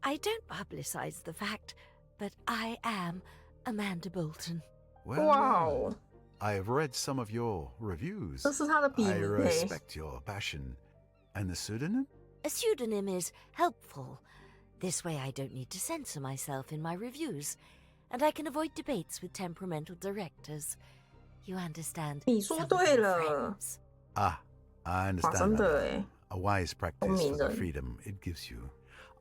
I don't publicize the fact, but I am Amanda Bolton. Well, wow. I have read some of your reviews. I respect your passion. And the pseudonym? A pseudonym is helpful. This way I don't need to censor myself in my reviews, and I can avoid debates with temperamental directors. You understand? 你说对了。 Ah, I understand that. A wise practice for the freedom it gives you.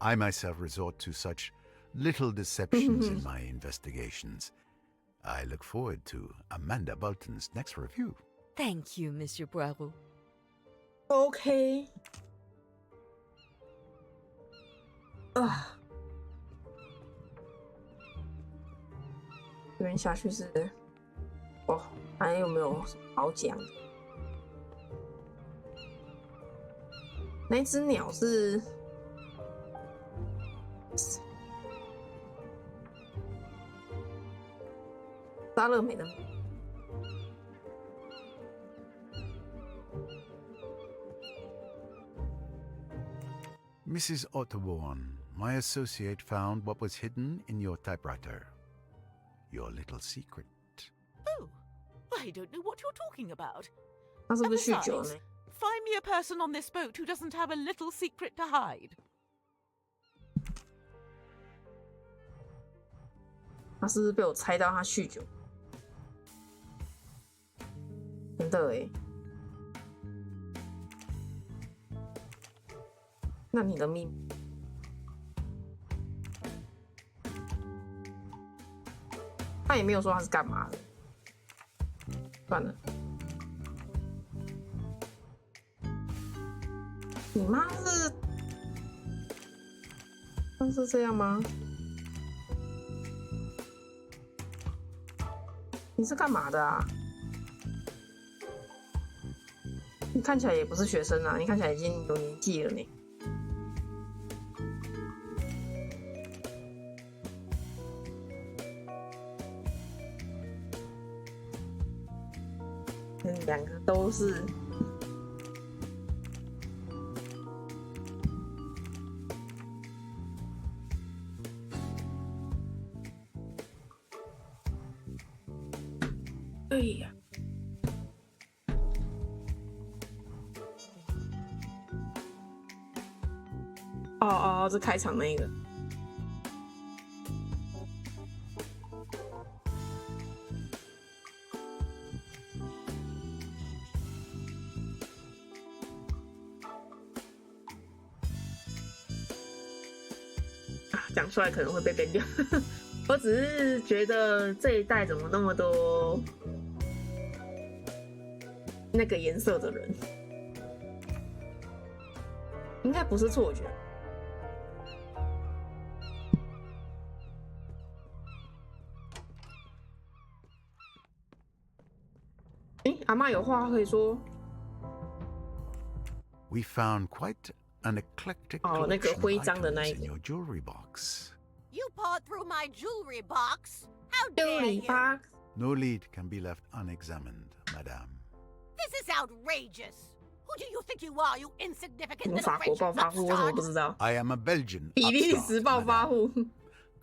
I myself resort to such little deceptions in my investigations. I look forward to Amanda Bolton's next review. Thank you, Monsieur Poirot. OK。这边下去是，还有没有好讲的？那只鸟是。 沙乐美的。Mrs. Otterborn, my associate found what was hidden in your typewriter. Your little secret. Oh, I don't know what you're talking about. 他是不是酗酒呢？ Find me a person on this boat who doesn't have a little secret to hide. 他是不是被我猜到他酗酒？ 真的哎，那你的秘密，他也没有说他是干嘛的，算了。你妈是这样吗？你是干嘛的啊？ 你看起来也不是学生啊，你看起来已经有年纪了呢。两个都是。哎呀！ 哦，这开场那个。讲出来可能会被编掉。我只是觉得这一代怎么那么多那个颜色的人，应该不是错觉。 阿嬷有话可以说。We found quite an eclectic collection of items in your jewelry box. You pawed through my jewelry box? How dare you? No lead can be left unexamined, madame. This is outrageous. Who do you think you are, you insignificant little 法国暴发户，为什么不知道 I am a Belgian. 比利时暴发户。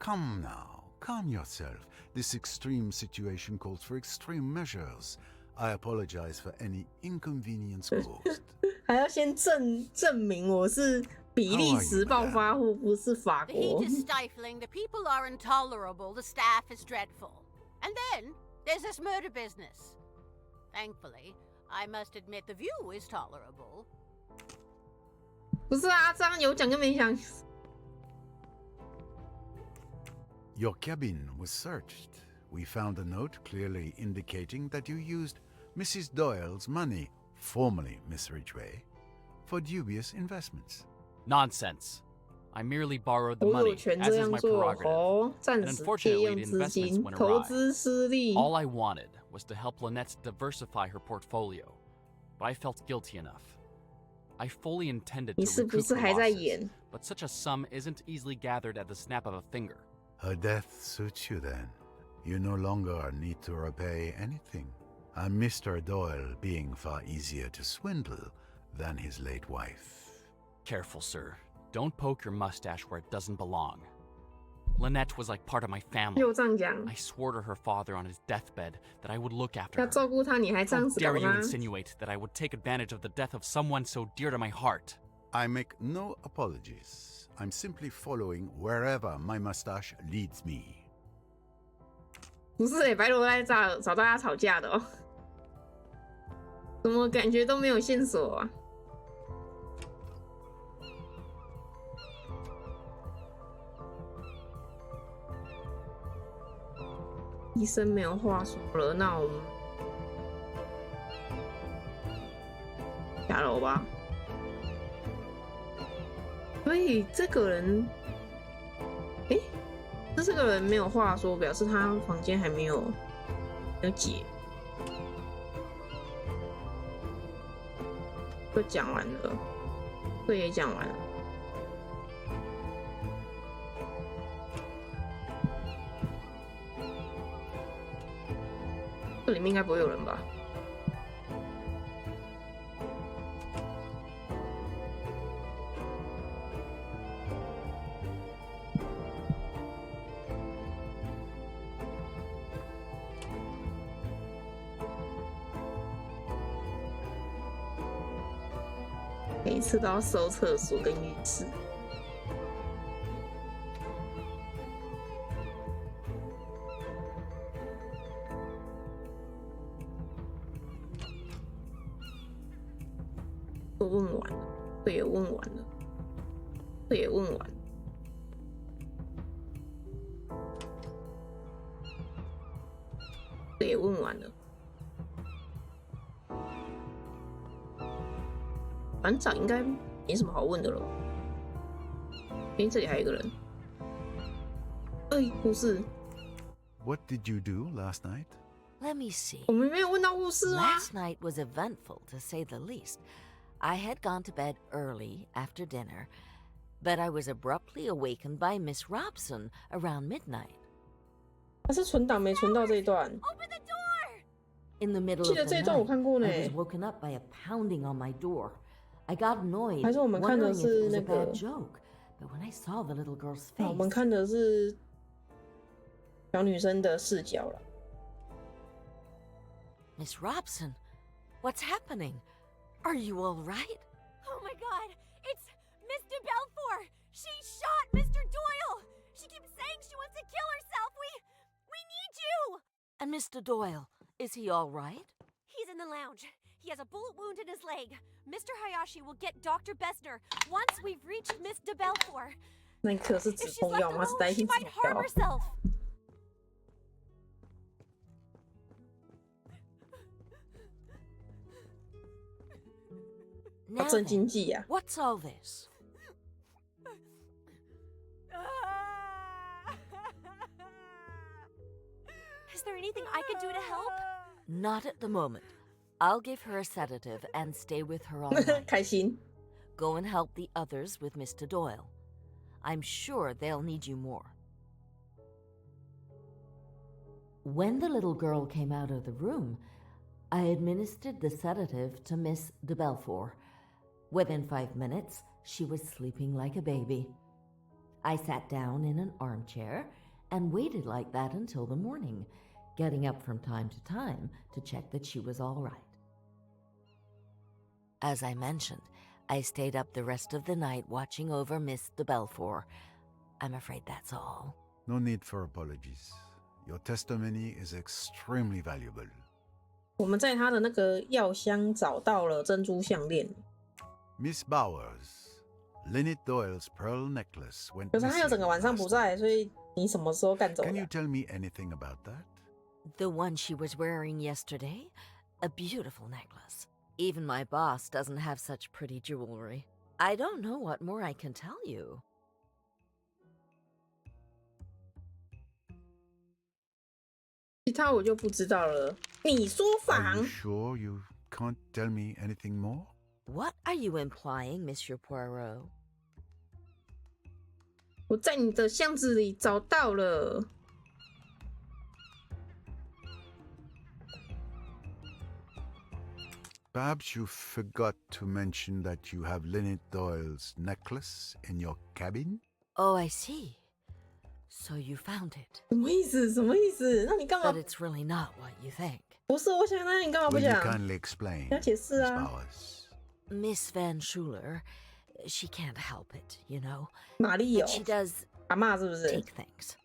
Come now, calm yourself. This extreme situation calls for extreme measures. I apologize for any inconvenience caused. 还要先证明我是比利时暴发户不是法 The 国。 heat is stifling, the people are intolerable, the staff is dreadful. And then there's this murder business. Thankfully, I must admit the view is tolerable. 不是啊，这样有讲跟没讲。Your cabin was searched. We found a note clearly indicating that you used Mrs. Doyle's money, formerly Miss Ridgway, for dubious investments. Nonsense. I merely borrowed the money, as is my prerogative. And unfortunately, the investments went awry. All I wanted was to help Lynette diversify her portfolio, but I felt guilty enough. I fully intended to recoup her losses, but such a sum isn't easily gathered at the snap of a finger. Her death suits you then. You no longer need to repay anything. And Mr. Doyle being far easier to swindle than his late wife. Careful, sir. Don't poke your mustache where it doesn't belong. Lynette was like part of my family. I swore to her father on his deathbed that I would look after her. How dare you insinuate that I would take advantage of the death of someone so dear to my heart? I make no apologies. I'm simply following wherever my mustache leads me. 不是白罗在找大家吵架的哦，怎么感觉都没有线索啊？医生没有话说了，那我们下楼吧。所以这个人，诶，这个人没有话说，表示他房间还没有解。这讲完了，这也讲完了。这里面应该不会有人吧？每次都要搜厕所跟浴室。都问完了，这也问完了，这也问完了。这也问完了。馆长应该没什么好问的了。诶，这里还有一个人。护士。What did you do last night? Let me see. 我们没有问到护士吗？ Last night was eventful, to say the least. I had gone to bed early after dinner, but I was abruptly awakened by Miss Robson around midnight. 他是存档没存到这一段。 In the middle of the night, I was woken up by a pounding on my door. I got annoyed, wondering if it was a bad joke. But when I saw the little girl's face, 我们看的是小女生的视角了。Miss Robson, what's happening? Are you all right? Oh my God! It's Miss de Belfort! She shot Mr. Doyle! She keeps saying she wants to kill herself! We need you! And Mr. Doyle, is he all right? He's in the lounge. He has a bullet wound in his leg. Mr. Hayashi will get Dr. Bessner once we've reached Miss de Belfort. 那可是止痛药吗？是代替止痛药。 Now 镇静剂呀。 What's all this? Is there anything I can do to help? Not at the moment. I'll give her a sedative and stay with her all night. 开心。 Go and help the others with Mr. Doyle. I'm sure they'll need you more. When the little girl came out of the room, I administered the sedative to Miss de Belfort. Within 5 minutes, she was sleeping like a baby. I sat down in an armchair and waited like that until the morning, getting up from time to time to check that she was all right. As I mentioned, I stayed up the rest of the night watching over Miss de Belfort. I'm afraid that's all. No need for apologies. Your testimony is extremely valuable. 我们在他的那个药箱找到了珍珠项链。Miss Bowers, Lynette Doyle's pearl necklace went 可是他有整个晚上不在，所以你什么时候干走的 Can you tell me anything about that? The one she was wearing yesterday? A beautiful necklace. Even my boss doesn't have such pretty jewelry. I don't know what more I can tell you. 其他我就不知道了。你说谎。Are you sure you can't tell me anything more? What are you implying, Monsieur Poirot? 我在你的箱子里找到了。Perhaps you forgot to mention that you have Lynette Doyle's necklace in your cabin? Oh, I see. So you found it. 什么意思？什么意思？那你干嘛 But it's really not what you think. 不是，我想那你干嘛不 Will you 讲？ kindly explain, 要解释 Miss 啊。 Bowers? Miss Van Schuler, she can't help it, you know. 玛丽有 She does 阿嬷是不是？ take things,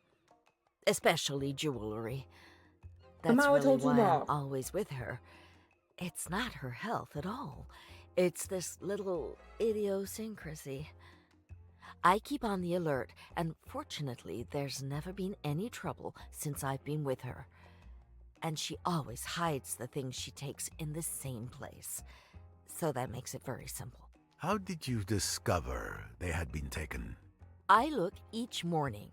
especially jewelry. 阿 That's 嬷会 really 偷珠 why 宝 I'm。always with her. It's not her health at all. It's this little idiosyncrasy. I keep on the alert, and fortunately, there's never been any trouble since I've been with her. And she always hides the things she takes in the same place. So that makes it very simple. How did you discover they had been taken? I look each morning.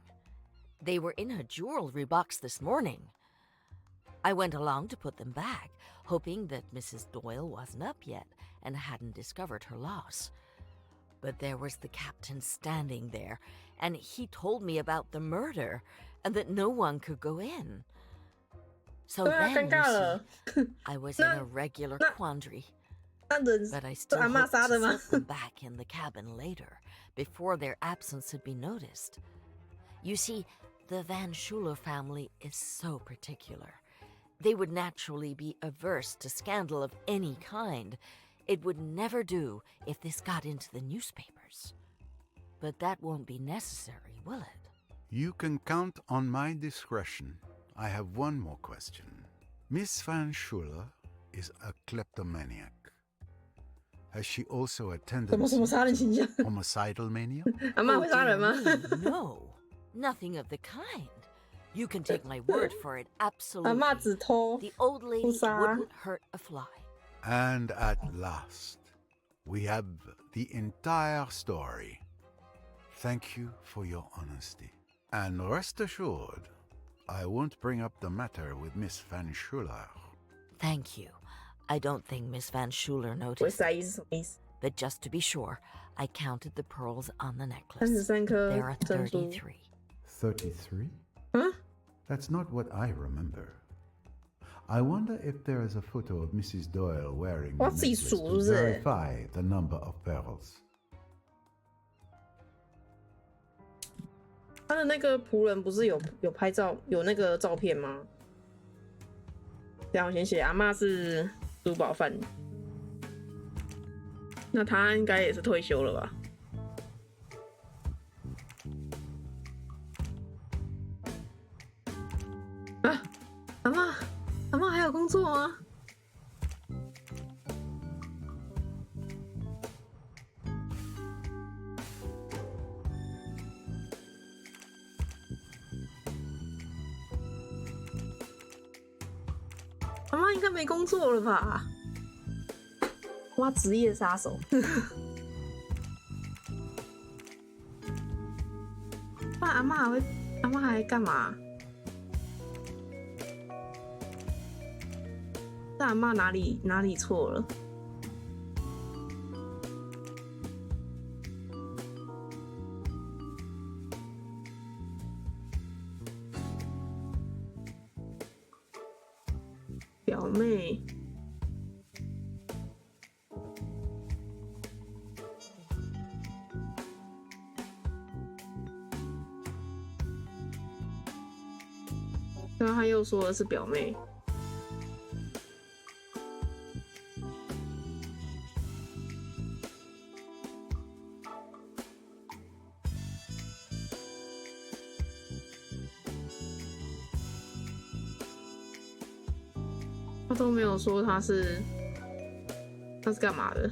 They were in her jewelry box this morning. I went along to put them back, hoping that Mrs. Doyle wasn't up yet and hadn't discovered her loss. But there was the captain standing there, and he told me about the murder and that no one could go in. So then, you see, I was in a regular quandary. But I still hoped to slip them back in the cabin later, before their absence had been noticed. You see, the Van Schuler family is so particular. They would naturally be averse to scandal of any kind. It would never do if this got into the newspapers. But that won't be necessary, will it? You can count on my discretion. I have one more question. Miss Van Schuler is a kleptomaniac. Has she also a tendency to homicidal mania? 阿嬷会杀人吗？ No, nothing of the kind. You can take my word for it, 阿 absolutely. 嬷只偷 The old lady 不杀。 wouldn't hurt a fly. And at last, we have the entire story. Thank you for your honesty. And rest assured, I won't bring up the matter with Miss Van Schuler. Thank you. I don't think Miss Van Schuler noticed. But just to be sure, I counted the pearls on the necklace. 33颗 There are 珍珠。 33. 33? Huh? That's not what I remember. I wonder if there is a photo of Mrs. Doyle wearing the 我自己 necklace 数 to 是不是？ verify the number of pearls. 他的那个仆人不是有拍照有那个照片吗？这样我先写阿嬷是珠宝贩，那他应该也是退休了吧？啊，阿嬷还有工作吗？阿嬷应该没工作了吧？哇，职业杀手！那阿嬷还干嘛？那阿嬷哪里错了？表妹，然后他又说的是表妹。都没有说他是干嘛的。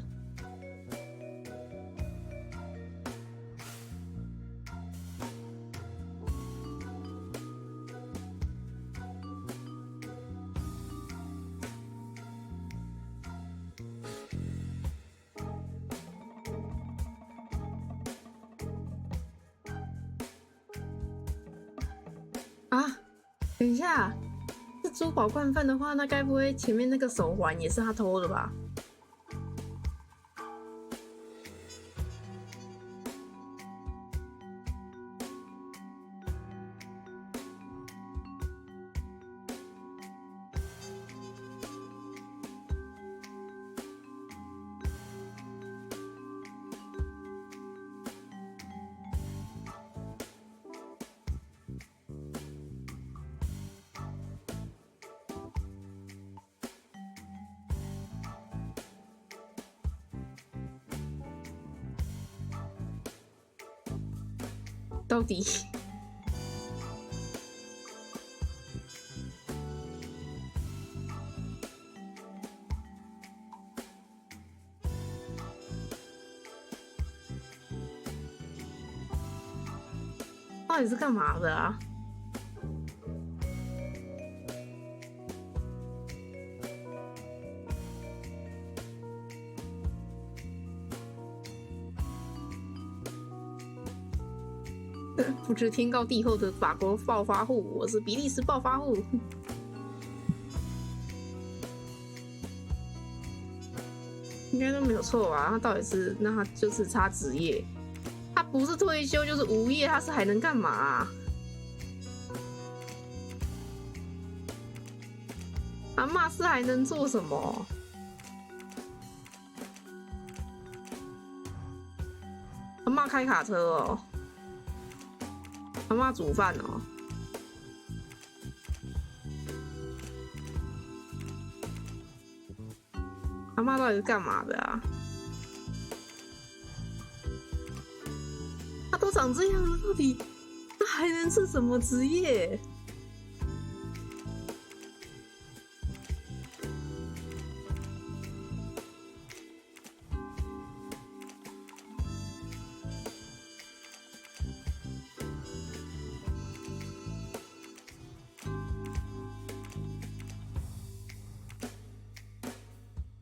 啊，等一下，是珠宝惯犯的话，那该不会前面那个手环也是他偷的吧？到底到底是干嘛的啊？不知天高地厚的法国暴发户，我是比利时暴发户。应该都没有错吧？他到底是，那他就是差职业，他不是退休就是无业，他是还能干嘛啊？阿嬷是还能做什么？阿嬷开卡车哦。阿嬷煮饭哦，阿嬷到底是干嘛的啊？她都长这样了，到底她还能是什么职业？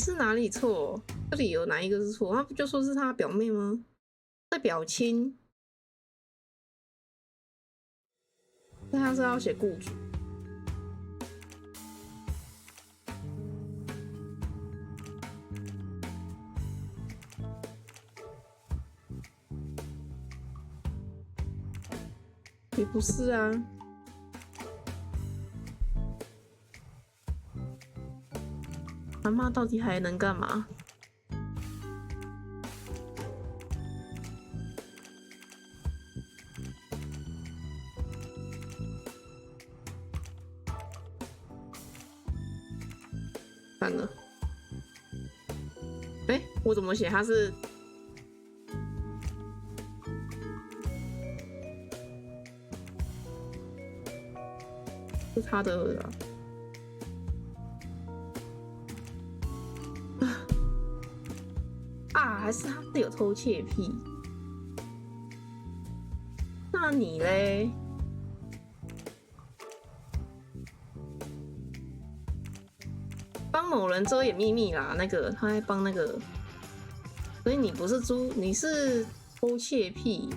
是哪里错？这里有哪一个是错？他不就说是他表妹吗？在表亲，那他是要写雇主。也不是啊。阿嬷到底还能干嘛？算了，我怎么写他是？是他的啊。还是他是有偷窃癖？那你嘞？帮某人遮掩秘密啦，那个他在帮那个，所以你不是猪，你是偷窃癖。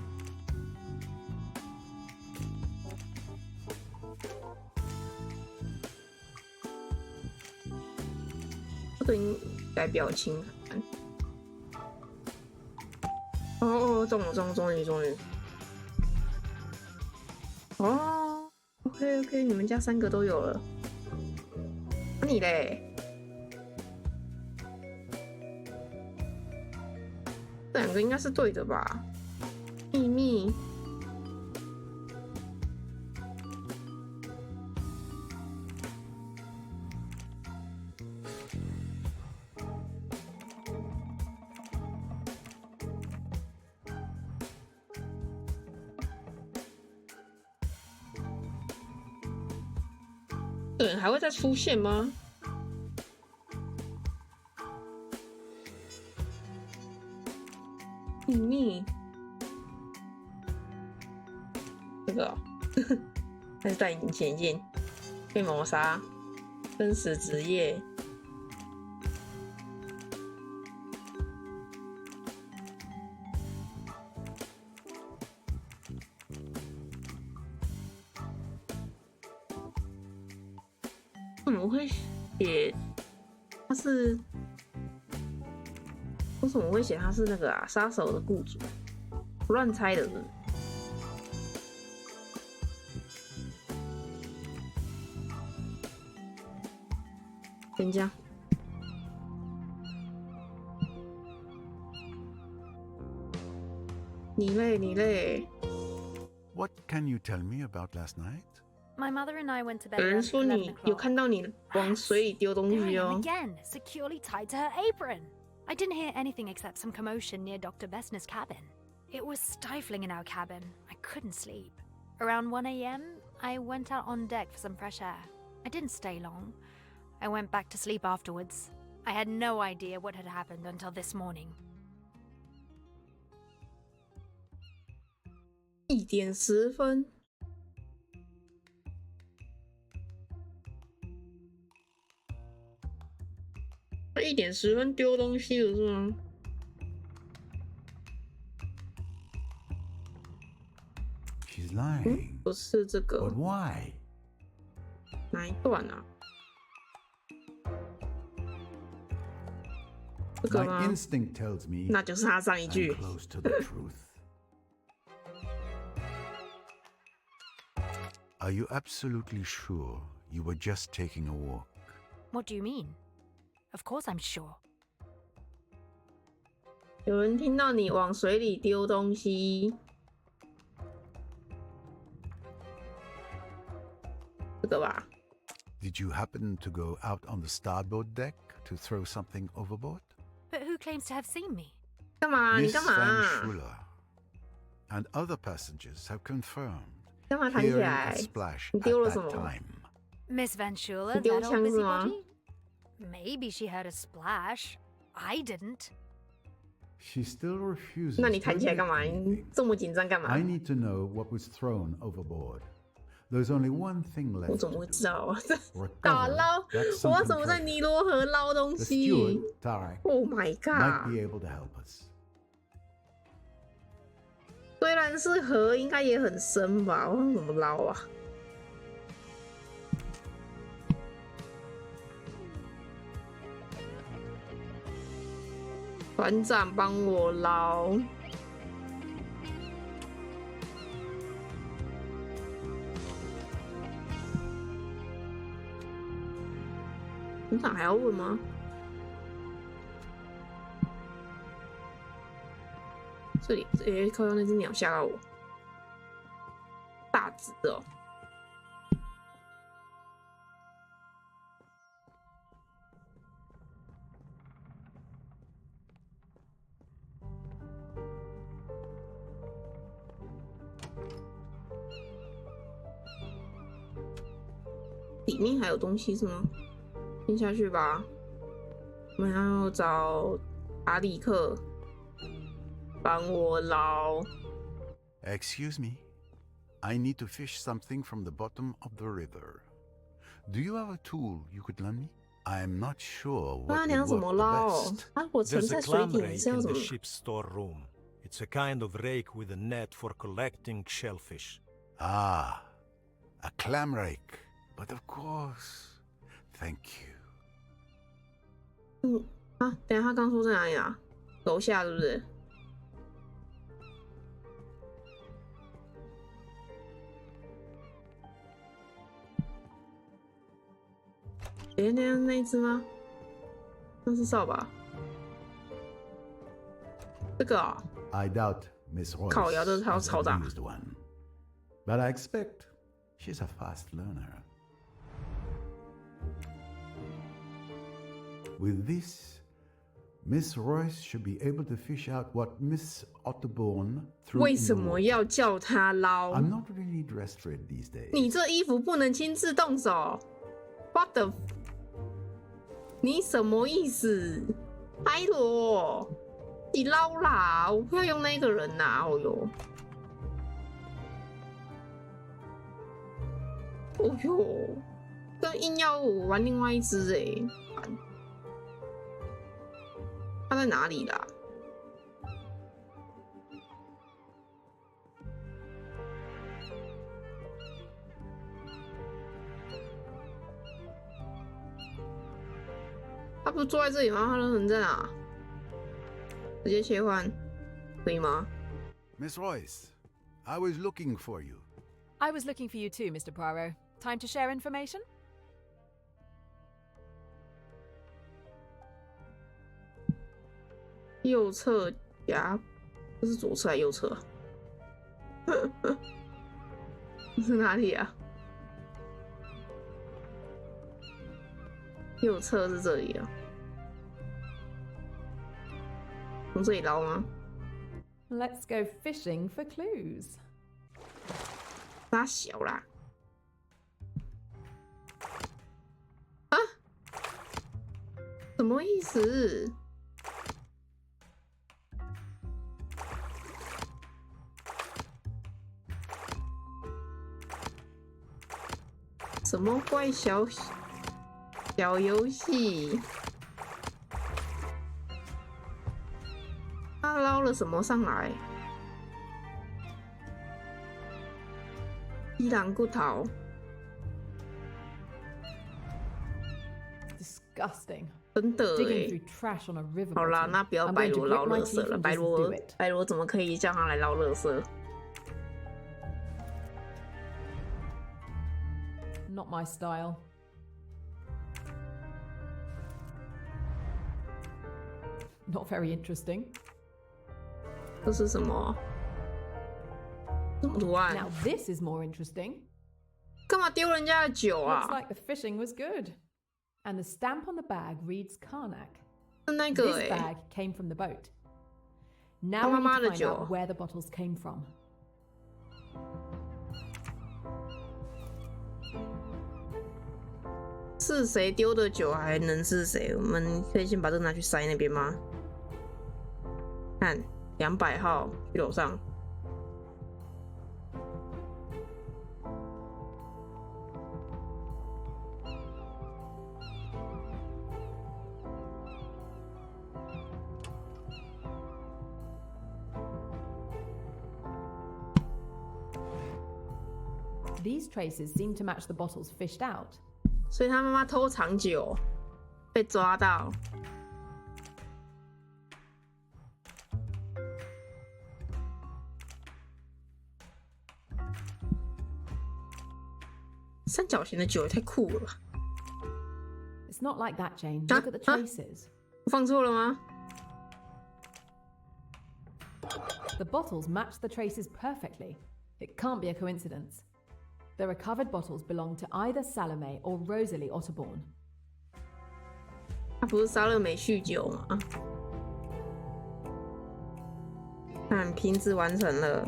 这个应该表情。哦，中了，终于。哦 ，OK， 你们家3个都有了。那你嘞？这2个应该是对的吧？秘密。对，还会再出现吗？秘密。这个、哦，还是戴隐形眼镜，被谋杀，真实职业。为什么会写他是？为什么会写他是那个啊杀手的雇主？不乱猜的是不是？等一下，你嘞。 What can you tell me about last night? My mother and I went to bed. 有人说你有看到你往水里丢东西哦。Again, securely tied to her apron. I didn't hear anything except some commotion near Dr. Bessner's cabin. It was stifling in our cabin. I couldn't sleep. Around 1 a.m., I went out on deck for some fresh air. I didn't stay long. I went back to sleep afterwards. I had no idea what had happened until this morning. 1点10分。1点10分丢东西了是吗？不是这个。But why? 哪一段啊？这个吗？ My instinct tells me 那就是他上一句。 I'm close to the truth. Are you absolutely sure you were just taking a walk? What do you mean? Of course I'm sure. 有人听到你往水里丢东西。这个吧。 Did you happen to go out on the starboard deck to throw something overboard? But who claims to have seen me? 干嘛？你 Miss 干嘛 Van Schuler and other passengers have confirmed 干嘛弹起 hearing 来 a splash 你 at 丢了什 that 么？ time. Miss Van Schuler, 你丢 that 枪 old 是吗？ busybody? Maybe she heard a splash. I didn't. She still refuses. 那你弹起来干嘛？你这么紧张干嘛？ I need to know what was thrown overboard. There's only one thing 我 left. 怎么会知道啊？ Recover 打捞， that 我要 sunken 怎么在 treasure. 尼罗河捞东 The 西 steward, Tarek, ？Oh my might god！ be able to help us. 虽然是河，应该也很深吧？我要怎么捞啊？船长帮我捞。船长还要问吗？这里，靠到那只鸟吓到我，大只哦。里面还有东西是吗？先下去吧。我们要找阿里克帮我捞。 Excuse me. I need to fish something from the bottom of the river. Do you have a tool you could lend me? I'm not sure 那 what 你要 would 怎么 work 捞 the best.？我沉 There's 在 a 水 clam 底， rake 是要 in 怎 the 么？ ship's storeroom. It's a kind of rake with a net for collecting shellfish. Ah, a clam rake. But of course. Thank you. 啊，等一下他刚说在哪里啊？楼下是不是？那一只吗？那是扫把。这个啊、I doubt Miss Royce 烤窑的超 has 超 ever 大。 used one, but I expect she's a fast learner. With this, Miss Royce should be able to fish out what Miss Otterborn threw 为 in 什 the 么 water. 要叫他捞？ I'm not really dressed for it these days. 你这衣服不能亲自动手。What the？ 你什么意思？拜托，己捞啦！我不要用那个人呐！哦哟，哦哟，跟硬要我玩另外一只他在哪里啦？他不是坐在这里吗？他人在哪？直接切换，可以吗 ？Miss Royce, I was looking for you. I was looking for you too, Mr. Poirot. Time to share information? 右侧夹，这是左侧还是右侧？是哪里啊？右侧是这里啊。从这里捞吗 ？Let's go fishing for clues. 大小啦！啊？什么意思？什么怪小游戏？他捞了什么上来？伊朗骨头。Disgusting. 真的好啦，那不要白罗捞垃圾了。白罗怎么可以叫他来捞垃圾？ Not my style. Not very interesting. 这是什么？什么图案 ？Now this is more interesting. 干嘛丢人家的酒啊 ？Looks like the fishing was good. And the stamp on the bag reads Karnak. 是那个 This bag came from the boat. Now we need to find out where the bottles came from. 是谁丢的酒还能是谁？我们可以先把这个拿去塞那边吗？看200号去楼上。These traces seem to match the bottles fished out. 所以他妈妈偷藏酒，被抓到。三角形的酒也太酷了吧 ！It's not like that, Jane. Look at the traces. 我放错了吗 ？The bottles match the traces perfectly. It can't be a coincidence. The recovered bottles belong to either Salome or Rosalie Otterborn. 他不是莎乐美酗酒吗？看瓶子完成了。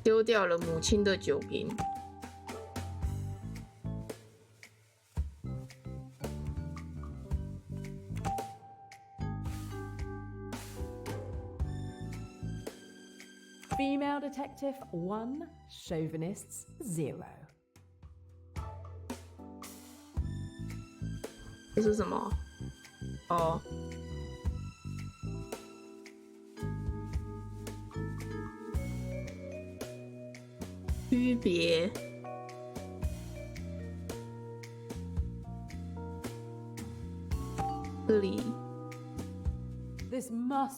丢掉了母亲的酒瓶。Female detective 1, chauvinists 0. 这是什么？哦。区别。这里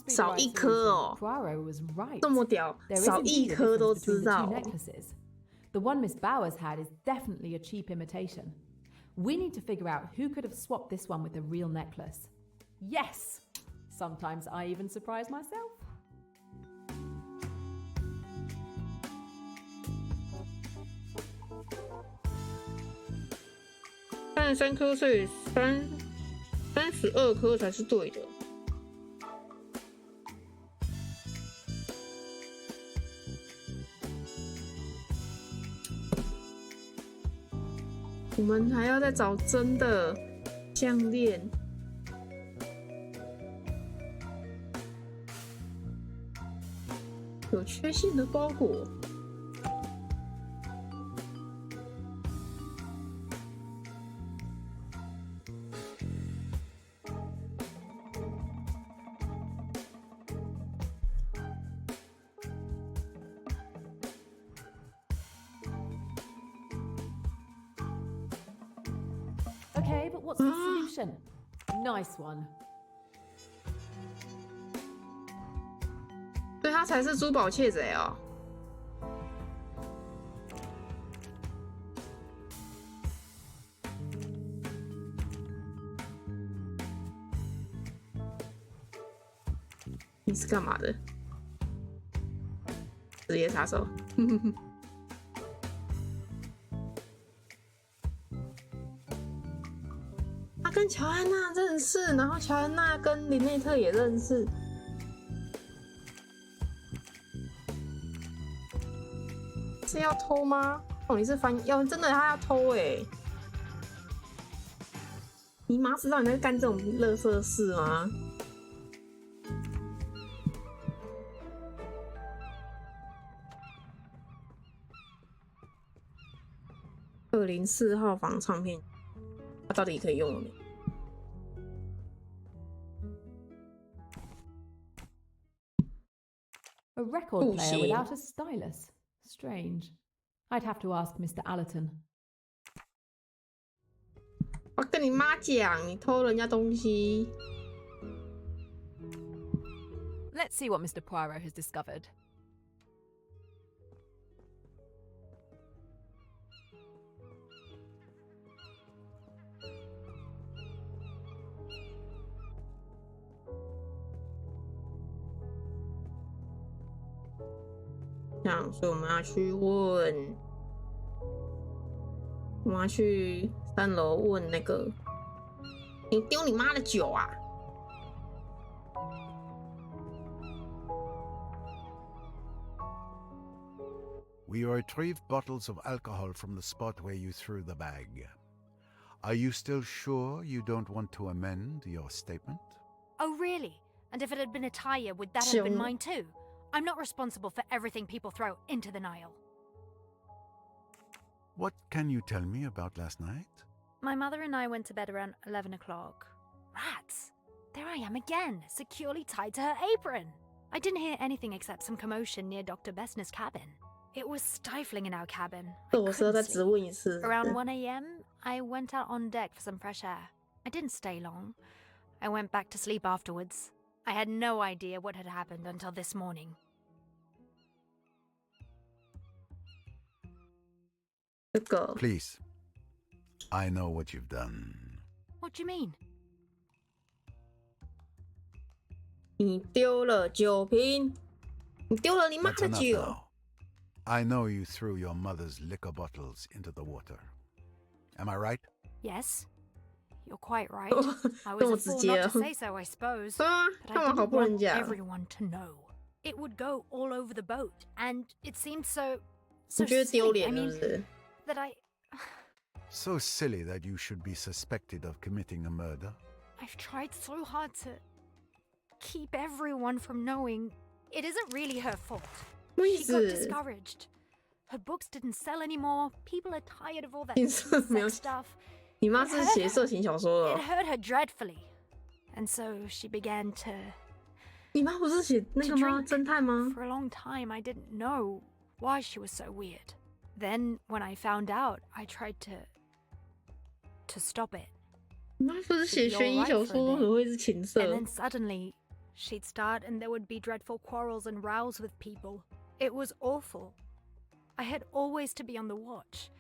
少一颗哦，这么屌，少一颗都知道。The one Miss Bowers had is definitely a cheap imitation. We need to figure out who could have swapped this one with the real necklace. Yes! Sometimes I even surprise myself. 33颗，所以3 12颗才是对的。我们还要再找真的项链。有缺陷的包裹。Okay, but what's the solution? Nice one. 所以他才是珠宝窃贼哦。你是干嘛的？职业杀手。他跟乔安娜认识，然后乔安娜跟林内特也认识。是要偷吗？哦，你是翻要真的他要偷哎！你妈知道你在干这种垃圾事吗？204号房唱片，它到底可以用了没？ A record player without a stylus. Strange. I'd have to ask Mr. Allerton. 我跟你妈讲，你偷人家东西。Let's see what Mr. Poirot has discovered.这样，所以我们要去问，我们要去3楼问那个，你丢你妈的酒啊！ We retrieved bottles of alcohol from the spot where you threw the bag. Are you still sure you don't want to amend your statement? Oh, really? And if it had been a tire, would that have been mine too? I'm not responsible for everything people throw into the Nile. What can you tell me about last night? My mother and I went to bed around 11 o'clock. Rats! There I am again, securely tied to her apron. I didn't hear anything except some commotion near Dr. Bessner's cabin. It was stifling in our cabin. Around 1 a.m., I went out on deck for some fresh air. I didn't stay long. I went back to sleep afterwards. I had no idea what had happened until this morning. Please. I know what you've done. What do you mean? 你丢了酒瓶，你丢了你妈的 That's 酒。 enough now. I know you threw your mother's liquor bottles into the water. Am I right? Yes. You're quite right. I was a fool not to say so, I suppose. But I didn't want everyone to know. It would go all over the boat, and it seemed so silly. I mean, that I... So silly that you should be suspected of committing a murder. I've tried so hard to keep everyone from knowing. It isn't really her fault. She got discouraged. Her books didn't sell anymore. People are tired of all that sex stuff. 你妈是写色情小说的。 It hurt her dreadfully, and so she began to. 你妈不是写那个吗？侦探吗？ For a long time, I didn't know why she was so weird. Then, when I found out, I tried to stop it. 你妈不是写悬疑小说，怎么会是情色？ And then suddenly, she'd start, and there would be dreadful quarrels and rows with people. It was awful. I had always to be on the watch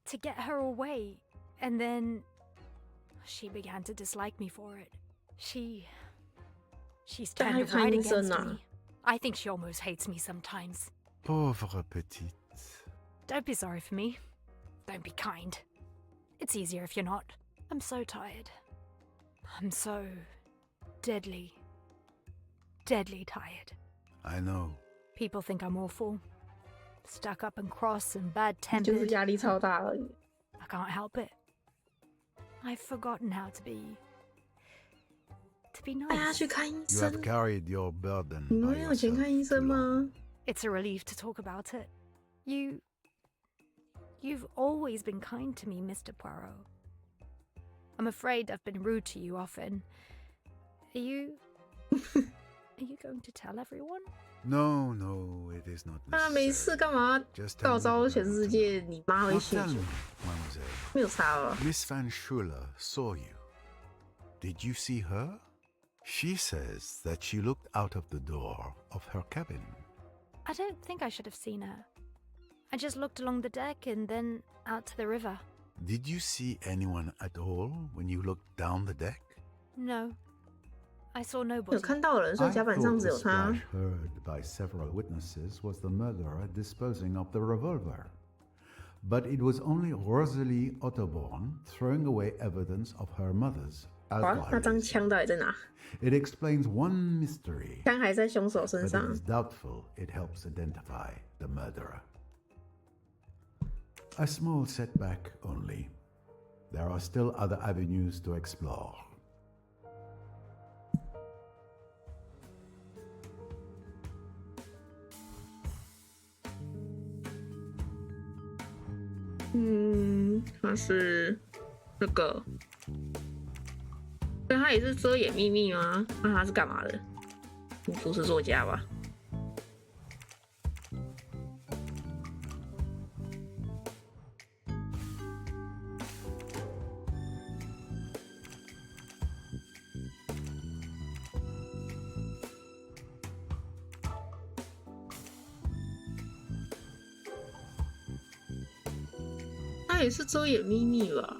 to get her away. And then she began to dislike me for it. She's turned right against me. I think she almost hates me sometimes. Pauvre petite. Don't be sorry for me. Don't be kind. It's easier if you're not. I'm so tired. I'm so deadly tired. I know. People think I'm awful, stuck up and cross and bad 就是 tempered. 压力超大而已。I can't help it. I've forgotten how to be 带他 nice. 去看医 You have 生。 carried your burden 你 by 们没有钱 yourself 看医 too 生 long. 吗？ It's a relief to talk about it. You've always been kind to me, Mr. Poirot. I'm afraid I've been rude to you often. Are you going to tell everyone? No, no, it is not 啊，没 necessary. 事，干嘛 Just 告 tell me 昭 what I 全 want 世 to 界？ know. 你妈会 Now 信 tell 主 me,，Mademoiselle. 没有差了。 Miss Van Schuler saw you. Did you see her? She says that she looked out of the door of her cabin. I don't think I should have seen her. I just looked along the deck and then out to the river. Did you see anyone at all when you looked down the deck? No. I saw 有 nobody. 看到人，所以 I 甲板上 thought 只 the 有他。 splash heard by several witnesses was the murderer disposing of the revolver. But it was only Rosalie Otterborn throwing away evidence of her mother's 哇，那张 alcoholism. 枪到底在哪？ It explains one mystery, 枪还在凶手身 but 上 it。is doubtful it helps identify the murderer. A small setback only. There are still other avenues to explore.嗯，他是那个，但他也是遮掩秘密吗？那他是干嘛的？不是作家吧？他也是遮掩秘密吧？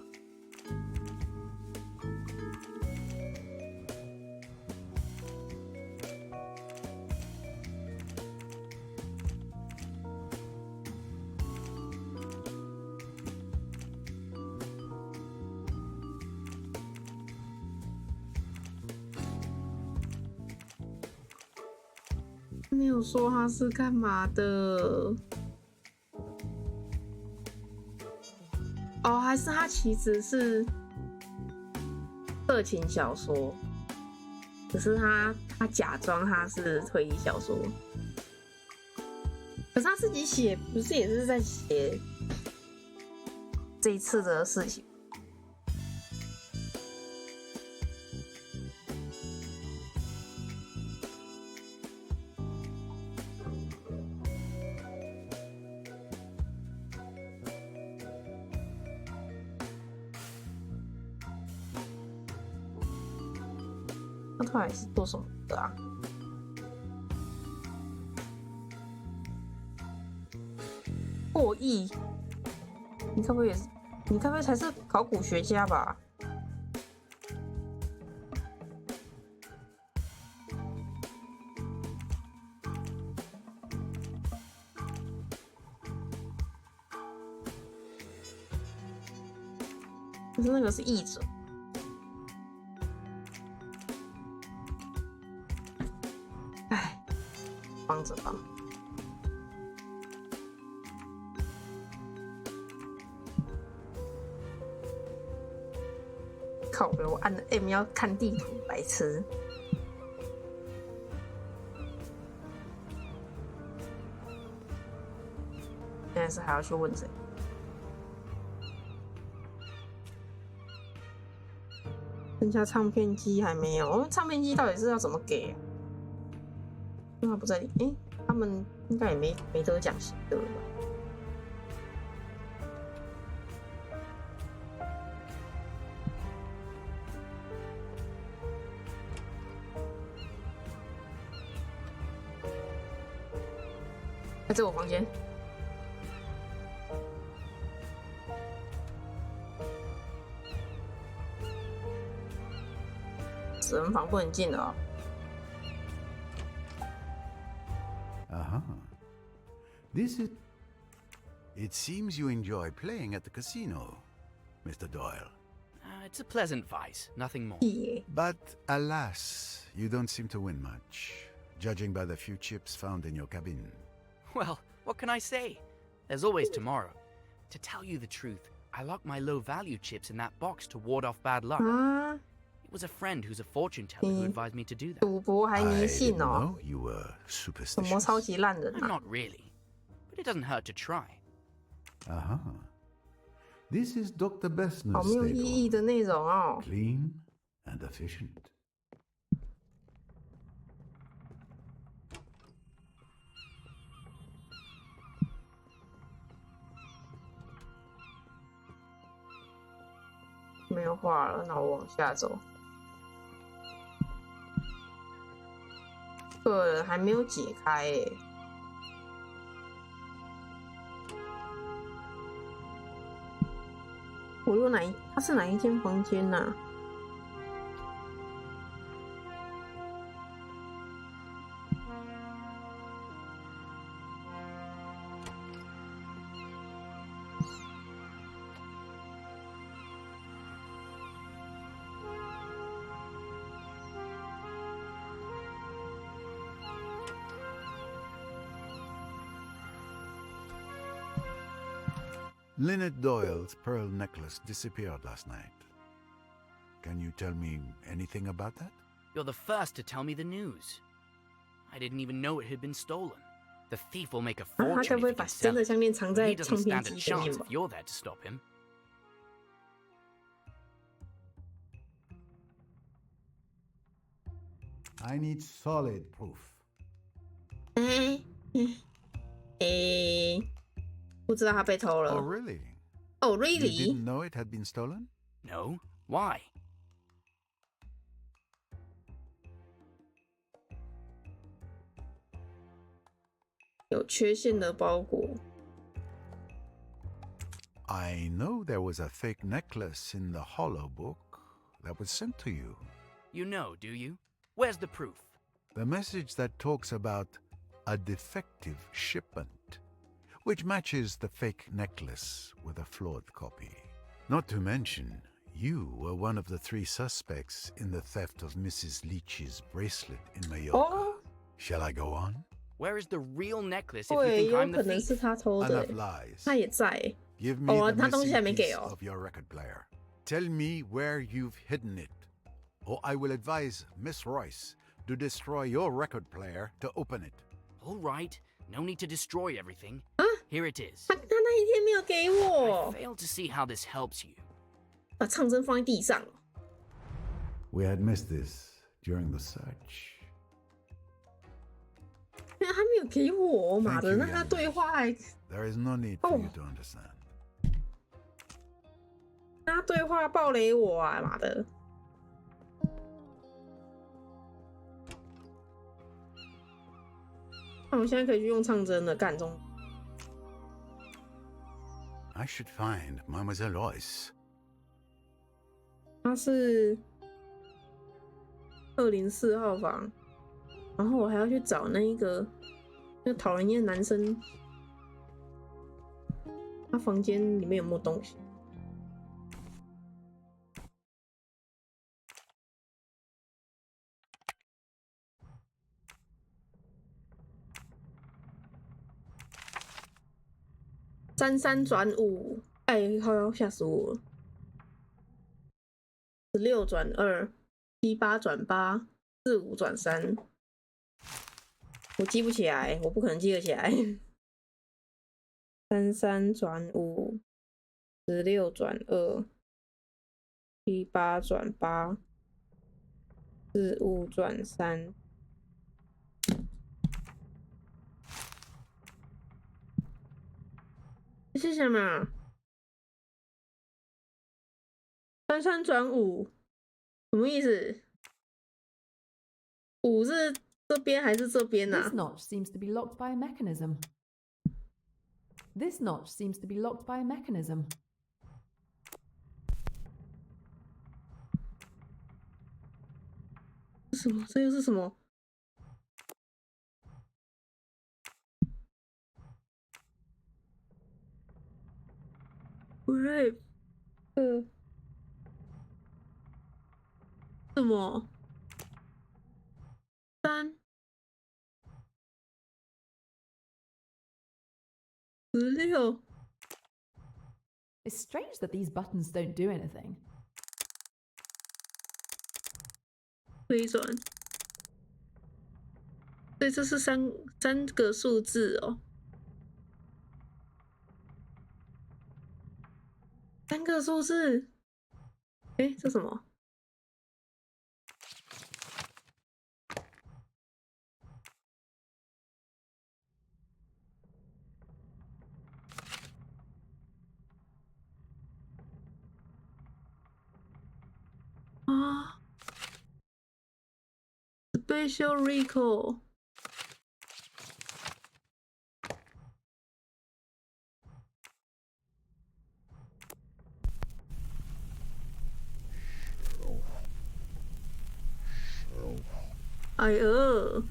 没有说他是干嘛的。哦，还是他其实是色情小说，只是他假装他是推理小说，可是他自己写，不是也是在写这一次的事情？那他还是做什么的啊？破译？你该不会也是？你该不会才是考古学家吧？可是那个是译者。帮着吧。靠北，我按了 M 要看地图，白痴。现在是还要去问谁？人家唱片机还没有，我们唱片机到底是要怎么给啊？因为他不在里，他们应该也没得奖型的了吧？在我房间。死人房不能进的哦。This is... It seems you enjoy playing at the casino, Mr. Doyle. It's a pleasant vice, nothing more. But alas, you don't seem to win much, judging by the few chips found in your cabin. Well, what can I say? There's always tomorrow. To tell you the truth, I locked my low-value chips in that box to ward off bad luck. It was a friend who's a fortune teller who advised me to do that. I didn't know you were superstitious. I'm not really, but it doesn't hurt to try. Aha. This is Dr. 好 Bessner's 没有意义的内容哦。 Clean and efficient. 没有画了，那我往下走。个人还没有解开诶。我有他是哪一间房间呐、啊？ Lynette Doyle's pearl necklace disappeared last night. Can you tell me anything about that? You're the first to tell me the news. I didn't even know it had been stolen. The thief will make a fortune if he can sell it. He doesn't stand a chance if you're there to stop him. I need solid proof. 不知道他被偷了。 Oh, really? Oh, really? You didn't know it had been stolen? No. Why? 有缺陷的包裹。 I know there was a fake necklace in the hollow book that was sent to you. You know, do you? Where's the proof? The message that talks about a defective shipment, which matches the fake necklace with a flawed copy. Not to mention, you were one of the 3 suspects in the theft of Mrs. Leach's bracelet in Mallorca. Oh. Shall I go on? Where is the real necklace if you think I'm the thief? Enough lies. 他也在。 Give me the 他东西还没 missing 给 piece 哦。 of your record player. Tell me where you've hidden it, or I will advise Miss Royce to destroy your record player to open it. All right. No need to destroy everything. Here it is. 他那一天没有给我。 I fail to see how this helps you. 把唱针放在地上。 We had missed this during the search. 他没有给我，妈的，那他对话还 There is no need for you to understand. 那他对话暴雷我啊，妈的！那我现在可以去用唱针了，干中。 I should find Mademoiselle Royce. 他是204号房，然后我还要去找那个讨人厌的男生，他房间里面有没有东西？33转5，哎，好要吓死我了！16转2，78转8，45转3，我记不起来，我不可能记得起来。33转5，16转2，78转8，45转3。这是什么？33转5，什么意思？5是这边还是这边啊？ This notch seems to be locked by a mechanism. This notch seems to be locked by a mechanism. 什么？这又是什么？ Right，什么3、16。It's strange that these buttons don't do anything. 回转，所以这是三个数字哦，3个数字。哎，这什么？啊 ，Special Recall。哎呦！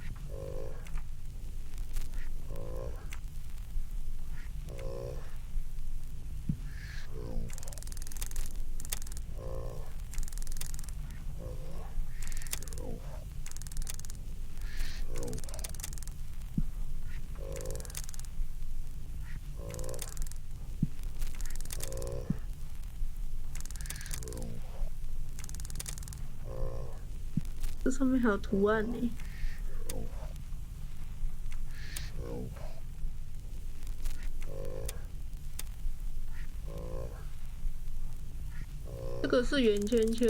这上面还有图案呢。这个是圆圈圈。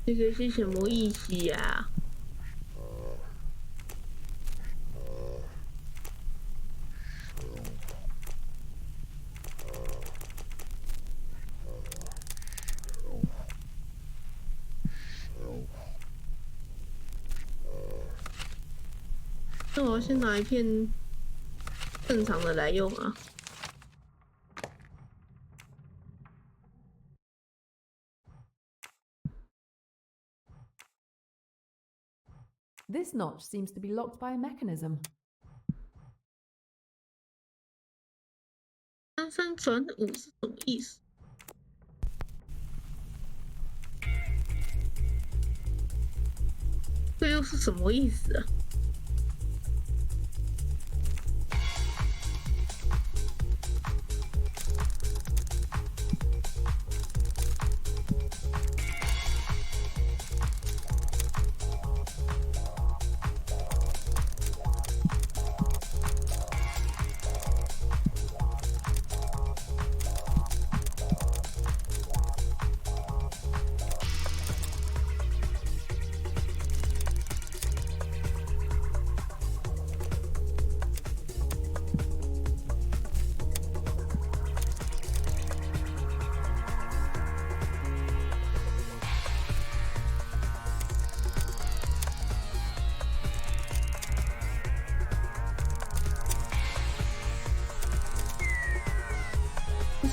这个是什么意思呀？那我要先拿一片正常的来用啊。This notch seems to be locked by a mechanism. 33转5是什么意思？这又是什么意思啊？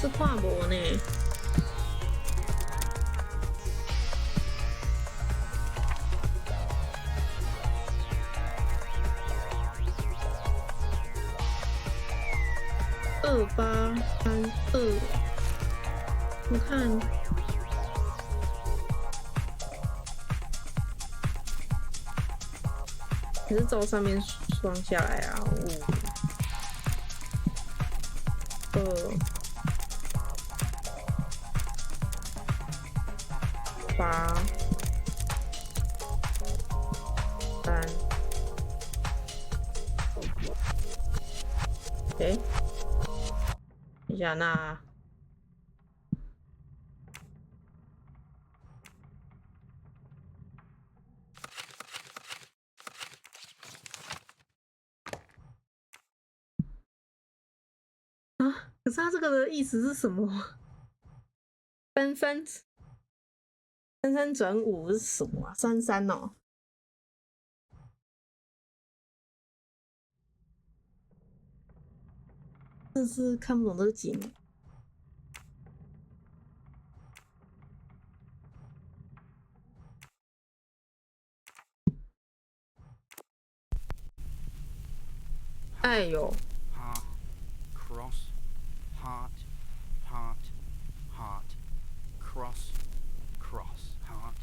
是跨模呢。2832，我看还是照上面双下来啊，5、2、8、3，哎，等一下，那啊，可是它这个的意思是什么？33转5是什么啊？33哦。真是看不懂这个景。哎呦 Heart, cross, heart, heart, heart, cross, cross, heart,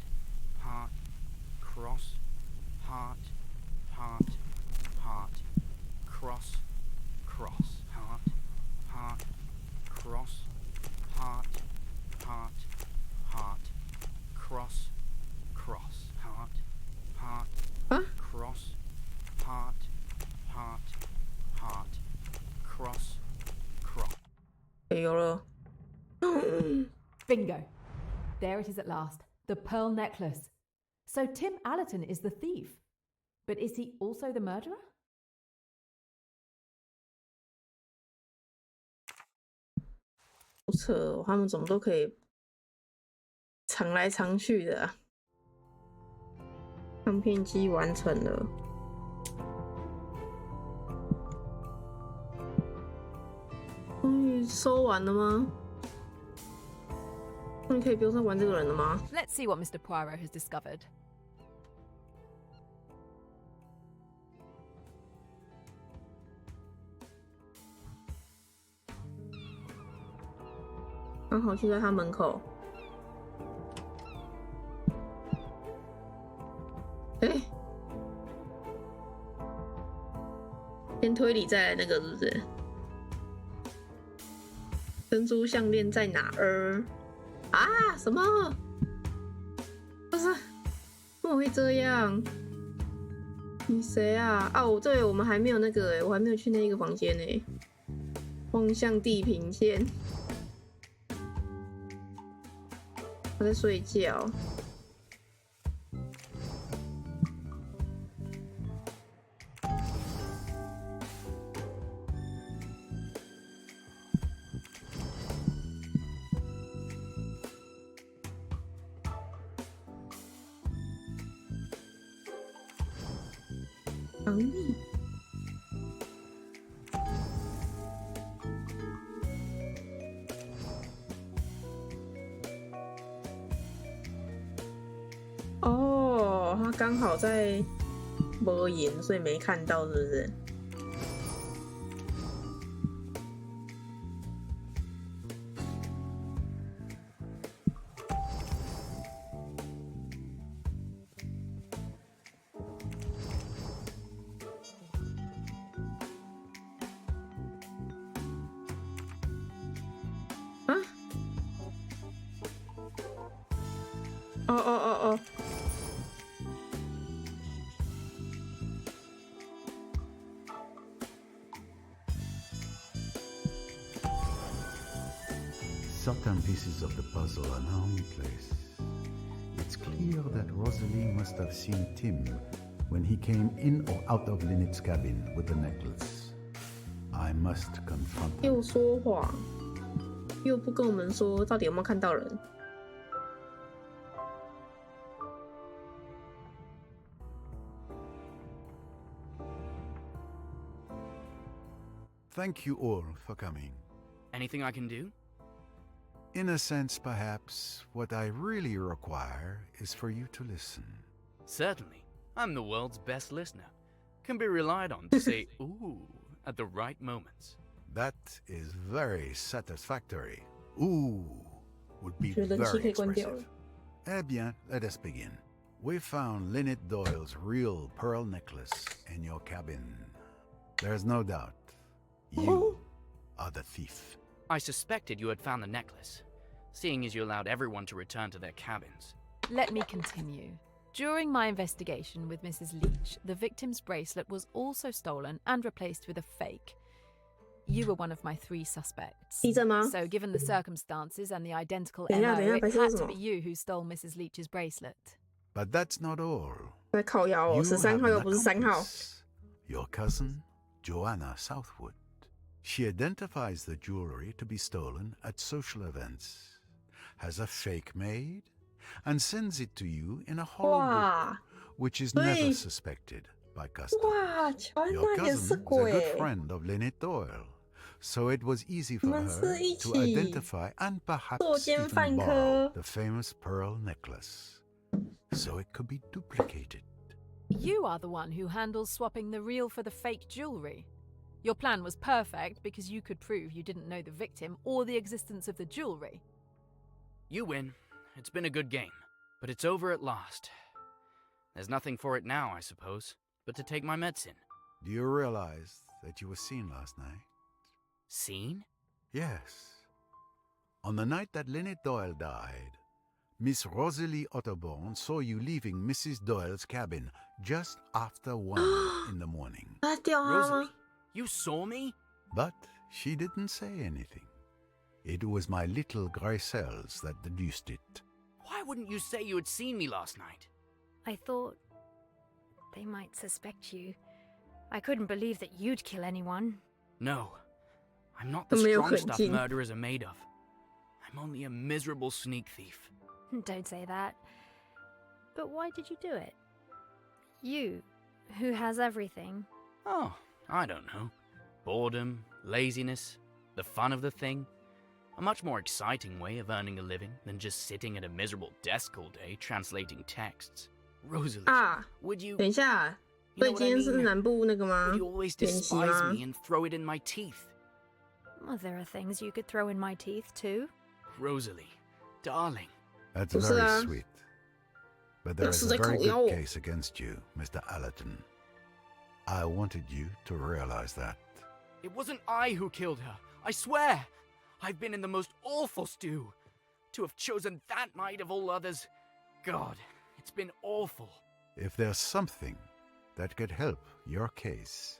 heart, cross, heart, heart, heart, cross, cross, heart, heart, cross, heart, heart, heart, cross, cross, heart, heart, cross, heart, heart, heart, cross, cross. 有了。Bingo. There it is at last. The pearl necklace. So Tim Allerton is the thief. But is he also the murderer? 好扯哦，他们怎么都可以藏来藏去的啊。唱片机完成了。终于收完了吗？终于可以不用再玩这个人了吗？ Let's see what Mr. Poirot has discovered. 刚好就在他门口。哎，先推理再来那个是不是？珍珠项链在哪儿？啊？什么？不是，怎么会这样？你谁啊？啊，对，我们还没有那个我还没有去那一个房间呢。望向地平线。我在睡觉。防疫。哦，他刚好在没演，所以没看到，是不是？啊？哦哦哦哦。Certain pieces of the puzzle are now in place. It's clear that Rosalie must have seen Tim when he came in or out of Lynette's cabin with the necklace. I must confront him. 又说谎，又不跟我们说到底有没有看到人。Thank you all for coming. Anything I can do? In a sense, perhaps, what I really require is for you to listen. Certainly. I'm the world's best listener. Can be relied on to say ooh at the right moments. That is very satisfactory. Ooh would be very expressive. Eh bien, let us begin. We found Lynette Doyle's real pearl necklace in your cabin. There's no doubt. You are the thief. I suspected you had found the necklace, seeing as you allowed everyone to return to their cabins. Let me continue. During my investigation with Mrs. Leach, the victim's bracelet was also stolen and replaced with a fake. You were one of my 3 suspects. So given the circumstances and the identical MO, it had to be you who stole Mrs. Leach's bracelet. But that's not all. 在靠腰哦，13号又不是3号。Your cousin, Joanna Southwood. She identifies the jewelry to be stolen at social events, has a fake made, and sends it to you in a hollow book, which is never suspected by customers. Your cousin is a good friend of Lynette Doyle, so it was easy for her to identify and perhaps even borrow the famous pearl necklace, so it could be duplicated. You are the one who handles swapping the real for the fake jewelry. Your plan was perfect because you could prove you didn't know the victim or the existence of the jewelry. You win. It's been a good game, but it's over at last. There's nothing for it now, I suppose, but to take my medicine. Do you realize that you were seen last night? Seen? Yes. On the night that Lynette Doyle died, Miss Rosalie Otterborn saw you leaving Mrs. Doyle's cabin just after 1 in the morning. Rosalie, you saw me? But she didn't say anything. It was my little grey cells that deduced it. Why wouldn't you say you had seen me last night? I thought they might suspect you. I couldn't believe that you'd kill anyone. No, I'm not the strong stuff murderers are made of. I'm only a miserable sneak thief. Don't say that. But why did you do it? You, who has everything. Oh, I don't know. Boredom, laziness, the fun of the thing. A much more exciting way of earning a living than just sitting at a miserable desk all day translating texts. Rosalie, would you... 等一下，所以今天是南部那个吗？ Would you always despise me and throw it in my teeth? Well, there are things you could throw in my teeth too. Rosalie, darling. That's very sweet. But there is a very good case against you, Mr. Allerton. I wanted you to realize that. It wasn't I who killed her, I swear. I've been in the most awful stew. To have chosen that night of all others. God, it's been awful. If there's something that could help your case,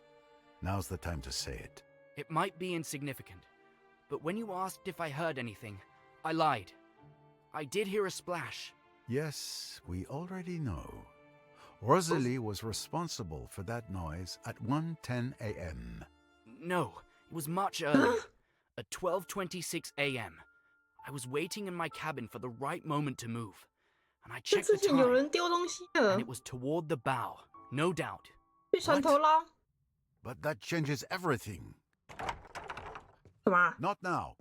now's the time to say it. It might be insignificant, but when you asked if I heard anything, I lied. I did hear a splash. Yes, we already know. Rosalie was responsible for that noise at 1:10 a.m. No, it was much earlier. At 12:26 a.m. I was waiting in my cabin for the right moment to move. And I checked the time, and it was toward the bow, no doubt. What? But that changes everything. Not now.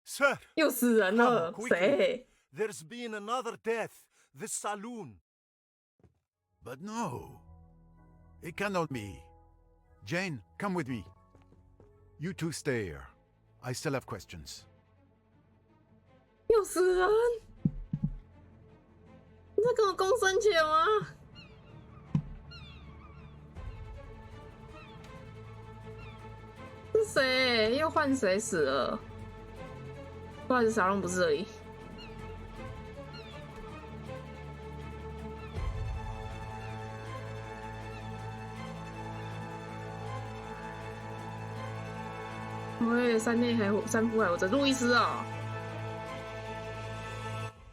Sir! 又死人了，谁？ There's been another death. The saloon. But no. It cannot be. Jane, come with me. You two stay here. I still have questions. 又死人！你在跟我共生钱吗？是谁？又换谁死了？不好意思，沙龙不是而已。喂，三夫还活着，路易斯啊！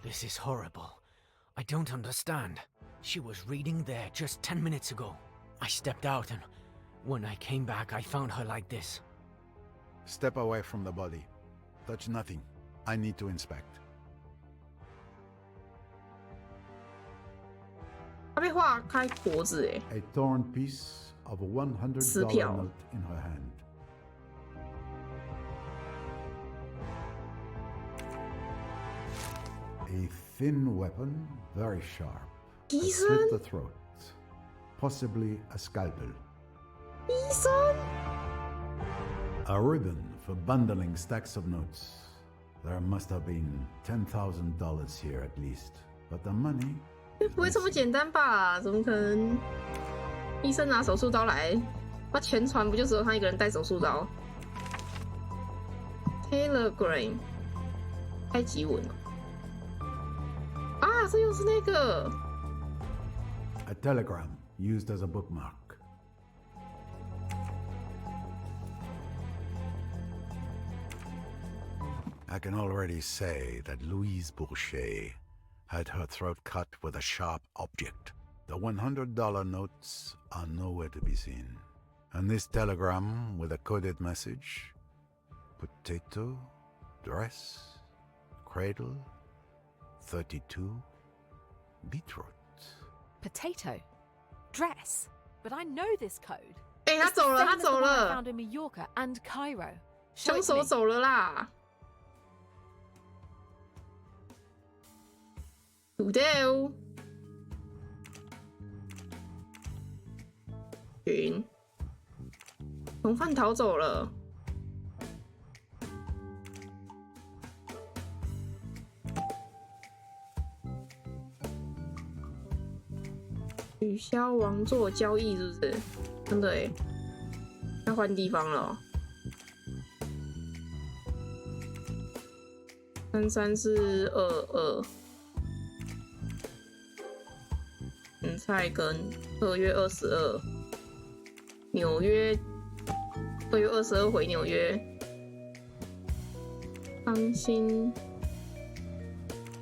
This is horrible. I don't understand. She was reading there just 10 minutes ago. I stepped out and when I came back, I found her like this. Step away from the body. Touch nothing. I need to inspect. 她被划开脖子哎。 A torn piece of a $100 note in her hand. A thin weapon, very sharp. Slit the throat. Possibly a scalpel. A ribbon for bundling stacks of notes. There must have been $10,000 here at least. But the money... 不会这么简单吧？怎么可能？医生拿手术刀来，他全船不就只有他一个人带手术刀 ？Telegram， 埃及文。啊，这又是那个。A telegram used as a bookmark. I can already say that Louise Bourget had her throat cut with a sharp object. The $100 notes are nowhere to be seen. And this telegram with a coded message: potato, dress, cradle, 32, beetroot. Potato, dress. But I know this code. 他走了，他走了。 I found in Mallorca and Cairo. 凶手走了啦！土豆，云，从犯逃走了。取消王座交易是不是？真的耶，要换地方了。33是22，菜跟2月22，纽约2月22回纽约，康欣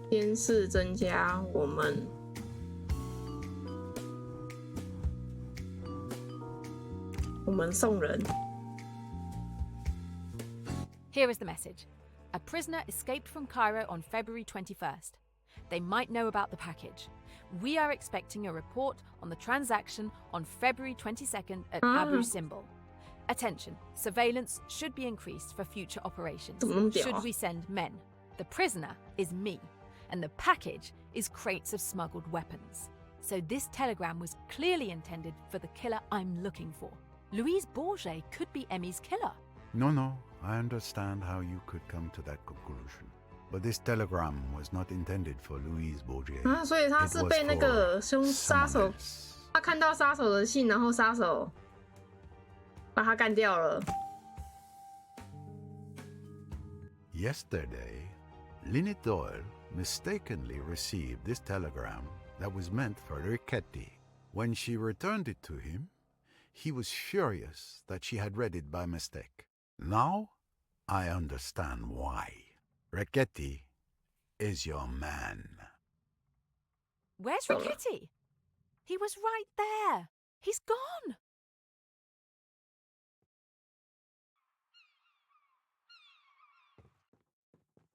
监视增加我们送人。 Here is the message. A prisoner escaped from Cairo on February 21st. They might know about the package. We are expecting a report on the transaction on February 22nd at Abu Simbel. Attention, surveillance should be increased for future operations. Should we send men? The prisoner is me, and the package is crates of smuggled weapons. So this telegram was clearly intended for the killer I'm looking for. Louise Bourget could be Emmy's killer. No, I understand how you could come to that conclusion. But this telegram was not intended for Louise Bourget. 所以他是被那个杀手，他看到杀手的信，然后杀手把他干掉了。Yesterday, Lynette Doyle mistakenly received this telegram that was meant for Riquetti. When she returned it to him, he was furious that she had read it by mistake. Now, I understand why. Riquetti is your man. Where's Riquetti? He was right there. He's gone.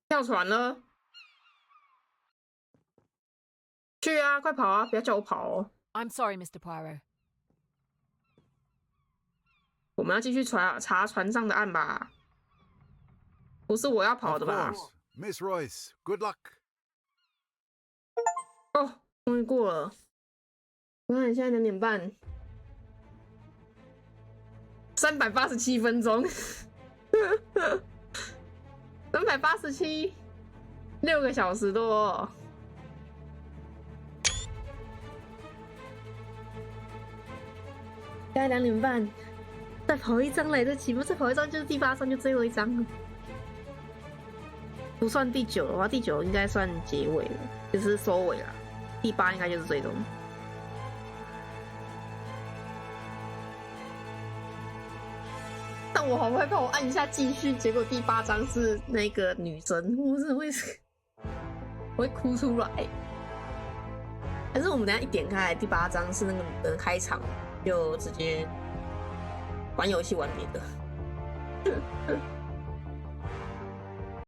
跳船了，去啊，快跑啊！不要叫我跑哦。I'm sorry, Mr. Poirot. 我们要继续查船上的案吧？不是我要跑的吧 ？Miss Royce, good luck. 哦，终于过了。我看现在2点半，387分钟，387，6个小时多。现在2点半。 再跑一张来得及吗？再跑一张就是第8章，就最后一章了。不算第9的话，第9应该算结尾了，就是收尾了。第8应该就是最终。但我好害怕，我按一下继续，结果第8章是那个女生，我真的会，我会哭出来。还是我们等一下一点开，第8章是那个女生开场，就直接。 玩游戏玩别的。